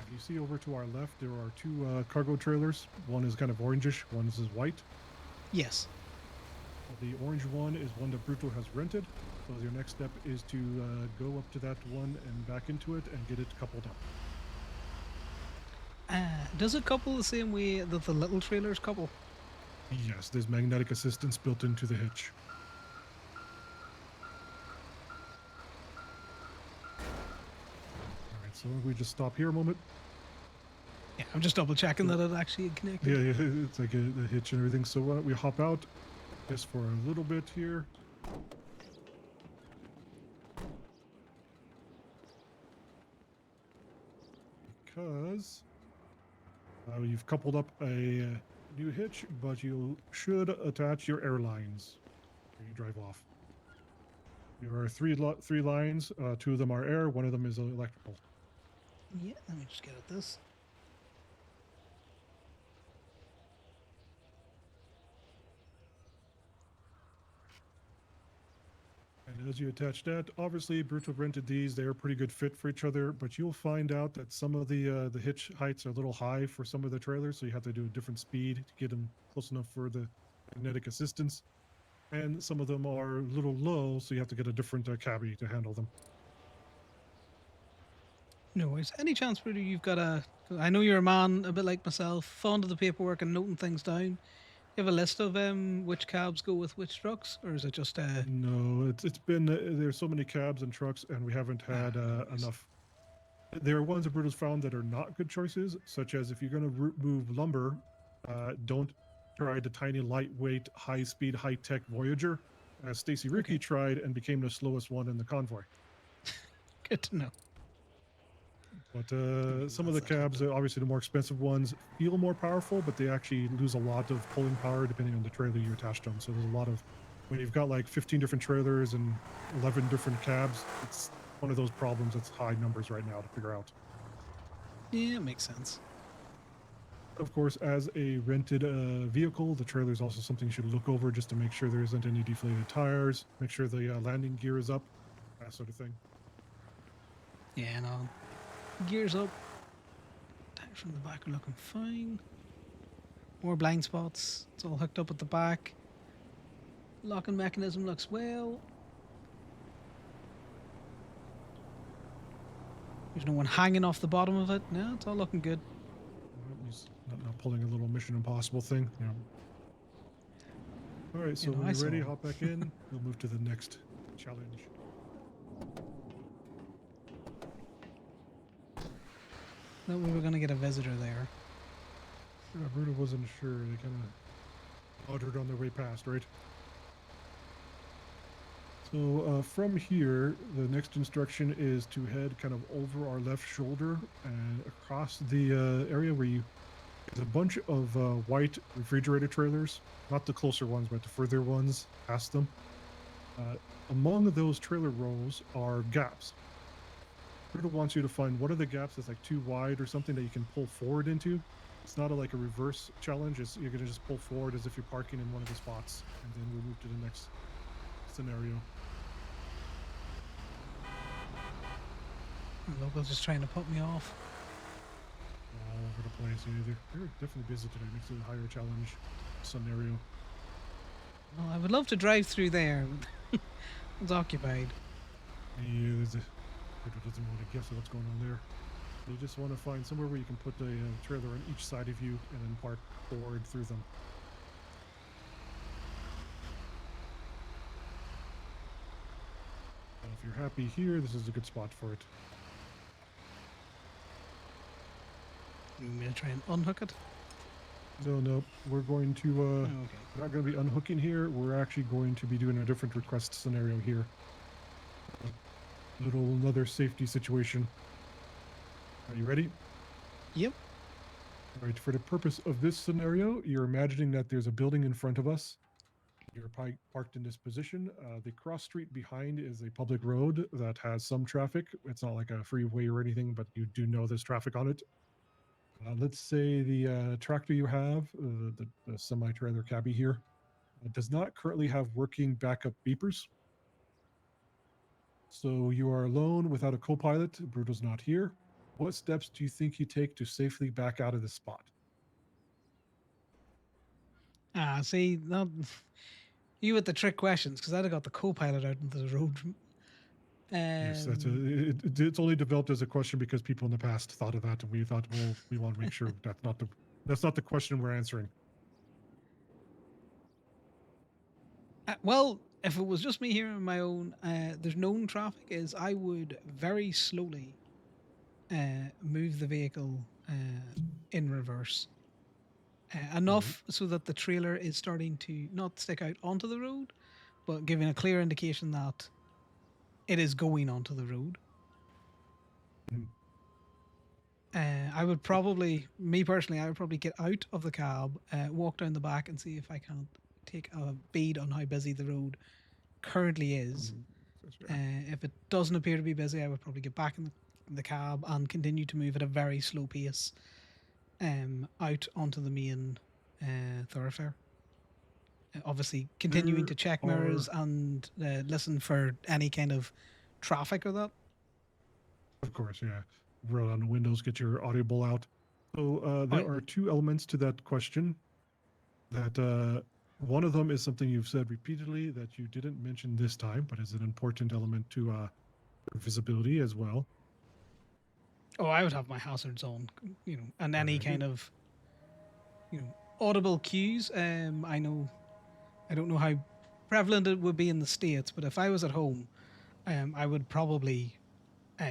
if you see over to our left, there are 2 cargo trailers. One is kind of orangish, one is white. Yes. The orange one is one that Bruto has rented. So your next step is to go up to that one and back into it and get it coupled up. Does it couple the same way that the little trailers couple? Yes, there's magnetic assistance built into the hitch. Alright, so we just stop here a moment. Yeah, I'm just double checking that it actually connected. Yeah, it's like the hitch and everything. So why don't we hop out just for a little bit here. Because you've coupled up a new hitch, but you should attach your airlines when you drive off. There are three lines. 2 of them are air. 1 of them is electrical. Yeah, let me just get at this. And as you attach that, obviously Brutal rented these. They're a pretty good fit for each other, but you'll find out that some of the hitch heights are a little high for some of the trailers, so you have to do a different speed to get them close enough for the magnetic assistance. And some of them are a little low, so you have to get a different cabbie to handle them. No worries. Any chance, Bruder, you've got a... I know you're a man, a bit like myself, fond of the paperwork and noting things down. You have a list of which cabs go with which trucks, or is it just No, it's been there's so many cabs and trucks, and we haven't had enough. There are ones that Bruto's found that are not good choices, such as if you're going to move lumber, don't try the tiny, lightweight, high-speed, high-tech Voyager, as Stacy Ricky tried and became the slowest one in the convoy. Good to know. But some of the cabs, obviously the more expensive ones, feel more powerful, but they actually lose a lot of pulling power depending on the trailer you attach to them. So there's a lot of, when you've got like 15 different trailers and 11 different cabs, it's one of those problems that's high numbers right now to figure out. Yeah, it makes sense. Of course, as a rented vehicle, the trailer is also something you should look over just to make sure there isn't any deflated tires, make sure the landing gear is up, that sort of thing. Yeah, no. Gears up. Tires from the back are looking fine. More blind spots. It's all hooked up at the back. Locking mechanism looks well. There's no one hanging off the bottom of it. No, it's all looking good. He's not pulling a little Mission Impossible thing. Yeah. All right, so You know, when I you're ready, saw. hop back in. We'll move to the next challenge. Thought we were going to get a visitor there. Yeah, Bruno wasn't sure. They kind of uttered on their way past, right? So from here, the next instruction is to head kind of over our left shoulder and across the area where there's a bunch of white refrigerator trailers, not the closer ones, but the further ones past them. Among those trailer rows are gaps. Bruno wants you to find what are the gaps that's like too wide or something that you can pull forward into. It's not like a reverse challenge. You're going to just pull forward as if you're parking in one of the spots, and then we'll move to the next scenario. The local's just trying to put me off. All over the place. Yeah, they're definitely busy today. Makes it a higher challenge scenario. Well, I would love to drive through there. It's occupied. Yeah, Bruno doesn't want to guess what's going on there. You just want to find somewhere where you can put the trailer on each side of you and then park forward through them. And if you're happy here, this is a good spot for it. You want me to try and unhook it? No, we're going to, okay. We're not going to be unhooking here. We're actually going to be doing a different request scenario here. Another safety situation. Are you ready? Yep. All right, for the purpose of this scenario, you're imagining that there's a building in front of us. You're parked in this position. The cross street behind is a public road that has some traffic. It's not like a freeway or anything, but you do know there's traffic on it. Let's say the tractor you have, the semi-trailer cabbie here, does not currently have working backup beepers. So you are alone without a co-pilot. Bruto's not here. What steps do you think you take to safely back out of this spot? See, not you with the trick questions, because I'd have got the co-pilot out into the road. Yes, it's only developed as a question because people in the past thought of that, and we thought, well, we want to make sure that's not the question we're answering. Well, if it was just me here on my own, there's known traffic is I would very slowly move the vehicle in reverse. Enough so that the trailer is starting to not stick out onto the road, but giving a clear indication that it is going onto the road. I would probably, me personally, I would probably get out of the cab, walk down the back, and see if I can take a bead on how busy the road currently is. If it doesn't appear to be busy, I would probably get back in the cab and continue to move at a very slow pace out onto the main thoroughfare. Obviously, continuing to check mirrors and listen for any kind of traffic or that. Of course, yeah. Roll on the windows, get your audible out. So there are two elements to that question. That one of them is something you've said repeatedly that you didn't mention this time, but is an important element to visibility as well. Oh, I would have my hazards on, and any kind of, audible cues. I don't know how prevalent it would be in the States, but if I was at home, I would probably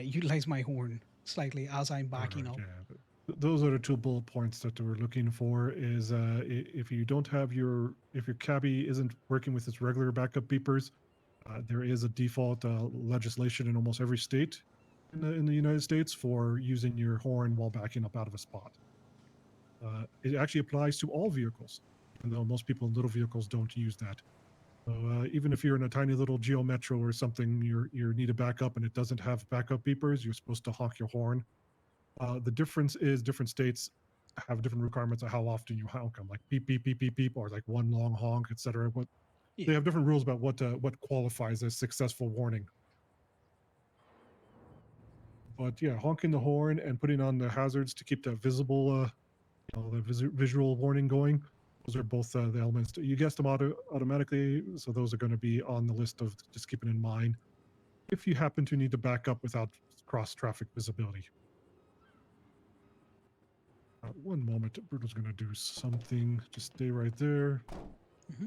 utilize my horn slightly as I'm backing up. Yeah, those are the two bullet points that we're looking for. Is if you don't have if your cabbie isn't working with its regular backup beepers, there is a default legislation in almost every state in the United States for using your horn while backing up out of a spot. It actually applies to all vehicles, even though most people in little vehicles don't use that. So even if you're in a tiny little Geo Metro or something, you need a backup and it doesn't have backup beepers, you're supposed to honk your horn. The difference is different states have different requirements of how often you honk them, like beep beep beep beep beep, or like one long honk, etc. They have different rules about what qualifies as successful warning. But yeah, honking the horn and putting on the hazards to keep that visible, the visual warning going. Those are both the elements. You guessed them automatically, so those are going to be on the list of just keeping in mind if you happen to need to back up without cross-traffic visibility. One moment, Bruto's going to do something. Just stay right there. Mm-hmm.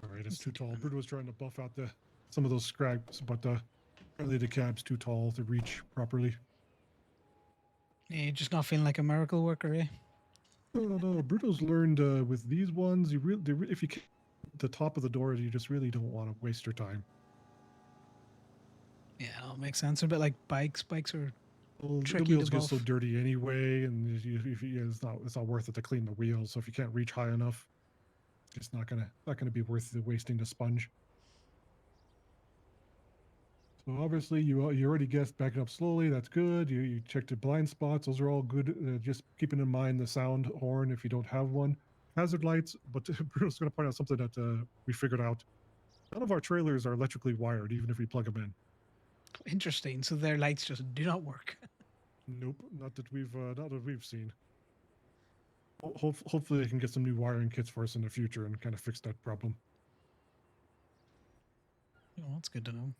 All right, it's too tall. Bruto was trying to buff out some of those scraps, but apparently the cab's too tall to reach properly. Yeah, just not feeling like a miracle worker, eh? No. Bruto's learned with these ones, if you get the top of the door, you just really don't want to waste your time. Yeah, that makes sense. A bit like bikes. Bikes are tricky the wheels to get so buff. dirty anyway, and it's not worth it to clean the wheels. So if you can't reach high enough, it's not gonna be worth wasting the sponge. So obviously you already guessed backing up slowly. That's good. You checked the blind spots. Those are all good. Just keeping in mind the sound horn if you don't have one. Hazard lights. But Bruno's going to point out something that we figured out. None of our trailers are electrically wired, even if we plug them in. Interesting. So their lights just do not work. Nope, not that we've seen. Hopefully they can get some new wiring kits for us in the future and kind of fix that problem. Oh, that's good to know.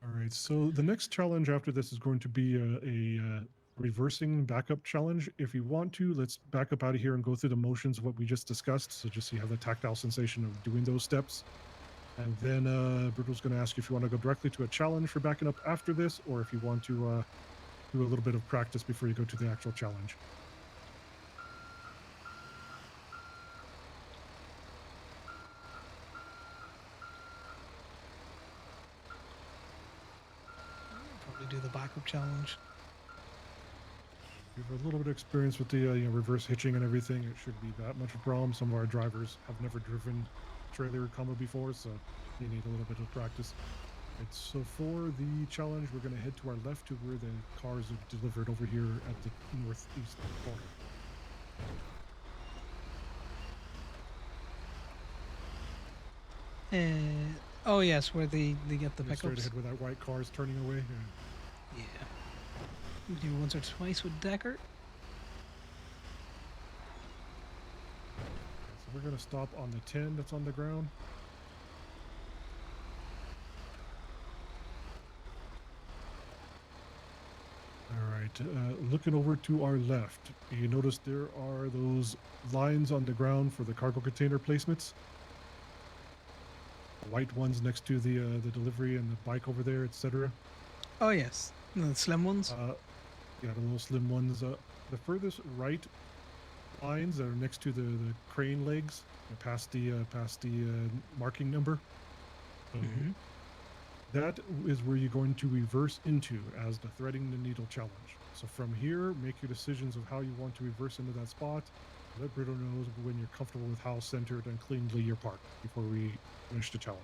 All right, so the next challenge after this is going to be a reversing backup challenge. If you want to, let's back up out of here and go through the motions of what we just discussed. So just so you have the tactile sensation of doing those steps. And then Bruto's going to ask you if you want to go directly to a challenge for backing up after this, or if you want to do a little bit of practice before you go to the actual challenge. Probably do the backup challenge. You have a little bit of experience with the reverse hitching and everything. It shouldn't be that much of a problem. Some of our drivers have never driven trailer combo before, so you need a little bit of practice. Right, so for the challenge, we're going to head to our left to where the cars are delivered over here at the northeast corner. Oh yes, where they get the Straight pickups. ahead with that white cars turning away. Yeah. We do once or twice with Deckard. So we're going to stop on the 10 that's on the ground. All right, looking over to our left, you notice there are those lines on the ground for the cargo container placements. white ones next to the delivery and the bike over there, etc. Oh yes, the slim ones. Yeah, the little slim ones. The furthest right lines are next to the crane legs, past the marking number. So that is where you're going to reverse into as the threading the needle challenge. So from here, make your decisions of how you want to reverse into that spot. Let Brito know when you're comfortable with how centered and cleanly you're parked before we finish the challenge.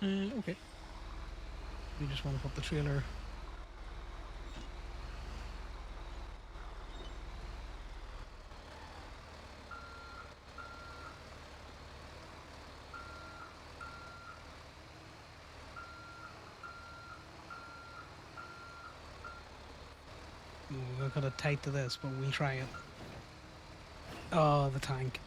Okay. We just want to put the trailer. We're kind of tight to this, but we'll try it. Oh, the tank.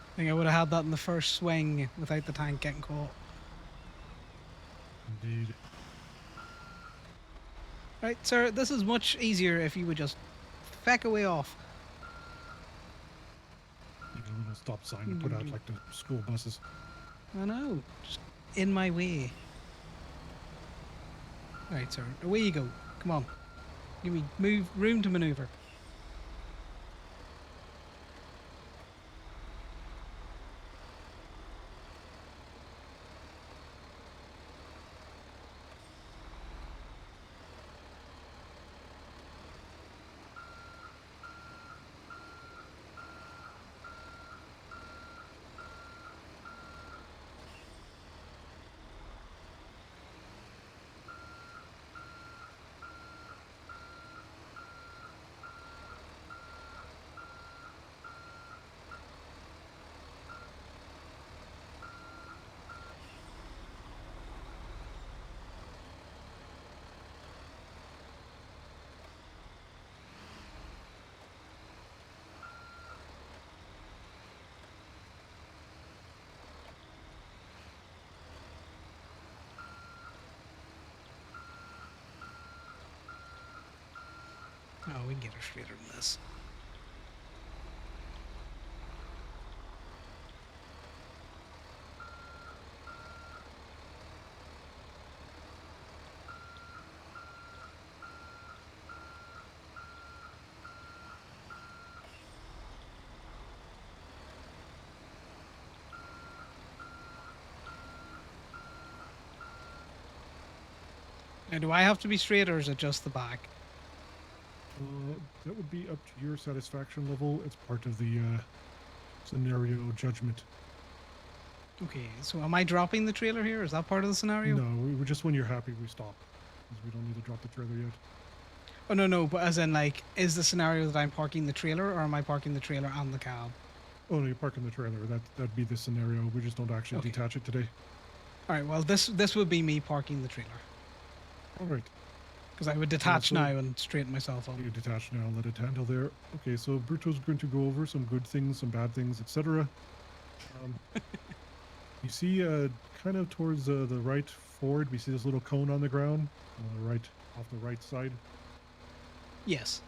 I think I would have had that in the first swing without the tank getting caught. Indeed. Right, sir, this is much easier if you would just feck away off. You know, a little stop sign to put out like the school buses. I know, just in my way. Right, sir, away you go. Come on. Give me room to maneuver. Oh, we can get her straighter than this. Now, do I have to be straight or is it just the back? That would be up to your satisfaction level. It's part of the scenario judgment. Okay, so am I dropping the trailer here? Is that part of the scenario? No, just when you're happy, we stop. Because we don't need to drop the trailer yet. Oh, no, but as in, like, is the scenario that I'm parking the trailer or am I parking the trailer and the cab? Oh, no, you're parking the trailer. That'd be the scenario. We just don't actually detach it today. All right, well, this would be me parking the trailer. All right. Because I would detach now and straighten myself up. You detach now, let it handle there. Okay, so Bruto's going to go over some good things, some bad things, etc. You see, kind of towards the right forward, we see this little cone on the ground, right off the right side. Yes.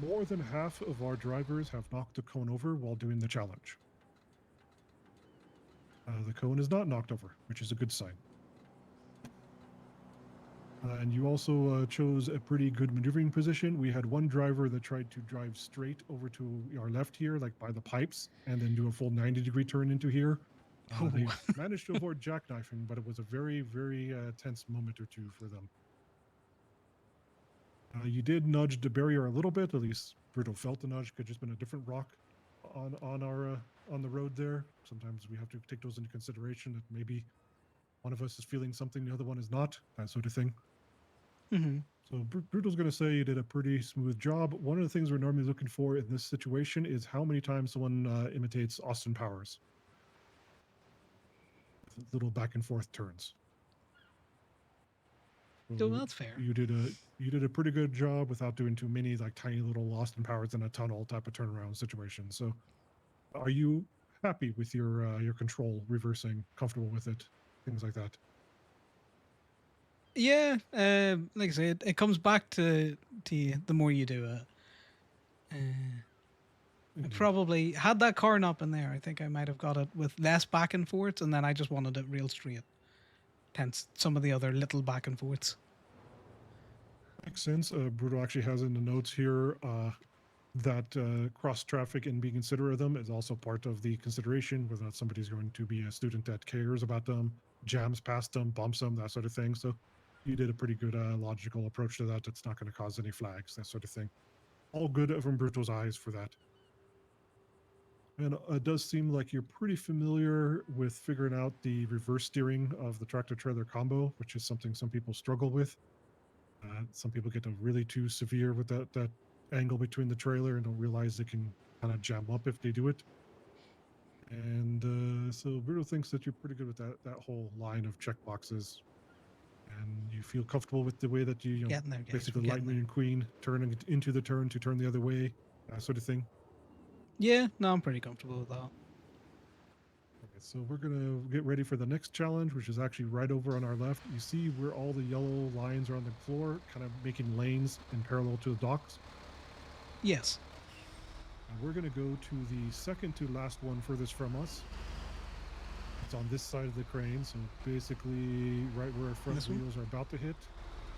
More than half of our drivers have knocked the cone over while doing the challenge. The cone is not knocked over, which is a good sign. And you also chose a pretty good maneuvering position. We had one driver that tried to drive straight over to our left here, like by the pipes, and then do a full 90-degree turn into here. They managed to avoid jackknifing, but it was a very, very tense moment or two for them. You did nudge the barrier a little bit, at least Bruto felt the nudge. Could just been a different rock on the road there. Sometimes we have to take those into consideration, that maybe one of us is feeling something, the other one is not, that sort of thing. Mm-hmm. So Bruto's going to say you did a pretty smooth job. One of the things we're normally looking for in this situation is how many times someone imitates Austin Powers. little back and forth turns. So that's fair. You did a pretty good job without doing too many like tiny little lost and powers in a tunnel type of turnaround situation. So, are you happy with your control reversing? Comfortable with it? Things like that. Yeah, like I said, it comes back to the more you do it. I probably had that car not been there, I think I might have got it with less back and forths, and then I just wanted it real straight. Hence some of the other little back and forths. Makes sense. Bruto actually has in the notes here that cross traffic and being considerate of them is also part of the consideration, whether or not somebody's going to be a student that cares about them, jams past them, bumps them, that sort of thing. So you did a pretty good logical approach to that. It's not going to cause any flags, that sort of thing. All good from Bruto's eyes for that. And it does seem like you're pretty familiar with figuring out the reverse steering of the tractor trailer combo, which is something some people struggle with. Some people get really too severe with that angle between the trailer and don't realize they can kind of jam up if they do it. And so Bruto thinks that you're pretty good with that whole line of checkboxes, and you feel comfortable with the way that you Getting there, guys, basically we're getting lightning and queen turning into the turn to turn the other way, that sort of thing. Yeah, no, I'm pretty comfortable with that. Okay, so we're gonna get ready for the next challenge, which is actually right over on our left. You see where all the yellow lines are on the floor, kind of making lanes in parallel to the docks? Yes. And we're gonna go to the second to last one furthest from us. It's on this side of the crane, so basically right where our front This one? wheels are about to hit.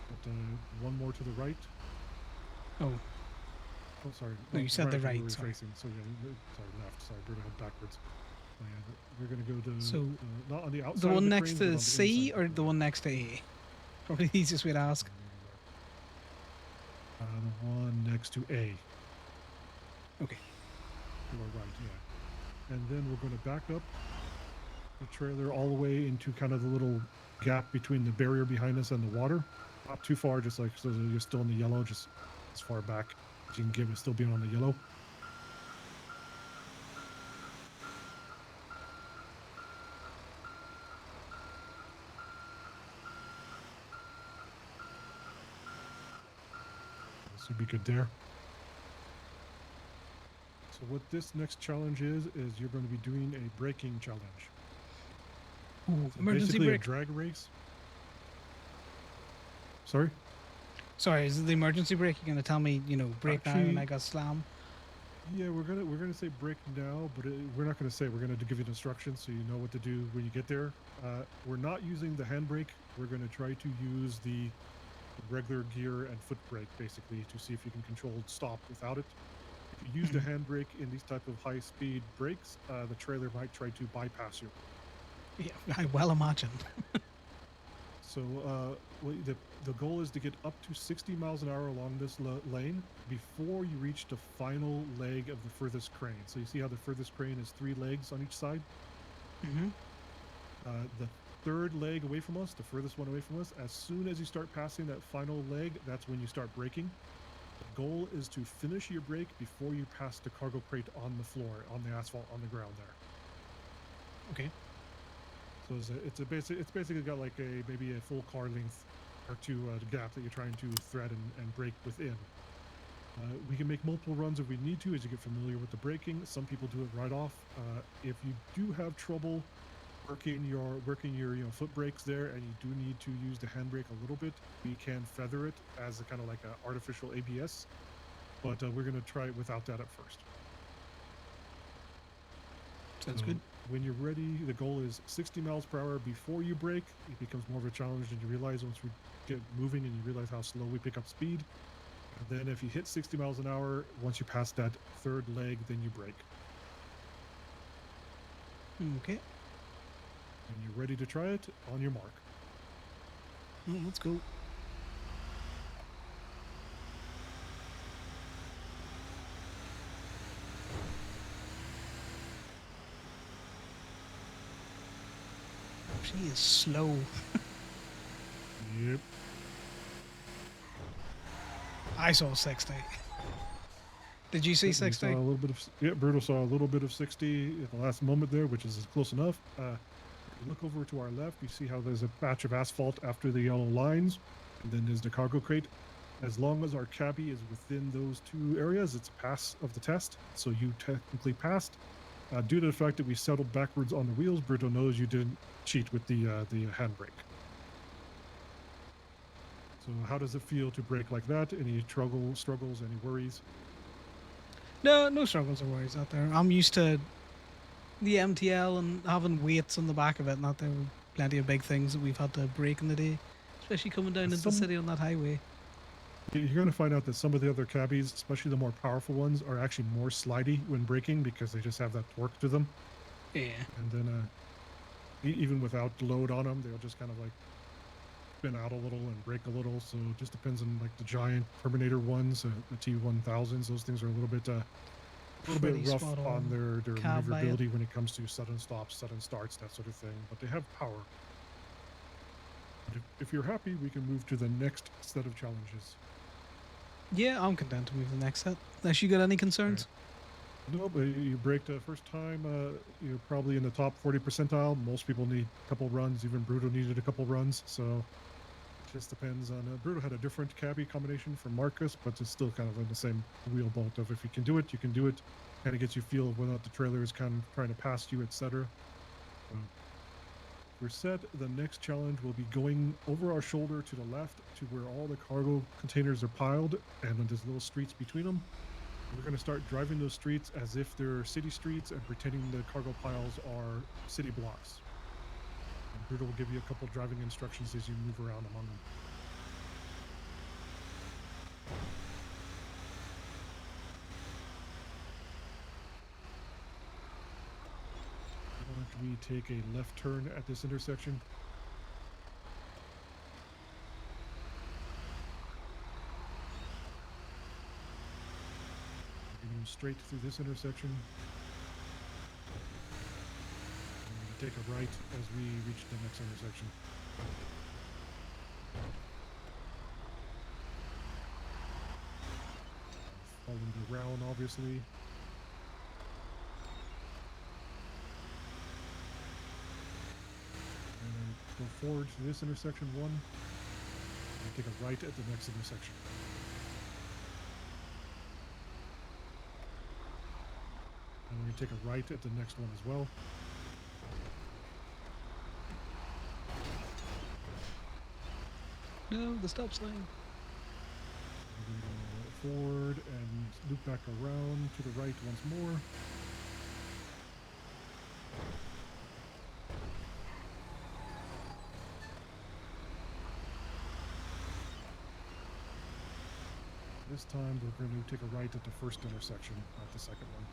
But one more to the right. Oh. Oh, sorry. No, you said the where right, we're sorry. facing. So yeah, sorry, left. Sorry, Bruno had backwards. Yeah, we're gonna go to So, not on the outside. the of one the next crane, but on to the C inside. or the one next to A? Probably the easiest way to ask. The one next to A. Okay. To our right, yeah. And then we're going to back up the trailer all the way into kind of the little gap between the barrier behind us and the water. Not too far, just like so you're still in the yellow, just as far back as you can get with still being on the yellow. This would be good there. So what this next challenge is you're going to be doing a braking challenge. Ooh, So emergency basically brake. a drag race. Sorry? Sorry, is it the emergency brake? You're gonna tell me, brake now and Actually- I got slammed? Yeah, we're gonna say brake now, but we're not gonna say. We're gonna give you instructions so you know what to do when you get there. We're not using the handbrake. We're gonna try to use the regular gear and foot brake basically to see if you can control stop without it. If you use the handbrake in these type of high-speed brakes, the trailer might try to bypass you. Yeah, I well imagine. So the goal is to get up to 60 miles an hour along this lane before you reach the final leg of the furthest crane. So you see how the furthest crane is 3 legs on each side? Mm-hmm. The third leg away from us, the furthest one away from us, as soon as you start passing that final leg, that's when you start braking. The goal is to finish your brake before you pass the cargo crate on the floor, on the asphalt, on the ground there. Okay. So it's basically got like maybe a full car length or two gap that you're trying to thread and brake within. We can make multiple runs if we need to as you get familiar with the braking. Some people do it right off. If you do have trouble working your foot brakes there and you do need to use the handbrake a little bit, we can feather it as a kind of like an artificial ABS, but we're going to try it without that at first. Sounds So good. when you're ready, the goal is 60 miles per hour before you brake. It becomes more of a challenge than you realize once we get moving and you realize how slow we pick up speed. And then if you hit 60 miles an hour, once you pass that third leg, then you brake. Okay. When you're ready to try it, on your mark. Oh, let's go. She is slow. Yep. I saw 60. Did you see Yep, we 60? saw a little bit of, yeah, Brutal saw a little bit of 60 at the last moment there, which is close enough. You look over to our left, you see how there's a patch of asphalt after the yellow lines, and then there's the cargo crate. As long as our cabbie is within those two areas, it's a pass of the test, so you technically passed. Due to the fact that we settled backwards on the wheels, Bruto knows you didn't cheat with the handbrake. So how does it feel to brake like that? Any struggles, any worries? No struggles or worries out there. I'm used to the MTL and having weights on the back of it, and out there were plenty of big things that we've had to brake in the day, especially coming down into the city on that highway. You're going to find out that some of the other cabbies, especially the more powerful ones, are actually more slidey when braking because they just have that torque to them. Yeah. And then even without load on them, they'll just kind of like spin out a little and brake a little. So it just depends on like the giant Terminator ones, the T1000s. Those things are a little bit rough on their maneuverability when it comes to sudden stops, sudden starts, that sort of thing. But they have power. But if you're happy, we can move to the next set of challenges. Yeah, I'm content to move to the next set. Unless you got any concerns? No, but you braked the first time, you're probably in the top 40 percentile. Most people need a couple runs. Even Bruto needed a couple runs. So it just depends on... Bruto had a different cabbie combination from Marcus, but it's still kind of in the same wheel bolt of if you can do it, you can do it. Kind of gets you feel of whether or not the trailer is kind of trying to pass you, etc. We're set. The next challenge will be going over our shoulder to the left to where all the cargo containers are piled, and then there's little streets between them. We're going to start driving those streets as if they're city streets and pretending the cargo piles are city blocks. And Bruto will give you a couple driving instructions as you move around among them. We take a left turn at this intersection. We're going to go straight through this intersection. And we're going to take a right as we reach the next intersection. Following the round, obviously. Go forward to this intersection 1, and take a right at the next intersection. And we're going to take a right at the next one as well. No, the stop sign. We're going to go forward and loop back around to the right once more. This time we're going to take a right at the first intersection, not the second one.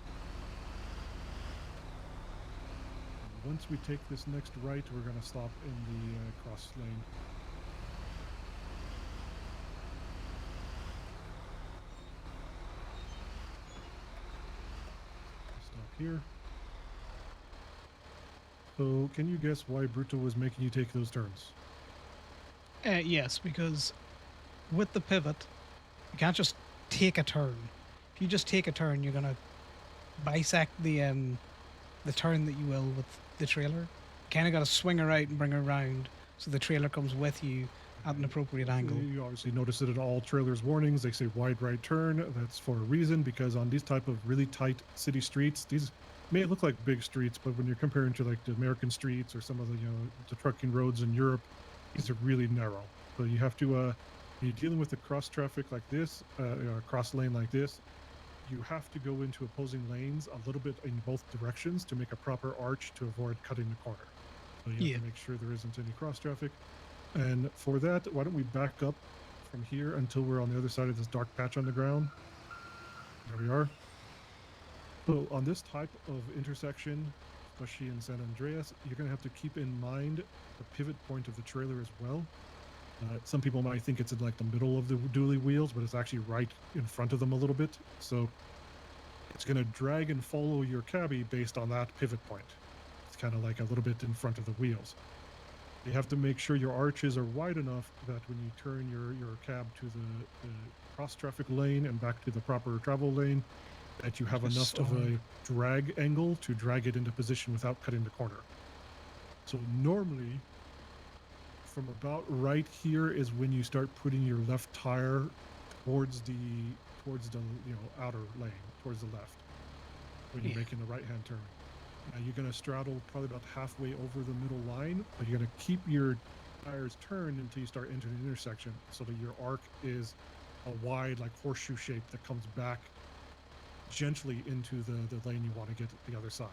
And once we take this next right, we're going to stop in the cross lane. Stop here. So, can you guess why Bruto was making you take those turns? Yes, because with the pivot, you can't just take a turn. If you just take a turn, you're gonna bisect the turn that you will with the trailer. You kind of got to swing her out and bring her around so the trailer comes with you at an appropriate angle. You obviously notice it in all trailers' warnings. They say wide right turn. That's for a reason, because on these type of really tight city streets, these may look like big streets, but when you're comparing to like the American streets or some of the the trucking roads in Europe, these are really narrow. So you have to you're dealing with a cross traffic like this, a cross lane like this, you have to go into opposing lanes a little bit in both directions to make a proper arch to avoid cutting the corner. So you have to make sure there isn't any cross traffic. And for that, why don't we back up from here until we're on the other side of this dark patch on the ground. There we are. So on this type of intersection, especially in San Andreas, you're going to have to keep in mind the pivot point of the trailer as well. Some people might think it's in like the middle of the dually wheels, but it's actually right in front of them a little bit. So it's going to drag and follow your cabbie based on that pivot point. It's kind of like a little bit in front of the wheels. You have to make sure your arches are wide enough that when you turn your cab to the cross traffic lane and back to the proper travel lane, that you have enough of a drag angle to drag it into position without cutting the corner. So normally, from about right here is when you start putting your left tire towards the outer lane, towards the left, when you're making the right-hand turn. Now you're going to straddle probably about halfway over the middle line, but you're going to keep your tires turned until you start entering the intersection, so that your arc is a wide, like horseshoe shape that comes back gently into the lane you want to get to the other side.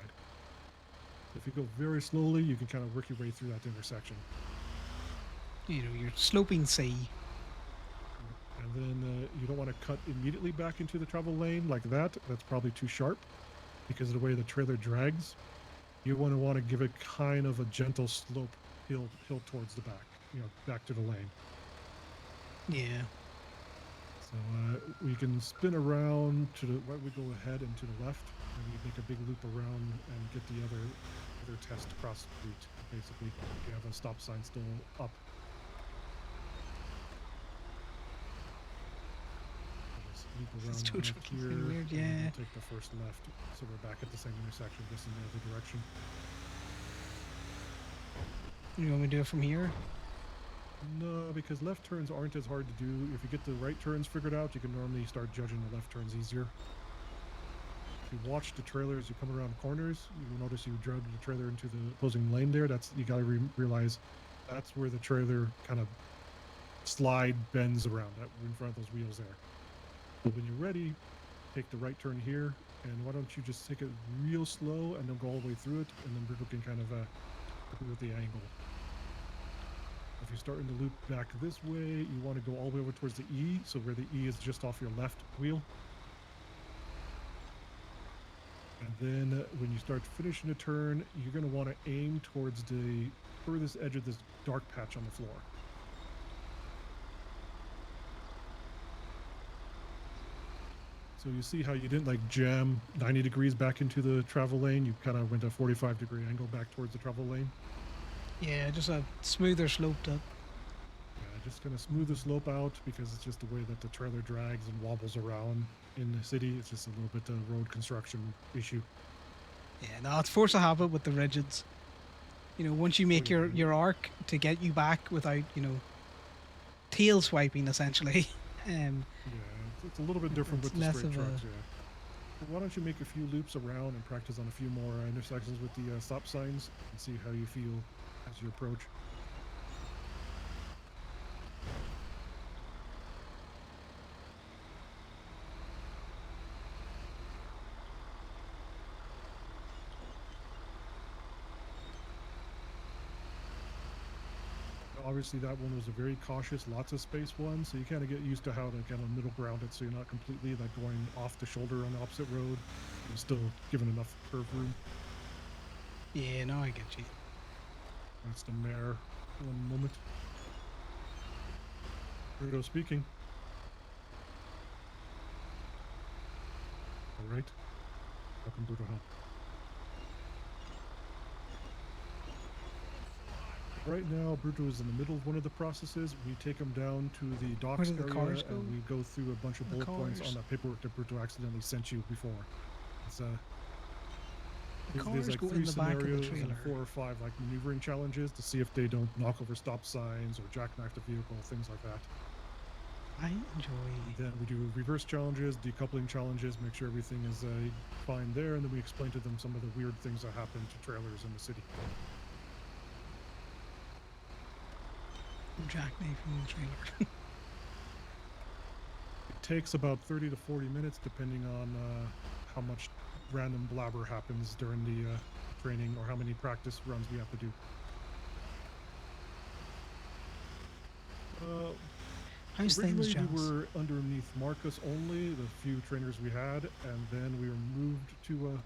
If you go very slowly, you can kind of work your way through that intersection. You know, you're sloping C. And then you don't want to cut immediately back into the travel lane like that. That's probably too sharp because of the way the trailer drags. You want to give it kind of a gentle slope hill towards the back, back to the lane. Yeah. So we can spin around to the right. We go ahead and to the left, and we make a big loop around and get the other test across the street. Basically, you have a stop sign still up. Just loop around tow back truck is here, really weird, and then yeah. we'll take the first left, so we're back at the same intersection, just in the other direction. You want me to do it from here? No, because left turns aren't as hard to do. If you get the right turns figured out, you can normally start judging the left turns easier. If you watch the trailer as you come around corners, you will notice you drug the trailer into the opposing lane there. You gotta realize that's where the trailer kind of bends around, that in front of those wheels there. But when you're ready, take the right turn here, and why don't you just take it real slow and then go all the way through it, and then Bruto can kind of help you with the angle. If you're starting to loop back this way, you want to go all the way over towards the E, so where the E is just off your left wheel. And then when you start finishing a turn, you're going to want to aim towards the furthest edge of this dark patch on the floor. So you see how you didn't like jam 90 degrees back into the travel lane, you kind of went a 45-degree angle back towards the travel lane. Yeah, just a smoother sloped up. Yeah, just kind of smooth the slope out because it's just the way that the trailer drags and wobbles around in the city. It's just a little bit of road construction issue. Yeah, no, it's force of habit with the rigids. Once you make your arc to get you back without, tail swiping essentially. Yeah, it's a little bit different with the less straight of a- trucks, yeah. Why don't you make a few loops around and practice on a few more intersections with the stop signs and see how you feel as you approach. Obviously that one was a very cautious, lots of space one, so you kind of get used to how to kind of middle ground it so you're not completely like going off the shoulder on the opposite road and still giving enough curve room. Yeah, no, I get you. That's the mayor. One moment. Bruto speaking. All right. How can Bruto help? Right now, Bruto is in the middle of one of the processes. We take him down to the docks do the area cars go? and we go through a bunch of The bullet points cars. on that paperwork that Bruto accidentally sent you before. It's The there's cars like go in 3 the back of the scenarios trailer. and 4 or 5 like maneuvering challenges to see if they don't knock over stop signs or jackknife the vehicle, things like that. I enjoy. Then we do reverse challenges, decoupling challenges, make sure everything is fine there, and then we explain to them some of the weird things that happen to trailers in the city. Jackknifing the trailer. It takes about 30 to 40 minutes depending on how much random blabber happens during the training or how many practice runs we have to do. How's Originally things, we Jones? were underneath Marcus only, the few trainers we had, and then we were moved to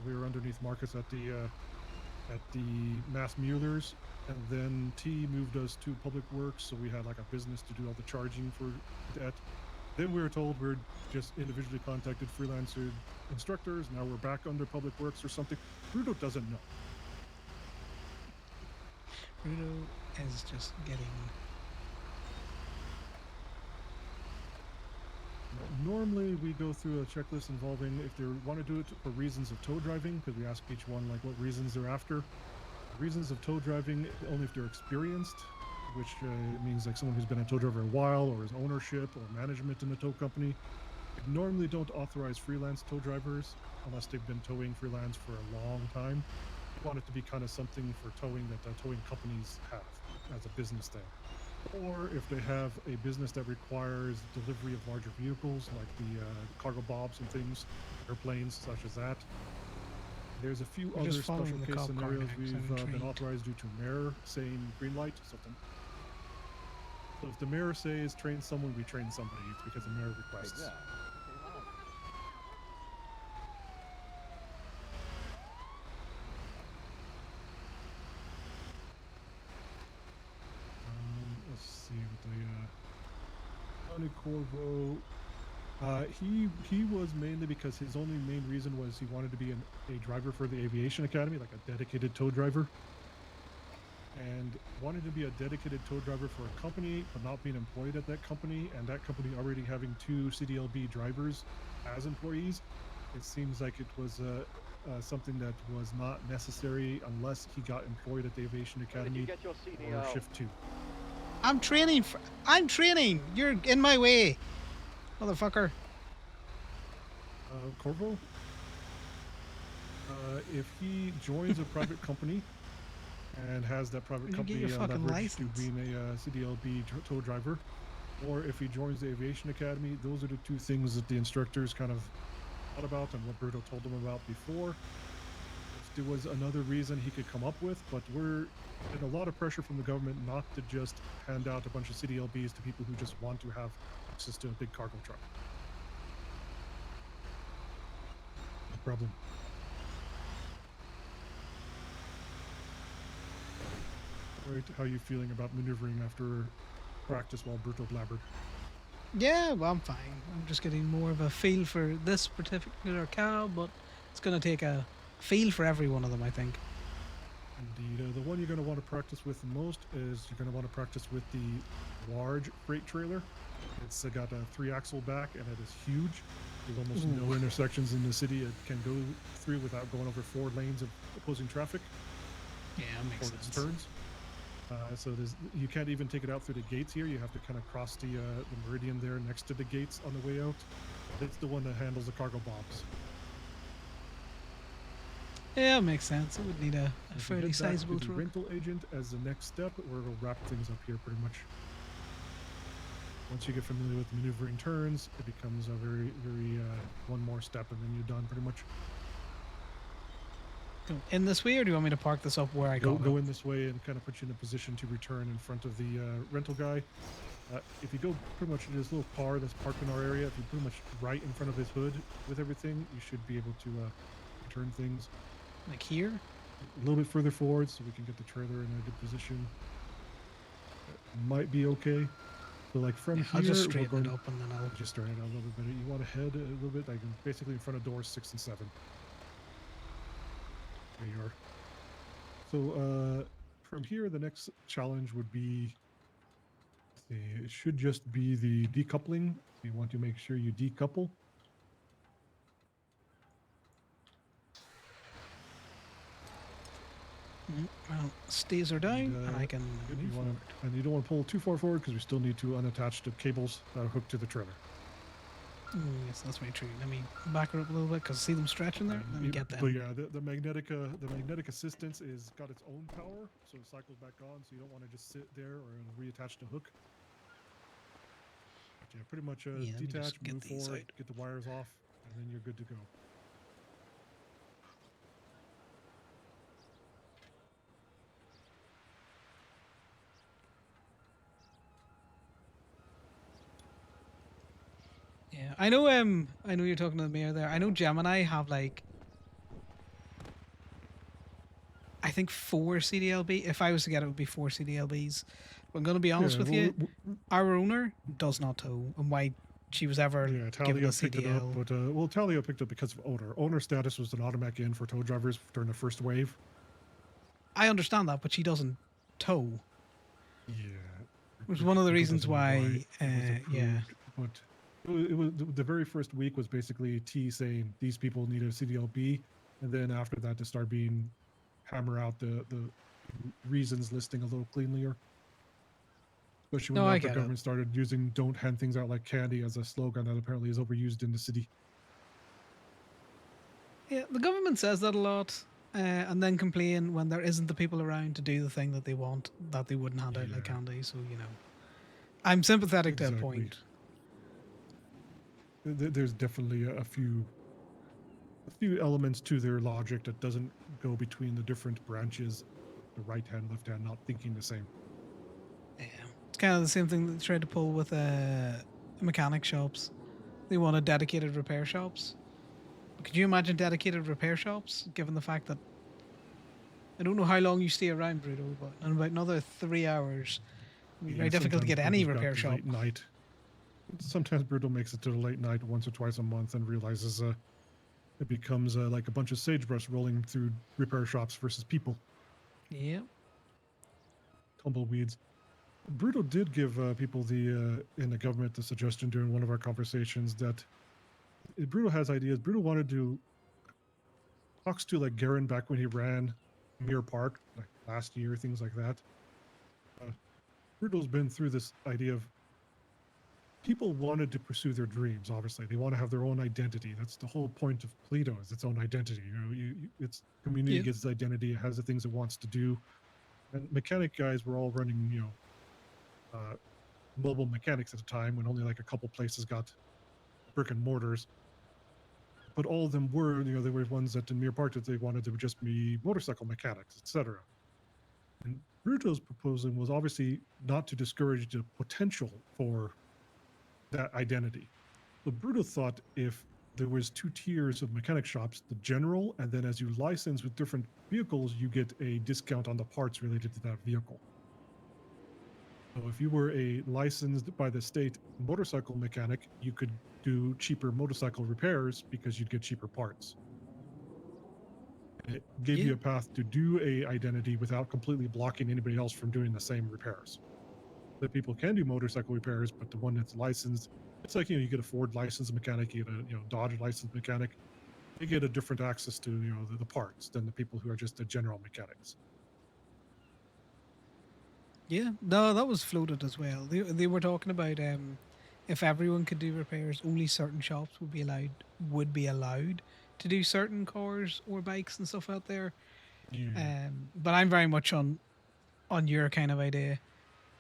we were underneath Marcus at the Mass Muellers, and then T moved us to Public Works, so we had like a business to do all the charging for that. Then we were told we're just individually contacted freelancer instructors. Now we're back under Public Works or something. Bruto doesn't know. Bruno is just getting. Normally we go through a checklist involving if they want to do it for reasons of tow driving, because we ask each one like what reasons they're after. Reasons of tow driving only if they're experienced, which means like someone who's been a tow driver a while, or is ownership or management in a tow company. We normally don't authorize freelance tow drivers unless they've been towing freelance for a long time. We want it to be kind of something for towing that towing companies have as a business thing. Or if they have a business that requires delivery of larger vehicles, like the cargo bobs and things, airplanes such as that. There's a few We're other just special following the case cop car scenarios next, we've I'm been intrigued. authorized due to mayor saying green light. So if the mayor says train someone, we train somebody. It's because the mayor requests. Let's see what the Tony Corvo. He was mainly because his only main reason was he wanted to be a driver for the aviation academy, like a dedicated tow driver. And wanted to be a dedicated tow driver for a company, but not being employed at that company, and that company already having 2 CDLB drivers as employees. It seems like it was something that was not necessary unless he got employed at the aviation academy or shift 2. I'm training. I'm training. You're in my way, motherfucker. Corvo, if he joins a private company and has that private Where'd you get company your fucking leverage to license? being a CDLB tow driver, or if he joins the aviation academy, those are the 2 things that the instructors kind of thought about and what Bruto told them about before. If there was another reason he could come up with, but we're in a lot of pressure from the government not to just hand out a bunch of CDLBs to people who just want to have access to a big cargo truck. No problem. Right, how are you feeling about maneuvering after practice while Bruto blabbered? Yeah, well, I'm fine. I'm just getting more of a feel for this particular car, but it's going to take a feel for every one of them, I think. Indeed. The one you're going to want to practice with the most is you're going to want to practice with the large freight trailer. It's got a 3-axle back, and it is huge. There's almost no intersections in the city it can go through without going over 4 lanes of opposing traffic. Yeah, that makes its sense. turns. So you can't even take it out through the gates here. You have to kind of cross the meridian there next to the gates on the way out. It's the one that handles the cargo bombs. Yeah, makes sense. It would need a If you fairly head back to sizable the truck. rental agent as the next step, we'll wrap things up here pretty much. Once you get familiar with maneuvering turns, it becomes a very one more step, and then you're done pretty much. In this way, or do you want me to park this up where I Go go? in this way and kind of put you in a position to return in front of the rental guy. If you go pretty much in this little car that's parked in our area, if you pretty much right in front of his hood with everything, you should be able to return things. Like here? A little bit further forward so we can get the trailer in a good position. Might be okay. So like from here, I'll just we're straighten going it up and then I'll just straighten it out a little bit better. You want to head a little bit, like basically in front of doors 6 and 7. There you are. So from here, the next challenge would be, let's see, it should just be the decoupling. You want to make sure you decouple. Well, stays are down, and I can good, move you wanna, forward. and you don't want to pull too far forward because we still need to unattach the cables that are hooked to the trailer. Yes, that's very true. Let me back her up a little bit because see them stretching there. Let me get But them. yeah, the magnetic assistance is got its own power, so it cycles back on. So you don't want to just sit there or reattach the hook. But yeah, pretty much Yeah, let me detach, just get move these forward, out. get the wires off, and then you're good to go. Yeah, I know. I know you're talking to the mayor there. I know Gemini have like, I think 4 CDLB. If I was to get it, it would be 4 CDLBs. But I'm gonna be honest Yeah, with well, you. Our owner does not tow, and why she was ever Yeah, given a Talia picked it up, CDL. but well, Talia picked it because of owner. Owner status was an automatic in for tow drivers during the first wave. I understand that, but she doesn't tow. Yeah, It was one of the Bruto reasons doesn't know why. it was approved, Yeah. but it was the very first week was basically T saying these people need a CDLB, and then after that to start being hammer out the reasons listing a little cleanlier. Especially when No, now I the get it. government started using "Don't hand things out like candy" as a slogan that apparently is overused in the city. Yeah, the government says that a lot, and then complain when there isn't the people around to do the thing that they want, that they wouldn't hand out like candy. So I'm sympathetic to a Exactly. point. There's definitely a few elements to their logic that doesn't go between the different branches, the right hand, left hand, not thinking the same. It's kind of the same thing that they tried to pull with mechanic shops. They wanted dedicated repair shops. Could you imagine dedicated repair shops, given the fact that I don't know how long you stay around, Bruto, but in about another 3 hours, it'd be very difficult to get any repair shop. Late night. Sometimes Brutal makes it to the late night once or twice a month and realizes it becomes like a bunch of sagebrush rolling through repair shops versus people. Yeah. Tumbleweeds. Brutal did give people in the government the suggestion during one of our conversations that Brutal has ideas. Brutal wanted to talks to like Garen back when he ran Mirror Park like last year, things like that. Brutal's been through this idea of people wanted to pursue their dreams. Obviously, they want to have their own identity. That's the whole point of Pluto, is its own identity. Its community gets its identity. It has the things it wants to do. And mechanic guys were all running, mobile mechanics at the time when only like a couple places got brick and mortars. But all of them were, there were ones that in Mirror Park that they wanted to just be motorcycle mechanics, etc. And Bruto's proposal was obviously not to discourage the potential for that identity. But Bruto thought if there was 2 tiers of mechanic shops, the general, and then as you license with different vehicles, you get a discount on the parts related to that vehicle. So if you were a licensed by the state motorcycle mechanic, you could do cheaper motorcycle repairs because you'd get cheaper parts. And it gave you a path to do a identity without completely blocking anybody else from doing the same repairs. That people can do motorcycle repairs, but the one that's licensed, it's like, you get a Ford licensed mechanic, you get a Dodge licensed mechanic, they get a different access to the parts than the people who are just the general mechanics. Yeah, no, that was floated as well. They were talking about if everyone could do repairs, only certain shops would be allowed to do certain cars or bikes and stuff out there. Yeah. But I'm very much on your kind of idea.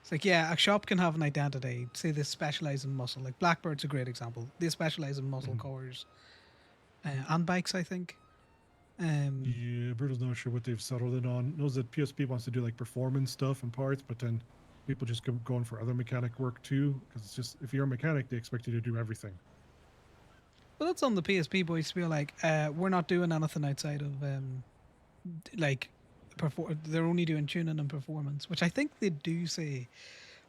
It's like, yeah, a shop can have an identity. Say they specialize in muscle. Like Blackbird's a great example. They specialize in muscle cars and bikes, I think. Yeah, Bruto's not sure what they've settled in on. Knows that PSP wants to do like performance stuff and parts, but then people just going for other mechanic work too. Because it's just, if you're a mechanic, they expect you to do everything. Well, that's on the PSP boys to be like, we're not doing anything outside of they're only doing tuning and performance, which I think they do say.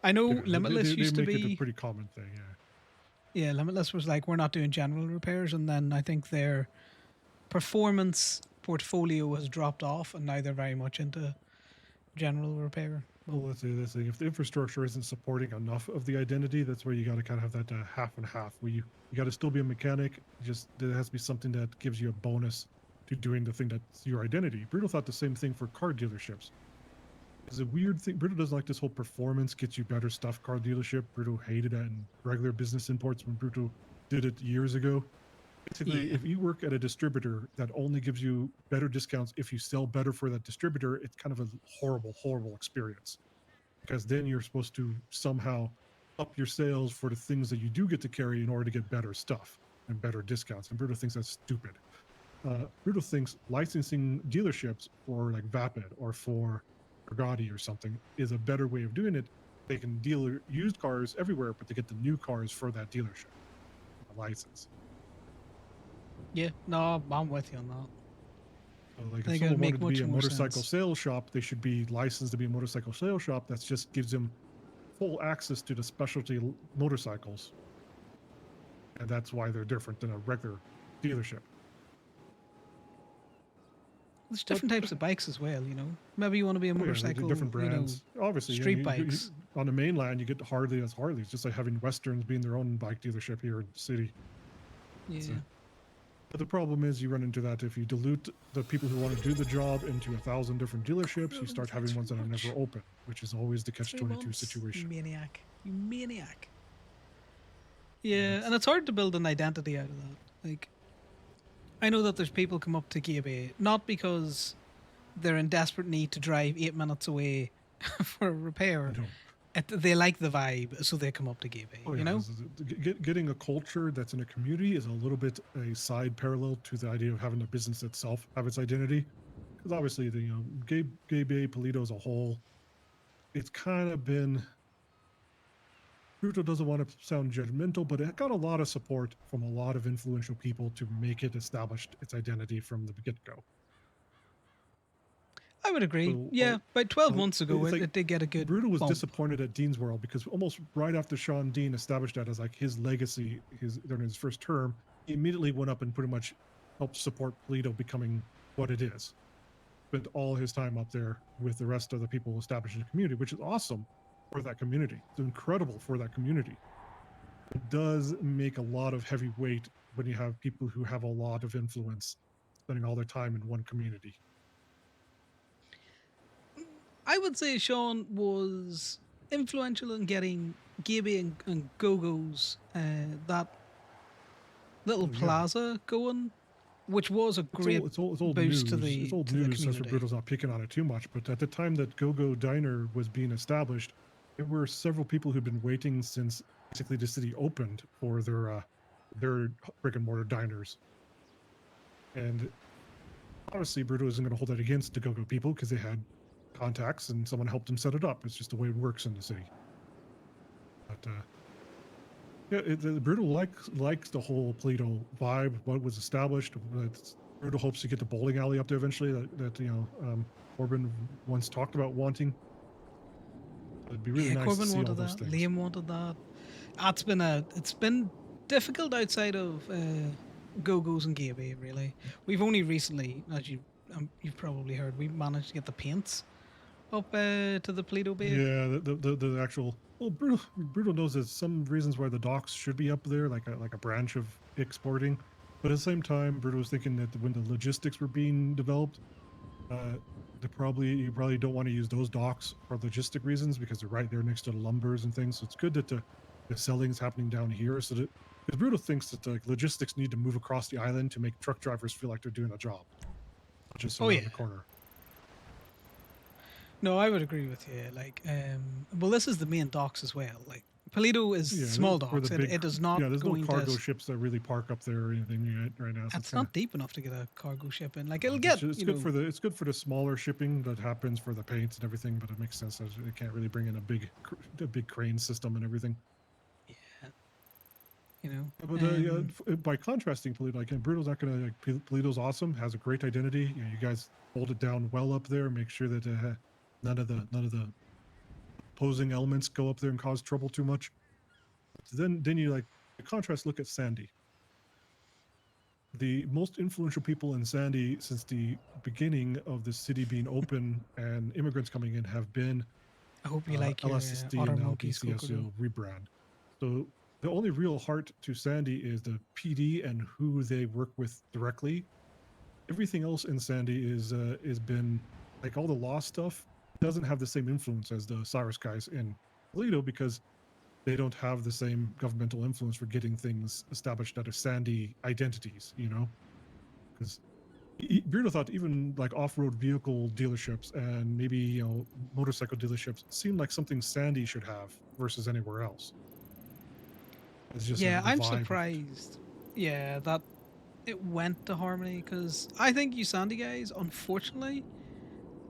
I know Limitless used to be. They make it a pretty common thing, yeah. Yeah, Limitless was like, we're not doing general repairs, and then I think their performance portfolio has dropped off, and now they're very much into general repair. Well, let's say this thing: if the infrastructure isn't supporting enough of the identity, that's where you got to kind of have that half and half. Where you got to still be a mechanic, just there has to be something that gives you a bonus to doing the thing that's your identity. Bruto thought the same thing for car dealerships. It's a weird thing. Bruto doesn't like this whole performance gets you better stuff car dealership. Bruto hated it in regular business imports when Bruto did it years ago. Basically, if you work at a distributor that only gives you better discounts if you sell better for that distributor, it's kind of a horrible, horrible experience. Because then you're supposed to somehow up your sales for the things that you do get to carry in order to get better stuff and better discounts. And Bruto thinks that's stupid. Bruto thinks licensing dealerships for like Vapid or for Bugatti or something is a better way of doing it. They can deal used cars everywhere, but they get the new cars for that dealership, a license. Yeah, no, I'm with you on that. So like if someone wanted to be a motorcycle sales shop, they should be licensed to be a motorcycle sales shop. That just gives them full access to the specialty motorcycles. And that's why they're different than a regular dealership. There's different types of bikes as well, Maybe you want to be a motorcycle, different brands. Obviously, street bikes. On the mainland, you get Harley as Harleys, just like having Westerns being their own bike dealership here in the city. Yeah. But the problem is you run into that if you dilute the people who want to do the job into 1,000 different dealerships, you start having ones that are never open, which is always the 3 catch-22 months, situation. You maniac. You maniac. Yeah, and it's hard to build an identity out of that. Like, I know that there's people come up to Gay not because they're in desperate need to drive 8 minutes away for a repair. They like the vibe, so they come up to Gay Oh, you yeah, know? getting a culture that's in a community is a little bit a side parallel to the idea of having a business itself have its identity. Because obviously, the Gay Bay, Polito as a whole, it's kind of been. Bruto doesn't want to sound judgmental, but it got a lot of support from a lot of influential people to make it established its identity from the get-go. I would agree. So, Yeah, about 12 well, months ago, it's like it did get a good Bruto was bump. disappointed at Dean's World because almost right after Sean Dean established that as like his legacy, during his first term, he immediately went up and pretty much helped support Polito becoming what it is. Spent all his time up there with the rest of the people establishing the community, which is awesome for that community. It's incredible for that community. It does make a lot of heavy weight when you have people who have a lot of influence spending all their time in one community. I would say Sean was influential in getting Gibby and Go-Go's that little plaza going, which was a great It's old boost news. to the It's old to the news. That's where community. Bruto's not picking on it too much. But at the time that Go-Go Diner was being established, there were several people who'd been waiting since basically the city opened for their brick and mortar diners. And obviously, Bruto isn't going to hold that against the Go-Go people because they had contacts and someone helped them set it up. It's just the way it works in the city. But yeah, Bruto likes the whole Plato vibe. What was established. Bruto hopes to get the bowling alley up there eventually. Corbin once talked about wanting. It'd be really nice Corbin to see all wanted those that. things. Liam wanted that. It's been difficult outside of Go-Go's and Gibby. Really, we've only recently, as you've probably heard, we managed to get the paints up to the Polito Bay. Yeah, the actual. Well, Bruto knows there's some reasons why the docks should be up there, like a branch of exporting. But at the same time, Bruto was thinking that when the logistics were being developed, you probably don't want to use those docks for logistic reasons because they're right there next to the lumbers and things. So it's good that the selling is happening down here. So that because Bruto thinks that the logistics need to move across the island to make truck drivers feel like they're doing a job, not just around the corner. No, I would agree with you. Like, well, this is the main docks as well. Like, Polito is small docks. It does not. Yeah, there's go no into cargo ships that really park up there or anything right now. So It's not deep enough to get a cargo ship in. Like, it'll It's get. it's good for the smaller shipping that happens for the paints and everything, but it makes sense that it can't really bring in a big crane system and everything. But by contrasting Polito, like Bruto's not gonna. Polito's awesome, has a great identity. You guys hold it down well up there. Make sure that none of the opposing elements go up there and cause trouble too much. Then you the contrast. Look at Sandy. The most influential people in Sandy since the beginning of the city being open and immigrants coming in have been I hope you like your LSSD Otter and now Monkeys BCSO rebrand. So the only real heart to Sandy is the PD and who they work with directly. Everything else in Sandy is been like all the law stuff doesn't have the same influence as the Cyrus guys in Toledo because they don't have the same governmental influence for getting things established that are Sandy identities, because Bruno thought even like off-road vehicle dealerships and maybe motorcycle dealerships seem like something Sandy should have versus anywhere else. It's just I'm surprised. Yeah, that it went to Harmony because I think you Sandy guys, unfortunately,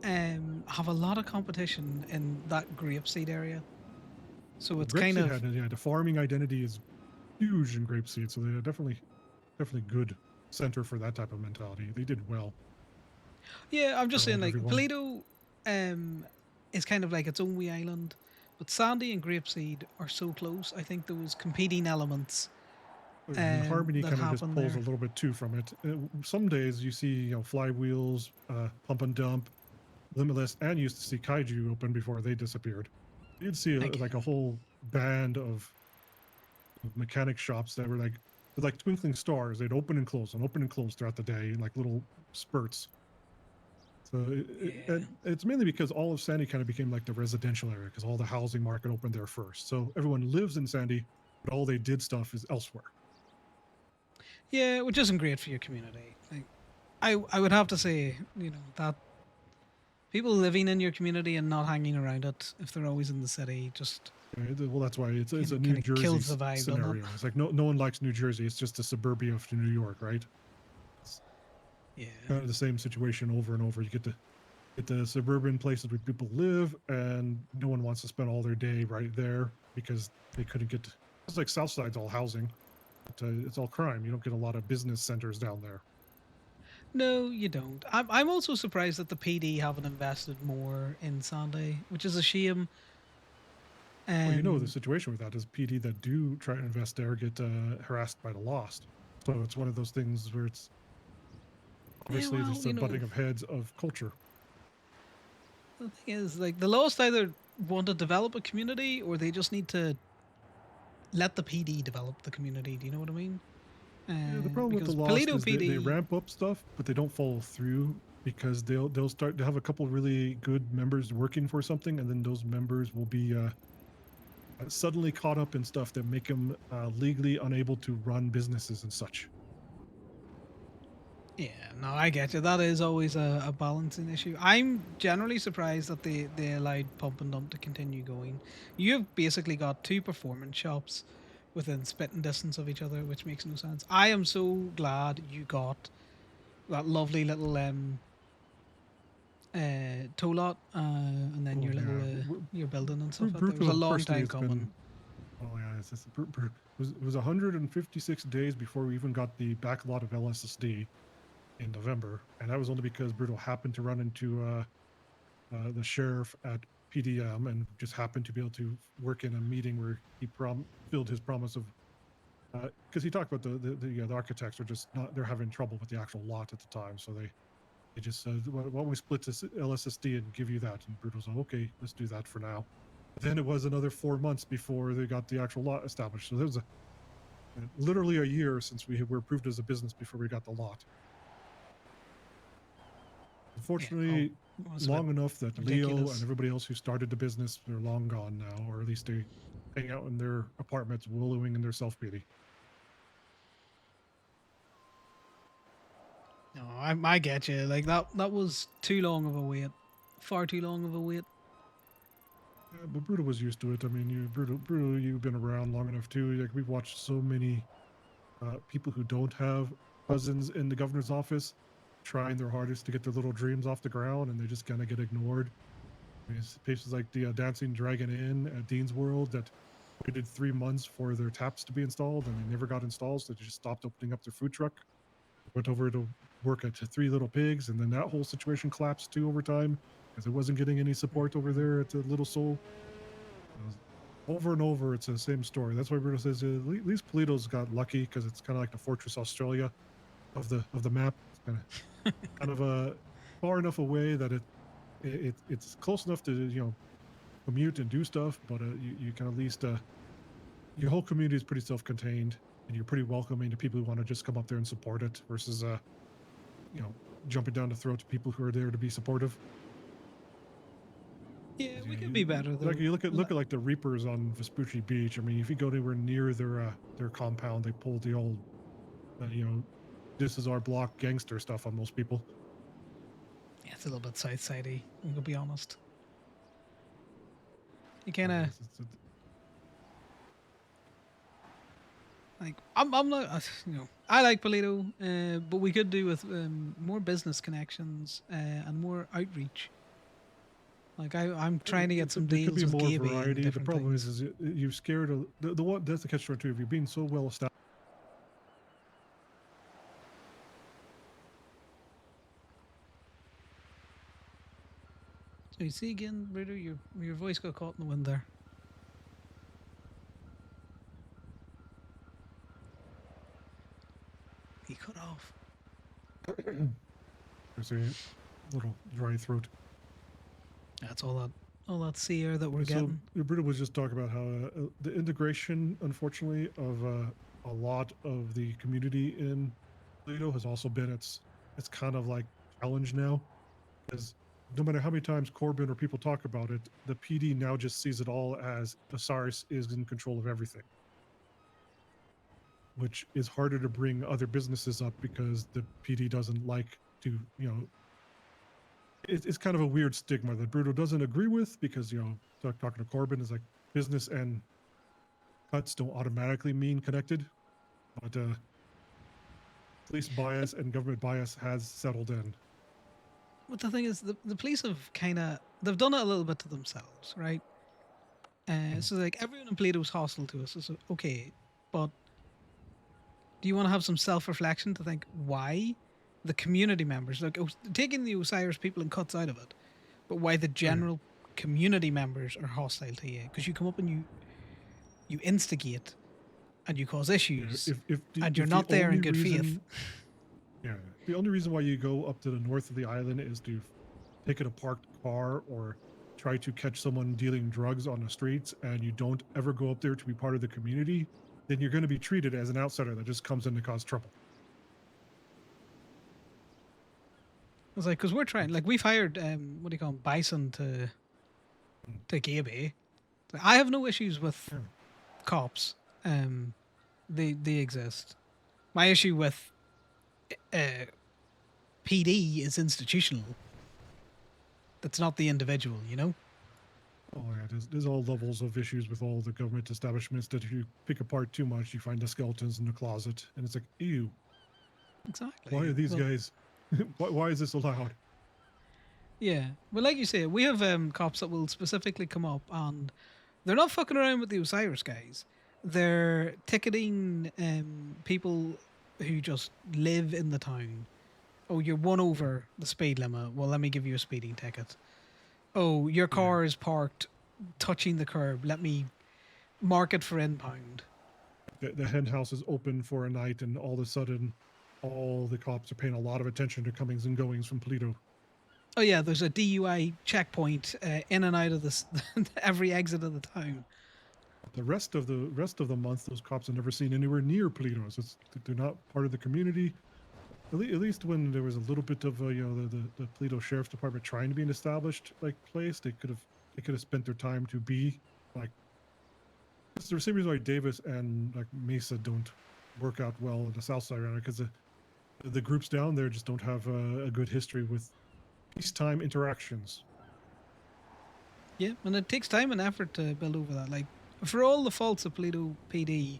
have a lot of competition in that grapeseed area. So it's kind of the farming identity is huge in Grapeseed, so they're definitely good center for that type of mentality. They did well. Yeah, I'm just saying, like, everyone. Polito is kind of like its own wee island, but Sandy and Grapeseed are so close. I think those competing elements. Harmony that kind of just happen pulls there. a little bit too from it. Some days you see flywheels, pump and dump, Limitless, and you used to see Kaiju open before they disappeared. You'd see like a whole band of mechanic shops that were like with like twinkling stars. They'd open and close and open and close throughout the day in like little spurts. So and it's mainly because all of Sandy kind of became like the residential area because all the housing market opened there first. So everyone lives in Sandy, but all they did stuff is elsewhere. Yeah, which isn't great for your community. Like, I would have to say, you know, that people living in your community and not hanging around it if they're always in the city just. Well, that's why it's a New kinda Jersey kills the vibe, doesn't it? scenario. It's like no one likes New Jersey. It's just the suburbia of New York, right? It's kind of the same situation over and over. You get the suburban places where people live, and no one wants to spend all their day right there because they couldn't get. It's like Southside's all housing, but it's all crime. You don't get a lot of business centers down there. No, you don't. I'm also surprised that the PD haven't invested more in Sandy, which is a shame. Well, you know the situation with that is PD that do try to invest there get harassed by the Lost. So it's one of those things where it's obviously well, there's a you know- butting of heads of culture. The thing is, like, the Lost either want to develop a community or they just need to let the PD develop the community. Do you know what I mean? Yeah, the problem with the because Lost Paleto is they PD ramp up stuff, but they don't follow through because they'll start to have a couple really good members working for something, and then those members will be suddenly caught up in stuff that make them legally unable to run businesses and such. Yeah, no, I get you. That is always a balancing issue. I'm generally surprised that they allowed Pump and Dump to continue going. You've basically got two performance shops within spitting distance of each other, which makes no sense. I am so glad you got that lovely little tow lot and then your little your building and stuff. Out there. It was a long time coming. Oh yeah, it's just, it was 156 days before we even got the back lot of LSSD in November, and that was only because Brutal happened to run into the sheriff at PDM and just happened to be able to work in a meeting where he filled his promise of because he talked about the architects are just not, they're having trouble with the actual lot at the time, so they just said, why don't we split this LSSD and give you that? And Brutal's like, okay, let's do that for now. But then it was another 4 months before they got the actual lot established, so there was literally a year since we were approved as a business before we got the lot. Unfortunately, long enough that Leo and everybody else who started the business are long gone now, or at least they hang out in their apartments wallowing in their self-pity. No, I get you. Like that was too long of a wait, far too long of a wait. Yeah, but Brutal was used to it. I mean, Brutal, you've been around long enough too. Like we've watched so many people who don't have cousins in the governor's office trying their hardest to get their little dreams off the ground, and they just kind of get ignored. I mean, places like the Dancing Dragon Inn at Dean's World that waited 3 months for their taps to be installed, and they never got installed, so they just stopped opening up their food truck. Went over to work at Three Little Pigs, and then that whole situation collapsed too over time because it wasn't getting any support over there at the Little Soul. Over and over, it's the same story. That's why Bruno says at least Polito's got lucky because it's kind of like the Fortress Australia of the map. It's kind of far enough away that it's close enough to commute and do stuff, but you can at least your whole community is pretty self-contained, and you're pretty welcoming to people who want to just come up there and support it versus jumping down the throat to people who are there to be supportive. Yeah, we could be better though. Like you look at like the Reapers on Vespucci Beach. I mean, if you go anywhere near their compound, they pull the old this is our block gangster stuff on most people. Yeah, it's a little bit Southsidey, I'm gonna be honest. You kind of like I'm not I like Polito, but we could do with more business connections and more outreach. Like I'm trying to get some deals with more Gaby variety. and The different problem things. is you're scared of the one. That's the catch-22. If you're being so well established. So you see again, Bruder, your voice got caught in the wind there. He cut off. There's a little dry throat. That's all that sea air that we're getting. So Britta was just talking about how the integration, unfortunately, of a lot of the community in Toledo has also been it's kind of like challenged now, because no matter how many times Corbin or people talk about it, the PD now just sees it all as Osiris is in control of everything, which is harder to bring other businesses up because the PD doesn't like to, it's kind of a weird stigma that Bruto doesn't agree with, because, talking to Corbin is like business and cuts don't automatically mean connected, but police bias and government bias has settled in. But the thing is, the police have they've done it a little bit to themselves, right? So like everyone in Plato's hostile to us. So okay, but do you want to have some self-reflection to think why the community members, like taking the Osiris people and cuts out of it, but why the general community members are hostile to you? Because you come up and you instigate and you cause issues, and you're not there in good faith. Yeah, the only reason why you go up to the north of the island is to take a parked car or try to catch someone dealing drugs on the streets, and you don't ever go up there to be part of the community, then you're going to be treated as an outsider that just comes in to cause trouble. It's like, because we're trying, like, we've hired what do you call them, Bison to Gabe. I have no issues with cops. They exist. My issue with PD is institutional. That's not the individual, Oh yeah, there's all levels of issues with all the government establishments that if you pick apart too much, you find the skeletons in the closet, and it's like, ew. Exactly. Why are these guys? why is this allowed? Yeah, well, like you say, we have cops that will specifically come up, and they're not fucking around with the Osiris guys. They're ticketing people who just live in the town. Oh, you're one over the speed limit. Well, let me give you a speeding ticket. Oh, your car is parked touching the curb. Let me mark it for impound. The hen house is open for a night, and all of a sudden, all the cops are paying a lot of attention to comings and goings from Toledo. Oh yeah, there's a DUI checkpoint in and out of this every exit of the town. The rest of the month, those cops are never seen anywhere near Toledo. So they're not part of the community. At least when there was a little bit of the Toledo Sheriff's Department trying to be an established place, they could have spent their time to be like. It's the same reason why Davis and like Mesa don't work out well in the South Side around, because the groups down there just don't have a good history with peacetime interactions. Yeah, and it takes time and effort to build over that. Like, for all the faults of Toledo PD,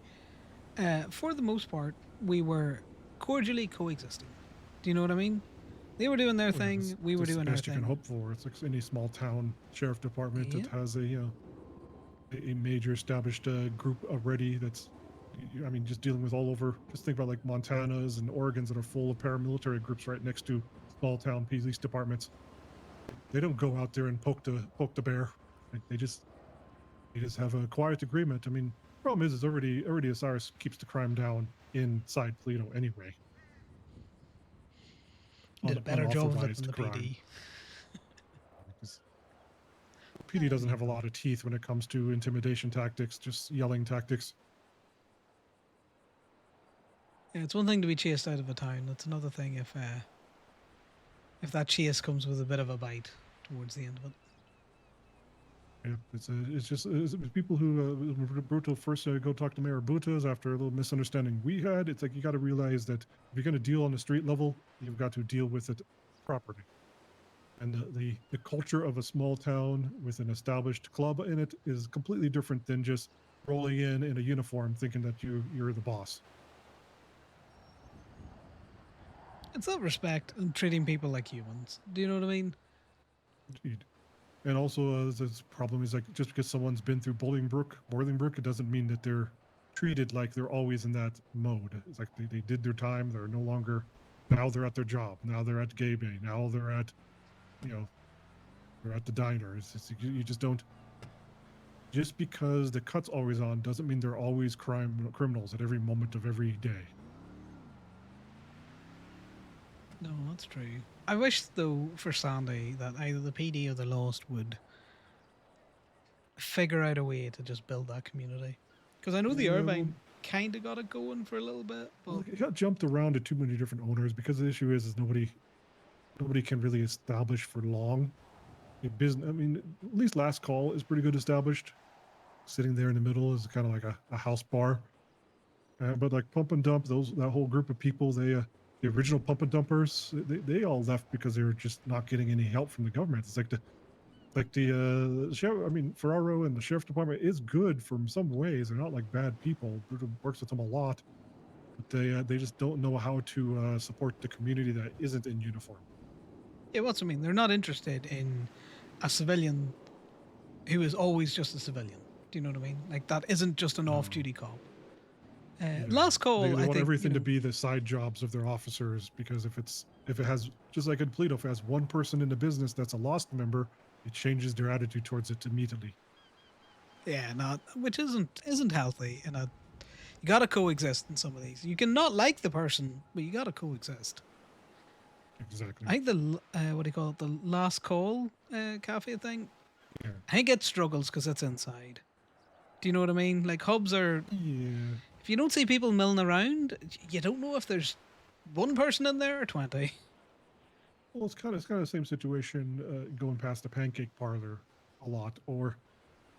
for the most part, we were cordially coexisting. Do you know what I mean? They were doing their thing, we were doing our Best you thing. can hope for. It's like any small town sheriff department that has a major established group already. That's, I mean, just dealing with all over. Just think about like Montana's and Oregon's that are full of paramilitary groups right next to small town police departments. They don't go out there and poke the bear. Like, they just have a quiet agreement. I mean, the problem is already Osiris keeps the crime down inside Toledo anyway. Did a better job of it than the crime. PD. PD doesn't have a lot of teeth when it comes to intimidation tactics, just yelling tactics. Yeah, it's one thing to be chased out of a town. It's another thing if that chase comes with a bit of a bite towards the end of it. Yeah, it's people who Bruto first go talk to Mayor Butas after a little misunderstanding we had. It's like, you got to realize that if you're going to deal on the street level, you've got to deal with it properly. And the culture of a small town with an established club in it is completely different than just rolling in a uniform thinking that you're the boss. It's that respect and treating people like humans. Do you know what I mean? Indeed. And also, this problem is like, just because someone's been through Bolingbrook, it doesn't mean that they're treated like they're always in that mode. It's like they did their time. They're no longer, now they're at their job. Now they're at Gay Bay. Now they're at, they're at the diner. It's you just don't, just because the cut's always on doesn't mean they're always criminals at every moment of every day. No, that's true. I wish, though, for Sandy, that either the PD or the Lost would figure out a way to just build that community. Because I know the Irvine kind of got it going for a little bit. But It got jumped around to too many different owners because the issue is nobody can really establish for long. Business. I mean, at least Last Call is pretty good established. Sitting there in the middle is kind of like a house bar. But like Pump and Dump, that whole group of people, the original Pump and Dumpers, they all left because they were just not getting any help from the government. It's like the sheriff. I mean, Ferraro and the sheriff department is good from some ways. They're not like bad people. Brutal works with them a lot, but they just don't know how to support the community that isn't in uniform. yeah, what's I mean? They're not interested in a civilian who is always just a civilian. Do you know what I mean? Like that isn't just an off-duty cop. Last Call, They I want think, everything to be the side jobs of their officers, because if it has, just like in Toledo, if it has one person in the business that's a lost member, it changes their attitude towards it immediately. Yeah, not which isn't healthy. And you got to coexist in some of these. You can not like the person, but you got to coexist. Exactly. I think the what do you call it? The Last Call cafe thing. Yeah. I think it struggles because it's inside. Do you know what I mean? Like hubs are. Yeah. If you don't see people milling around, you don't know if there's one person in there or 20. Well, it's kind of the same situation going past the Pancake Parlor a lot, or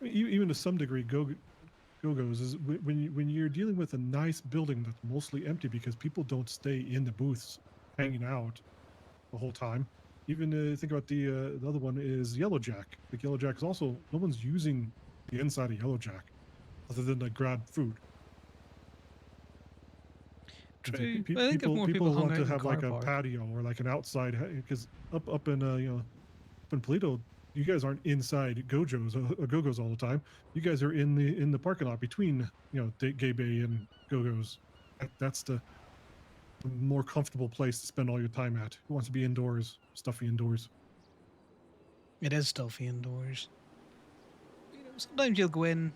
even to some degree, Go-Go's is when you're dealing with a nice building that's mostly empty because people don't stay in the booths hanging out the whole time. Even think about the other one is Yellow Jack. Like Yellow Jack is also, no one's using the inside of Yellow Jack other than to grab food. True. People want to have like a patio or like an outside, because up in up in Toledo, you guys aren't inside Go-Go's all the time. You guys are in the parking lot between Gay Bay and Go-Go's. That's the more comfortable place to spend all your time at. Who wants to be indoors, stuffy indoors? It is stuffy indoors. Sometimes you'll go into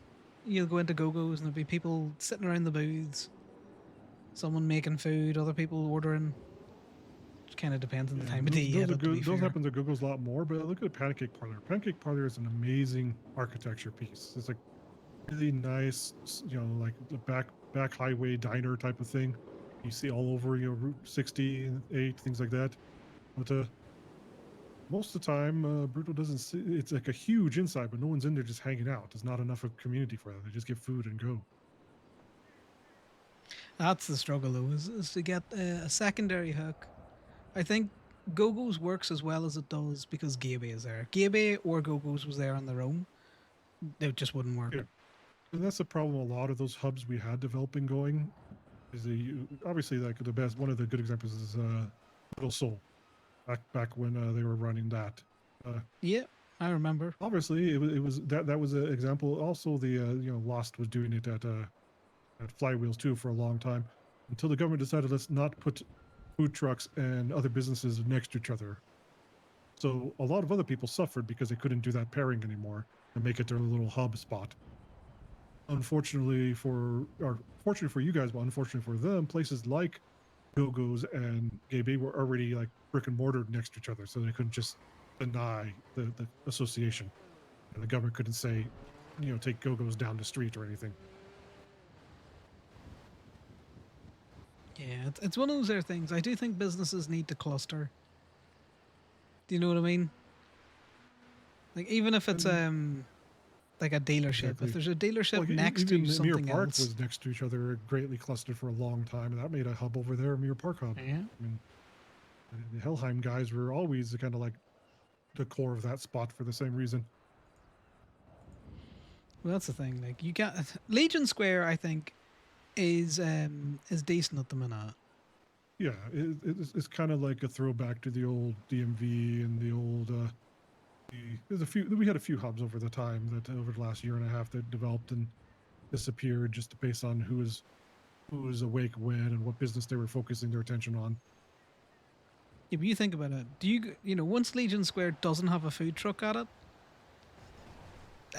Go-Go's and there'll be people sitting around the booths. Someone making food, other people ordering. It kind of depends on the time of day. Those happen at Go-Go's a lot more, but look at Pancake Parlor. Pancake Parlor is an amazing architecture piece. It's like really nice, like the back highway diner type of thing. You see all over, Route 68, things like that. But most of the time, Brutal doesn't see. It's like a huge inside, but no one's in there just hanging out. There's not enough of community for that. They just get food and go. That's the struggle, though, is to get a secondary hook. I think Go-Go's works as well as it does because Gay Bay is there. Gay Bay or Go-Go's was there on their own. It just wouldn't work. Yeah. And that's the problem. A lot of those hubs we had developing going is obviously like one of the good examples is Little Soul, back when they were running that. Yeah, I remember. Obviously, it was that was an example. Also, the Lost was doing it at Flywheels too for a long time, until the government decided let's not put food trucks and other businesses next to each other. So a lot of other people suffered because they couldn't do that pairing anymore and make it their little hub spot. Fortunately for you guys, but unfortunately for them, places like Go-Go's and Gay Bay were already like brick and mortar next to each other, so they couldn't just deny the association, and the government couldn't say, take Go-Go's down the street or anything. Yeah, it's one of those things. I do think businesses need to cluster. Do you know what I mean? Like even if it's like a dealership. Exactly. If there's a dealership next to something Mirror Park else, was next to each other, greatly clustered for a long time, and that made a hub over there, Mirror Park hub. Yeah. I mean, the Helheim guys were always kind of like the core of that spot for the same reason. Well, that's the thing. Like you got Legion Square, I think, is decent at the minute. Yeah, it's kind of like a throwback to the old DMV and the old. We had a few hubs over the time that over the last year and a half that developed and disappeared just based on who was awake when and what business they were focusing their attention on. Yeah, but you think about it. Do you once Legion Square doesn't have a food truck at it,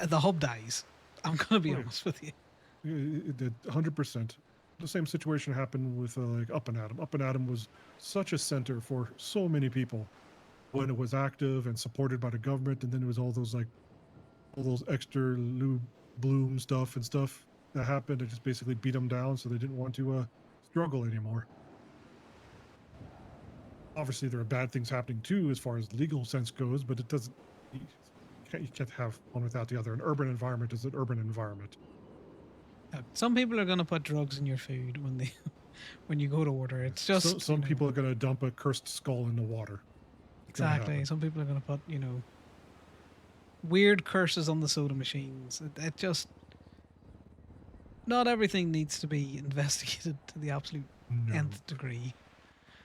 the hub dies. I'm gonna be honest with you. It did 100%. The same situation happened with like Up and Atom. Up and Atom was such a center for so many people when it was active and supported by the government, and then it was all those extra Lou Bloom stuff and stuff. that happened. It just basically beat them down, so they didn't want to struggle anymore. Obviously, there are bad things happening too, as far as legal sense goes, but it doesn't. You can't have one without the other. An urban environment is an urban environment. Some people are going to put drugs in your food when they when you go to order. It's just Some people are going to dump a cursed skull in the water. It's gonna exactly. happen. Some people are going to put weird curses on the soda machines. It just not everything needs to be investigated to the absolute nth degree.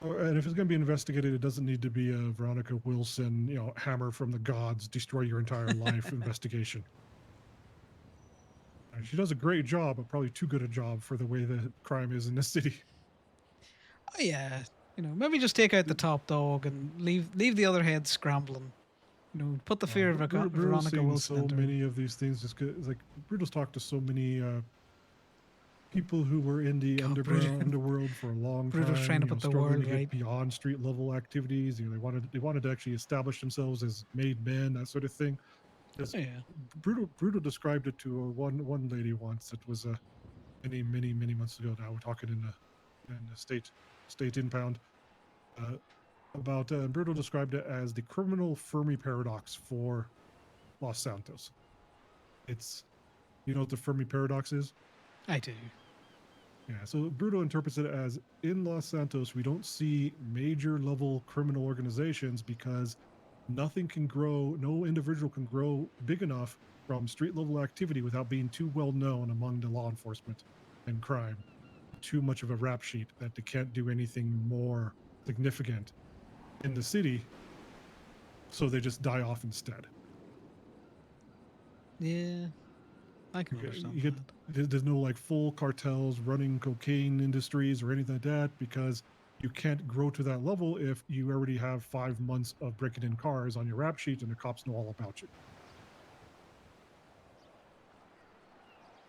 And if it's going to be investigated, it doesn't need to be a Veronica Wilson, hammer from the gods, destroy your entire life investigation. She does a great job, but probably too good a job for the way that crime is in the city. Oh yeah, maybe just take out the top dog and leave the other heads scrambling. Put the fear of Brutal's Veronica seen Wilson so into many of these things. It's like Brutal's talked to so many people who were in the underworld for a long time. Brutal's trying to put the struggling world to get right. beyond street level activities. They wanted to actually establish themselves as made men, that sort of thing. Yeah. Brutal described it to one lady once. It was many months ago now. We're talking in the state impound about Brutal described it as the criminal Fermi paradox for Los Santos. It's, you know what the Fermi paradox is? I do. Yeah, so Bruto interprets it as in Los Santos, we don't see major level criminal organizations because nothing can grow, no individual can grow big enough from street level activity without being too well known among the law enforcement and crime. Too much of a rap sheet that they can't do anything more significant in the city, so they just die off instead. Yeah, I can understand You get, there's no like full cartels running cocaine industries or anything like that because you can't grow to that level if you already have 5 months of breaking in cars on your rap sheet and the cops know all about you.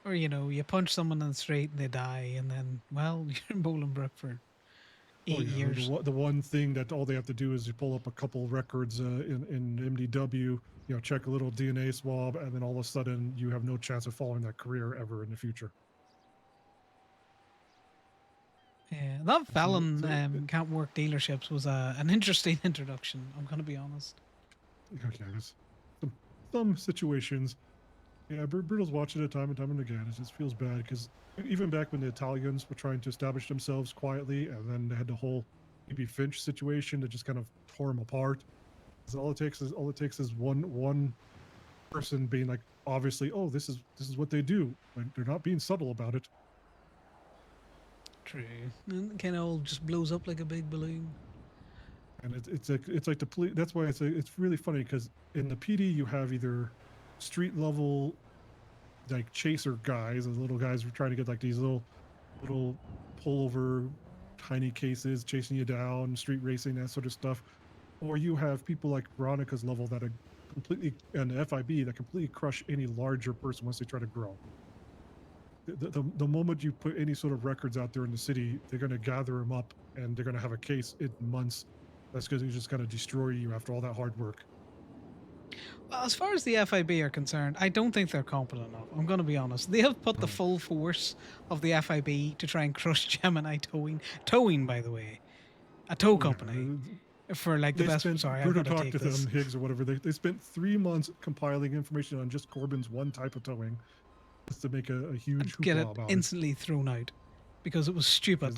Or you punch someone in the street and they die, and then you're in Bolingbrook for 8 years. The one thing that all they have to do is you pull up a couple records in MDW, check a little DNA swab, and then all of a sudden you have no chance of following that career ever in the future. Yeah, that felon can't work dealerships was an interesting introduction. I'm gonna be honest. Okay, there's some situations. Yeah, Brutal's watching it time and time and again. It just feels bad because even back when the Italians were trying to establish themselves quietly, and then they had the whole E.B. Finch situation that just kind of tore them apart. So all it takes is one person being like, obviously, oh, this is what they do. Like, they're not being subtle about it. True, and it kind of all just blows up like a big balloon. And it's like the police. That's why it's really funny because in the PD you have either street level like chaser guys, those little guys who are trying to get like these little pullover tiny cases chasing you down, street racing, that sort of stuff, or you have people like Veronica's level that are completely, and the FIB that completely crush any larger person once they try to grow. The moment you put any sort of records out there in the city, they're going to gather them up and they're going to have a case in months that's going to just kind of destroy you after all that hard work. Well, as far as the FIB are concerned, I don't think they're competent enough. I'm going to be honest. They have put the full force of the FIB to try and crush Gemini Towing. Towing, by the way, a tow company for like the best. Sorry, I've got to take to this. them, Higgs or whatever. They spent 3 months compiling information on just Corbyn's one type of towing, just to make a huge Get it hoopla about instantly thrown out because it was stupid.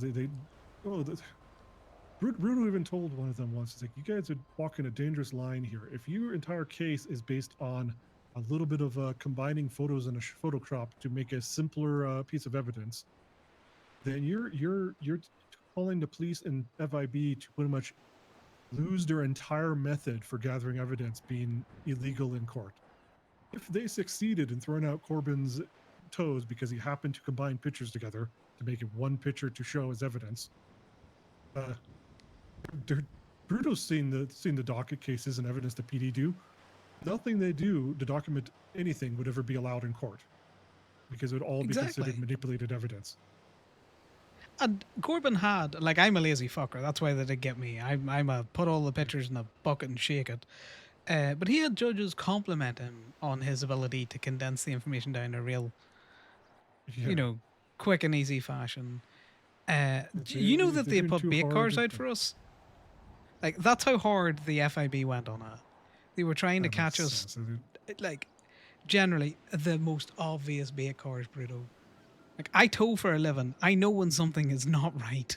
Bruno even told one of them once, it's like, you guys are walking a dangerous line here. If your entire case is based on a little bit of combining photos in a Photoshop to make a simpler piece of evidence, then you're calling the police and FIB to pretty much lose their entire method for gathering evidence being illegal in court. If they succeeded in throwing out Corbyn's toes because he happened to combine pictures together to make it one picture to show as evidence, Bruto's seen the docket cases and evidence the PD do. Nothing they do to document anything would ever be allowed in court because it would all be considered manipulated evidence. And Corbyn had, like, I'm a lazy fucker. That's why they did get me. I'm a put all the pictures in a bucket and shake it. But he had judges compliment him on his ability to condense the information down to real Yeah. you know, quick and easy fashion. If You know if that they're they doing put too bait hard, cars it- out for us. Like that's how hard the FIB went on it. They were trying to that catch makes us. sense. Like generally the most obvious bait cars, Bruto. Like I tow for a living. I know when something is not right.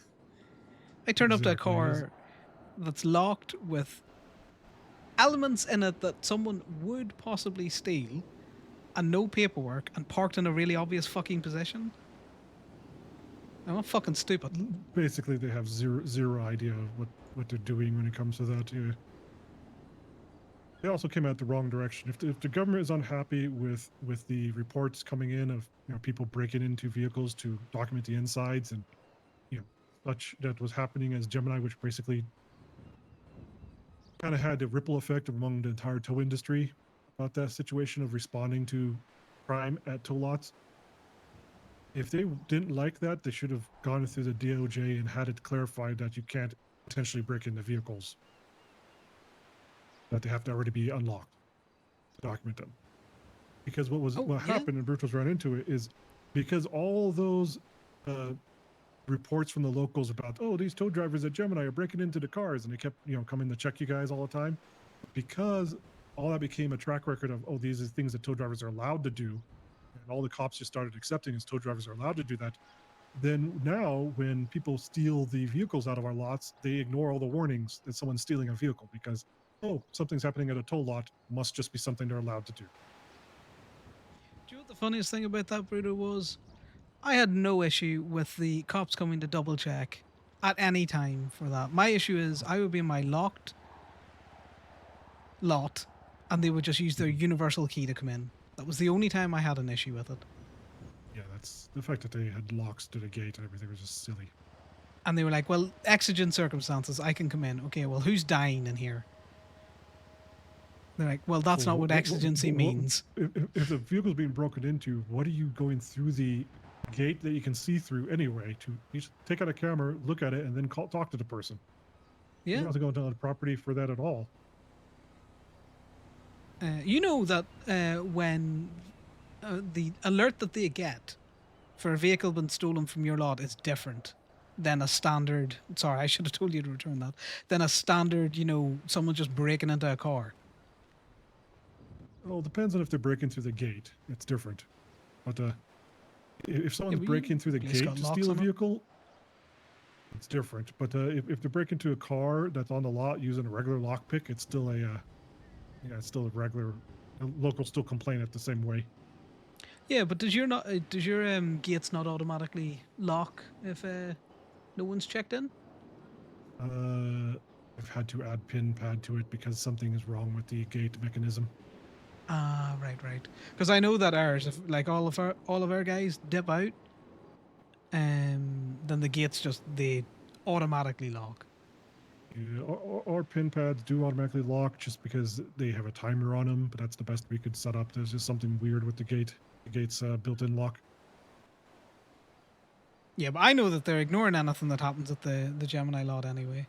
I turned up to a Exactly, yes. car that's locked with elements in it that someone would possibly steal, and no paperwork, and parked in a really obvious fucking position. I'm not fucking stupid. Basically, they have zero idea of what they're doing when it comes to that. Yeah. They also came out the wrong direction. If the government is unhappy with the reports coming in of people breaking into vehicles to document the insides and such that was happening as Gemini, which basically kind of had a ripple effect among the entire tow industry about that situation of responding to crime at tow lots. If they didn't like that, they should have gone through the DOJ and had it clarified that you can't potentially break into vehicles, that they have to already be unlocked to document them. Because what happened, and Brutus ran into it, is because all those reports from the locals about, oh, these tow drivers at Gemini are breaking into the cars, and they kept coming to check you guys all the time, because all that became a track record of, oh, these are things that tow drivers are allowed to do, and all the cops just started accepting as tow drivers are allowed to do that. Then now when people steal the vehicles out of our lots, they ignore all the warnings that someone's stealing a vehicle because, oh, something's happening at a tow lot, must just be something they're allowed to do. Do you know what the funniest thing about that, Bruto, was? I had no issue with the cops coming to double check at any time for that. My issue is I would be in my locked lot and they would just use their universal key to come in. That was the only time I had an issue with it. Yeah, that's the fact that they had locks to the gate and everything was just silly. And they were like, well, exigent circumstances, I can come in. Okay, well, who's dying in here? They're like, well, that's not what exigency means. If the vehicle's being broken into, what are you going through the gate that you can see through anyway? You just take out a camera, look at it, and then talk to the person. Yeah. You don't have to go down the property for that at all. You know that when the alert that they get for a vehicle being stolen from your lot is different than a standard. Sorry, I should have told you to return that. Than a standard, someone just breaking into a car. Well, it depends on if they're breaking through the gate. It's different. But if someone's breaking through the gate to steal a vehicle, it's different. But if they're breaking into a car that's on the lot using a regular lockpick, it's still it's still a regular. Locals still complain it the same way. Yeah, but does your gates not automatically lock if no one's checked in? I've had to add pin pad to it because something is wrong with the gate mechanism. Ah, right. Because I know that ours, if like all of our guys dip out, then the gates they automatically lock. Yeah, our pin pads do automatically lock just because they have a timer on them, but that's the best we could set up. There's just something weird with the gate. The gate's built-in lock. Yeah, but I know that they're ignoring anything that happens at the Gemini lot anyway.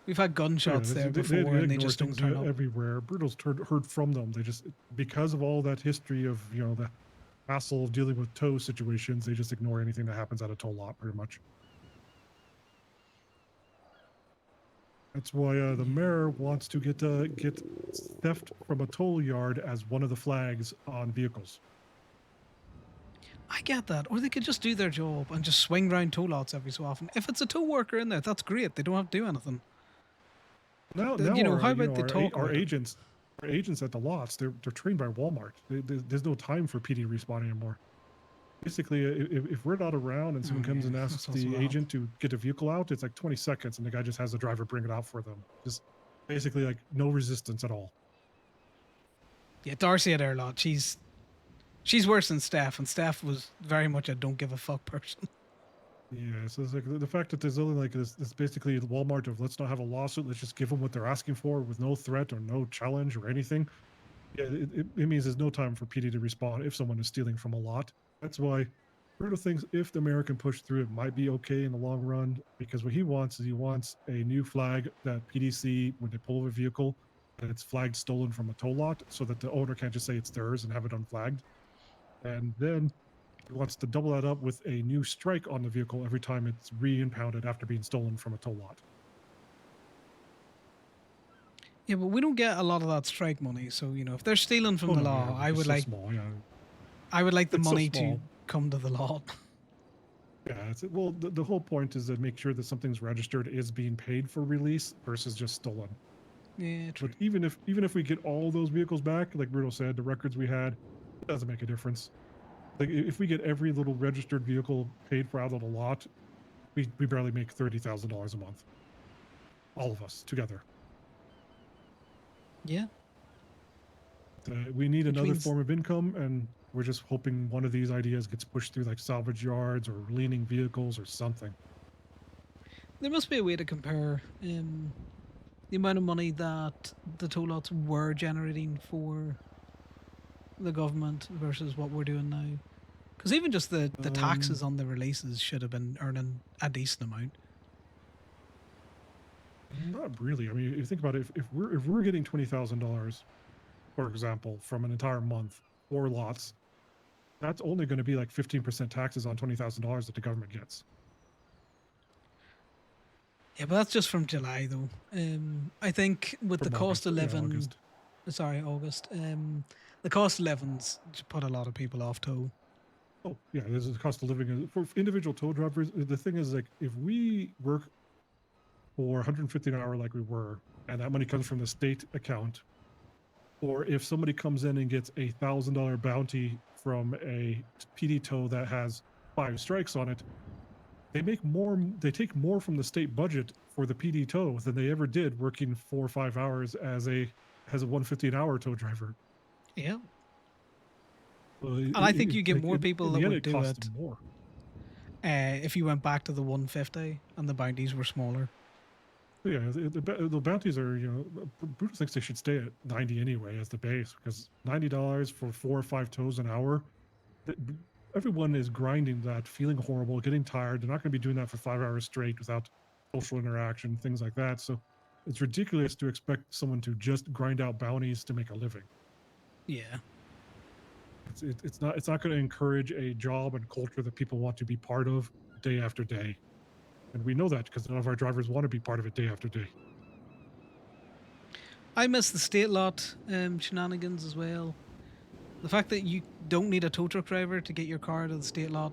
We've had gunshots there before, and they just don't turn up. Everywhere. Brutal's heard from them. They just, because of all that history of the hassle of dealing with tow situations, they just ignore anything that happens at a tow lot, pretty much. That's why the mayor wants to get theft from a toll yard as one of the flags on vehicles. I get that. Or they could just do their job and just swing round tow lots every so often. If it's a tow worker in there, that's great. They don't have to do anything. Now, how about they talk our about agents? Our agents at the lots, they're trained by Walmart. There's no time for PD respawn anymore. Basically, if we're not around and someone comes and asks the agent to get a vehicle out, it's like 20 seconds, and the guy just has the driver bring it out for them. Just basically like no resistance at all. Yeah, Darcy at our lot, she's worse than Steph, and Steph was very much a don't give a fuck person. Yeah, so it's like the fact that there's only like this basically the Walmart of let's not have a lawsuit, let's just give them what they're asking for with no threat or no challenge or anything. Yeah, it means there's no time for PD to respond if someone is stealing from a lot. That's why Bruto thinks if the mayor can push through, it might be okay in the long run, because what he wants is he wants a new flag that PDC, when they pull over a vehicle, that it's flagged stolen from a tow lot so that the owner can't just say it's theirs and have it unflagged. And then He wants to double that up with a new strike on the vehicle every time it's re-impounded after being stolen from a tow lot. Yeah, but we don't get a lot of that strike money. So if they're stealing from Oh, the no, law, yeah, I it's would so like small, yeah. I would like the It's so money to small. come to the law. Yeah, well, the whole point is to make sure that something's registered is being paid for release versus just stolen. Yeah, true. But even if we get all those vehicles back, like Bruno said, the records we had, it doesn't make a difference. Like if we get every little registered vehicle paid for out of the lot, we barely make $30,000 a month. All of us together. Yeah. We need Which another means- form of income, and we're just hoping one of these ideas gets pushed through like salvage yards or leaning vehicles or something. There must be a way to compare the amount of money that the toll lots were generating for the government versus what we're doing now. Because even just the taxes on the releases should have been earning a decent amount. Not really. I mean, if you think about it, if we're getting $20,000, for example, from an entire month, 4 lots, that's only going to be like 15% taxes on $20,000 that the government gets. Yeah, but that's just from July though. I think with From the cost of August, yeah, living, August. sorry, August. The cost of living's put a lot of people off tow. Oh, yeah, there's a cost of living. For individual tow drivers, the thing is, like, if we work for 150 an hour like we were, and that money comes from the state account, or if somebody comes in and gets a $1,000 bounty from a PD tow that has 5 strikes on it, they take more from the state budget for the PD tow than they ever did working 4 or 5 hours as a 150 an hour tow driver. Yeah. And I think you get more people that would do costs it more. if you went back to the 150 and the bounties were smaller. Yeah, the bounties are, Brutus thinks they should stay at 90 anyway as the base, because $90 for 4 or 5 tows an hour, everyone is grinding that, feeling horrible, getting tired. They're not going to be doing that for 5 hours straight without social interaction, things like that. So it's ridiculous to expect someone to just grind out bounties to make a living. Yeah. It's not going to encourage a job and culture that people want to be part of day after day. And we know that because none of our drivers want to be part of it day after day. I miss the state lot shenanigans as well. The fact that you don't need a tow truck driver to get your car to the state lot.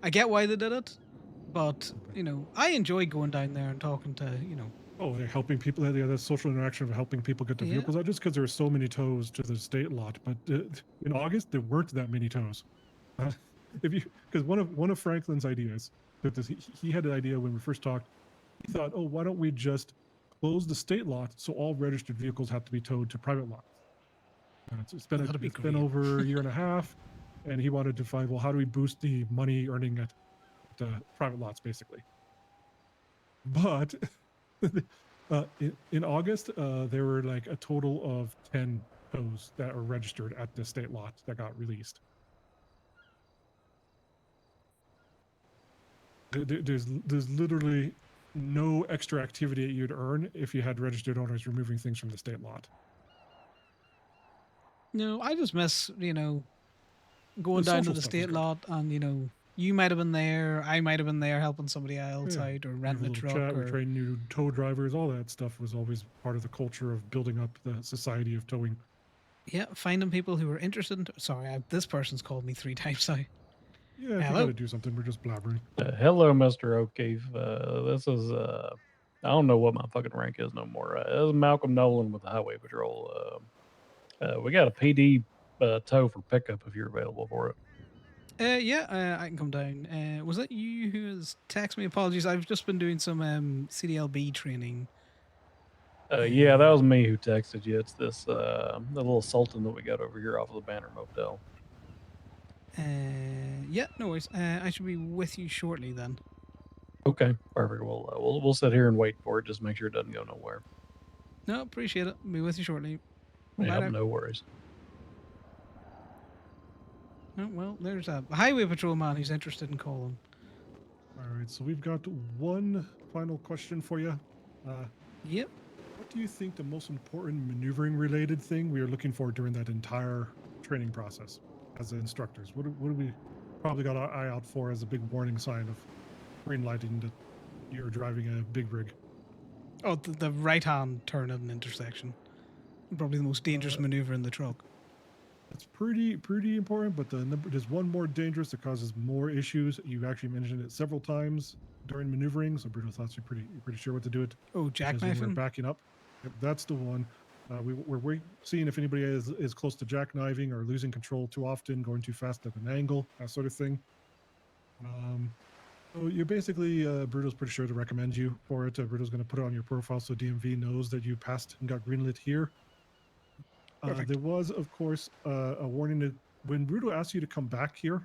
I get why they did it, but, I enjoy going down there and talking to, Oh, they're helping people. The social interaction of helping people get the vehicles out, just because there are so many tows to the state lot. But in August, there weren't that many tows. Because one of Franklin's ideas, he had an idea when we first talked. He thought, oh, why don't we just close the state lot so all registered vehicles have to be towed to private lots? It's been over a year and a half, and he wanted to find, well, how do we boost the money earning at the private lots, basically. But in August, there were like a total of 10 tows that are registered at the state lot that got released. There's literally no extra activity that you'd earn if you had registered owners removing things from the state lot. No, I just miss, going The down to social the stuff is state good. lot and, you might have been there, I might have been there helping somebody else Yeah. out or We have renting a little truck. chat, we Or, train new tow drivers, all that stuff was always part of the culture of building up the society of towing. yeah, finding people who are interested in. Sorry, this person's called me 3 times now. Yeah, if you Hello. gotta do something, we're just blabbering. Hello, Mr. O'Keefe. This is, I don't know what my fucking rank is no more. This is Malcolm Nolan with the Highway Patrol. We got a PD tow for pickup if you're available for it. Yeah, I can come down. Was that you who has texted me? Apologies, I've just been doing some CDLB training. Yeah, that was me who texted you. It's this, the little Sultan that we got over here off of the Banner Motel. Yeah, no worries. I should be with you shortly then. Okay, perfect. We'll sit here and wait for it. Just make sure it doesn't go nowhere. No, appreciate it. Be with you shortly. Yeah, Bye now. no worries. Oh, well, there's a highway patrol man who's interested in calling. All right, so we've got one final question for you. Yep. What do you think the most important maneuvering related thing we are looking for during that entire training process as instructors? What are probably got an eye out for as a big warning sign of green lighting that you're driving a big rig. Oh, the right-hand turn at an intersection. Probably the most dangerous maneuver in the truck. It's pretty important, but there's one more dangerous that causes more issues. You actually mentioned it several times during maneuvering, so Bruno thought you're pretty sure what to do it. Oh, which is when we're jackknifing? backing up. Yep, that's the one. We're seeing if anybody is close to jackknifing or losing control too often, going too fast at an angle, that sort of thing. So you're basically, Bruto's pretty sure to recommend you for it. Bruto's going to put it on your profile so DMV knows that you passed and got greenlit here. There was, of course, a warning that when Bruto asked you to come back here,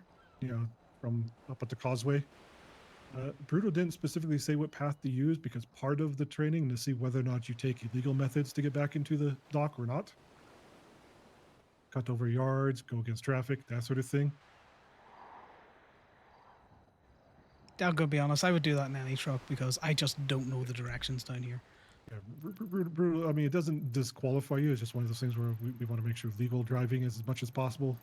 from up at the causeway, Bruto didn't specifically say what path to use because part of the training to see whether or not you take illegal methods to get back into the dock or not. Cut over yards, go against traffic, that sort of thing. I'm gonna be honest, I would do that in any truck because I just don't know the directions down here. Yeah, Bruto, I mean, it doesn't disqualify you. It's just one of those things where we want to make sure legal driving is as much as possible.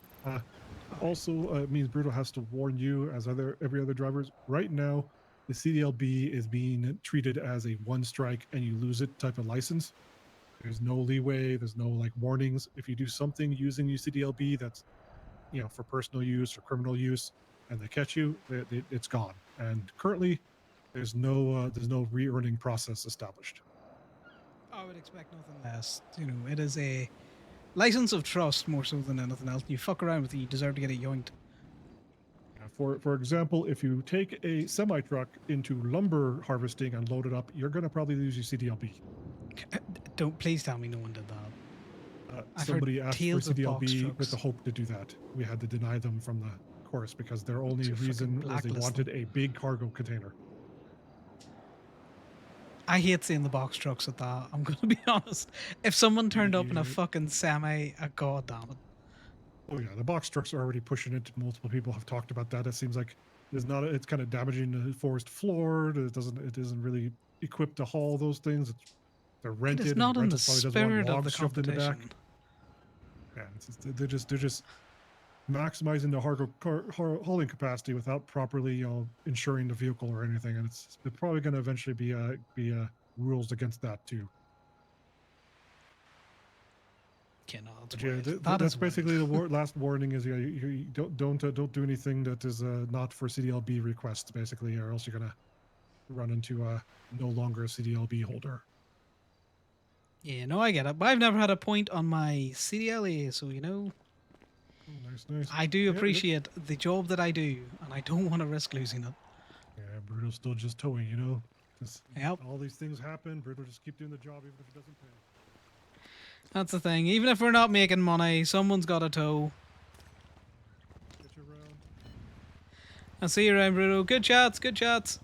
Also, it means Bruto has to warn you, as every other drivers. Right now, the CDLB is being treated as a one strike and you lose it type of license. There's no leeway. There's no like warnings. If you do something using your CDLB that's, for personal use or criminal use, and they catch you, it's gone. And currently, there's no re-earning process established. I would expect nothing less. It is a license of trust more so than anything else. You fuck around with it, you deserve to get it yoinked. For example, if you take a semi-truck into lumber harvesting and load it up, you're going to probably lose your CDLB. Please tell me no one did that. Somebody asked for CDLB with the hope to do that. We had to deny them from the course because their only reason was they wanted a big cargo container. I hate seeing the box trucks at that. I'm going to be honest. If someone turned up in a fucking semi, god damn it. Oh yeah, the box trucks are already pushing it. Multiple people have talked about that. It seems like it's kind of damaging the forest floor. It isn't really equipped to haul those things. They're rented. It is not in the probably doesn't spirit want of the logs shoved in the back. competition. Yeah, they're just maximizing the hauling capacity without properly insuring the vehicle or anything, and it's probably going to eventually be rules against that too. That's basically the last warning is you don't do anything that is not for CDLB requests basically, or else you're gonna run into no longer a CDLB holder. Yeah, no, I get it, but I've never had a point on my CDLA, so Nice. I do appreciate the job that I do, and I don't want to risk losing it. Yeah, Bruto's still just towing, Yep. All these things happen. Bruto just keep doing the job even if it doesn't pay. That's the thing. Even if we're not making money, someone's got to tow. Get you around. I'll see you around, Bruno. Good chats. Good chats.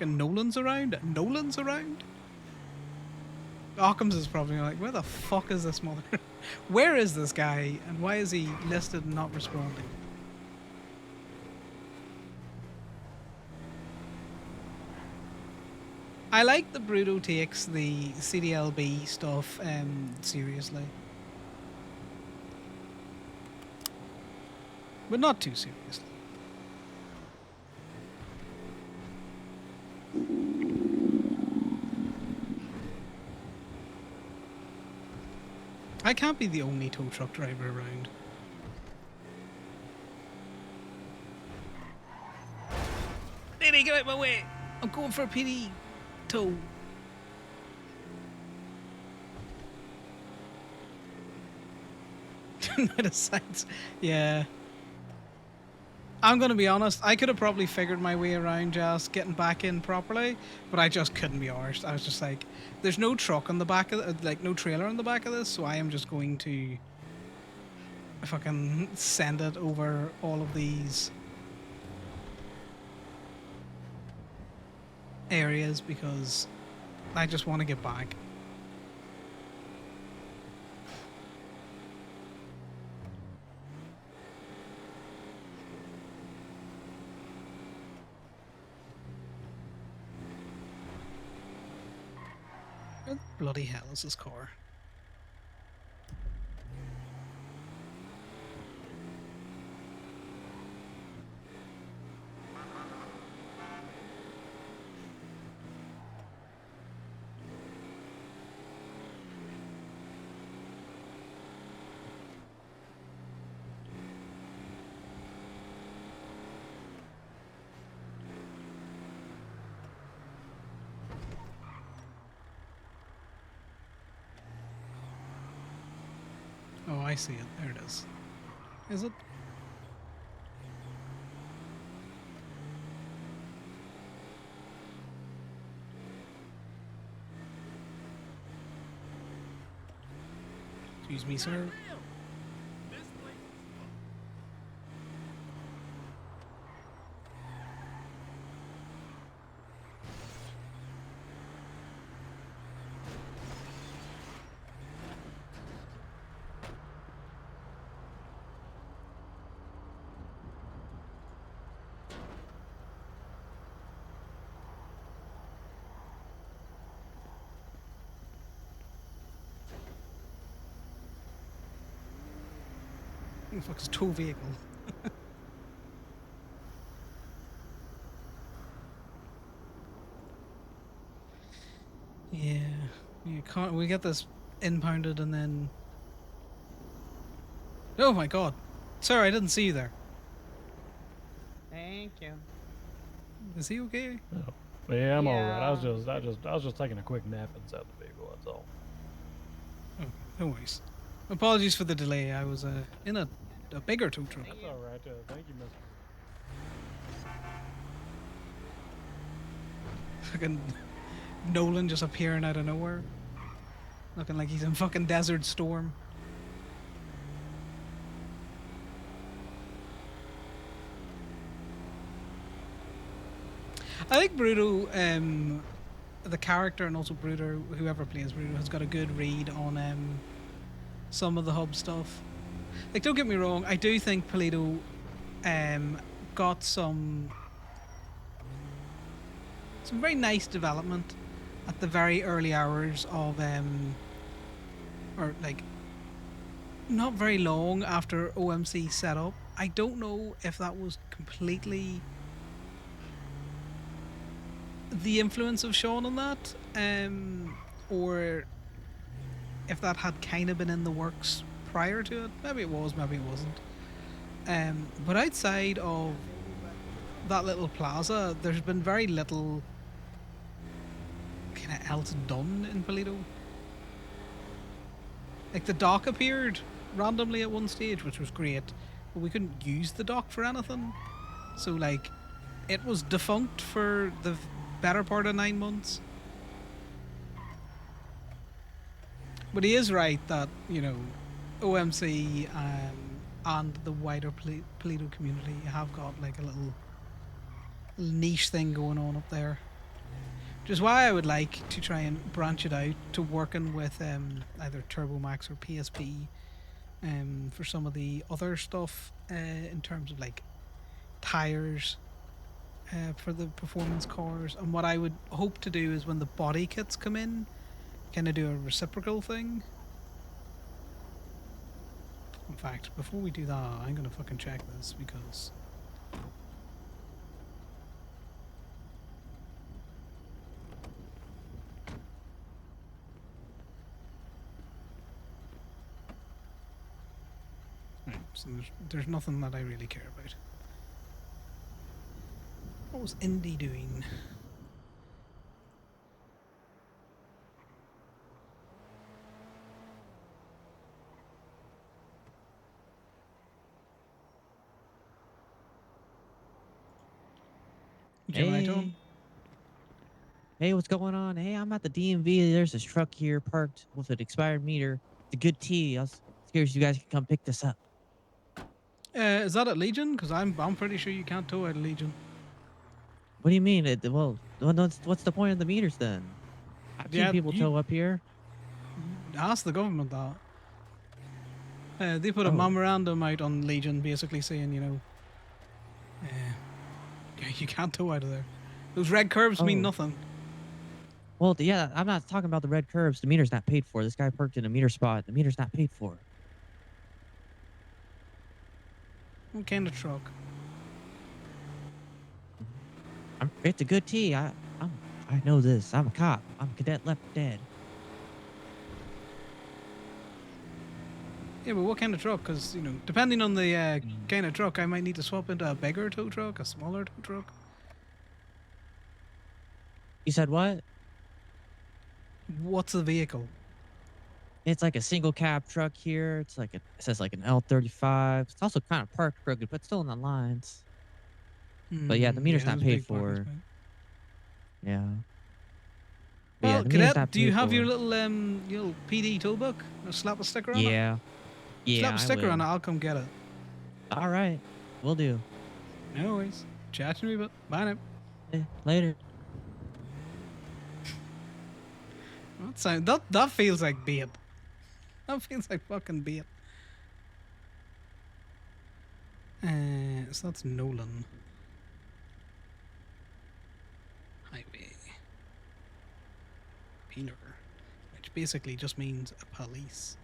Nolan's around. Nolan's around. Occams is probably like, where the fuck is this mother? Where is this guy, and why is he listed and not responding? I like that Bruto takes the CDLB stuff seriously. But not too seriously. I can't be the only tow truck driver around. Lady, get out of my way! I'm going for a PD tow. Yeah. I'm gonna be honest, I could have probably figured my way around just getting back in properly, but I just couldn't be arsed. I was just like, there's no truck on the back of no trailer on the back of this, so I am just going to fucking send it over all of these areas because I just want to get back. What bloody hell is this car? I see it. There it is. Is it? Excuse me, sir. Who the fuck is tow vehicle? Yeah, you can't. We get this impounded and then. Oh my god, sir! I didn't see you there. Thank you. Is he okay? Oh. Yeah, I'm all right. I was just taking a quick nap inside the vehicle. That's all. Oh, no worries. Apologies for the delay. I was in a bigger tow truck. That's all right. Thank you, Mister. Fucking Nolan just appearing out of nowhere, looking like he's in fucking Desert Storm. I think Bruto, the character, and also Bruto, whoever plays Bruto, has got a good read on some of the hub stuff. Like, don't get me wrong, I do think Polito got some very nice development at the very early hours of or like not very long after OMC set up. I don't know if that was completely the influence of Sean on that, or if that had kind of been in the works prior to it. Maybe it was, maybe it wasn't. But outside of that little plaza, there's been very little kind of else done in Polito. Like, the dock appeared randomly at one stage, which was great, but we couldn't use the dock for anything. So, like, it was defunct for the better part of 9 months. But he is right that, you know, OMC and the wider Polito community have got like a little niche thing going on up there. Which is why I would like to try and branch it out to working with either TurboMax or PSP for some of the other stuff in terms of like tires for the performance cars. And what I would hope to do is when the body kits come in, kind of do a reciprocal thing. In fact, before we do that, I'm going to fucking check this because... Right, so there's nothing that I really care about. What was Indy doing? Gemini to him? Hey, what's going on? Hey, I'm at the DMV. There's this truck here parked with an expired meter. It's a good T. I was curious if you guys could come pick this up. Is that at Legion? Because I'm pretty sure you can't tow at Legion. What do you mean? Well, what's the point of the meters then? I've seen people tow up here. Ask the government that. They put a memorandum out on Legion basically saying, you know, you can't tow out of there. Those red curves mean nothing. Well, yeah, I'm not talking about the red curves. The meter's not paid for. This guy parked in a meter spot. The meter's not paid for. What kind of truck? It's a good T. I know this. I'm a cop. I'm Cadet Left Dead. Yeah, but what kind of truck? Because, you know, depending on the kind of truck, I might need to swap into a bigger tow truck, a smaller tow truck. You said what? What's the vehicle? It's like a single cab truck here. It's like it says like an L35. It's also kind of parked crooked, but still in the lines. But yeah, the meter's Yeah, not there's a paid big parking for. spot. Yeah. But yeah, Well, the meter's Cadet, not do you paid have for. your little PD toolbook? Slap a sticker on it? Yeah. Slap Yeah, a I sticker on it, will. I'll come get it. All right. Will do. No worries. Chat to me, but bye now. Later. That feels like bait. That feels like fucking bait. So that's Nolan. Highway. Peener. Which basically just means a police.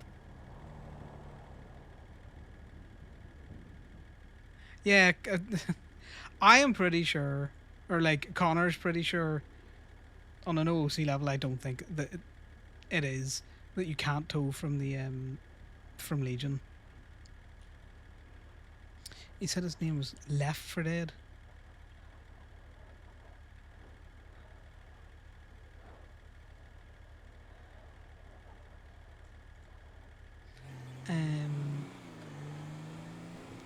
Yeah, I am pretty sure, or like Connor's pretty sure, on an OOC level, I don't think that it is that you can't tow from the from Legion. He said his name was Left for Dead.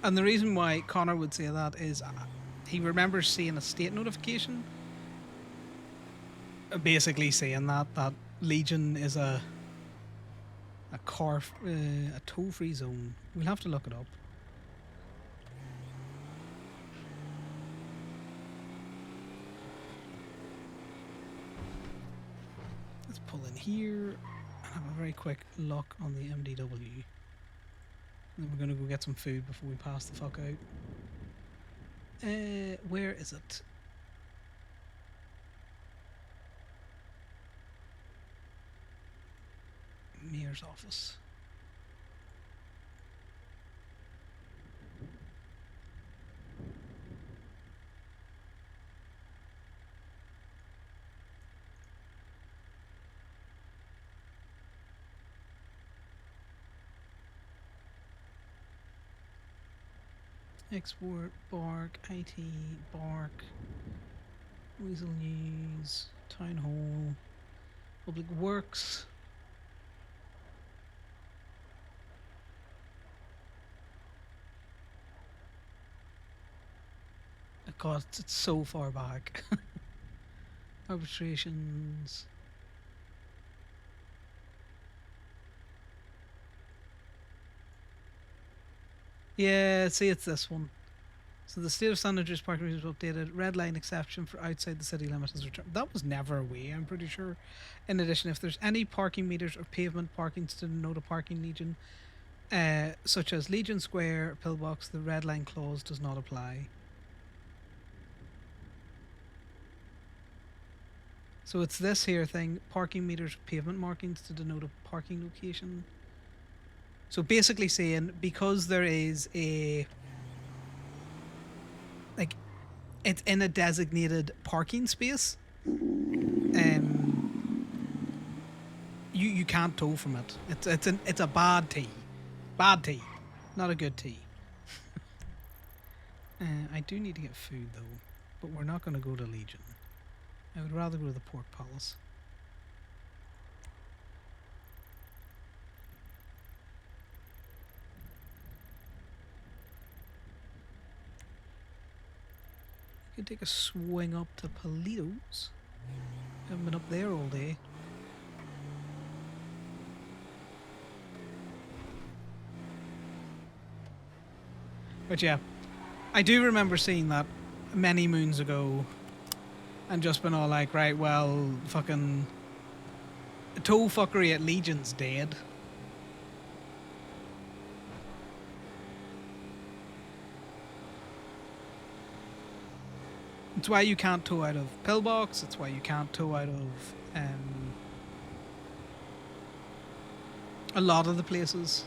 And the reason why Connor would say that is he remembers seeing a state notification basically saying that Legion is a tow-free zone. We'll have to look it up. Let's pull in here and have a very quick look on the MDW. Then we're gonna go get some food before we pass the fuck out. Where is it? Mayor's office. Export, Bark, IT, Bark, Weasel News, Town Hall, Public Works. God, it's so far back. Arbitrations. Yeah, see, it's this one. So the state of San Andreas parking meters was updated. Red line exception for outside the city limits is returned. That was never a way, I'm pretty sure. In addition, if there's any parking meters or pavement parkings to denote a parking legion, such as Legion Square, Pillbox, the red line clause does not apply. So it's this here thing, parking meters, pavement markings to denote a parking location. So basically saying, because there is a, like, it's in a designated parking space, you can't tow from it. It's a bad T. Bad T. Not a good T. I do need to get food though, but we're not going to go to Legion. I would rather go to the Pork Palace. You could take a swing up to Politos. Haven't been up there all day. But yeah, I do remember seeing that many moons ago and just been all like, right, well, fucking tow fuckery at Legion's dead. It's why you can't tow out of Pillbox, it's why you can't tow out of a lot of the places.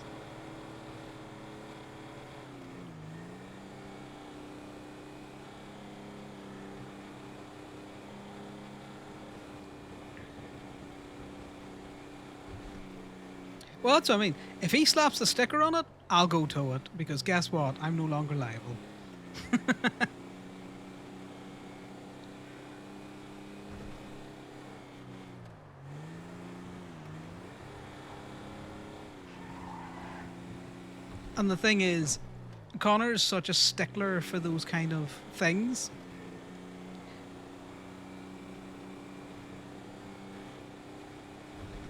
Well, that's what I mean. If he slaps a sticker on it, I'll go tow it, because guess what? I'm no longer liable. And the thing is, Connor's such a stickler for those kind of things.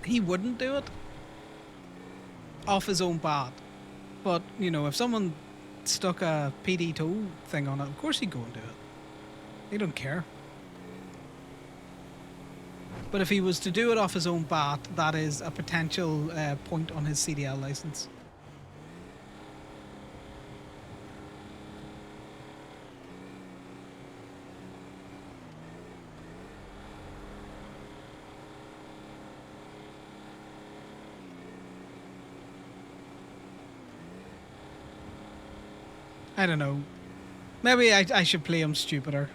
He wouldn't do it off his own bat. But, you know, if someone stuck a PD tow thing on it, of course he'd go and do it. He don't care. But if he was to do it off his own bat, that is a potential point on his CDL license. I don't know. Maybe I should play him stupider.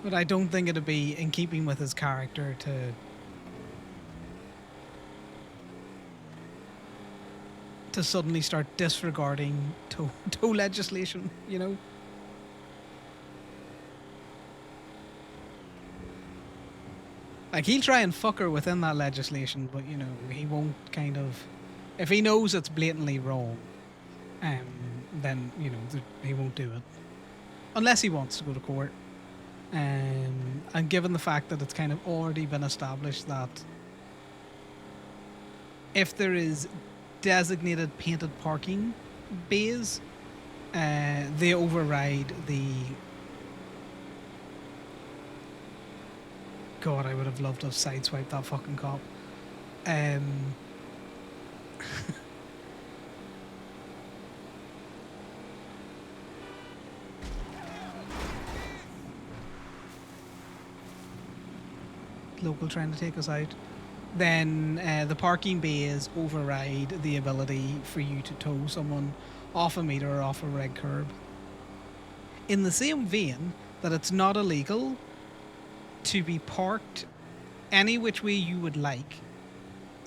But I don't think it'd be in keeping with his character to suddenly start disregarding tow legislation, you know? Like, he'll try and fuck her within that legislation, but, you know, he won't kind of... If he knows it's blatantly wrong, then, you know, he won't do it. Unless he wants to go to court. And given the fact that it's kind of already been established that if there is designated painted parking bays, they override the... God, I would have loved to have sideswiped that fucking cop. Local trying to take us out. Then the parking bays override the ability for you to tow someone off a meter or off a red curb. In the same vein that it's not illegal to be parked any which way you would like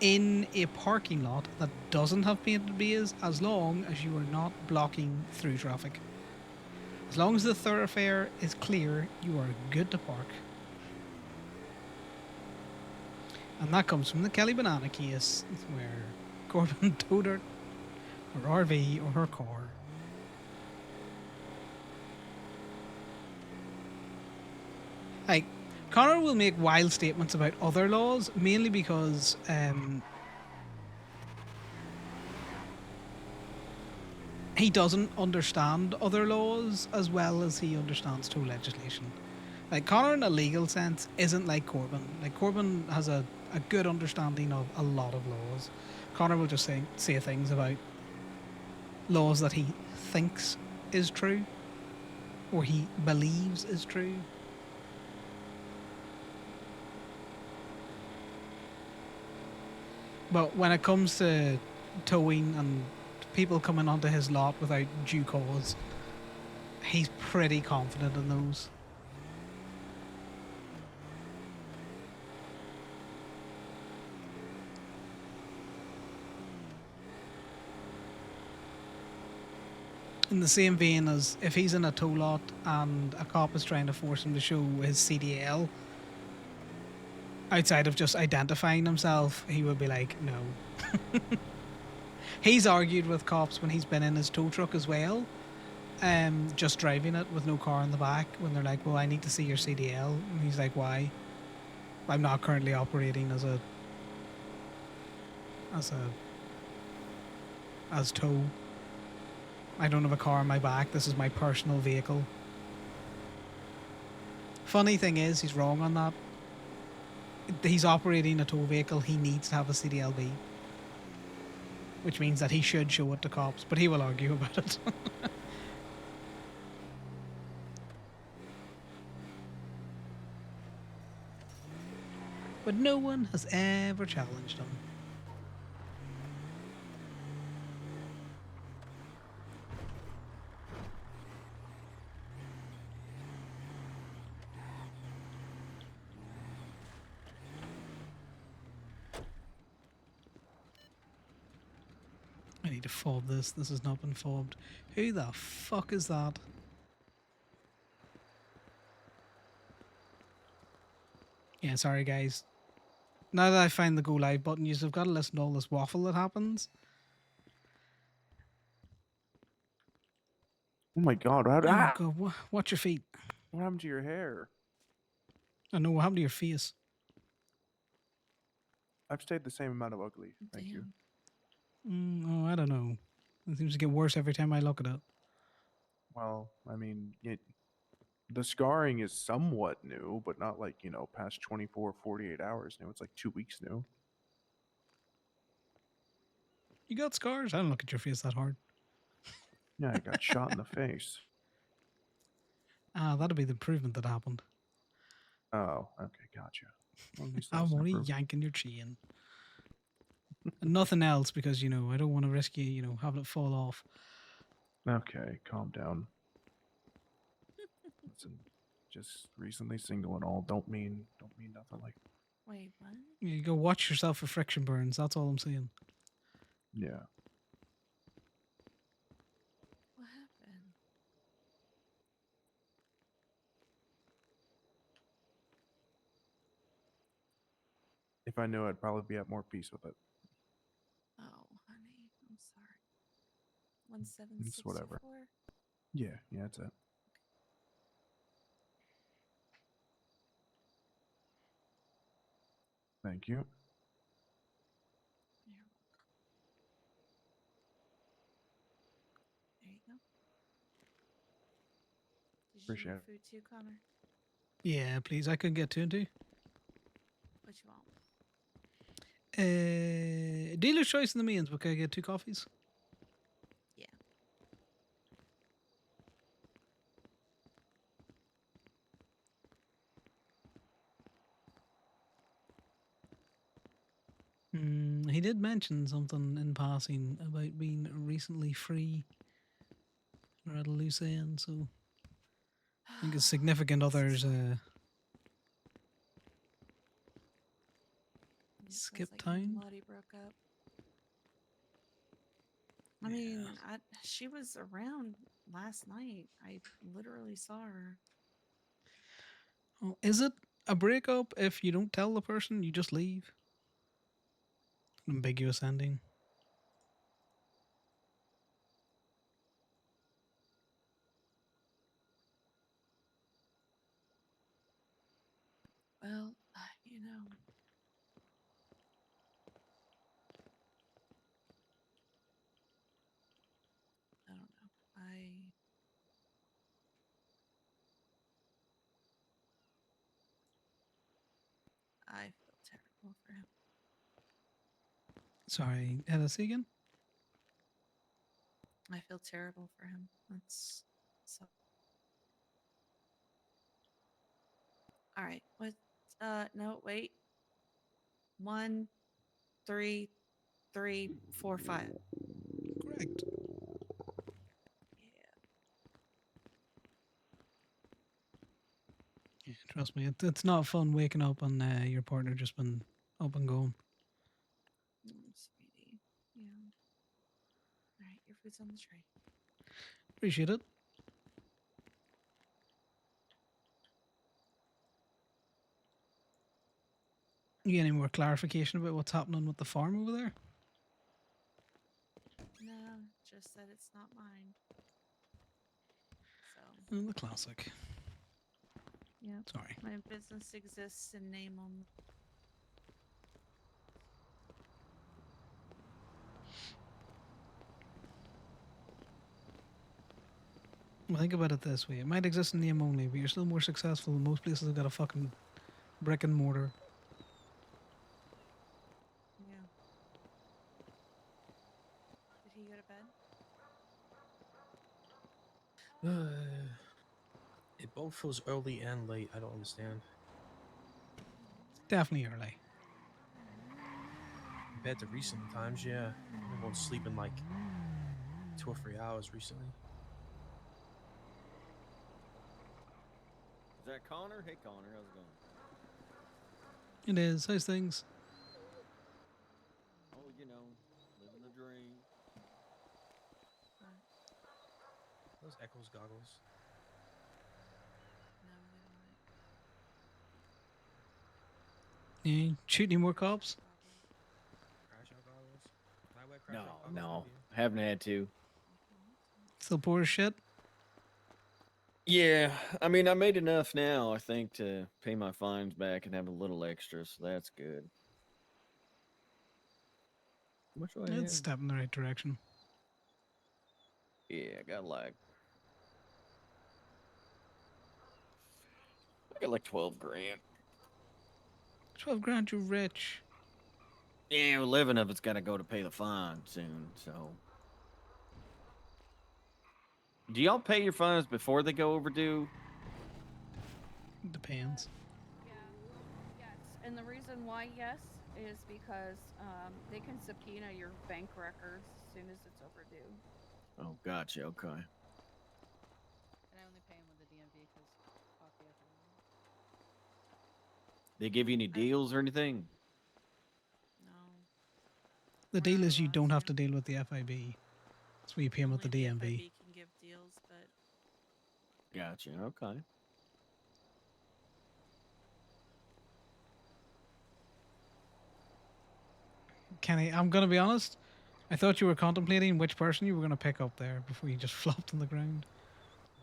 in a parking lot that doesn't have painted bays, as long as you are not blocking through traffic. As long as the thoroughfare is clear, you are good to park. And that comes from the Kelly Banana case, where Corbin towed her RV or her car. Like, Conor will make wild statements about other laws, mainly because he doesn't understand other laws as well as he understands tow legislation. Like, Conor in a legal sense isn't like Corbin. Like, Corbin has a good understanding of a lot of laws. Conor will just say things about laws that he thinks is true, or he believes is true. But when it comes to towing and people coming onto his lot without due cause, he's pretty confident in those. In the same vein as if he's in a tow lot and a cop is trying to force him to show his CDL, outside of just identifying himself, he would be like, no. He's argued with cops when he's been in his tow truck as well, just driving it with no car in the back, when they're like, well, I need to see your CDL. And he's like, why? I'm not currently operating as tow. I don't have a car on my back. This is my personal vehicle. Funny thing is, he's wrong on that. He's operating a tow vehicle. He needs to have a CDLB, which means that he should show it to cops, but he will argue about it. But no one has ever challenged him. I need to fob this. This has not been fobbed. Who the fuck is that? Yeah, sorry guys. Now that I find the go live button, you've got to listen to all this waffle that happens. Oh my god! What, Oh god, watch your feet. what happened to your hair? I know what happened to your face. I've stayed the same amount of ugly. Thank you. Oh, I don't know. It seems to get worse every time I look at it. Well, I mean, the scarring is somewhat new, but not like, past 24, 48 hours new. It's like 2 weeks new. You got scars? I don't look at your face that hard. Yeah, I got shot in the face. Ah, that'll be the improvement that happened. Oh, okay, gotcha. Well, at least I'm that's an only improvement. yanking your chain. And nothing else because, I don't want to risk you, having it fall off. Okay, calm down. Listen, just recently single and all. Don't mean nothing like. Wait, what? You go watch yourself for friction burns. That's all I'm saying. Yeah. What happened? If I knew, I'd probably be at more peace with it. Oh, honey, I'm sorry. It's whatever. 1764? Yeah, that's it. Thank you. You're welcome. There you go. Did you Appreciate need it. food too, Connor? Yeah, please. I could get two and two. What you want? Dealer's choice in the mains, but can I get 2 coffees? Yeah. He did mention something in passing about being recently free or at a loose end, so I think his significant others skip Sounds like town. Lottie broke up. I mean, she was around last night. I literally saw her. Oh, is it a breakup if you don't tell the person, you just leave? An ambiguous ending. Well, you know. I don't know. I feel terrible for him. Sorry, say again? I feel terrible for him. That's so. All right. What? No, wait. 1, 3, 3, 4, 5. Correct. Yeah, trust me, it's not fun waking up and your partner just been up and going. Sweetie. Yeah. All right, your food's on the tray. Appreciate it. You get any more clarification about what's happening with the farm over there? No, just that it's not mine. So. The classic. Yeah. Sorry. My business exists in name only. Well, think about it this way. It might exist in name only, but you're still more successful than most places that got a fucking brick and mortar. Yeah. Did he go to bed? It both feels early and late. I don't understand. Definitely early. Compared to recent times, yeah. I've been going to sleep in like 2 or 3 hours recently. Is that Connor? Hey, Connor, how's it going? It is. How's things? Oh, living the dream. Those Echoes goggles. No, they don't. Yeah, shoot any more cops? Crash out goggles. Can I wear crash No, out goggles, no, maybe? haven't had to. Still poor as shit? Yeah, I mean, I made enough now, I think, to pay my fines back and have a little extra, so that's good. How much do I It's a have? step in the right direction. Yeah, I got like 12 grand. 12 grand, you're rich. Yeah, 11 of it's got to go to pay the fine soon, so. Do y'all pay your fines before they go overdue? Depends. Yes, and the reason why yes is because they can subpoena your bank records as soon as it's overdue. Oh, gotcha. Okay. And I only pay him with the DMV because fuck the They give you any deals or anything? The deal is you don't have to deal with the FIB. That's why you pay them with the DMV. FIB can give deals, but Gotcha. Okay. Kenny, I'm gonna be honest. I thought you were contemplating which person you were gonna pick up there before you just flopped on the ground.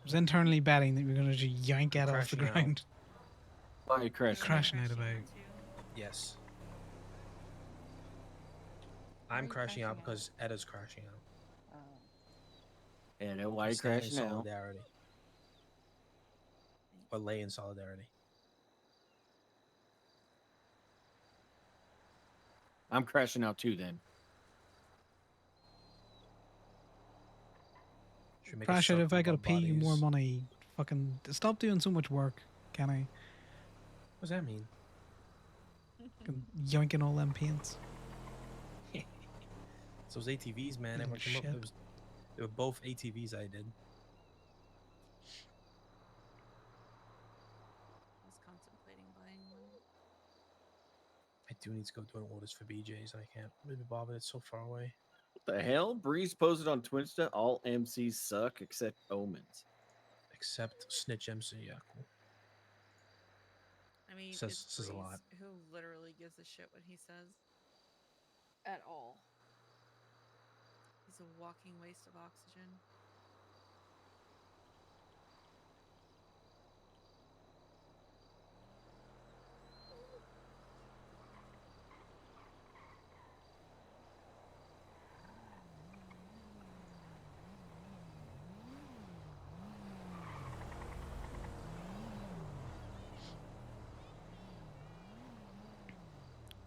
I was internally betting that you were gonna just yank it off the Crashing out. ground. Why are you crashing? Crashing out about. Yes. I'm crashing out because Edda's crashing out. And why are you Stand in crashing out? solidarity. Or lay in solidarity. I'm crashing out too then. Should we make a Crash it if circle I of gotta our pay you more bodies? money. Fucking stop doing so much work, Kenny. What does that mean? Fucking yoinking all them paints. It's those ATVs, man. Little Everyone came up. shit. They were both ATVs I did. I was contemplating buying one. I do need to go doing orders for BJ's. I can't really bother. It's so far away. What the hell? Breeze posted on Twinsta. All MCs suck except Omens. Except Snitch MC. Yeah, cool. I mean, Says it's a Breeze, lot. who literally gives a shit what he says. At all. He's a walking waste of oxygen.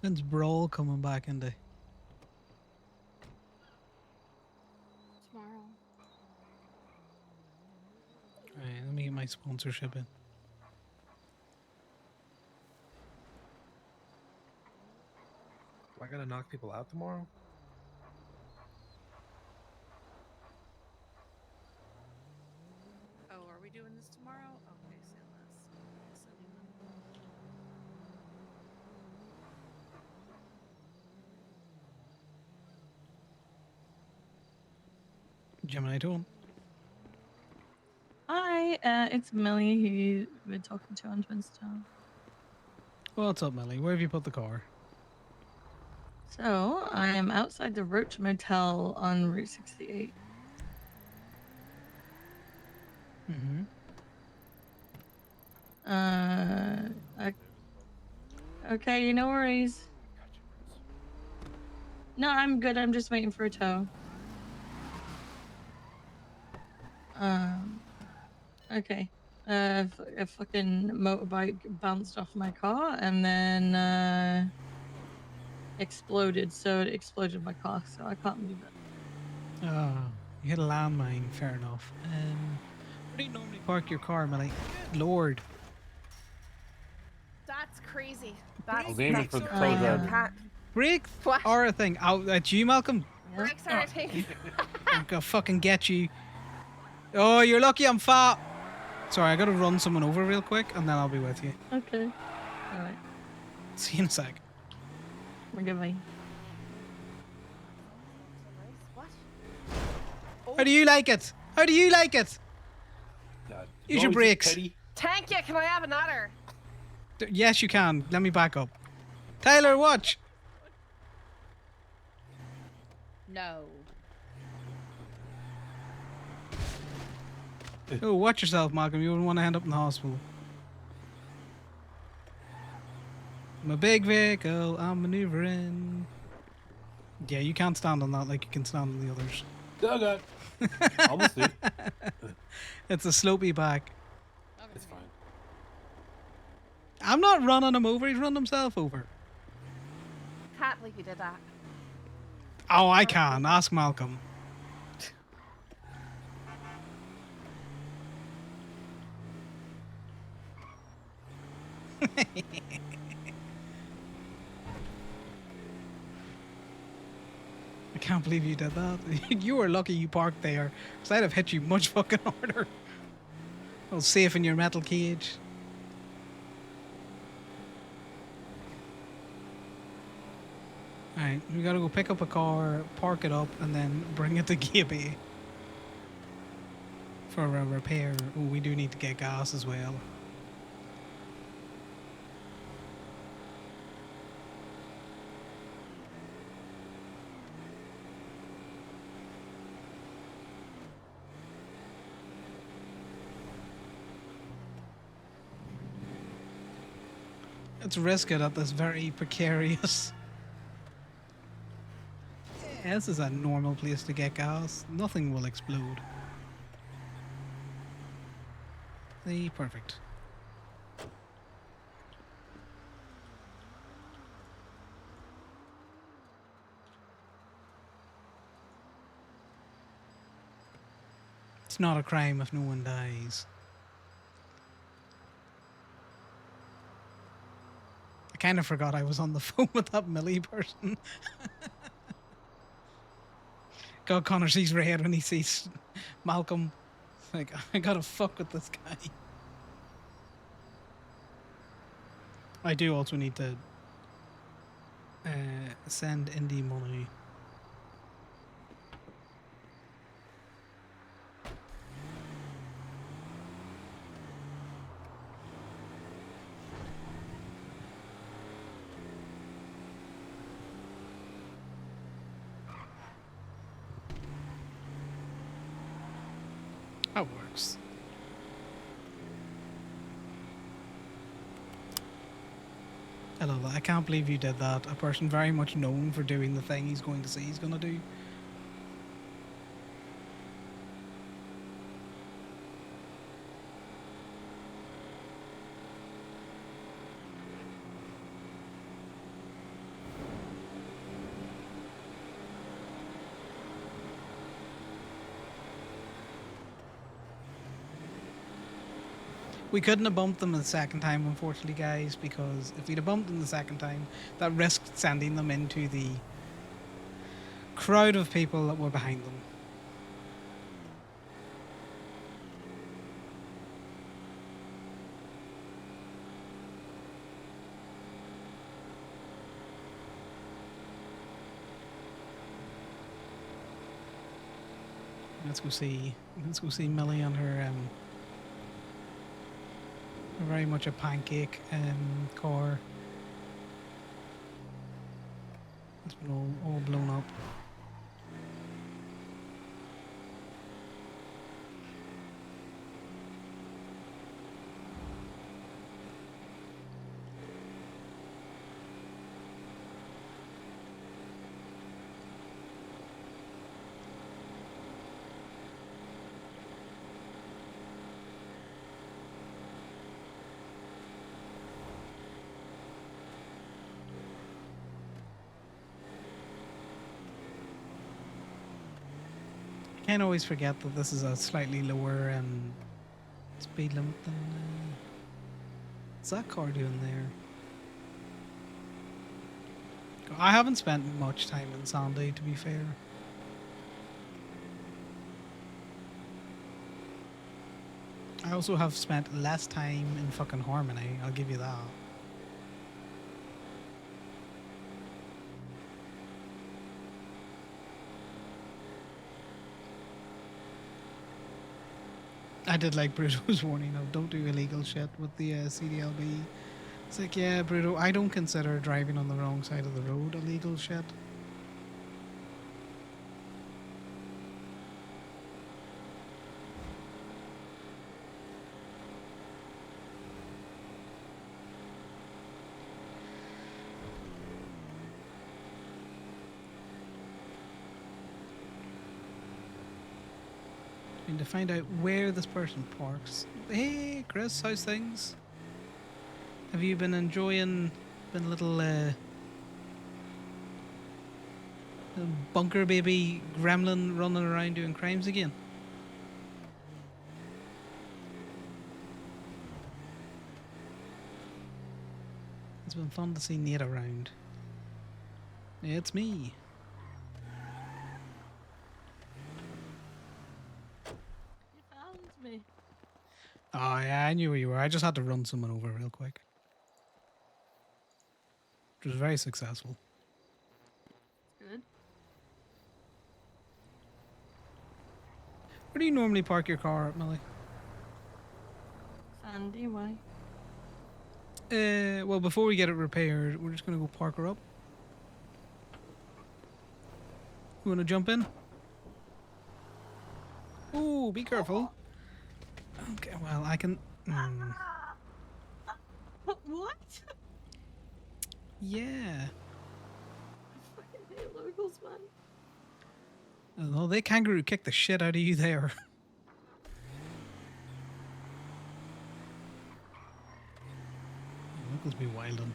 When's Brawl coming back into? Tomorrow. Alright, let me get my sponsorship in. Do I gotta knock people out tomorrow? Oh, are we doing this tomorrow? Okay, say less. Okay, so Gemini Tone. Hi, it's Millie who you've been talking to on Twinstown. What's up, Millie? Where have you put the car? So, I am outside the Roach Motel on Route 68. Mm-hmm. Okay, no worries. No, I'm good. I'm just waiting for a tow. Okay. A fucking motorbike bounced off my car and then exploded. So it exploded my car, so I can't move it. Oh, you hit a landmine. Fair enough. Where do you normally park your car, Millie? Good Lord. that's crazy. That's I'll name it for the tow really driver. pat- Brakes are a thing. Oh, that's you, Malcolm? Brakes are a thing. I'm gonna fucking get you. Oh, you're lucky I'm fat. Sorry, I gotta run someone over real quick and then I'll be with you. Okay. Alright. See you in a sec. Goodbye. How do you like it? How do you like it? Use your brakes. Tank it. Can I have another? Yes, you can. Let me back up. Tyler, watch. No. Oh, watch yourself, Malcolm. You wouldn't want to end up in the hospital. I'm a big vehicle. I'm maneuvering. Yeah, you can't stand on that like you can stand on the others. Oh god. Almost did. It's a slopey back. It's fine. I'm not running him over. He's run himself over. Can't believe you did that. Oh, I can. Ask Malcolm. I can't believe you did that. You were lucky you parked there, because I'd have hit you much fucking harder. I was safe in your metal cage. Alright, we gotta go pick up a car, park it up, and then bring it to Gibby for a repair. Oh, we do need to get gas as well. Let's risk it at this very precarious. Yeah, this is a normal place to get gas. Nothing will explode. See, perfect. It's not a crime if no one dies. I kind of forgot I was on the phone with that Millie person. God, Connor sees red when he sees Malcolm. Like, I gotta fuck with this guy. I do also need to send Indy money. That works. Hello, I can't believe you did that. A person very much known for doing the thing he's going to say he's gonna do. We couldn't have bumped them the second time, unfortunately, guys, because if we'd have bumped them the second time, that risked sending them into the crowd of people that were behind them. Let's go see Millie on her very much a pancake car. It's been all blown up. Can't always forget that this is a slightly lower speed limit than. What's that car doing there? I haven't spent much time in Sandy, to be fair. I also have spent less time in fucking Harmony, I'll give you that. I did like Bruto's warning of don't do illegal shit with the CDLB. It's like, yeah, Bruto, I don't consider driving on the wrong side of the road illegal shit. And to find out where this person parks. Hey, Chris, how's things? Have you been enjoying been a little bunker baby gremlin running around doing crimes again? It's been fun to see Nate around. Yeah, it's me. You found me. Oh yeah, I knew where you were. I just had to run someone over real quick. It was very successful. Good. Where do you normally park your car at, Millie? Sandy, why? Well, before we get it repaired, we're just gonna go park her up. You wanna jump in? Ooh, be careful. Okay, well, I can... What? Yeah. I fucking hate locals, man. Oh, they kangaroo kicked the shit out of you there. Locals be wildin'.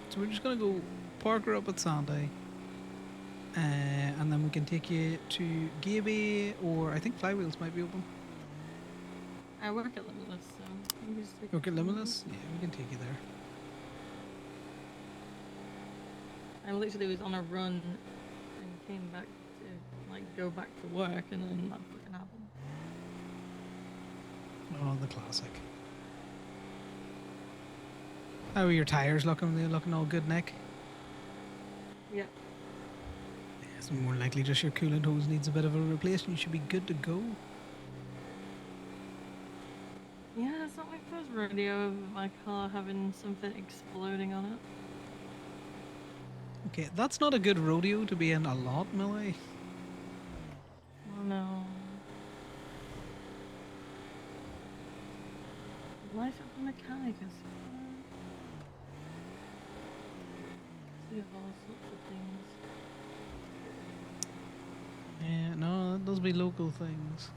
So we're just gonna go park her up at Sunday. And then we can take you to Gaby, or I think Flywheels might be open. I work at Limitless, so you can just take Work it at to Limitless? Yeah, we can take you there. I literally was on a run and came back to like go back to work, and then that fucking happened. Oh, the classic. How are your tires looking? They're looking all good, Nick? Yeah. It's more likely just your coolant hose needs a bit of a replacement. You should be good to go. Yeah, it's not my first rodeo of my car having something exploding on it. Okay, that's not a good rodeo to be in a lot, Millie. Oh no. Life of a mechanic is fun. See all sorts of things. Yeah, no, those be local things.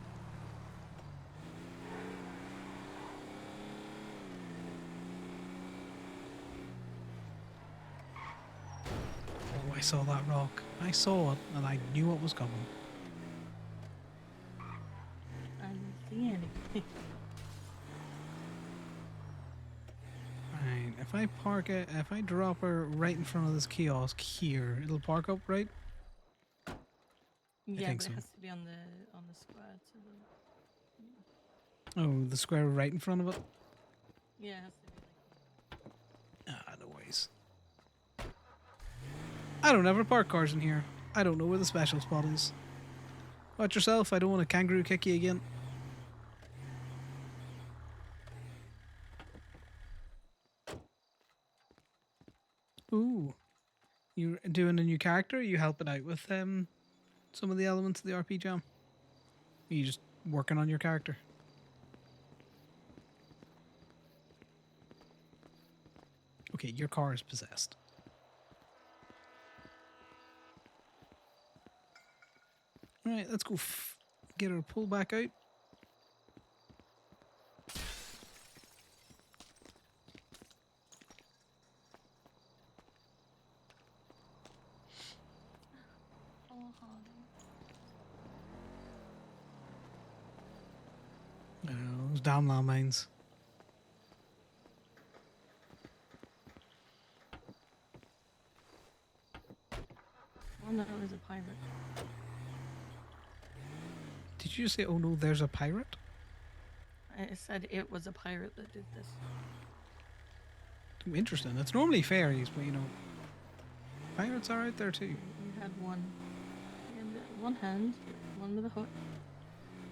Oh, I saw that rock. I saw it, and I knew what was coming. I didn't see anything. Right, if I park it, if I drop her right in front of this kiosk here, it'll park up, right? Yeah, think but so. it has to be on the square to the. Oh, the square right in front of it? Yeah, it has to be like. Ah, no worries. I don't ever park cars in here. I don't know where the special spot is. Watch yourself, I don't want to kangaroo kick you again. Ooh. You're doing a new character? Are you helping out with some of the elements of the RP Jam? Are you just working on your character? Okay, your car is possessed. Alright, let's go get her pull back out. Oh, those damn landmines. Oh no, there's a pirate. Did you say, oh no, there's a pirate? I said it was a pirate that did this. Interesting. It's normally fairies, but you know, pirates are out there too. You had one. You had one hand, one with a hook.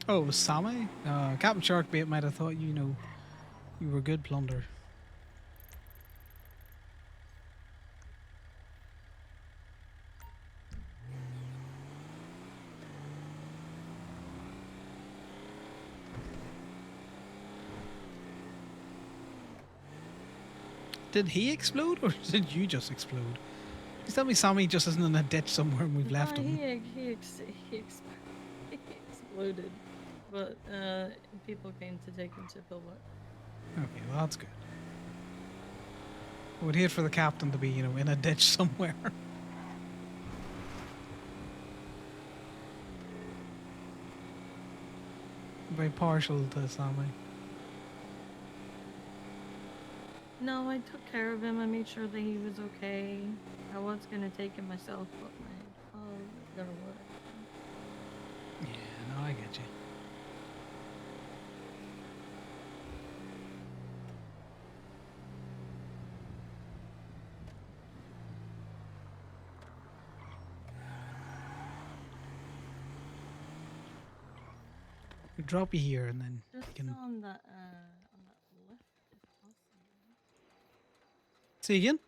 Oh, it was Sammy? Captain Sharkbait might have thought, you know, You were good, Plunder. Did he explode or did you just explode? Please tell me Sammy just isn't in a ditch somewhere and we've left No, him. he exploded, but people came to take him to Pillbox. Okay, well that's good. I would hate for the captain to be, you know, in a ditch somewhere. Very partial to Sammy. No, I took care of him. I made sure that he was okay. I was gonna take him myself, but my car wasn't gonna work. Yeah, no, I get you. We'll drop you here and then Just you can on that left, if possible. see again.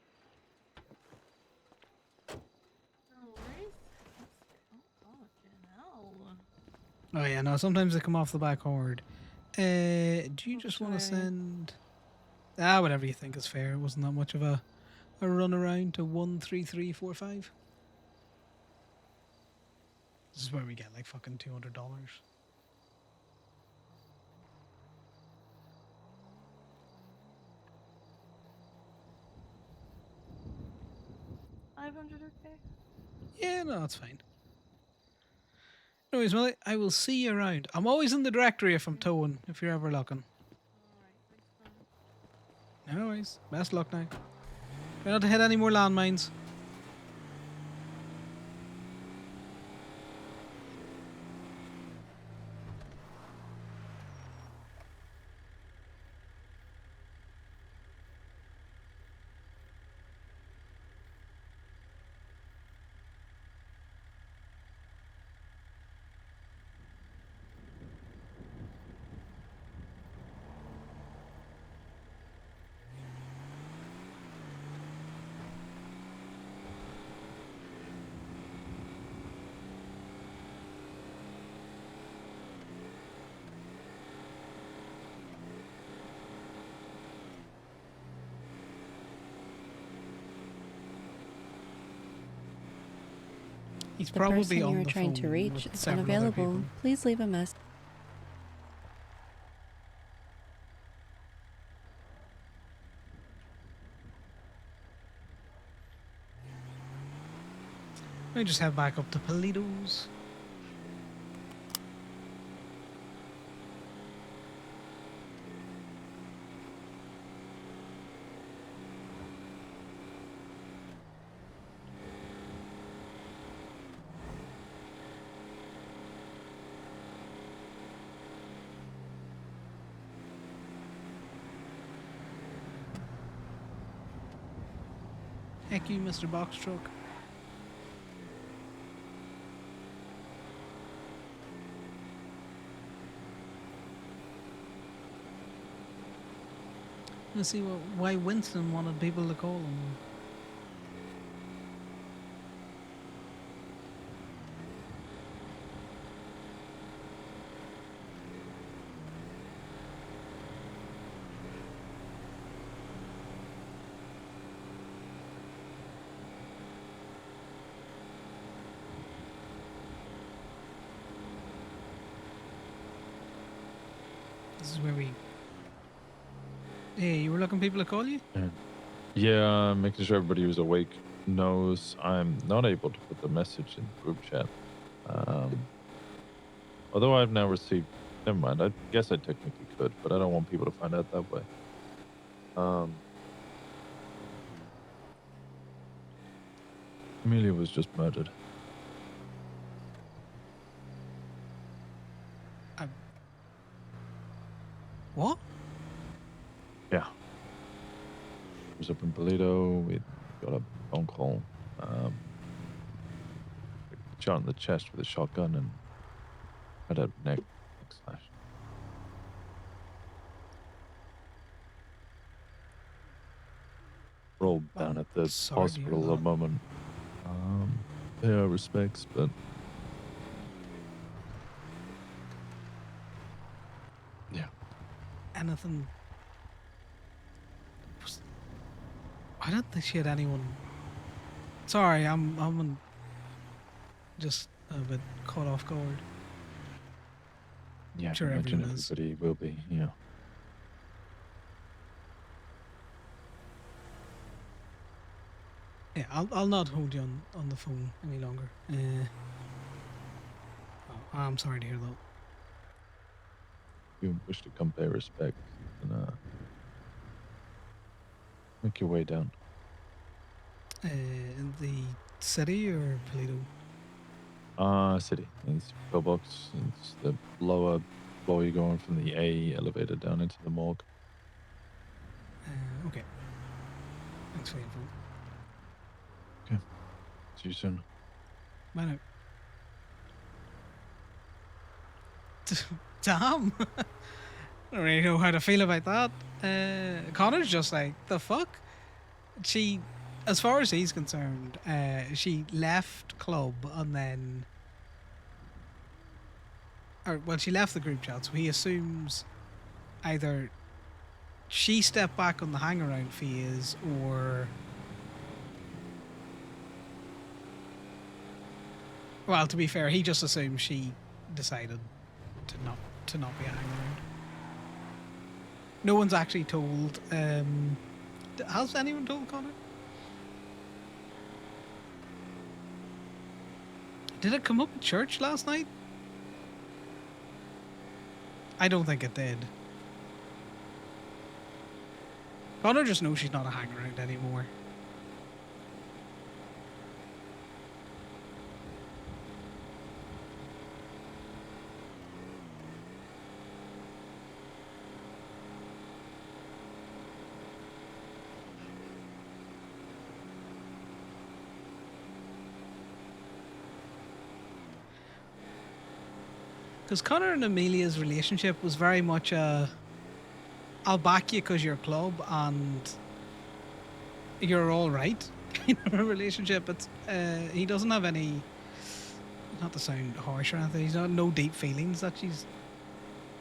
No worries. Oh, hell. Oh yeah, no. Sometimes they come off the back hard. Do you just want to sorry. send? Whatever you think is fair. It wasn't that much of a run around to 13345. This is where we get like fucking $200. $500, okay? Yeah, no, that's fine. Anyways, Millie, I will see you around. I'm always in the directory if I'm towing, if you're ever looking. No worries. Best luck now. Try not to hit any more landmines. He's The probably person you on are the trying to phone reach with is several other unavailable. people. Please leave a message. I just head back up to Politos. Heck you, Mr. Box Truck. Let's see why Winston wanted people to call him. This is where we... Hey, you were looking people to call you? Yeah, making sure everybody who's awake knows I'm not able to put the message in the group chat. Although I've now received, never mind, I guess I technically could, but I don't want people to find out that way. Amelia was just murdered. What? Yeah. I was up in Toledo. We got a phone call. Shot in the chest with a shotgun and had a neck slash. rolled down at the sorry to hear hospital at the that. moment. Pay our respects, but yeah. Anything. I don't think she had anyone. Sorry, I'm just a bit caught off guard. Yeah, I Sure, imagine everyone is. everybody will be. Yeah. Yeah, I'll not hold you on the phone any longer. I'm sorry to hear that. If you wish to come pay respect, then make your way down. In the city or Toledo? City. It's pillbox. It's the lower floor you're going from the A elevator down into the morgue. Okay. Thanks for the info. Okay. See you soon. Bye now. Damn. I don't really know how to feel about that. Connor's just like, the fuck? She, as far as he's concerned, she left club and then, she left the group chat, so he assumes either she stepped back on the hang around phase or, well, to be fair, he just assumes she decided to not be a hang around. No one's actually told. Has anyone told Connor? Did it come up at church last night? I don't think it did. Connor just knows she's not a hang around anymore. Because Connor and Amelia's relationship was very much a I'll back you because you're club and you're all right kind of a relationship. It's he doesn't have any, not to sound harsh or anything, he's not no deep feelings that she's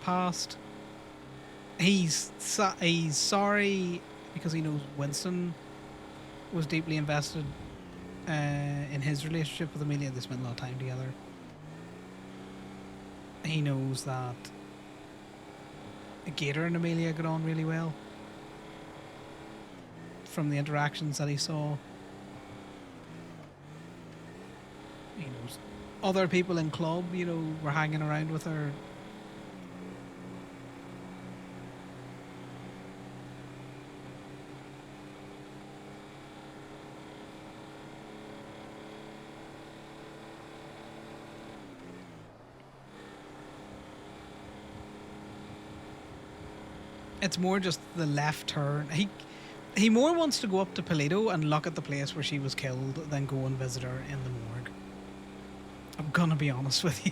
past. He's sorry because he knows Winston was deeply invested in his relationship with Amelia. They spent a lot of time together. He knows that Gator and Amelia got on really well from the interactions that he saw. He knows other people in club, were hanging around with her. It's more just the left turn. He more wants to go up to Paleto and look at the place where she was killed than go and visit her in the morgue. I'm gonna be honest with you.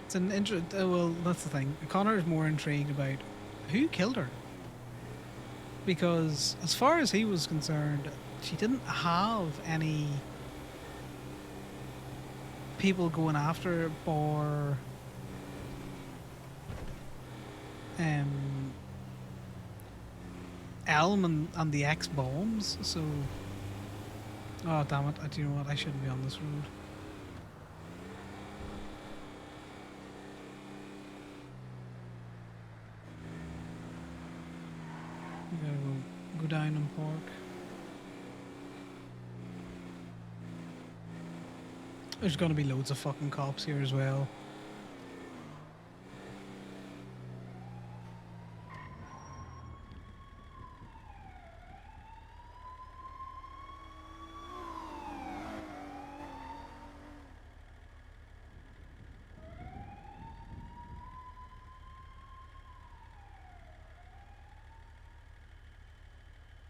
It's an well, that's the thing. Connor is more intrigued about who killed her. Because as far as he was concerned, she didn't have any people going after her for Elm and the X bombs, so oh damn it, do you know what, I shouldn't be on this road. We gotta go down and park. There's gonna be loads of fucking cops here as well.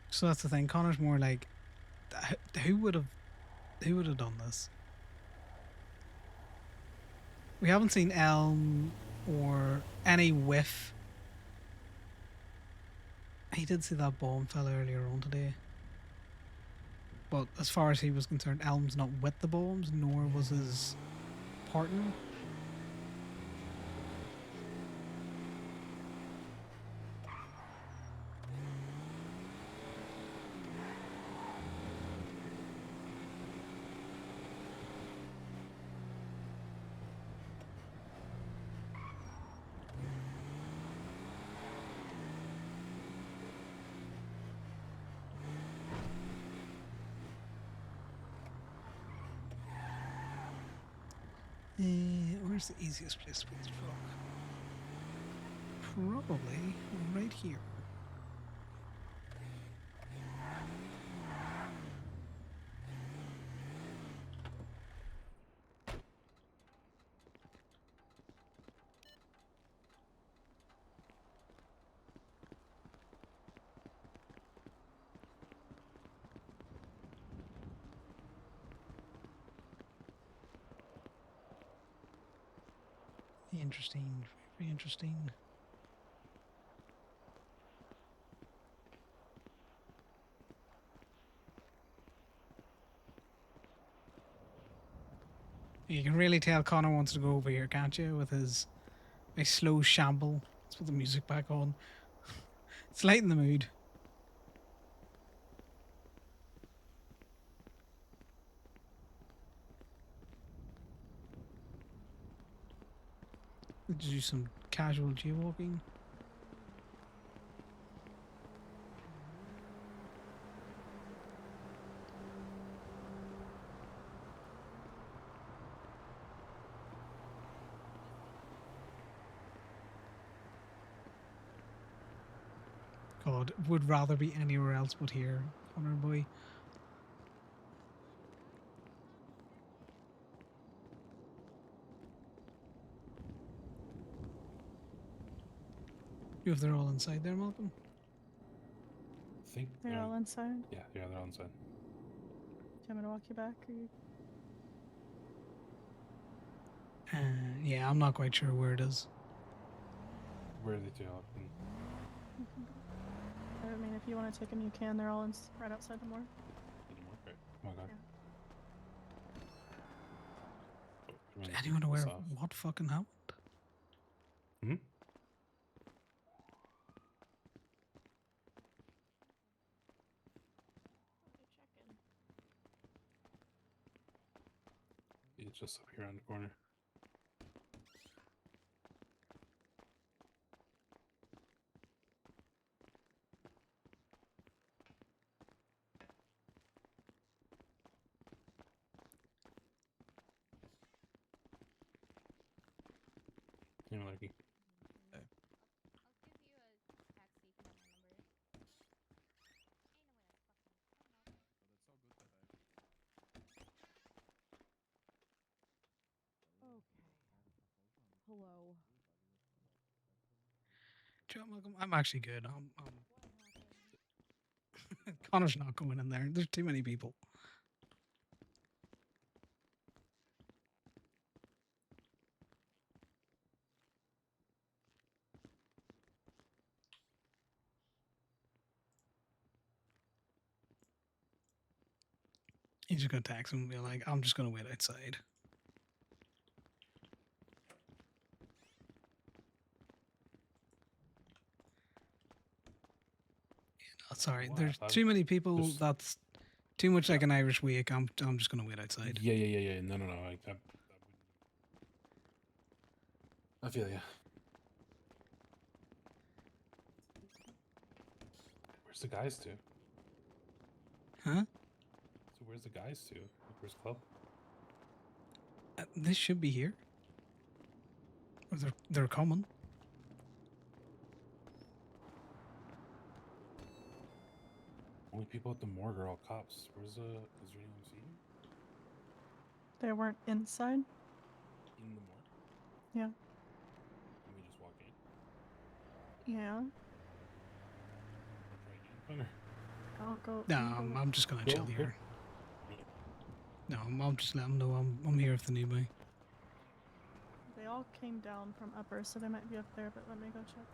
So that's the thing. Connor's more like, who would have done this? We haven't seen Elm or any whiff. He did see that bomb fell earlier on today. But as far as he was concerned, Elm's not with the bombs, nor was his partner. Where's the easiest place to put this truck? Probably right here. Interesting, very interesting. You can really tell Connor wants to go over here, can't you? With his slow shamble. Let's put the music back on. It's lighten the mood. Let's do some casual jaywalking. God, would rather be anywhere else but here, Connor boy. You if they're all inside there, Malcolm? I think They're all inside. Yeah, they're all inside. Do you want me to walk you back? Or you... Yeah, I'm not quite sure where it is. Where are they two up? I mean, if you want to take them, you can. They're all right outside the morgue. Okay. Oh my god. Yeah. Is anyone aware of what fucking happened? Hmm? It's just up here on the corner. Hey, Malaki. Hello. Malcolm, I'm actually good. Connor's not going in there. There's too many people. He's just gonna text him and be like, I'm just gonna wait outside. Sorry, there's too many people. That's too much like an Irish week. I'm just gonna wait outside. Yeah. No. I feel ya. Where's the guys to? Huh? So where's the guys to? Like, where's club? This should be here. Or they're coming. Only people at the morgue are all cops. Where's is there anyone seen? They weren't inside. In the morgue? Yeah. And we just walked in. Yeah. Connor. I'll go. No, I'll go I'm just gonna Go, chill go. here. No, I'll just let them know I'm here if they need me. They all came down from upper, so they might be up there, but let me go check.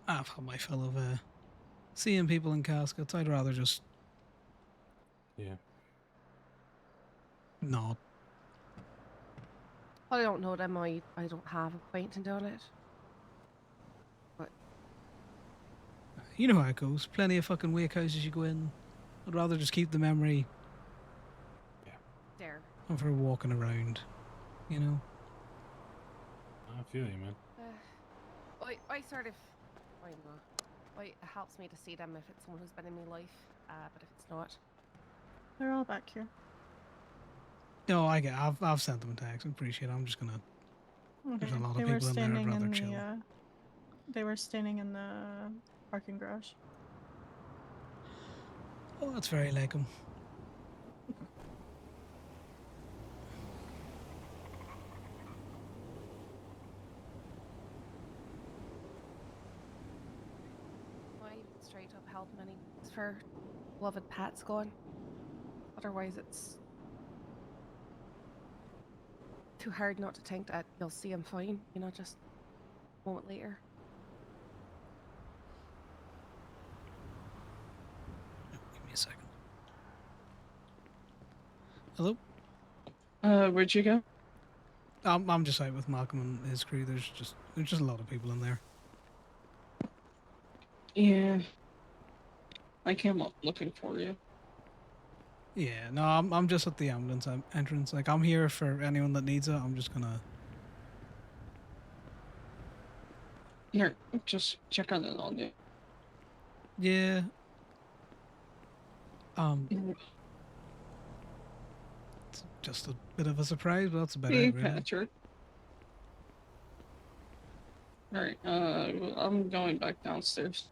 I've had my fill of seeing people in caskets. I'd rather just Yeah. not. Well, I don't know them. I don't have a point in doing it. But You know how it goes. Plenty of fucking wake houses you go in. I'd rather just keep the memory there. of her walking around. You know. I feel you, man. I sort of, I don't know. It helps me to see them if it's someone who's been in my life. But if it's not, They're all back here. No, I get. I've sent them a text. I appreciate it. I'm just gonna. Okay. There's a lot of They were people in there. I'd standing rather in chill. the. They were standing in the parking garage. Oh, that's very like him. I straight up help many for beloved Pat's gone. Otherwise, it's too hard not to think that you'll see him fine. You know, just a moment later. Give me a second. Hello. Where'd you go? I'm just out with Malcolm and his crew. There's just a lot of people in there. Yeah. I came up looking for you. Yeah, no, I'm just at the ambulance entrance. Like, I'm here for anyone that needs it. I'm just gonna. Here, just check on it on you. Yeah. It's just a bit of a surprise, but that's about Hey, it, really. Patrick. Alright, I'm going back downstairs.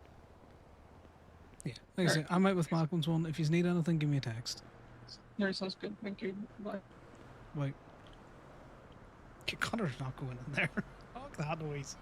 Yeah, like I said, I'm out with Malcolm's one. If you need anything, give me a text. There, sounds good. Thank you. Bye. Wait. Connor's not going in there. Fuck that noise.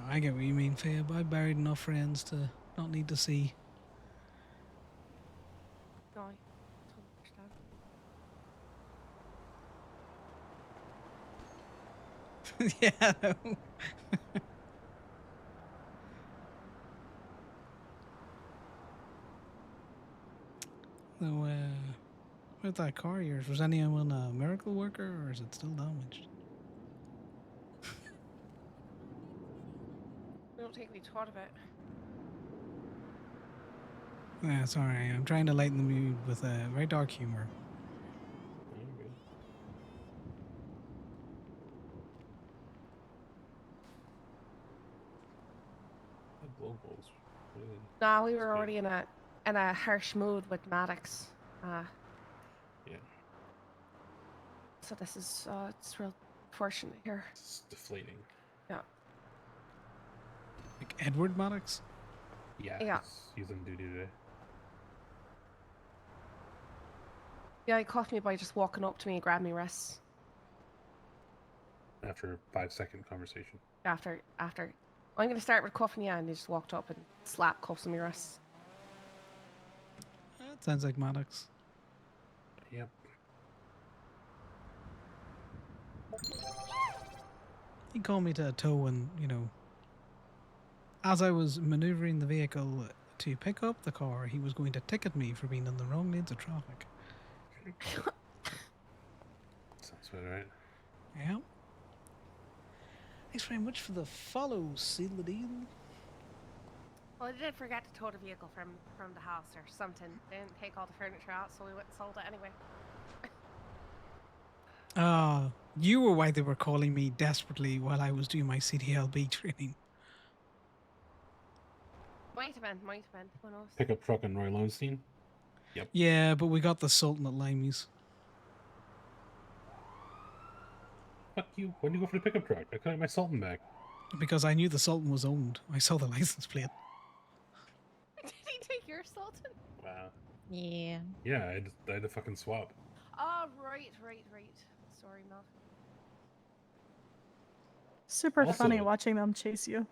I get what you mean, Fab. I buried enough friends to not need to see. No, I totally understand. Yeah. I know. So, with that car of yours, was anyone a miracle worker or is it still damaged? I don't think we thought of it. Yeah, sorry. I'm trying to lighten the mood with very dark humor. Globals. Really? No, we were already in a harsh mood with Maddox. Yeah. So this is it's real fortunate here. It's deflating. Yeah. Like Edward Maddox? Yeah. He's on duty today. Yeah, he caught me by just walking up to me and grabbed me wrists. After a 5-second conversation. After I'm gonna start with cuffing you, and he just walked up and slapped cuffs on my wrists. Sounds like Maddox. Yep. He called me to a tow and, you know, as I was maneuvering the vehicle to pick up the car, he was going to ticket me for being in the wrong lanes of traffic. Sounds about right. Yeah. Thanks very much for the follow, seal the deal. Well, I did forget to tow the vehicle from the house or something. They didn't take all the furniture out, so we went and sold it anyway. You were why they were calling me desperately while I was doing my CDLB training. Might have been. Who knows? Pickup truck and Roy Lowenstein. Yep. Yeah, but we got the Sultan at Limey's. Fuck you. When do you go for the pickup truck? I couldn't get my Sultan back. Because I knew the Sultan was owned. I saw the license plate. Did he take your Sultan? Wow. Yeah. Yeah, I had to fucking swap. Oh, right. Sorry, Mel. Super Also- funny watching them chase you.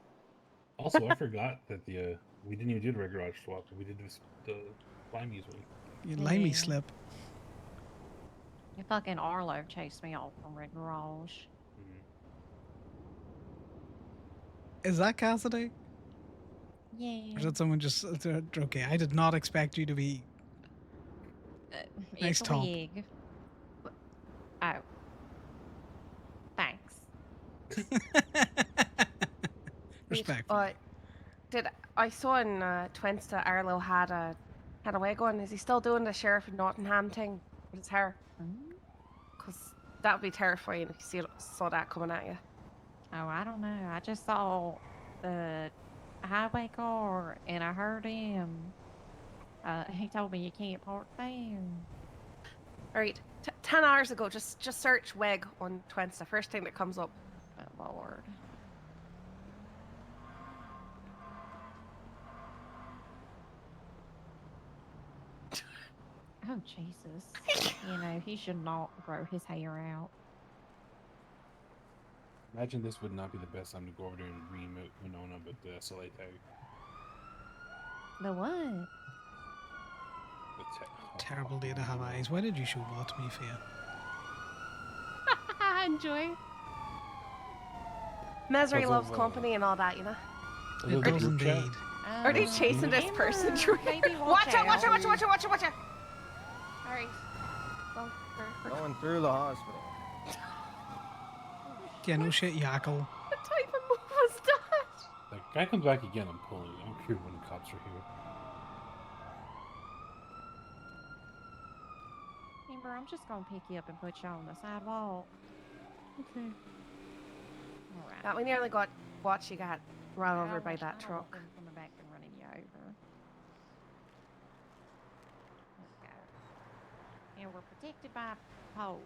Also, I forgot that we didn't even do the red garage swap. We did the Limey's one. You Limey slip. Your fucking Arlo chased me off from Red Garage. Is that Cassidy? Yeah. Or is that someone just... Okay, I did not expect you to be... Nice It's a top. wig. Oh. Thanks. Respect. I saw in Twinsta Arlo had a wig on. Is he still doing the Sheriff of Nottingham thing with his hair? Because that would be terrifying if you saw that coming at you. Oh, I don't know. I just saw the highway car and I heard him. He told me you can't park there. Alright, 10 hours ago, just search wig on Twinsta. First thing that comes up. Oh, Lord. Oh, Jesus. You know, he should not grow his hair out. Imagine this would not be the best time to go over there and re-emote Winona, but the SLA tag. The what? Terrible day to have eyes. Why did you show that to me, Fia? Enjoy. Misery Because loves of, company and all that, you know? It does indeed. Are they chasing this person? Watch out! Alright. Well, Going through the hospital. Yeah, no shit, Yackle. what type of move was that? That guy comes back again, I'm pulling. I don't care when the cops are here. Amber, I'm just gonna pick you up and put you on the sidewalk. Okay. Alright. That we nearly got what she got run over by I that don't truck. want them coming back and running you over. Okay. And we're protected by poles,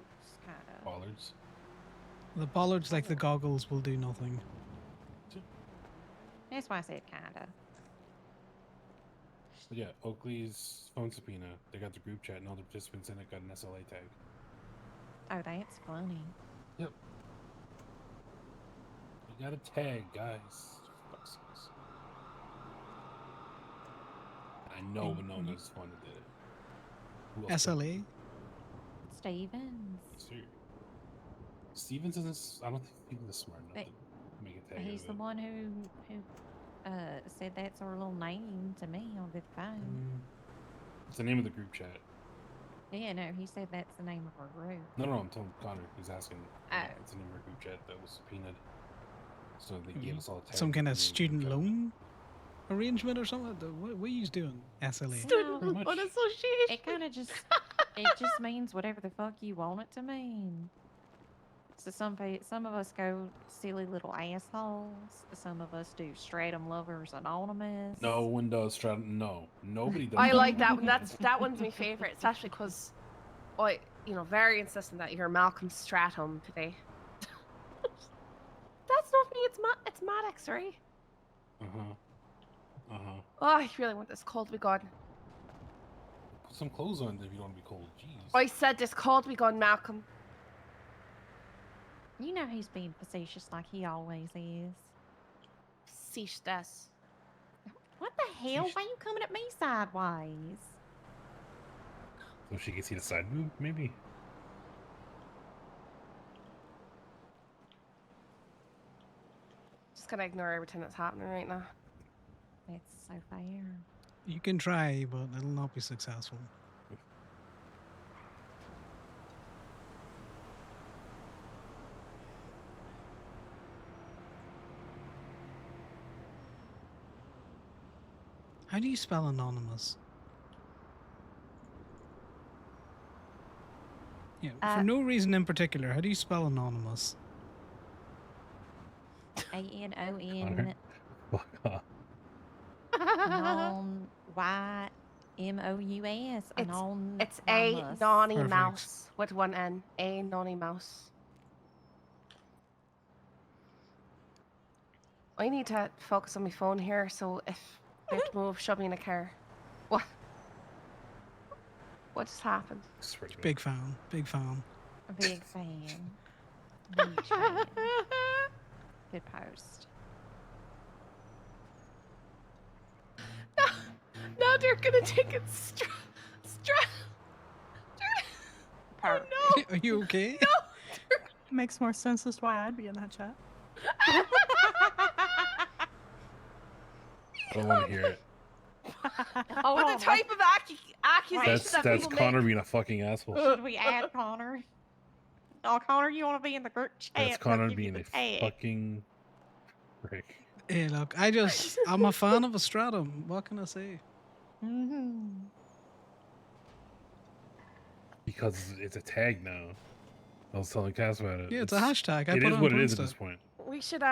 kind of. Bollards. The bollards, like the goggles, will do nothing. That's why I said kind of. But yeah, Oakley's phone subpoena. They got the group chat and all the participants in it got an SLA tag. Oh, that's funny. Yep. You got a tag, guys. Fuck's sakes. I know Winona's the one that did it. Who else did it? SLA? Stevens. Sir. Stevens isn't. I don't think Stevens is smart enough But to make a tag. he's of the it. one who said that's our little name to me on the phone. It's the name of the group chat. Yeah, no, he said that's the name of our group. No, I'm telling Connor. He's asking. Oh. It's the name of our group chat that was subpoenaed. So they gave us all tags. Some kind of with the student group chat. loan arrangement or something? What are you doing? SLA. Student Pretty much. loan association. It kind of just it just means whatever the fuck you want it to mean. So some of us go silly little assholes. Some of us do Stratum Lovers Anonymous. No one does Stratum. No, nobody does. I like that one. That one's my favorite, especially because, very insistent that you're Malcolm Stratum today. That's not me. It's Maddox, right? Uh-huh. Oh, I really want this cold to be gone. Put some clothes on if you don't want to be cold. Jeez. I said this cold to be gone, Malcolm. You know he's being facetious like he always is. Facetious. What the hell? Why you coming at me sideways? So she can see the side boob, maybe. Just gonna ignore everything that's happening right now. It's so fair. You can try, but it'll not be successful. How do you spell anonymous? Yeah, for no reason in particular. How do you spell anonymous? ANON. Fuck off. Non YMOUS. Anon. It's a nonny Perfect. mouse with one N. A nonny mouse. I need to focus on my phone here, so if I have to move, shove me in a car. What? What just happened? Big fan. Big fan. A big fan. Big fan. Good post. No, they're gonna take it Oh no! Are you okay? No! Makes more sense as to why I'd be in that chat. I don't want to hear it. But the type of accusation that That's people Connor make. being a fucking asshole. Should we add Connor? Oh, Connor, you want to be in the group chat? That's I'll Connor give you being the a tag. fucking prick. Hey, look, I'm a fan of a stratum. What can I say? Mm-hmm. Because it's a tag now. I was telling Cass about it. Yeah, it's a hashtag. I It put is it on what it is at Insta. this point. We should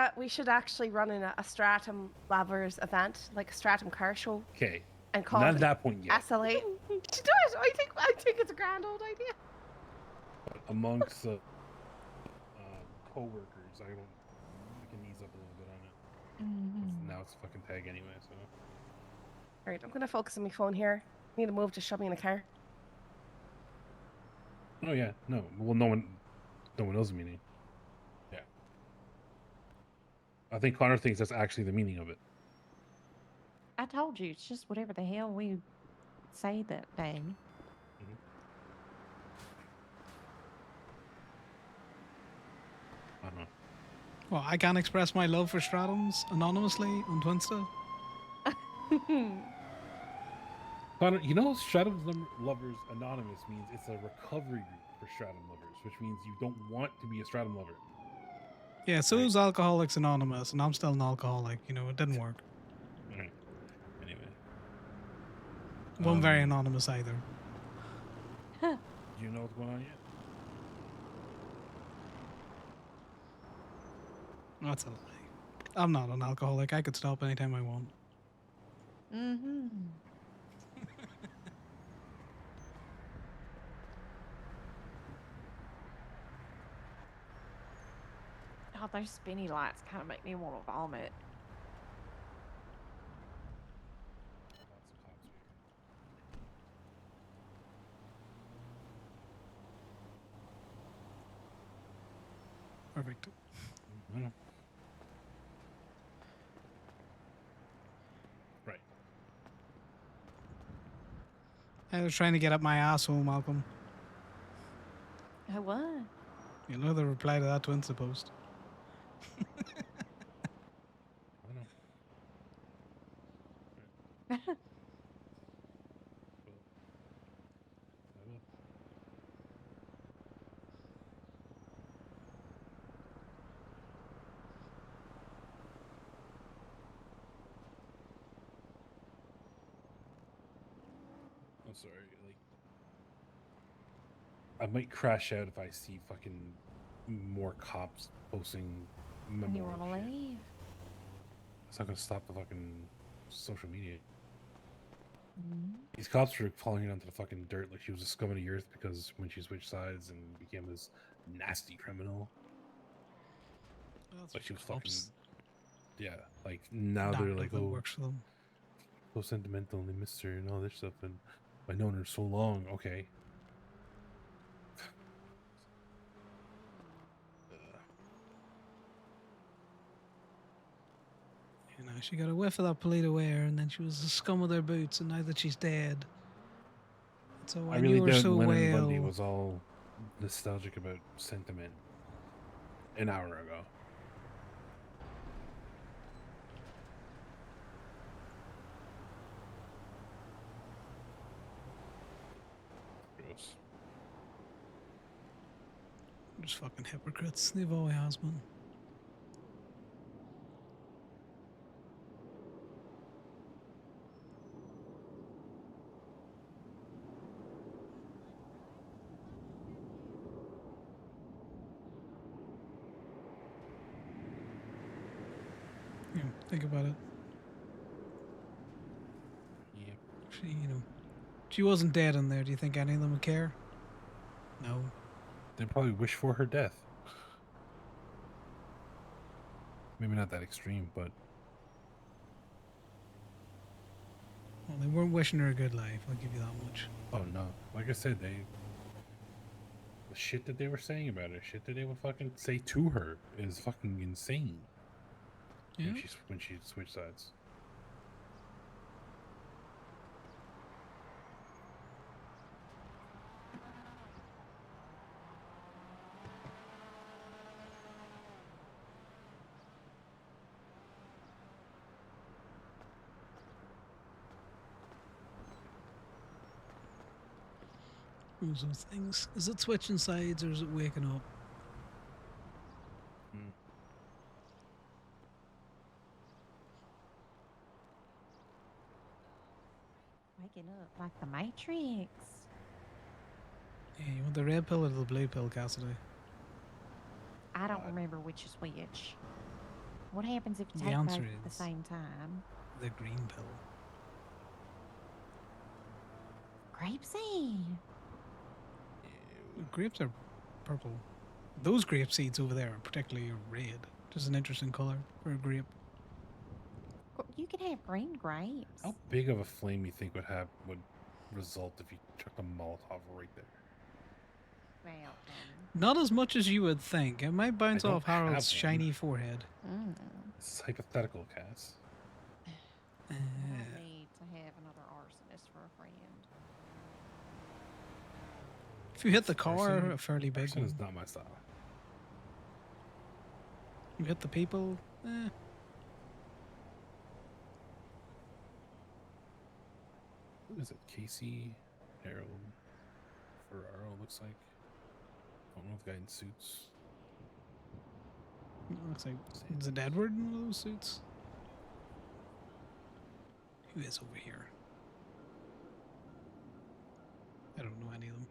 actually run in a Stratum Lovers event, like a Stratum car show, Okay. and call Not it at that point yet. SLA. To do it, I think it's a grand old idea. But amongst co-workers, I can ease up a little bit on it. 'Cause now it's a fucking tag anyway, so. Alright, I'm gonna focus on my phone here. Need to move to shove me in a car. Oh yeah, no. Well, no one knows the meaning. Yeah. I think Connor thinks that's actually the meaning of it. I told you, it's just whatever the hell we say that day. I don't know. Well, I can't express my love for stratums anonymously on Twinsta. Connor, you know Stratum Lovers Anonymous means it's a recovery group for Stratum Lovers, which means you don't want to be a Stratum Lover. Yeah, so is Alcoholics Anonymous, and I'm still an alcoholic. You know, it didn't work. Alright. Anyway. Wasn't very anonymous either. Do you know what's going on yet? That's a lie. I'm not an alcoholic. I could stop anytime I want. Mm-hmm. Oh, those spinny lights kind of make me want to vomit. Perfect. Right. I was trying to get up my asshole, Malcolm. Oh, what? You know the reply to that Twinsta post. I'm sorry, like I might crash out if I see fucking more cops posting And you memorial want to shit. leave? It's not gonna stop the fucking social media. Mm-hmm. These cops were following her onto the fucking dirt like she was a scum of the earth because when she switched sides and became this nasty criminal. That's Like she was cops. fucking. Yeah, like now Damned they're if like, it oh, works for them. so sentimental and they miss her and all this stuff, and I've known her so long. Okay. You know, she got a whiff of that Polito air, and then she was the scum of their boots, and now that she's dead, So I when really you were doubt so Lennon Bundy well, was all nostalgic about sentiment an hour ago. Gross. just fucking hypocrites. They've always has been. Yeah, think about it. Yep. She wasn't dead in there. Do you think any of them would care? No. They probably wish for her death. Maybe not that extreme, but Well, they weren't wishing her a good life. I'll give you that much. oh no. Like I said, the shit that they were saying about her, shit that they would fucking say to her is fucking insane. Yeah. When she switched sides. Those things. Is it switching sides or is it waking up? Waking up like the Matrix. Yeah, you want the red pill or the blue pill, Cassidy? I don't remember which is which. What happens if you The take both answer at the is same time? the green pill. Grapeseed. Grapes are purple. Those grape seeds over there are particularly red. Just an interesting color for a grape. You can have green grapes. How big of a flame you think would result if you chucked a Molotov right there? Well, Not as much as you would think. It might bounce I don't off Harold's have one. shiny forehead. This is hypothetical, Cass. I don't need to have another arsonist for a friend. If you hit the car, Arson- a fairly big arson one. is not my style. You hit the people, Who is it? Casey, Harold, Ferraro looks like. I don't know the guy in suits. It looks like is it Edward in one of those suits? Who is over here? I don't know any of them.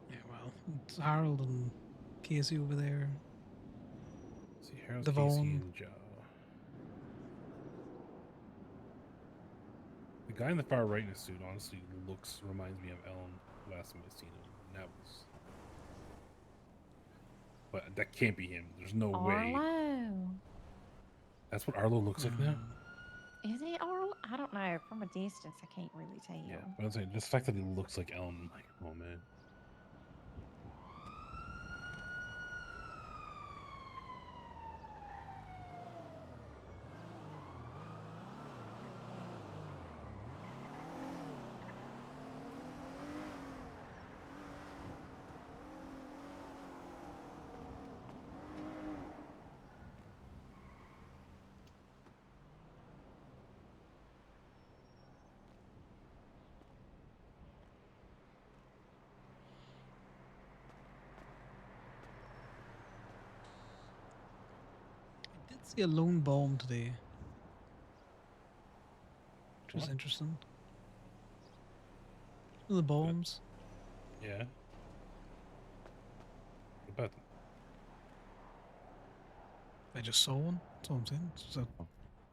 Yeah, well, it's Harold and Casey over there. See, Harold's Devon. Casey and Joe. The guy in the far right in the suit honestly reminds me of Ellen last time I seen him. And that was, but that can't be him. There's no way. Arlo. That's what Arlo looks like now. Is it Arlo? I don't know. From a distance, I can't really tell. Yeah, but I'm saying just the fact that he looks like Ellen, I'm like, oh man. I did see a lone bomb today, which was What? interesting. The bombs. Yeah. What about them? I just saw one. That's all I'm saying. It's just a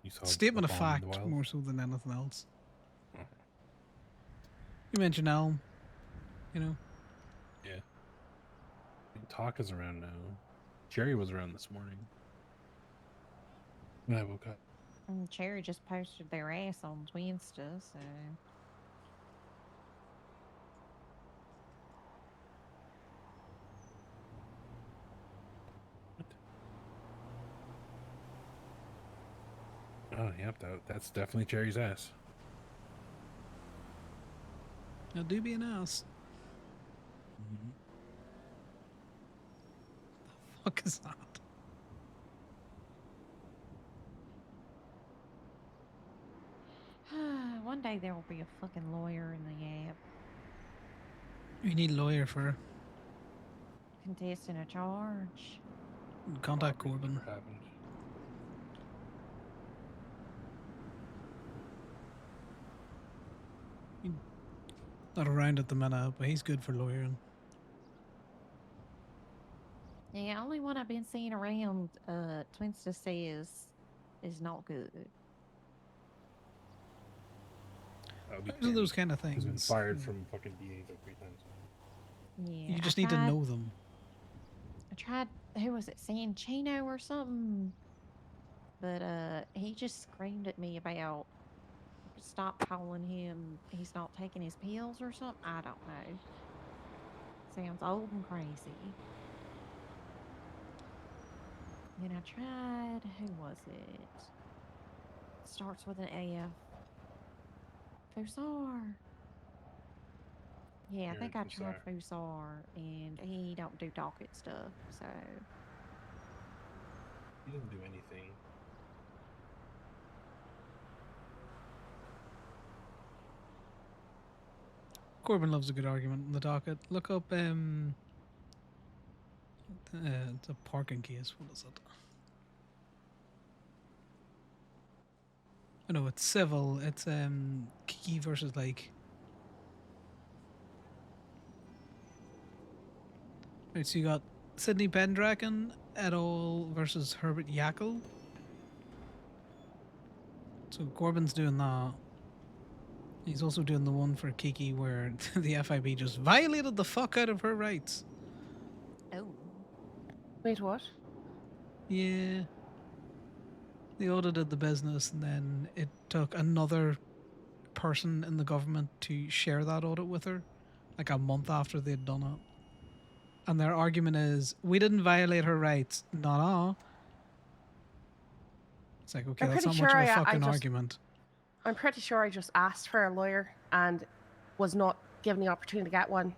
You saw statement a of bomb in the fact wild? more so than anything else. Oh. You mentioned Elm, you know. Yeah. Talk is around now. Jerry was around this morning when I woke up. And Cherry just posted their ass on Twinsta, so. Oh, yep, that's definitely Jerry's ass. Now do be an ass. The fuck is that? One day there will be a fucking lawyer in the app You need a lawyer for contesting a charge. contact Corbin. Never happened. Not around at the minute, but he's good for lawyering. Yeah, only one I've been seeing around Twinsta says is not good. Those are those kind of He's been things. fired from fucking DAs like 3 times. Yeah, You just I need to tried- know them. I tried, who was it, Sanchino or something? But he just screamed at me about stop calling him, he's not taking his pills or something. I don't know. Sounds old and crazy. Then I tried, who was it? Starts with an F. Fusar. Yeah, I think I tried Fusar, and he don't do docket stuff, so. He doesn't do anything. Corbin loves a good argument in the docket. Look up it's a parking case. What is it? Oh no, it's civil. It's Kiki versus like. Right, so you got Sidney Pendragon et al. Versus Herbert Yackel. So Corbin's doing that. He's also doing the one for Kiki where the FIB just violated the fuck out of her rights. Oh. Wait, what? Yeah. They audited the business and then it took another person in the government to share that audit with her, like a month after they'd done it. And their argument is, we didn't violate her rights. Nah. It's like, okay, I'm that's pretty not much sure of a I fucking just- argument. I'm pretty sure I just asked for a lawyer and was not given the opportunity to get one,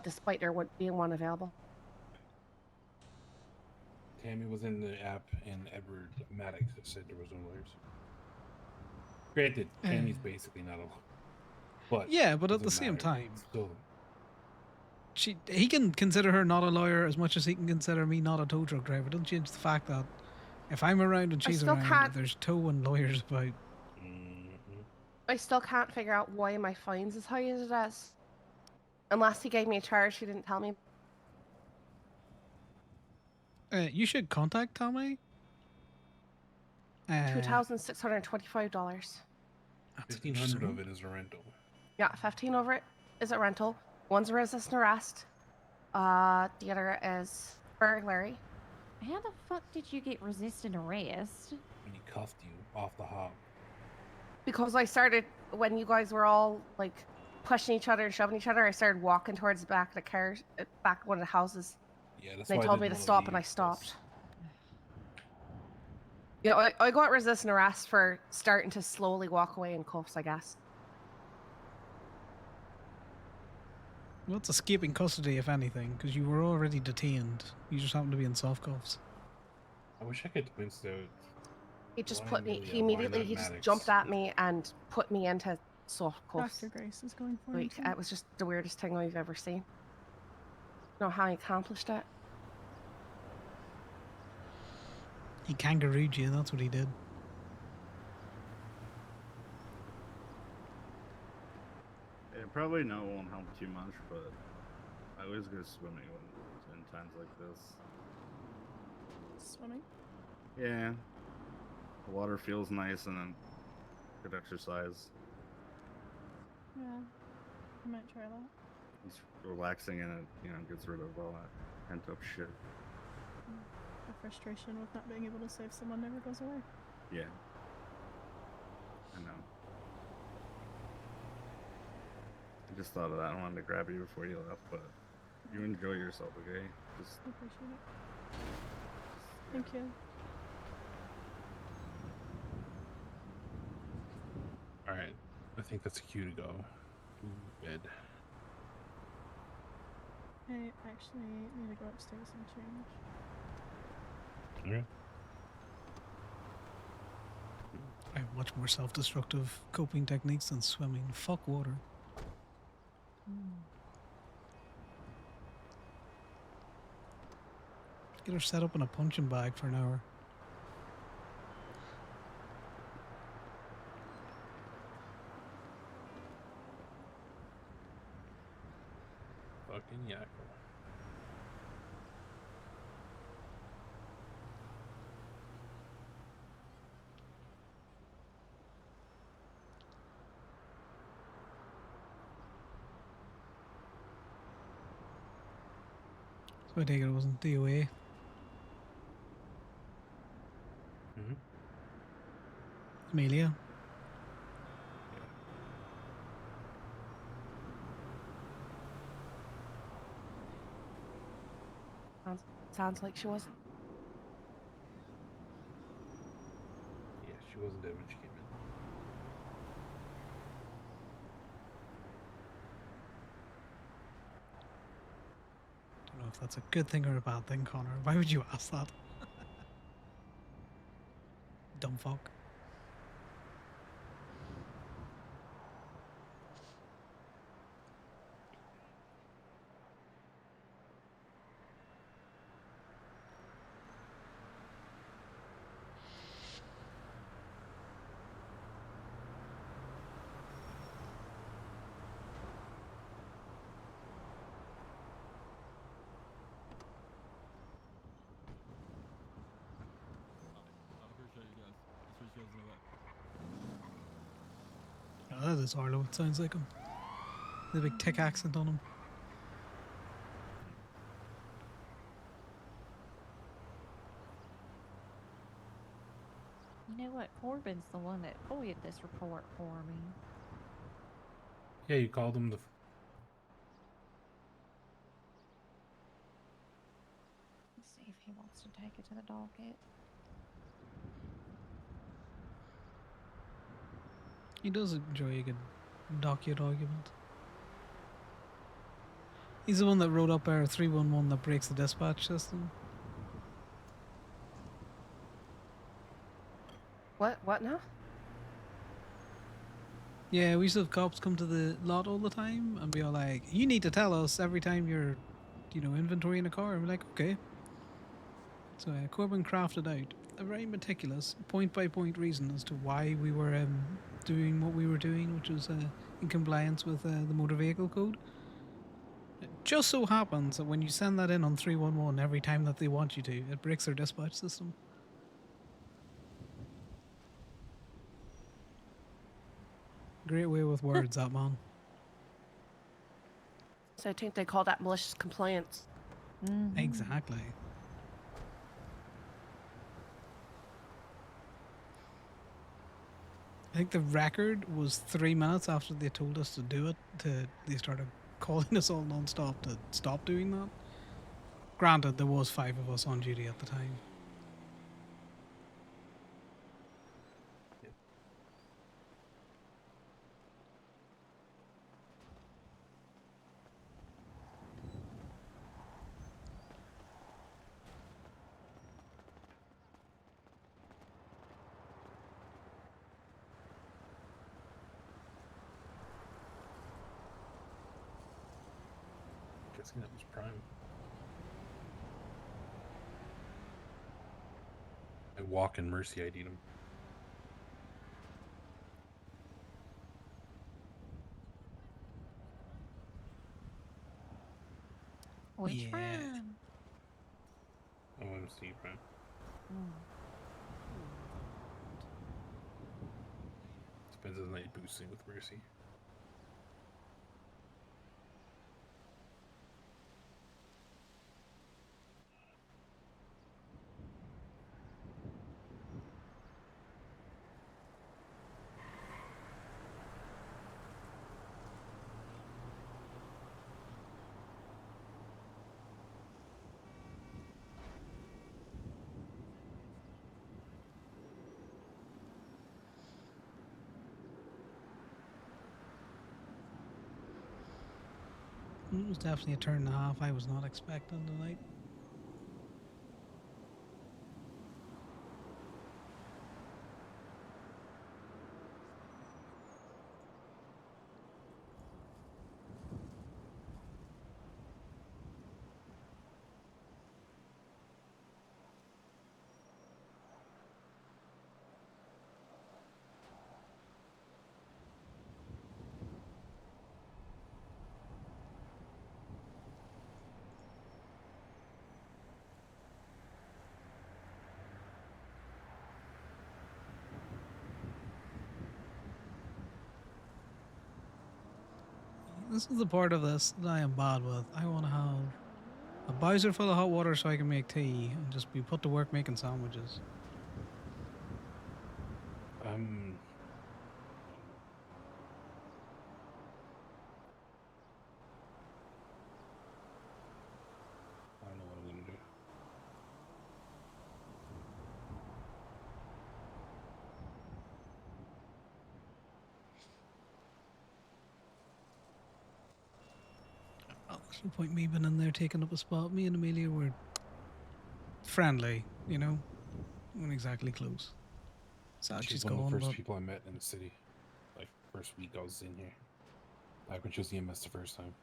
despite there being one available. Tammy was in the app, and Edward Maddox said there was no lawyers. Granted, Tammy's basically not a lawyer. But Yeah, but at the doesn't same matter. time, Still, he can consider her not a lawyer as much as he can consider me not a tow truck driver. Don't change the fact that if I'm around and I she's still around, can't- there's tow and lawyers about. I still can't figure out why my fine's as high as it is. Unless he gave me a charge he didn't tell me. You should contact Tommy. $2,625. 1,500 of it is a rental. Yeah, 15 over it is a rental. One's a resisting arrest. The other is burglary. How the fuck did you get resisting arrest? When he cuffed you off the hop. Because I started, when you guys were all like pushing each other and shoving each other, I started walking towards the back of the car, back of one of the houses. Yeah, that's They why I told me didn't to wanna stop and leave, I stopped. Yeah, I got resisting arrest for starting to slowly walk away in cuffs, I guess. Well, it's escaping custody, if anything, because you were already detained. You just happened to be in soft cuffs. I wish I could twins out. He just Why put me, really, he why immediately, not he just Maddox? jumped at me and put me into soft cuffs. Dr. Grace is going for him. Like, it was just the weirdest thing I've ever seen. Know how he accomplished it? He kangarooed you, that's what he did. It probably won't help too much, but I always go swimming in times like this. Swimming? Yeah. The water feels nice and then good exercise. Yeah. I might try that. It's relaxing and it, gets rid of all that pent up shit. The frustration with not being able to save someone never goes away. Yeah. I know. I just thought of that. I wanted to grab you before you left, but you enjoy yourself, okay? Just I appreciate it. Thank you. Alright, I think that's a cue to go. Bed. I actually need to go upstairs and change. Okay. I have much more self-destructive coping techniques than swimming. Fuck water. Get her set up in a punching bag for an hour. Fucking yackle. So I take it wasn't DOA. Amelia. Sounds like she wasn't. Yeah, she wasn't dead when she came in. Don't know if that's a good thing or a bad thing, Connor. Why would you ask that? Dumb fuck. Oh, that is Arlo. It sounds like him. The big tick accent on him. You know what? Corbin's the one that FOIA'd this report for me. Yeah, you called him the. Let's see if he wants to take it to the docket. He does enjoy a good docket argument. He's the one that wrote up our 311 that breaks the dispatch system. What now? Yeah, we used to have cops come to the lot all the time and be all like, you need to tell us every time you're, inventorying a car. And we're like, okay. So Corbin crafted out a very meticulous, point-by-point reason as to why we were doing what we were doing, which was in compliance with the motor vehicle code. It just so happens that when you send that in on 311 every time that they want you to, it breaks their dispatch system. Great way with words, that man. So I think they call that malicious compliance. Exactly. I think the record was 3 minutes after they told us to do it, they started calling us all non-stop to stop doing that. Granted, there was 5 of us on duty at the time. Guessing that was Prime. I walk in Mercy ID'd him. Which Prime? OMC Prime. Depends on the night boosting with Mercy. It was definitely a turn and a half I was not expecting tonight. This is the part of this that I am bad with. I want to have a Bowser full of hot water so I can make tea and just be put to work making sandwiches. I don't know what I'm gonna do. Oh, there's no point me being in there taking up a spot. Me and Amelia were friendly, you know? We weren't exactly close. Sad she's one of the gone, first but people I met in the city. Like first week I was in here. Back when she was EMS the first time.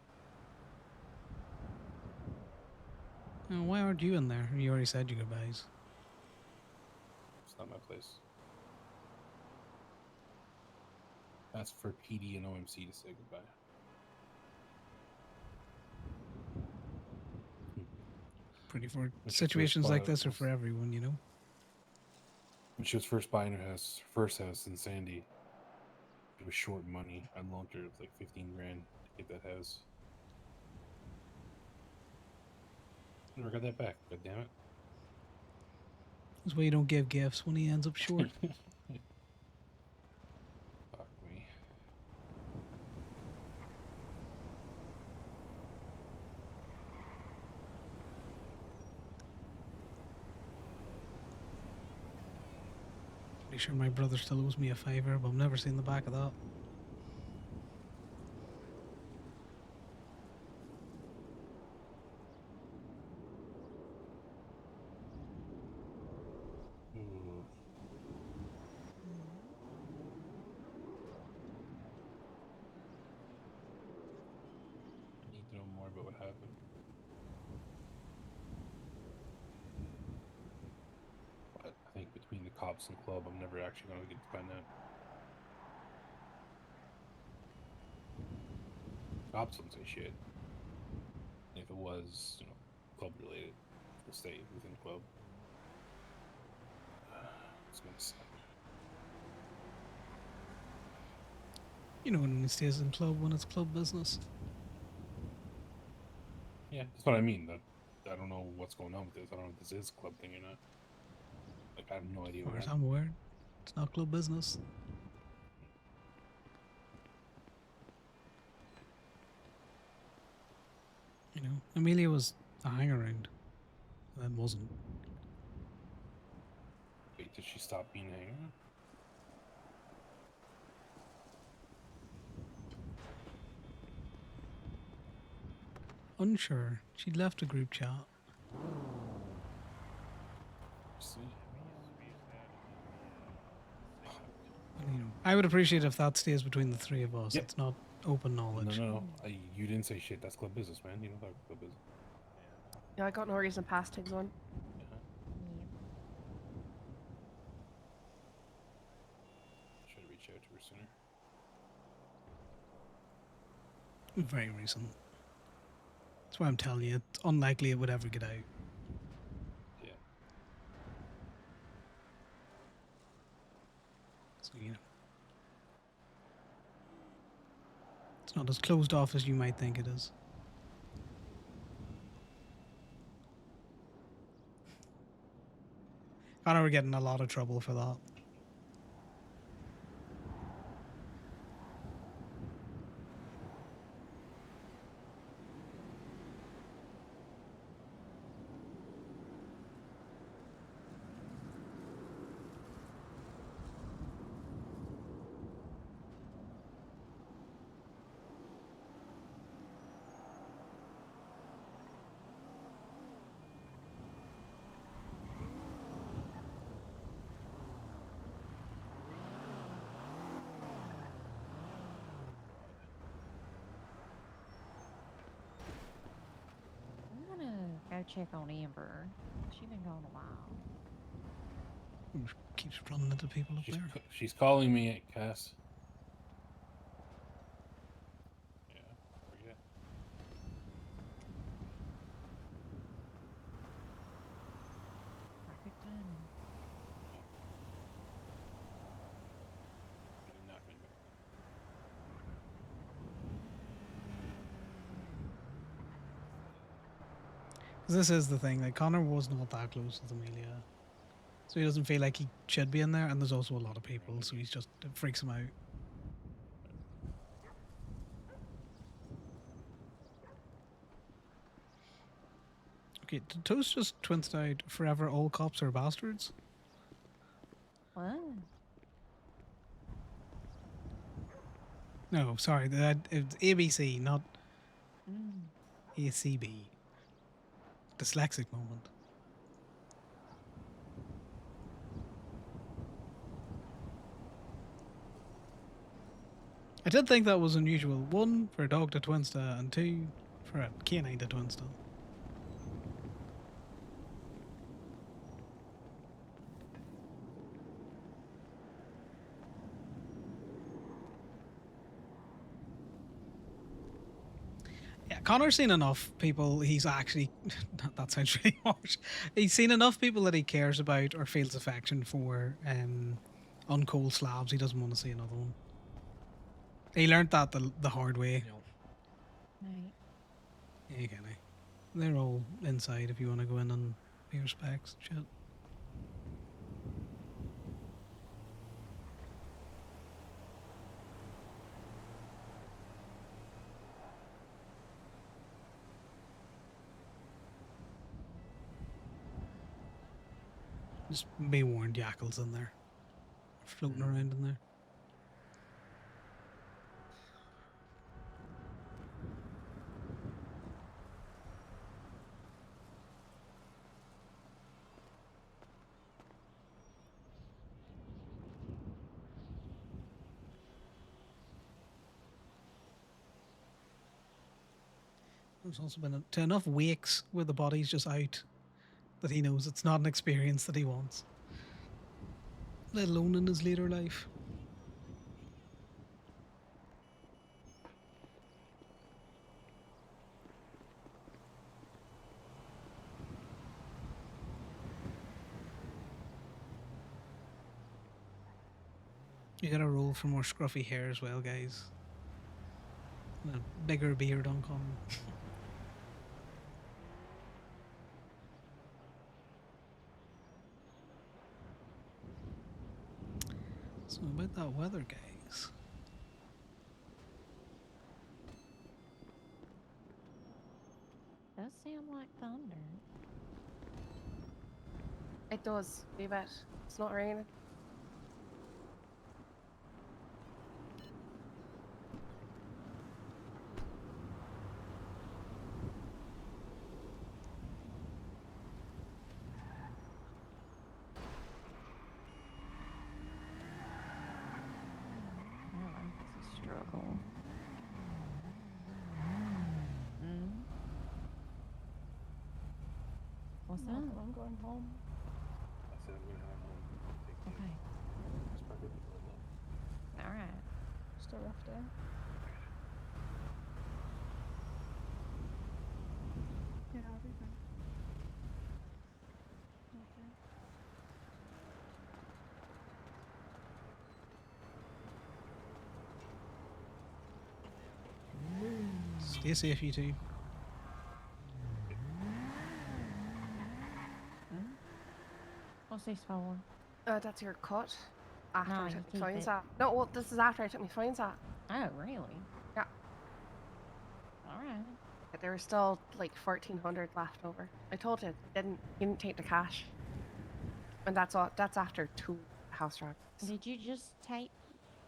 why aren't you in there? You already said your goodbyes. It's not my place. That's for PD and OMC to say goodbye. Pretty for When she was situations like first this are for everyone, you know? When she was first buying her house, first house in Sandy, it was short money. I loaned her like 15 grand to get that house. Never got that back. God damn it. That's why you don't give gifts when he ends up short. Fuck me. Pretty sure my brother still owes me a favor, but I've never seen the back of that. I need to know more about what happened. But I think between the cops and club, I'm never actually going to get to find out. Cops don't say shit. If it was, club related, it'll stay within the club. It's gonna suck. You know when he stays in club when it's club business. Yeah, that's what I mean. That I don't know what's going on with this. I don't know if this is a club thing or not. Like, I have no idea As far what as happened. I'm aware, it's not club business. You know, Amelia was a hang around. Then wasn't. Wait, did she stop being a hanger? Unsure. She'd left a group chat. See? And, I would appreciate if that stays between the three of us. Yep. It's not open knowledge. No. You didn't say shit. That's club business, man. You don't talk about club business. Yeah, I got no reason to pass things on. Should have reached out to her sooner. Very recent. That's why I'm telling you, it's unlikely it would ever get out. Yeah. So, it's not as closed off as you might think it is. Connor, we're getting a lot of trouble for that. check on Amber. She's been gone a while. Keeps running into people up there. She's calling me, Cass. Yeah, forget. Perfect timing. Not coming back. Because this is the thing, like Connor was not that close with Amelia. So he doesn't feel like he should be in there, and there's also a lot of people, so he's just, it freaks him out. Okay, did Toast just twist out forever all cops are bastards? What? No, sorry, it's ABC, not Mm. ACB. Dyslexic moment. I did think that was unusual. One, for a dog to twinsta, and two, for a canine to twinsta. Yeah, Connor's seen enough people. He's actually that sounds really harsh. He's seen enough people that he cares about or feels affection for. On cold slabs, he doesn't want to see another one. He learned that the hard way. Right. Yeah, you can. They're all inside if you want to go in and pay your specs. Shit. Just be warned, Yackel's in there. Floating around in there. There's also been to enough wakes where the body's just out that he knows it's not an experience that he wants. Let alone in his later life. You gotta roll for more scruffy hair as well, guys. And a bigger beard on common. So about that weather, guys. Does sound like thunder. It does. You bet. It's not raining. It's a struggle. What's that? I'm going home. I said I'm gonna have home. Okay. That's probably the All right. Just a rough day. Yeah, everything. Okay. Stay safe, you two. What's this for? That's your cut. After No, I you took my keep fines it. out. No, well, this is after I took my fines out. Oh, really? Yeah. All right. But there was still like 1,400 left over. I told you, you didn't take the cash. And that's all. That's after 2 house robberies. Did you just take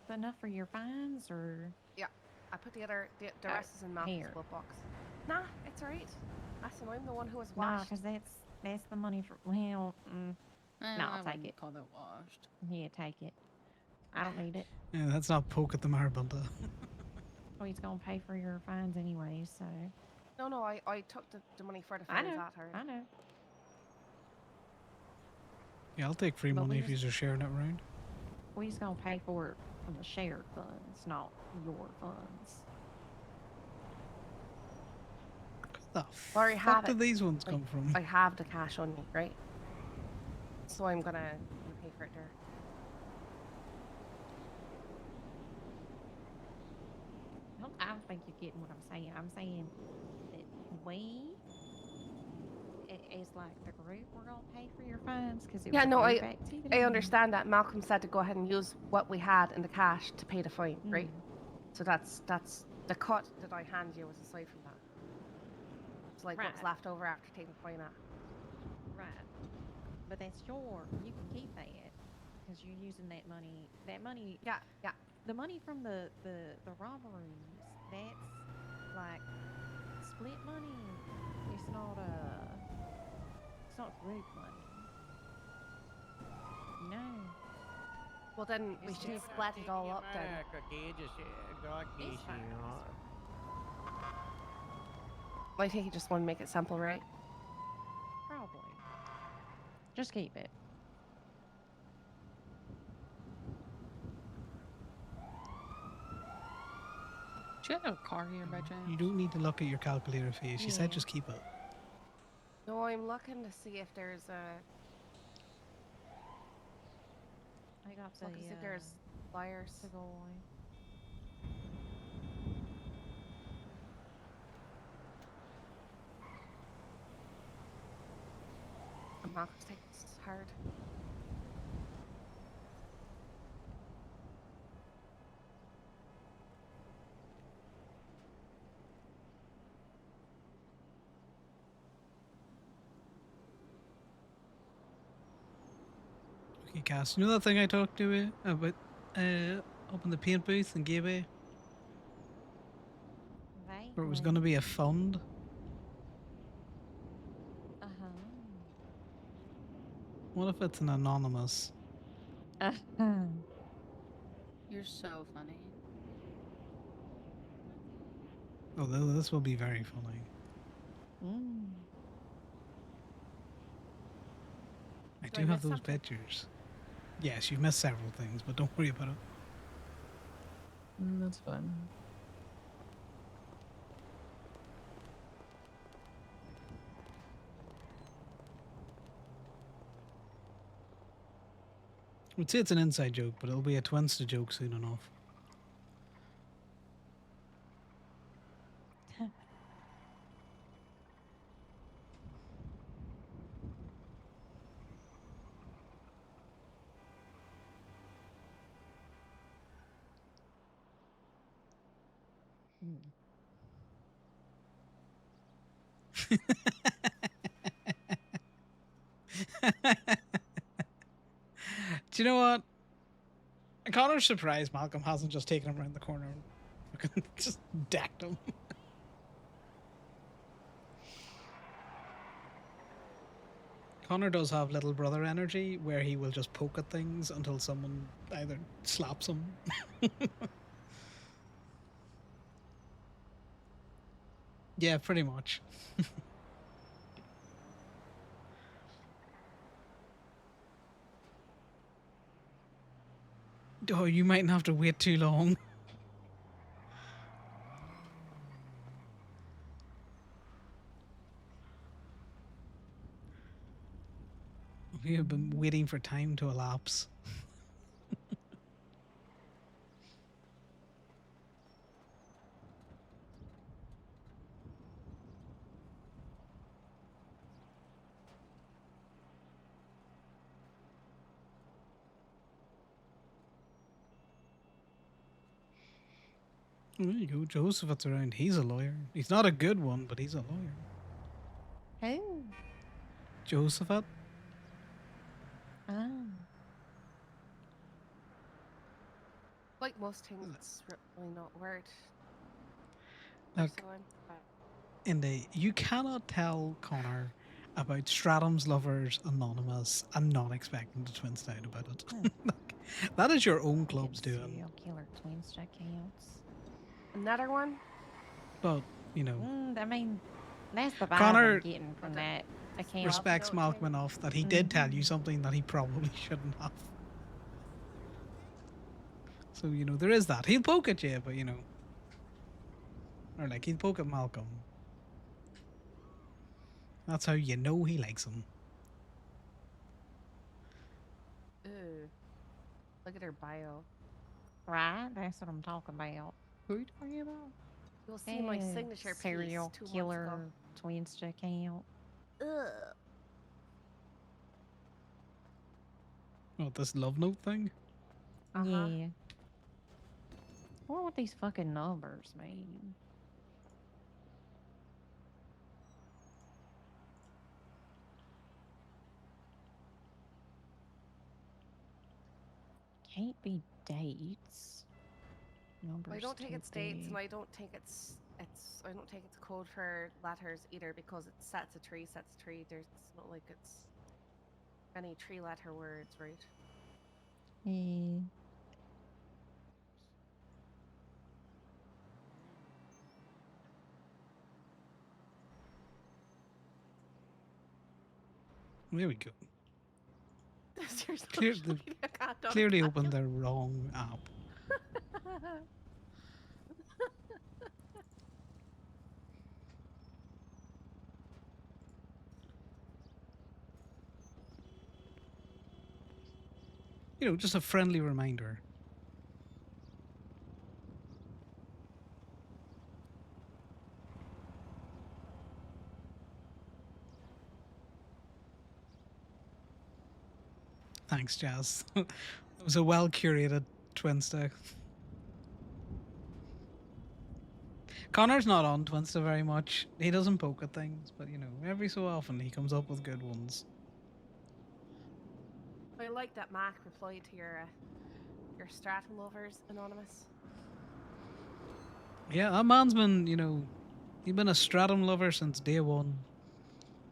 enough for your fines, or? Yeah, I put the rest is in Matthew's here. glove box. Nah, it's alright. Listen, I'm the one who was Nah, washed. because that's the money for. Well, no, I I'll take wouldn't it. call that washed. Yeah, take it. I don't need it. Yeah, that's not poke at the marabunta. Oh, he's gonna pay for your fines anyway, so. No, I took the money for the I fines know. at her. I know. Yeah, I'll take free But money we if you're just sharing it around. we just gonna pay for it from the shared funds, not your funds. The I already fuck have did it. these ones Like, come from? I have the cash on me, right? So I'm gonna pay for it there. I don't think you're getting what I'm saying. I'm saying that we, as like the group, we're gonna pay for your fines because it was Yeah, a no, group activity. I understand that. Malcolm said to go ahead and use what we had in the cash to pay the fine, right? So that's the cut that I hand you is aside from that. It's like what's Right. left over after taking the fine out. Right. But that's you can keep that because you're using that money. That money. Yeah. The money from the robberies. That's like split money. It's not group money. No. Well, then we should split it all up then. I think you just want to make it simple, right? Probably. Just keep it. Do you have a car here by chance? You don't need to look at your calculator fee. She said Yeah. just keep it. No, I'm looking to see if there's a. I got Look to see if there's flyers. to go away. Malcolm's taking this hard. Okay, Cass. You know that thing I talked to you about up in the paint booth in Gateway? Where it was going to be a fund? Uh-huh. What if it's an anonymous? You're so funny. Oh, this will be very funny. I Do I do have miss those something? pictures. Yes, you've missed several things, but don't worry about it. That's fine. I would say it's an inside joke, but it'll be a Twinsta joke soon enough. Do you know what? Connor's surprised Malcolm hasn't just taken him around the corner and fucking just decked him. Connor does have little brother energy where he will just poke at things until someone either slaps him. Yeah, pretty much. Oh, you mightn't have to wait too long. We have been waiting for time to elapse. There you go. Joseph's around. He's a lawyer. He's not a good one, but he's a lawyer. Who? Josephat. Oh. Like most things, it's really not word. Look, you cannot tell Connor about Stratham's Lovers Anonymous and not expecting to twin out about it. Like, that is your own club's doing. Serial killer twin counts. Another one? But You know, I mean, that's the vibe Connor I'm getting from that account. respects Malcolm enough that he did tell you something that he probably shouldn't have. So, you know, there is that. He'll poke at you, but, you know. Or, like, he'll poke at Malcolm. That's how you know he likes him. Ooh. Look at her bio. Right? That's what I'm talking about. Who are you talking about? You'll see my signature serial piece 2 months killer ago. Twinsta account. Ugh. Oh, this love note thing? Yeah. I wonder what these fucking numbers mean. Can't be dates. Numbers I don't think too it's dates, and big. I don't think it's code for letters either, because it's sets of three. There's it's not like it's any 3-letter words, right? Yeah. There we go. That's your Clear, social the, media account, don't clearly it? opened the wrong app. You know, just a friendly reminder. Thanks, Jazz. It was a well-curated Twinsta. Connor's not on Twinsta very much. He doesn't poke at things, but, you know, every so often he comes up with good ones. I like that Mac replied to your Stratum lovers anonymous. Yeah, that man's been, you know, he's been a Stratum lover since day one.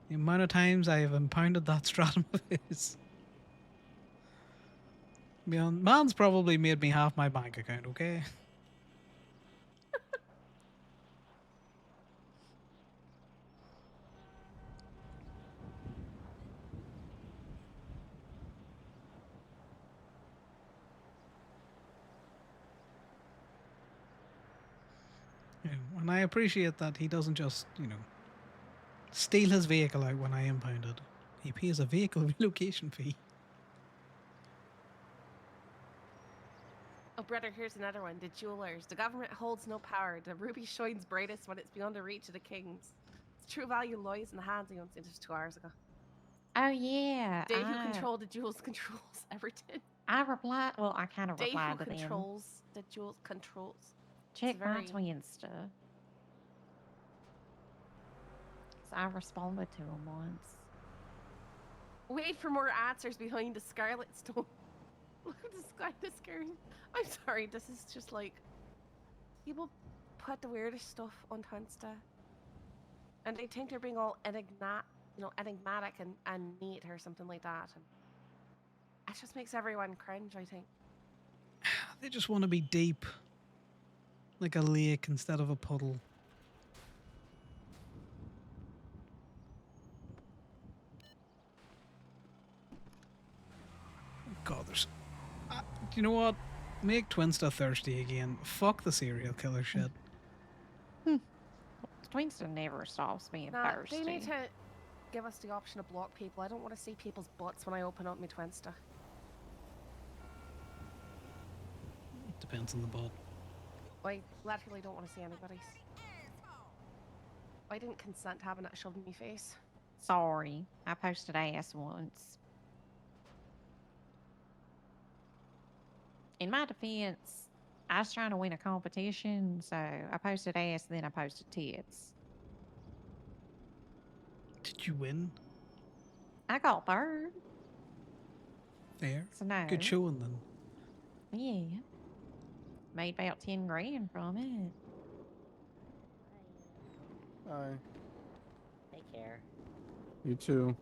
The amount of times I have impounded that Stratum of his. Man's probably made me half my bank account, okay? Yeah, and I appreciate that he doesn't just, you know, steal his vehicle out when I impound it. He pays a vehicle relocation fee. Oh, brother, here's another one. The jewelers. The government holds no power. The ruby shines brightest when it's beyond the reach of the kings. Its true value lies in the hands of the This was 2 hours ago. Oh yeah. They who control the jewels controls everything. I replied. Well, I kind of They who replied to them. controls the jewels controls. Check It's my very... Twinsta. So I responded to him once. Wait for more answers behind the Scarlet Stone. Look at the sky, this scares me. I'm sorry, this is just like... People put the weirdest stuff on Twinsta. And they think they're being all enigmatic and neat or something like that. And it just makes everyone cringe, I think. They just want to be deep. Like a lake instead of a puddle. God, there's... do you know what? Make Twinsta thirsty again. Fuck the serial killer shit. Twinsta never stops being Nah, thirsty. they need to give us the option to block people. I don't want to see people's butts when I open up my Twinsta. Depends on the bot. I literally don't want to see anybody's. I didn't consent to having it shoved in my face. Sorry, I posted ass once. In my defense, I was trying to win a competition, so I posted ass, then I posted tits. Did you win? I got third. Fair. So no. Good showing then. Yeah. Made about 10 grand from it. Hi. Take care. You too.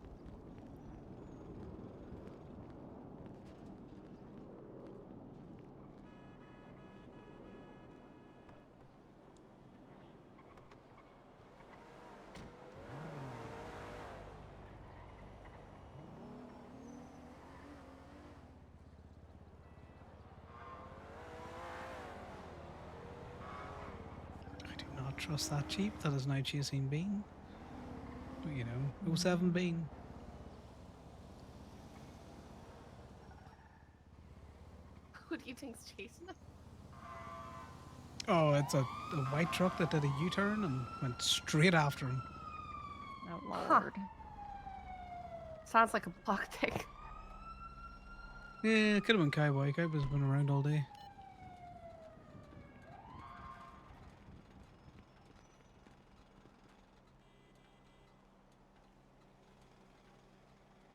trust that cheap that is now chasing Bean. You know, 07 Bean. Who do you think's chasing us? Oh, it's a white truck that did a U-turn and went straight after him. Oh Huh. lord. Sounds like a block tick. Yeah, it could have been Cowboy. Cowboy's been around all day.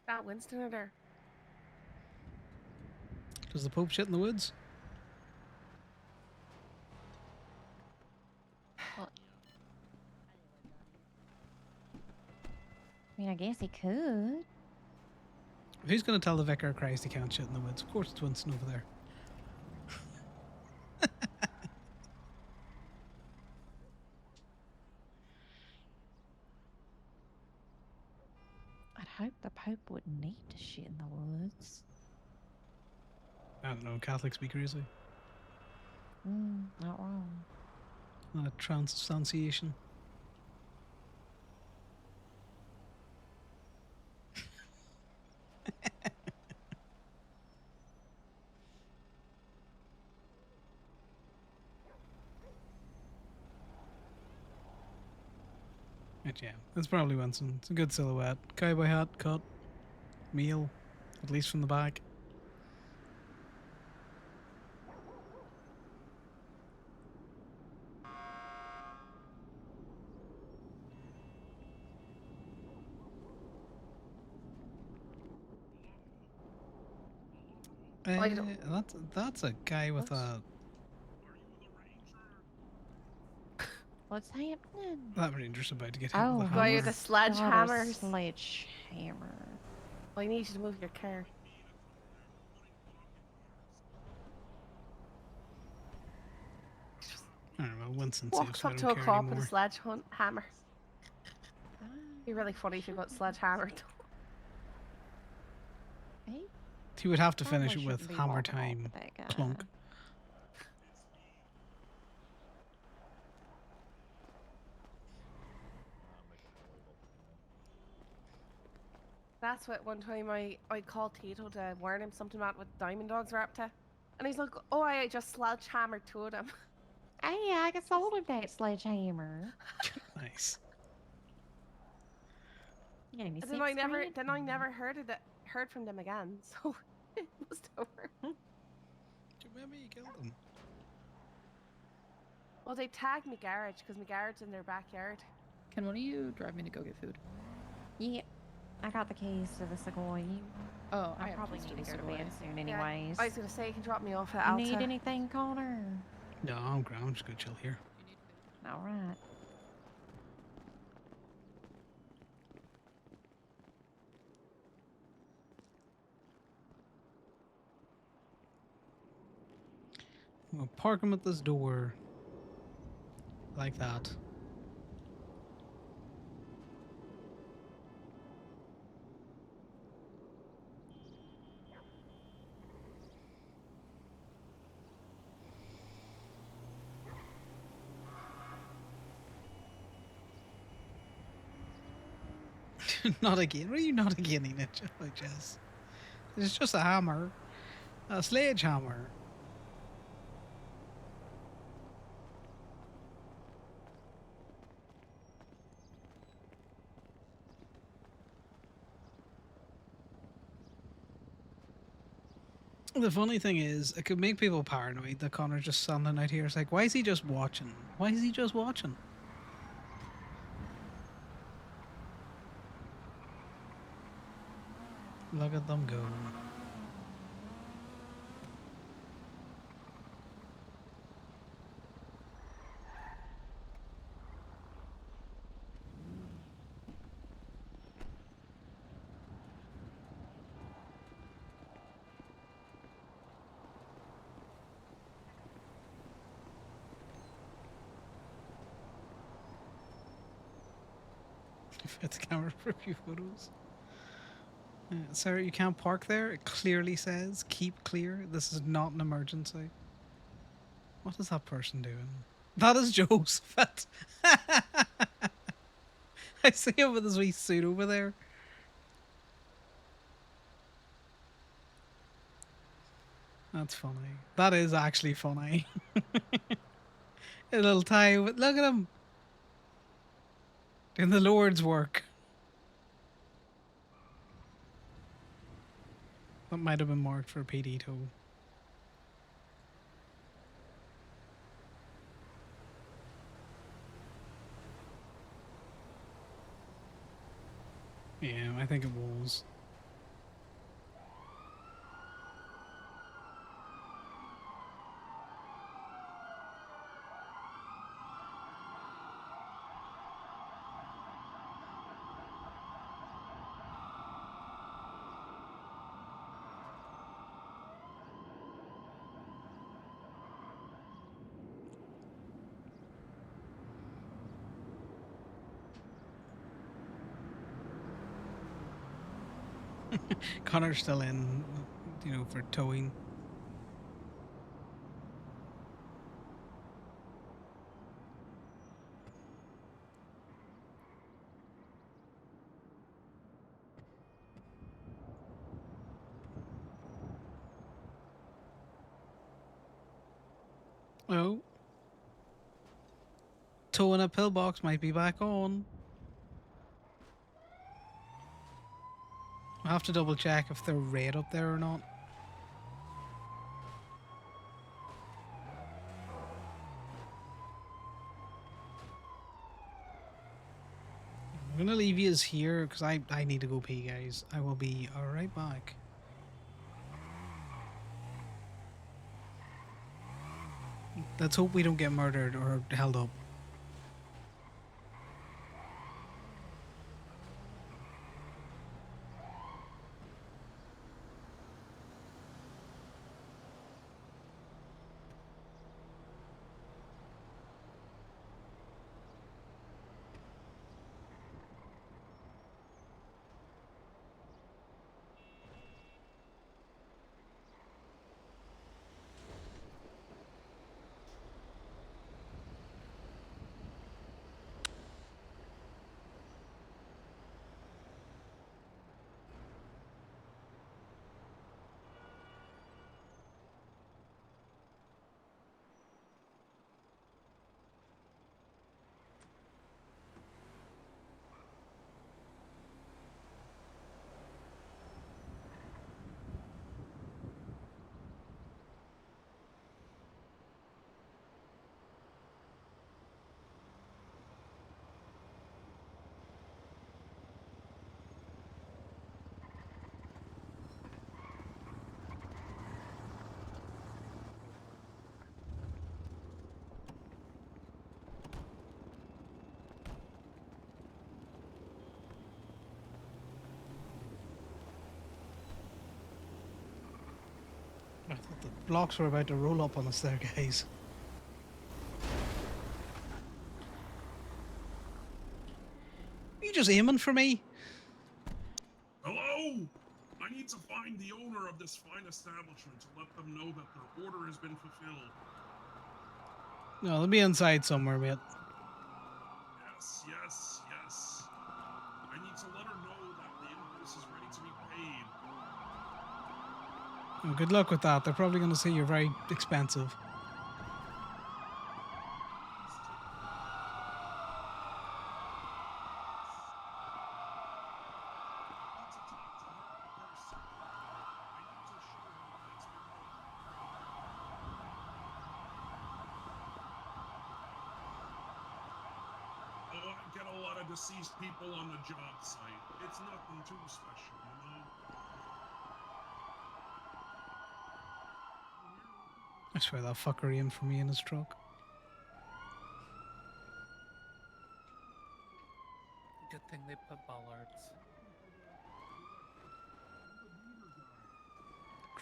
That Winston are there. Does the Pope shit in the woods? I mean, I guess he could. Who's going to tell the Vicar of Christ he can't shit in the woods? Of course it's Winston over there. I'd hope the Pope wouldn't need to shit in the woods. I don't know, Catholics be crazy. Not wrong. Not a transubstantiation. But yeah, it's probably Winston. It's a good silhouette. Cowboy hat, cut, meal, at least from the back. That's a guy with a... What's happening? That ranger's about to get hit Oh, with a Guy hammer. with the sledgehammer. Sledgehammer. Well, I need you to move your car. I don't know, Winston Walks safe, so I up to don't a care cop with anymore. a sledgehammer. Be really funny if you got sledgehammered. He would have to Probably finish it with shouldn't be hammer walking off time, with that guy. clunk. That's what one time I called Tito to warn him something about what Diamond Dogs were up to. And he's like, oh, I just sledgehammered two of them. Hey, I can sold him that sledgehammer. Nice. You gave me And then I never, $6,000. heard from them again. So it was over. Maybe you killed him. Well, they tagged me garage because my garage is in their backyard. Can one of you drive me to go get food? Yeah, I got the keys to the Sequoia. Oh, I have probably keys need to the go to bed Sequoia. soon Yeah, anyways. I was going to say, you can drop me off at You Alta. need anything, Connor? No, I'm grand. I'm just gonna chill here. All right. I'm gonna park him at this door. Like that. Not again. What are you not again, Ninja? Like Jess. It's just a hammer. A sledgehammer. The funny thing is, it could make people paranoid that Connor's just standing out here. It's like, why is he just watching? Why is he just watching? Look at them go. Fit the camera for a few photos. Sir, you can't park there. It clearly says keep clear. This is not an emergency. What is that person doing? That is Joseph. I see him with his wee suit over there. That's funny. That is actually funny. A little tie. Look at him doing the Lord's work. That might have been marked for a PD tow. Yeah, I think it was. Connor's still in, for towing. Oh. Towing a pillbox might be back on. I'll have to double check if they're red up there or not. I'm gonna leave you here because I need to go pee, guys. I will be right back. Let's hope we don't get murdered or held up. I thought the blocks were about to roll up on us there, guys. Are you just aiming for me? Hello? I need to find the owner of this fine establishment to let them know that their order has been fulfilled. No, they'll be inside somewhere, mate. Yes, yes, yes. I need to let her know that the invoice is ready to be paid. Well, good luck with that. They're probably going to say you're very expensive. Oh, I get a lot of deceased people on the job site. It's nothing too special, you know? I swear that fucker aimed for me in his truck. Good thing they put bollards.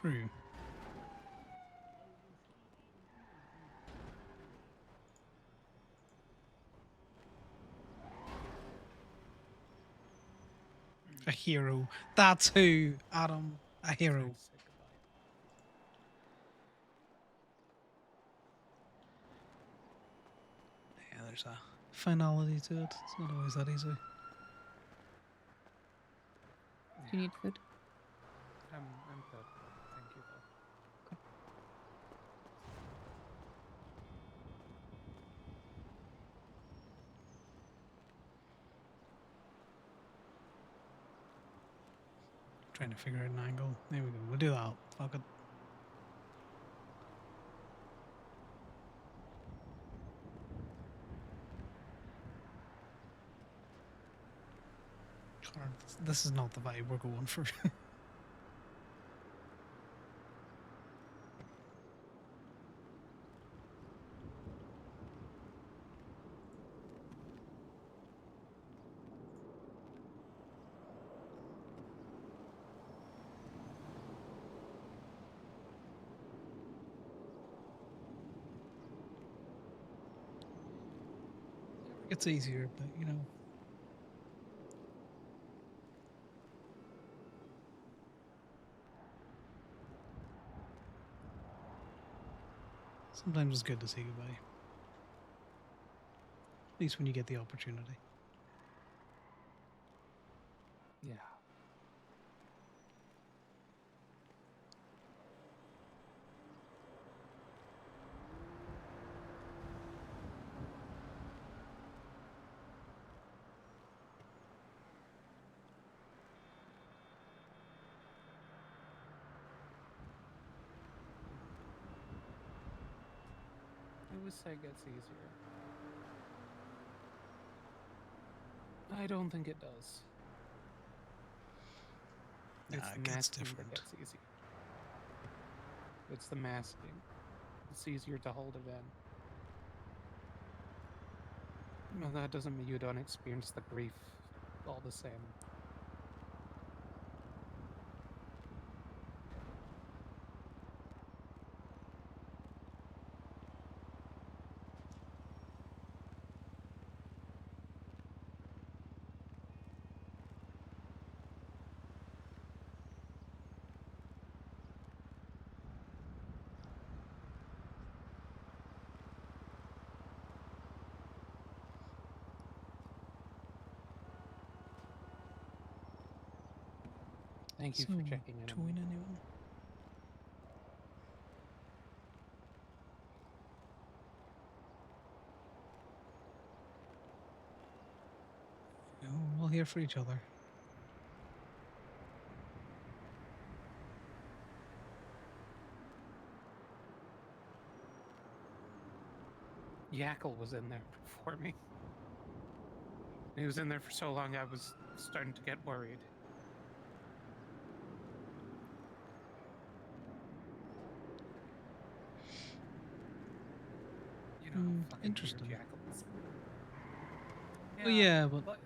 True. A hero. That's who, Adam. A hero. there's a finality to it. It's not always that easy. Do you need food? I'm good. Thank you though. Trying to figure out an angle. There we go. We'll do that. Fuck it. Connor, this is not the vibe we're going for. It's easier, but you know. Sometimes it's good to say goodbye. At least when you get the opportunity. Yeah. I would say it gets easier. I don't think it does. Nah, It's the it gets masking different. that gets easier. It's the masking. It's easier to hold it in. No, that doesn't mean you don't experience the grief all the same. Thank you for checking in. Join anyone? No, we're all here for each other. Yackle was in there before me. He was in there for so long I was starting to get worried. You know, how fucking Interesting. weird Jackal is. Oh yeah, but like,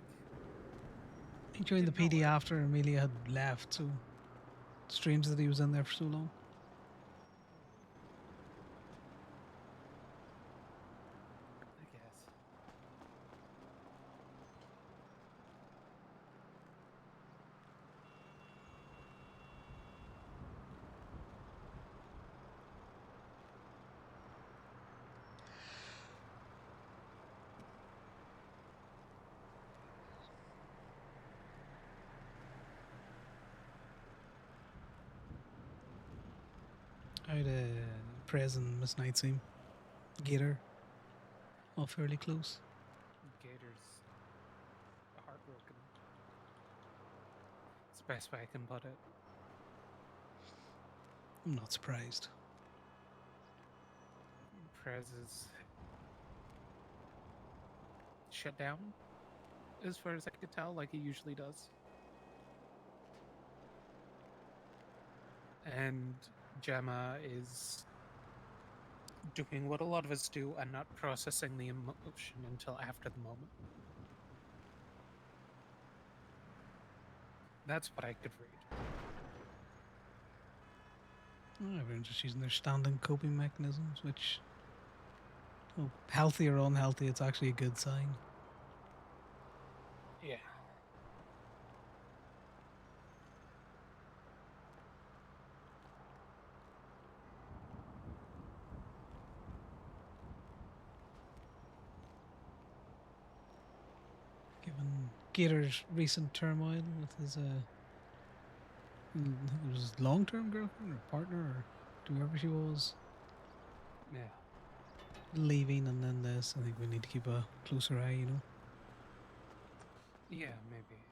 he joined the PD after Amelia had left, so strange that he was in there for so long. I guess. I had Prez and Miss Night seem Gator all fairly close. Gator's heartbroken. It's the best way I can put it. I'm not surprised. Prez is shut down, as far as I could tell, like he usually does. And Gemma is doing what a lot of us do and not processing the emotion until after the moment. That's what I could read. Oh, everyone's just using their standing coping mechanisms, which, oh, healthy or unhealthy, it's actually a good sign. Yeah. Gator's recent turmoil with his it was his long-term girlfriend or partner or whoever she was Yeah. leaving, and then this. I think we need to keep a closer eye, you know. Yeah, maybe.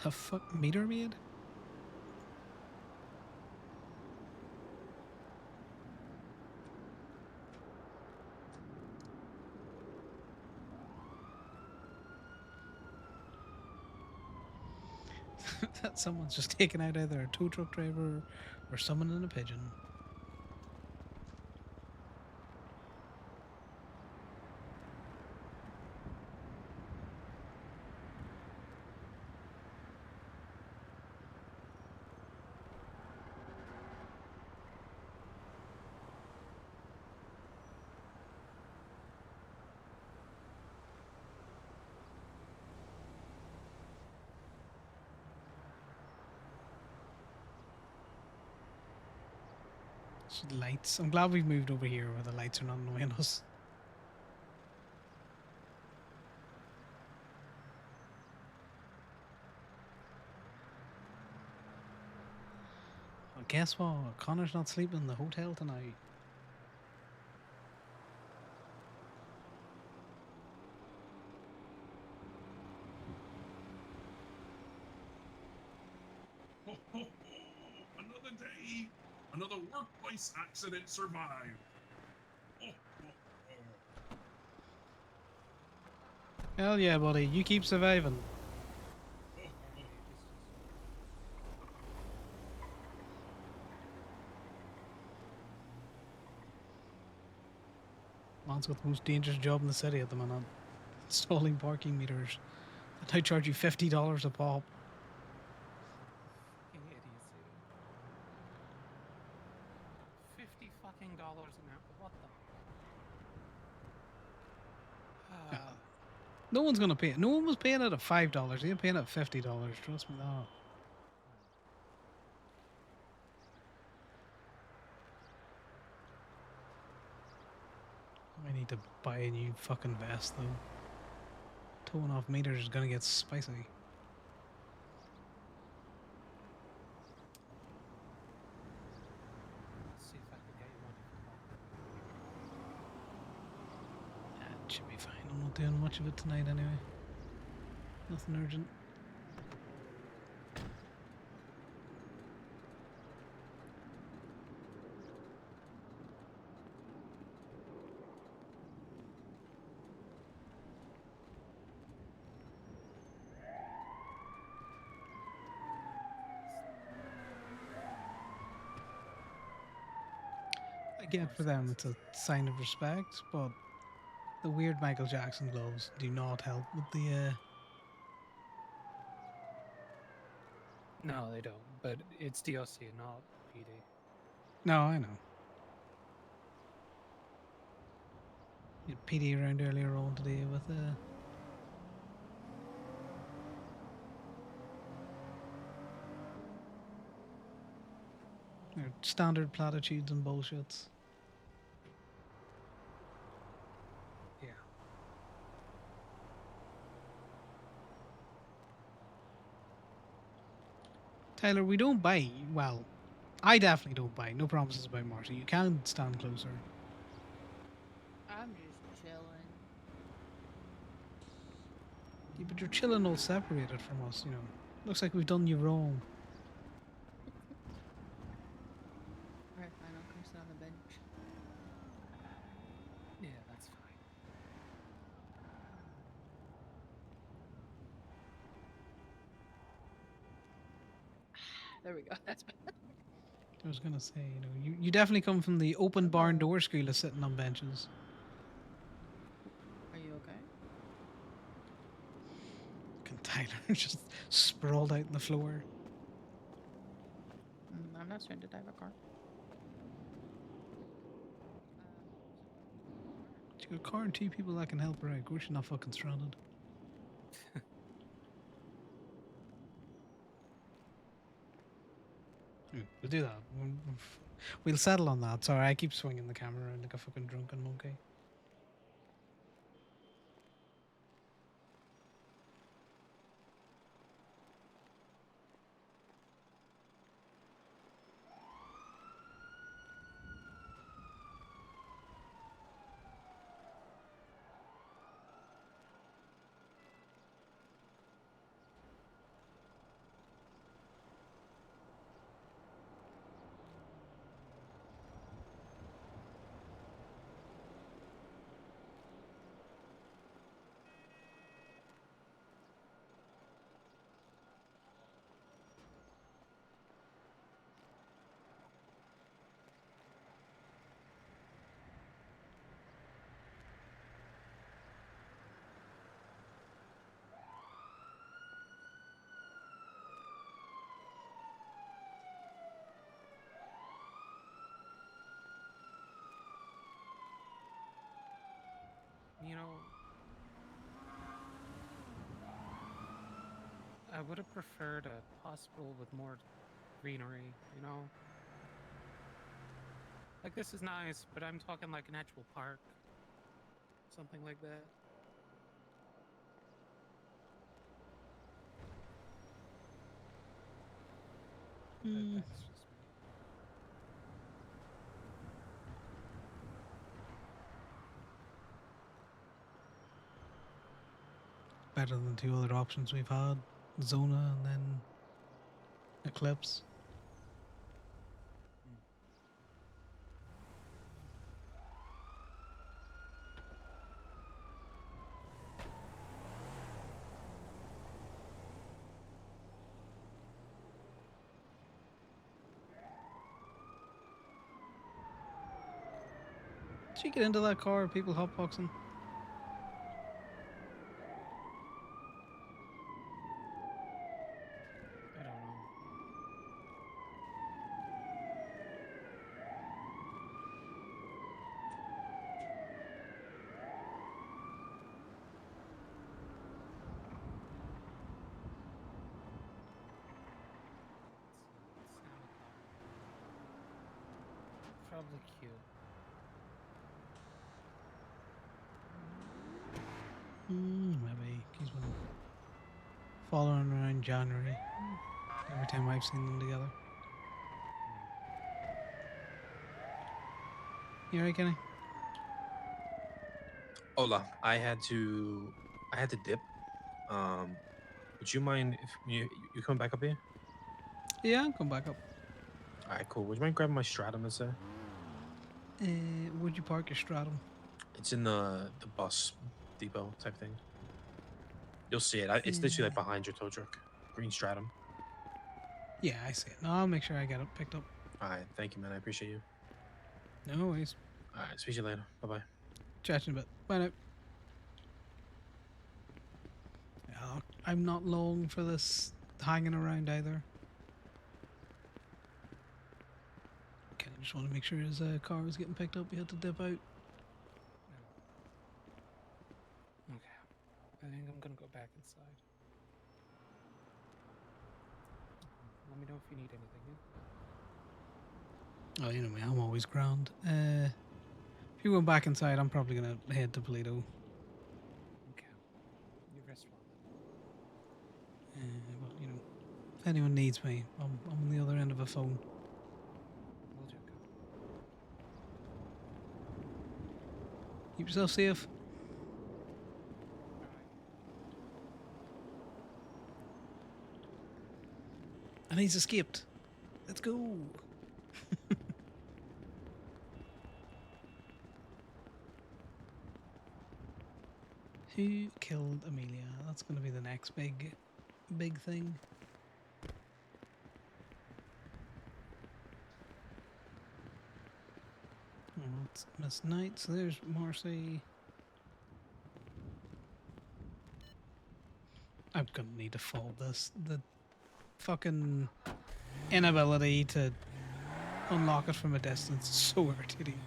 The fuck meter maid? That someone's just taken out either a tow truck driver or someone in a pigeon. Lights. I'm glad we've moved over here where the lights are not annoying us. Well, guess what? Connor's not sleeping in the hotel tonight. Ho, ho, ho. Another day, another workplace accident survived. Ho, ho, ho. Hell yeah, buddy. You keep surviving. Man's got the most dangerous job in the city at the minute. Installing parking meters. And I charge you $50 a pop. Fucking idiocy. $50 fucking dollars an hour. What the? No one's gonna pay it. No one was paying it at $5. They're paying it at $50. Trust me that. I need to buy a new fucking vest though. Towing off meters is gonna get spicy. Let's see if I can get you one. It should be fine. I'm not doing much of it tonight anyway. Nothing urgent. I get for them it's a sign of respect, but the weird Michael Jackson gloves do not help with the No, they don't. But it's DLC, not PD. No, I know. You had PD around earlier on today with their standard platitudes and bullshits. Yeah. Tyler, we don't buy. Well, I definitely don't buy. No promises about Marty. You can stand closer. I'm just chilling. Yeah, but you're chilling all separated from us, you know. Looks like we've done you wrong. Alright, fine, I'll come sit on the bench. Yeah, that's fine. There we go, that's better. I was gonna say, you know, you definitely come from the open barn door school of sitting on benches. Are you okay? And Tyler just sprawled out on the floor. I'm not trying to drive a car. She got a car and two people that can help her out. Of course, she's not fucking stranded. We'll do that. We'll settle on that. Sorry, I keep swinging the camera around like a fucking drunken monkey. You know, I would have preferred a hospital with more greenery, you know? Like, this is nice, but I'm talking like an actual park. Something like that. That's just me. Better than two other options we've had. Zona and then Eclipse. Did you get into that car? People hotboxing? I don't know. Probably cute. Maybe. He's been following around January. Every time I've seen them together. You alright, Kenny? Hola, I had to dip. Would you mind if you come back up here? Yeah, I'll come back up. All right, cool. Would you mind grabbing my stratum that's there? Would you park your stratum? It's in the bus depot type thing. You'll see it. It's literally like behind your tow truck. Green stratum. Yeah, I see it. No, I'll make sure I get it picked up. All right, thank you, man. I appreciate you. No worries. All right, speak to you later. Bye bye. Chat in a bit. Bye now. Yeah, I'm not long for this hanging around either. Okay, I just want to make sure his car was getting picked up. He had to dip out. Okay. I think I'm gonna go back inside. Let me know if you need anything. Yeah? Oh, you know me, I'm always ground. If you're going back inside, I'm probably going to head to Toledo. Okay. You rest well. Well, you know, if anyone needs me, I'm on the other end of a phone. We'll do. Keep yourself safe. And he's escaped. Let's go. Who killed Amelia? That's going to be the next big thing. Oh, it's Miss Knight. So there's Marcy. I'm going to need to fold this. The fucking inability to unlock it from a distance is so irritating.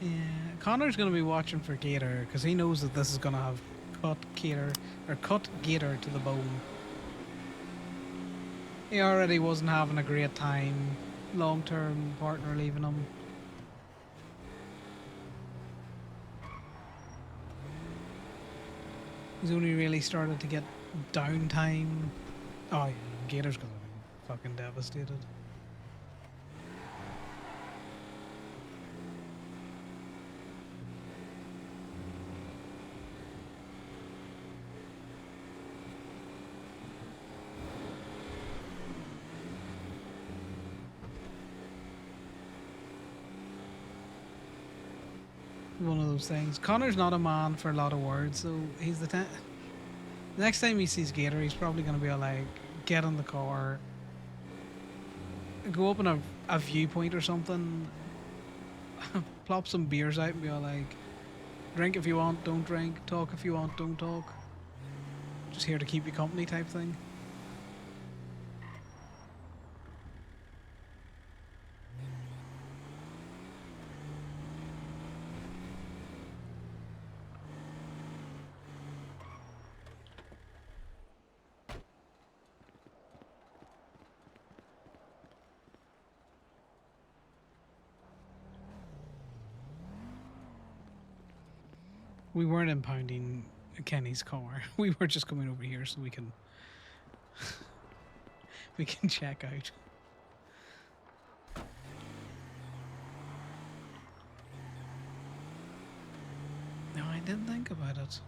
Yeah, Connor's going to be watching for Gator because he knows that this is going to have cut Gator to the bone. He already wasn't having a great time. Long-term partner leaving him. He's only really started to get downtime. Oh yeah, Gator's gonna be fucking devastated. One of those things. Connor's not a man for a lot of words, so he's the next time he sees Gator, he's probably going to be all like, get in the car, go up in a viewpoint or something, plop some beers out and be all like, drink if you want, don't drink, talk if you want, don't talk. Just here to keep you company type thing. We weren't impounding Kenny's car. We were just coming over here so we can we can check out. No, I didn't think about it.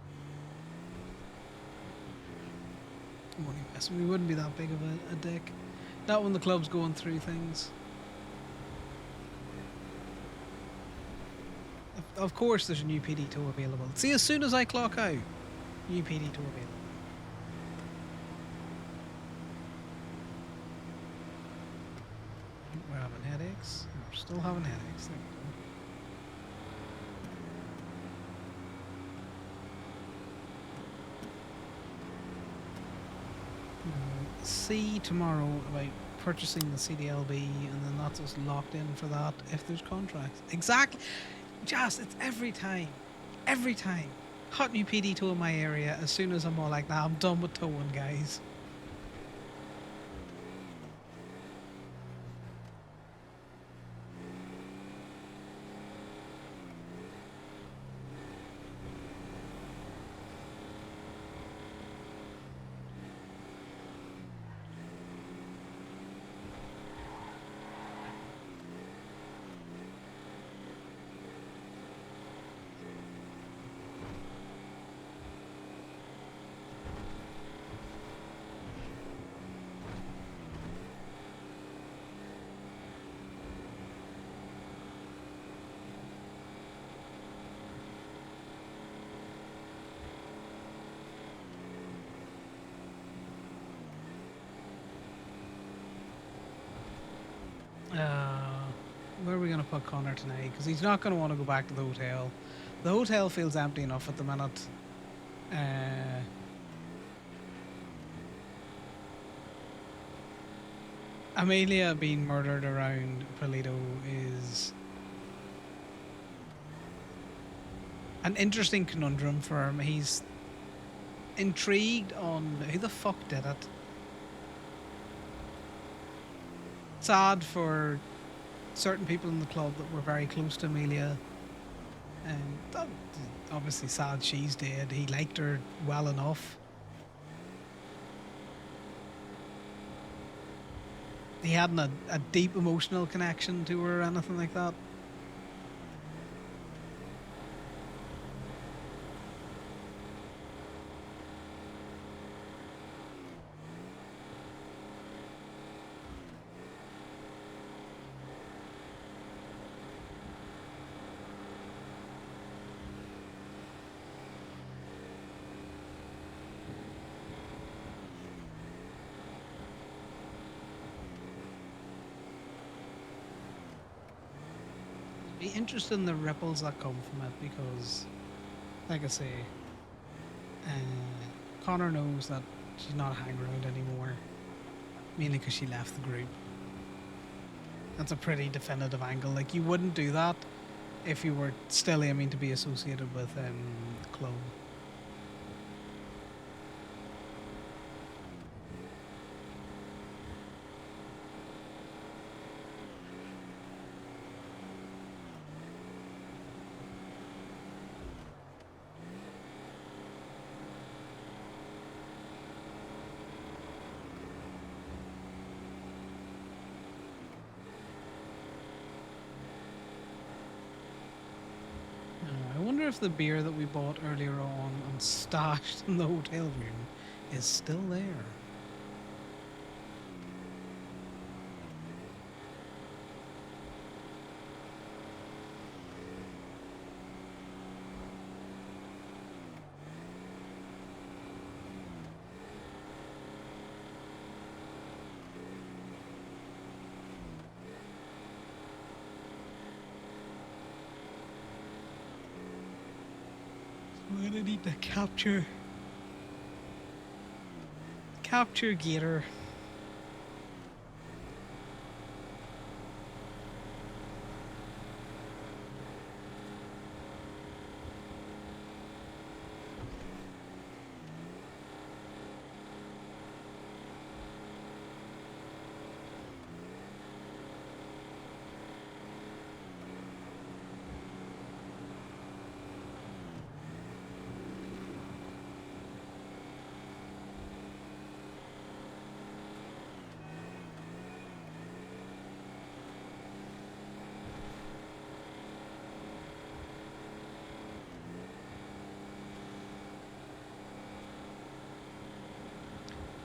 I'm only messing. We wouldn't be that big of a dick. Not when the club's going through things. Of course there's a new PD2 available. See, as soon as I clock out, new PD2 available. We're having headaches. We're still having headaches. There we go. See tomorrow about purchasing the CDLB, and then that's us locked in for that if there's contracts. Exactly. Just, it's every time. Every time. Hot new PD2 in my area, as soon as I'm all like, nah, I'm done with towing, guys. Where are we going to put Connor tonight? Because he's not going to want to go back to the hotel. The hotel feels empty enough at the minute. Amelia being murdered around Polito is an interesting conundrum for him. He's intrigued on who the fuck did it. Sad for certain people in the club that were very close to Amelia. And obviously sad she's dead. He liked her well enough. He hadn't a deep emotional connection to her or anything like that. Be interested in the ripples that come from it because, like I say, Connor knows that she's not hanging around anymore, mainly because she left the group. That's a pretty definitive angle. Like, you wouldn't do that if you were still aiming to be associated with the club. I wonder if the beer that we bought earlier on and stashed in the hotel room is still there. We're gonna need to capture Gator.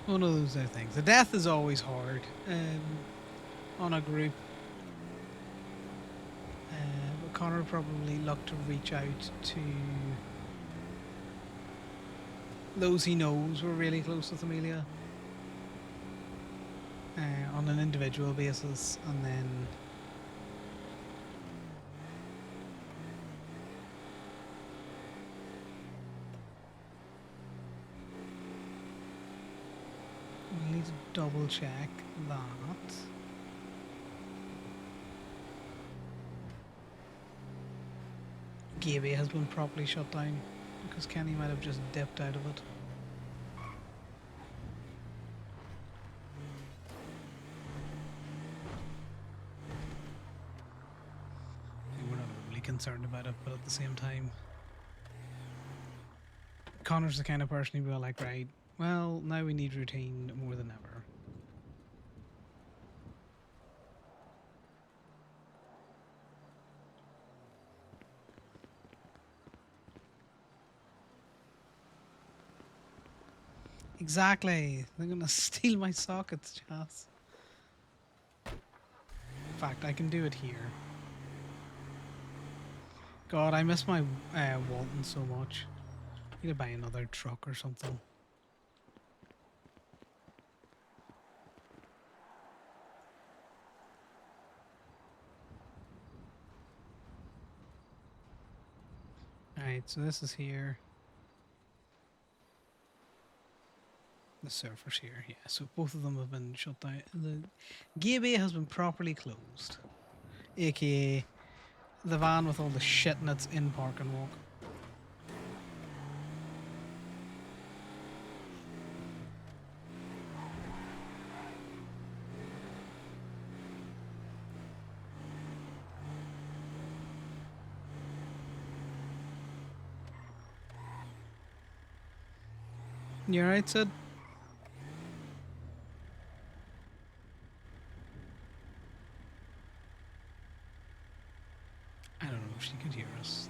One of those things. The death is always hard on a group. But Connor probably looked to reach out to those he knows were really close with Amelia on an individual basis, and then we need to double check that. Gaby has been properly shut down because Kenny might have just dipped out of it. We're not really concerned about it, but at the same time, Connor's the kind of person who'd be like, right, well, now we need routine more than ever. Exactly. They're gonna steal my sockets, Jas. In fact, I can do it here. God, I miss my Walton so much. Need to buy another truck or something. Alright, so this is here. The surfer's here, yeah. So both of them have been shut down. The Gaby has been properly closed. AKA the van with all the shit in its in park and walk. You alright, Sid? I don't know if she could hear us.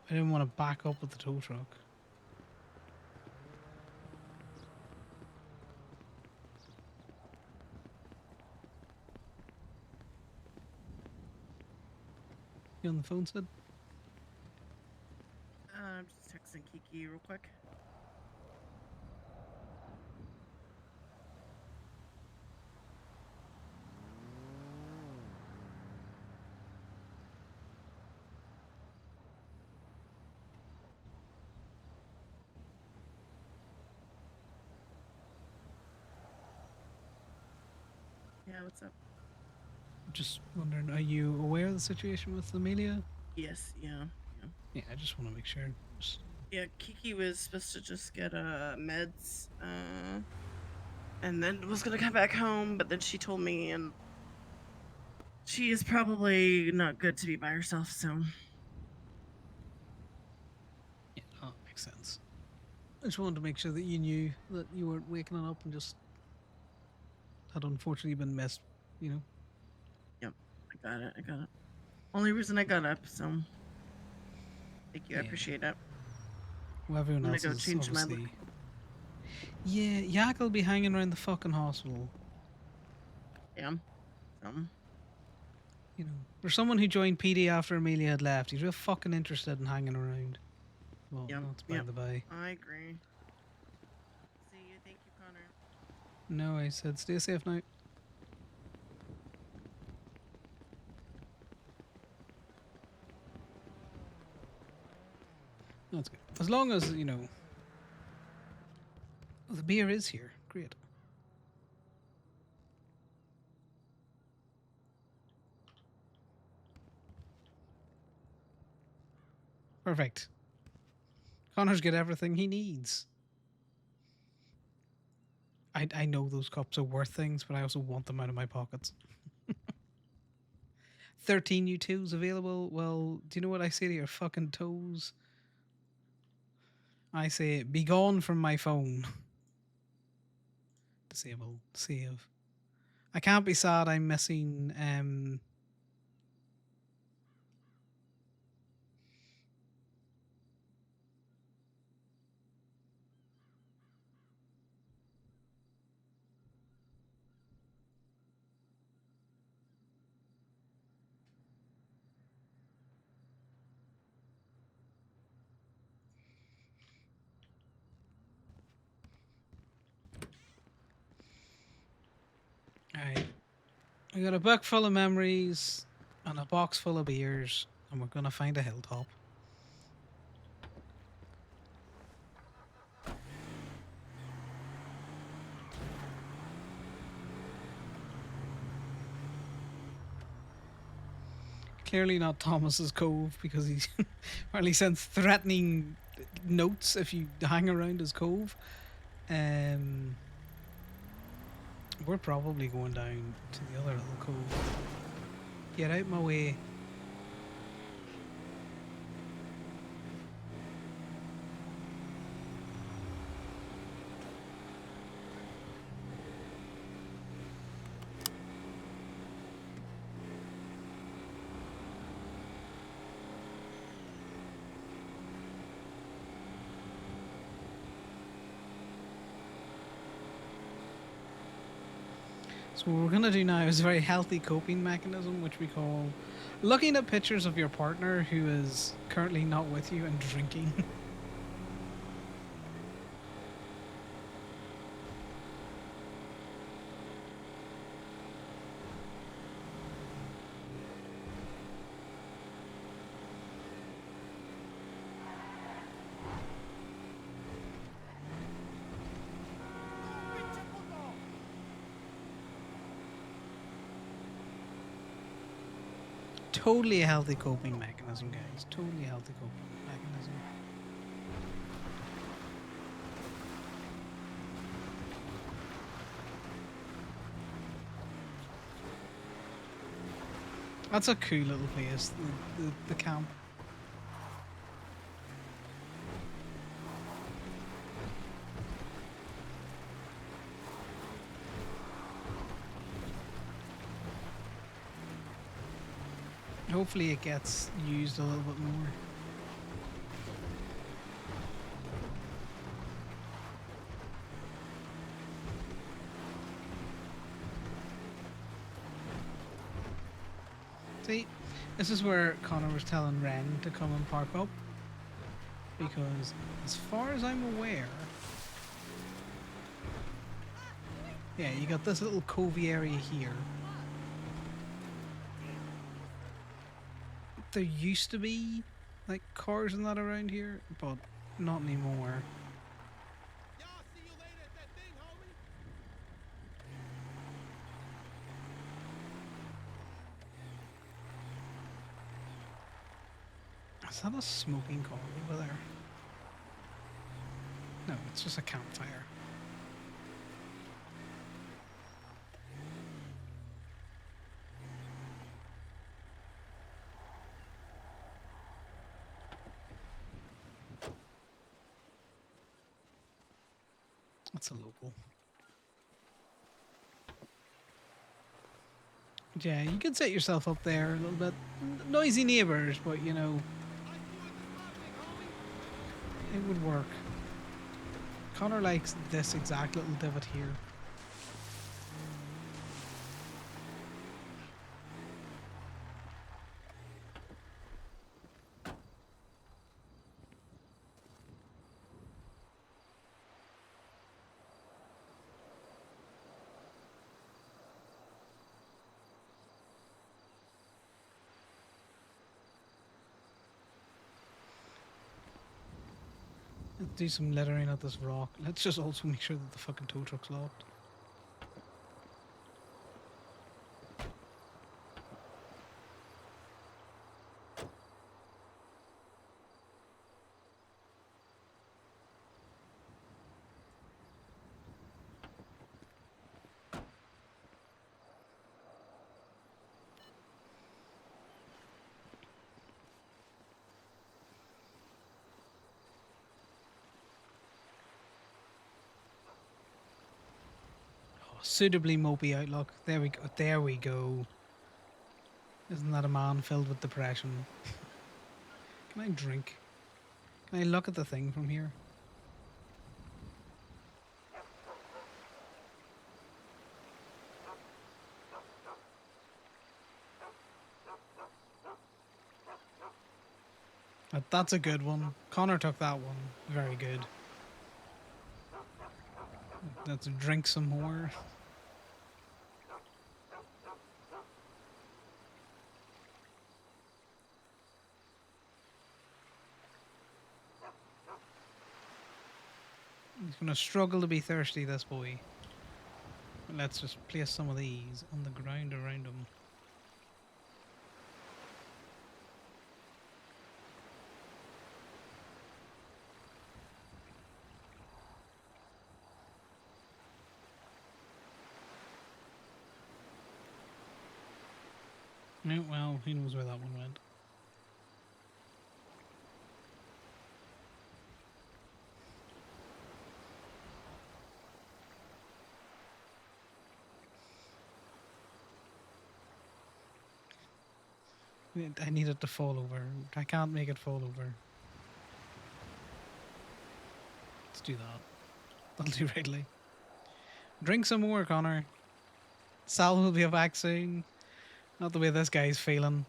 I didn't want to back up with the tow truck. You on the phone, Sid? I'm just texting Kiki real quick. Yeah, what's up? Just wondering, are you aware of the situation with Amelia? Yes, yeah. Yeah, I just want to make sure. Just- Yeah, Kiki was supposed to just get meds, and then was gonna come back home, but then she told me, and she is probably not good to be by herself, so. Yeah, that makes sense. I just wanted to make sure that you knew that you weren't waking up and just had unfortunately been missed, you know? Yep, I got it, Only reason I got up, so. Thank you, I Yeah. appreciate it. Well, everyone I'm gonna else go is change my look. obviously. Yeah, Yak will be hanging around the fucking hospital. Yeah. You know, for someone who joined PD after Amelia had left, he's real fucking interested in hanging around. Well, that's by the by. I agree. See you. Thank you, Connor. No, I said stay safe now. That's good. As long as, you know, the beer is here. Great. Perfect. Connor's got everything he needs. I know those cups are worth things, but I also want them out of my pockets. 13 U2s available. Well, do you know what I say to your fucking toes? I say, be gone from my phone. Disable. Save. I can't be sad I'm missing Alright. I got a book full of memories and a box full of beers, and we're gonna find a hilltop. Clearly not Thomas's Cove because he's apparently sends threatening notes if you hang around his cove. We're probably going down to the other little cove. Get out my way. So what we're going to do now is a very healthy coping mechanism, which we call looking at pictures of your partner who is currently not with you and drinking. Totally a healthy coping mechanism, guys. Totally healthy coping mechanism. That's a cool little place, the camp. Hopefully it gets used a little bit more. See, this is where Connor was telling Ren to come and park up. Because as far as I'm aware, yeah, you got this little covey area here. There used to be like cars and that around here, but not anymore. Is that a smoking car over there? No, it's just a campfire. That's a local. But yeah, you could set yourself up there a little bit. Noisy neighbors, but you know, it would work. Connor likes this exact little divot here. Let's do some lettering at this rock. Let's just also make sure that the fucking tow truck's locked. Suitably mopey outlook. There we go. There we go. Isn't that a man filled with depression? Can I drink? Can I look at the thing from here? That's a good one. Connor took that one. Very good. Let's drink some more. He's gonna struggle to be thirsty, this boy. Let's just place some of these on the ground around him. No, well, he knows where that one went. I need it to fall over. I can't make it fall over. Let's do that. That'll do rightly. Drink some more, Connor. Sal will be back soon. Not the way this guy's feeling.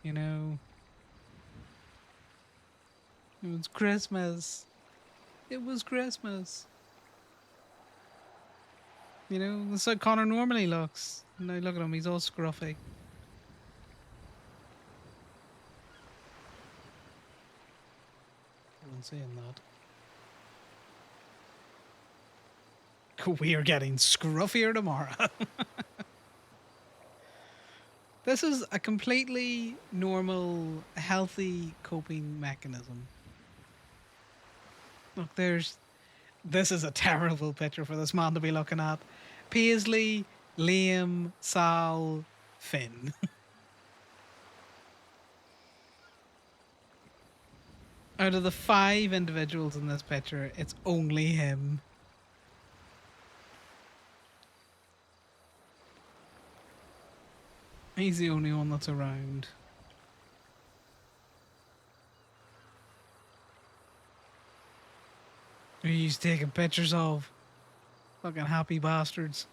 You know. It was Christmas. It was Christmas. You know, that's how Connor normally looks. Now look at him, he's all scruffy. I'm saying that. We are getting scruffier tomorrow. This is a completely normal, healthy coping mechanism. Look, this is a terrible picture for this man to be looking at. Paisley, Liam, Sal, Finn. Out of the 5 individuals in this picture, it's only him. He's the only one that's around. Who he's taking pictures of. Fucking happy bastards.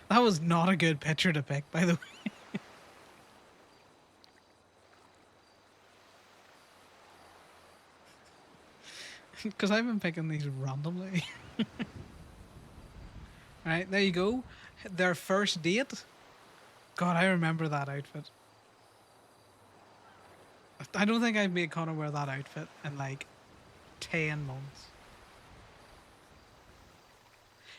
That was not a good picture to pick, by the way. Because I've been picking these randomly. Alright, there you go. Their first date. God, I remember that outfit. I don't think I've made Connor wear that outfit in like 10 months.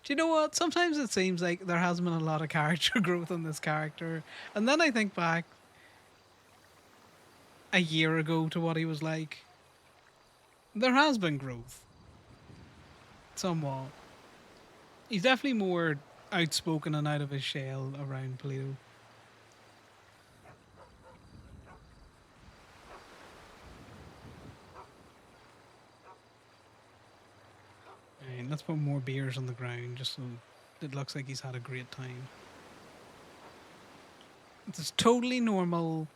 Do you know what? Sometimes it seems like there hasn't been a lot of character growth on this character, and then I think back a year ago to what he was like. There has been growth, somewhat. He's definitely more outspoken and out of his shell around Polito. And let's put more beers on the ground just so it looks like he's had a great time. It's totally normal,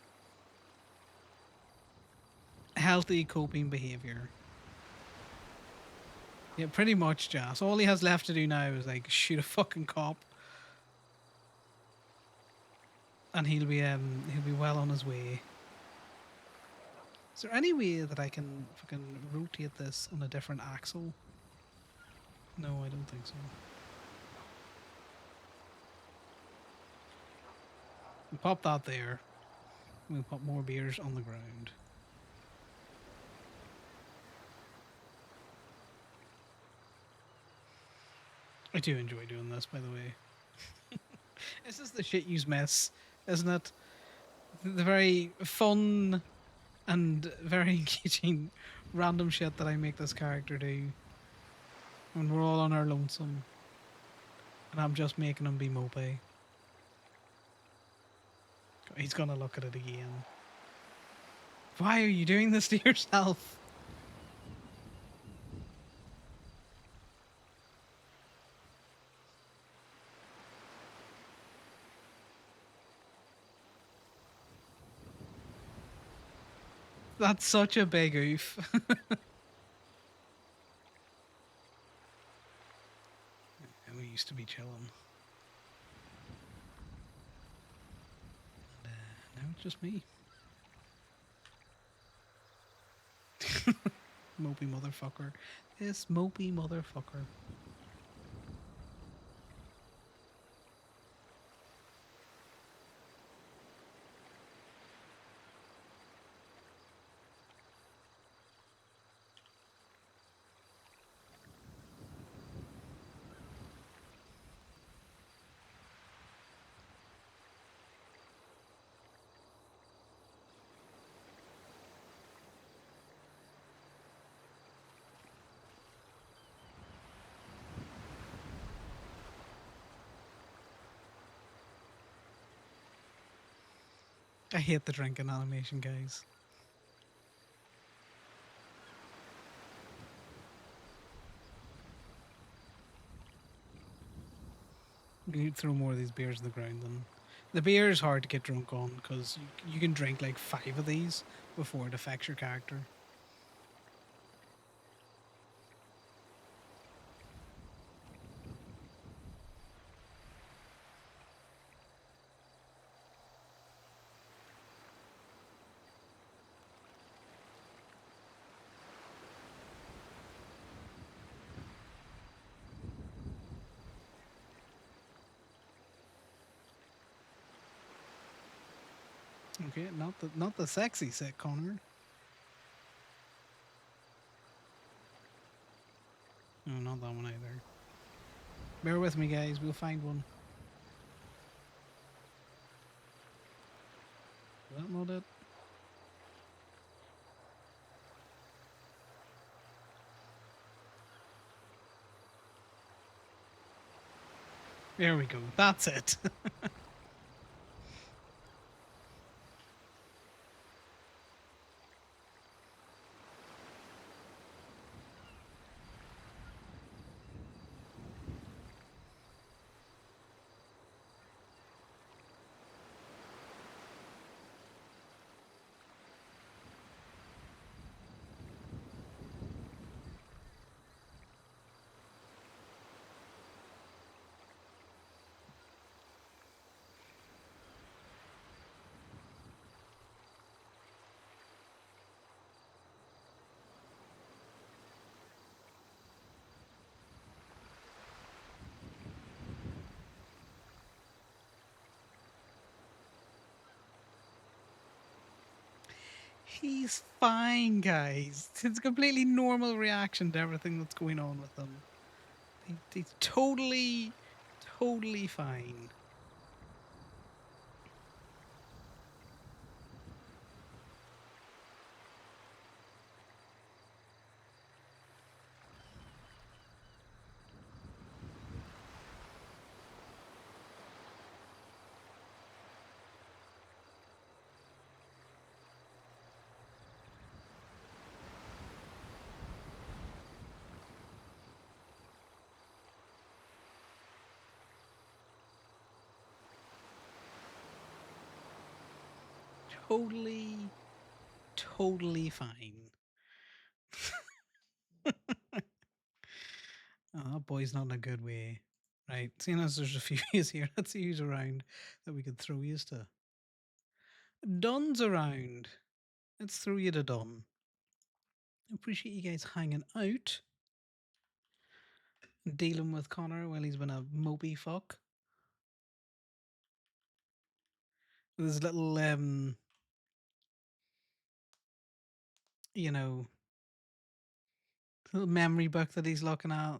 healthy coping behavior. Yeah, pretty much, Jas. All he has left to do now is like shoot a fucking cop, and he'll be well on his way. Is there any way that I can fucking rotate this on a different axle? No, I don't think so. We'll pop that there. We'll put more beers on the ground. I do enjoy doing this, by the way. This is the shit you miss, isn't it? The very fun and very engaging random shit that I make this character do when we're all on our lonesome and I'm just making him be mopey. He's gonna look at it again. Why are you doing this to yourself? That's such a big oof. And we used to be chilling. And, now it's just me. Mopey motherfucker. This mopey motherfucker. I hate the drinking animation, guys. You need to throw more of these beers on the ground. Then the beer is hard to get drunk on because you can drink like 5 of these before it affects your character. Okay, not the sexy set, Connor. No, not that one either. Bear with me, guys. We'll find one. Is that not it? There we go. That's it. He's fine, guys. It's a completely normal reaction to everything that's going on with him. He's totally fine. Totally fine. Oh, that boy's not in a good way. Right, seeing as there's a few yous here, let's see who's around that we could throw yous to. Don's around. Let's throw you to Don. Appreciate you guys hanging out. Dealing with Connor while he's been a mopey fuck. With his little, you know, little memory book that he's looking at.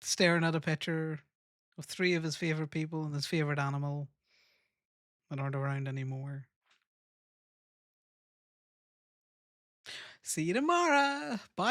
Staring at a picture of 3 of his favorite people and his favorite animal that aren't around anymore. See you tomorrow. Bye.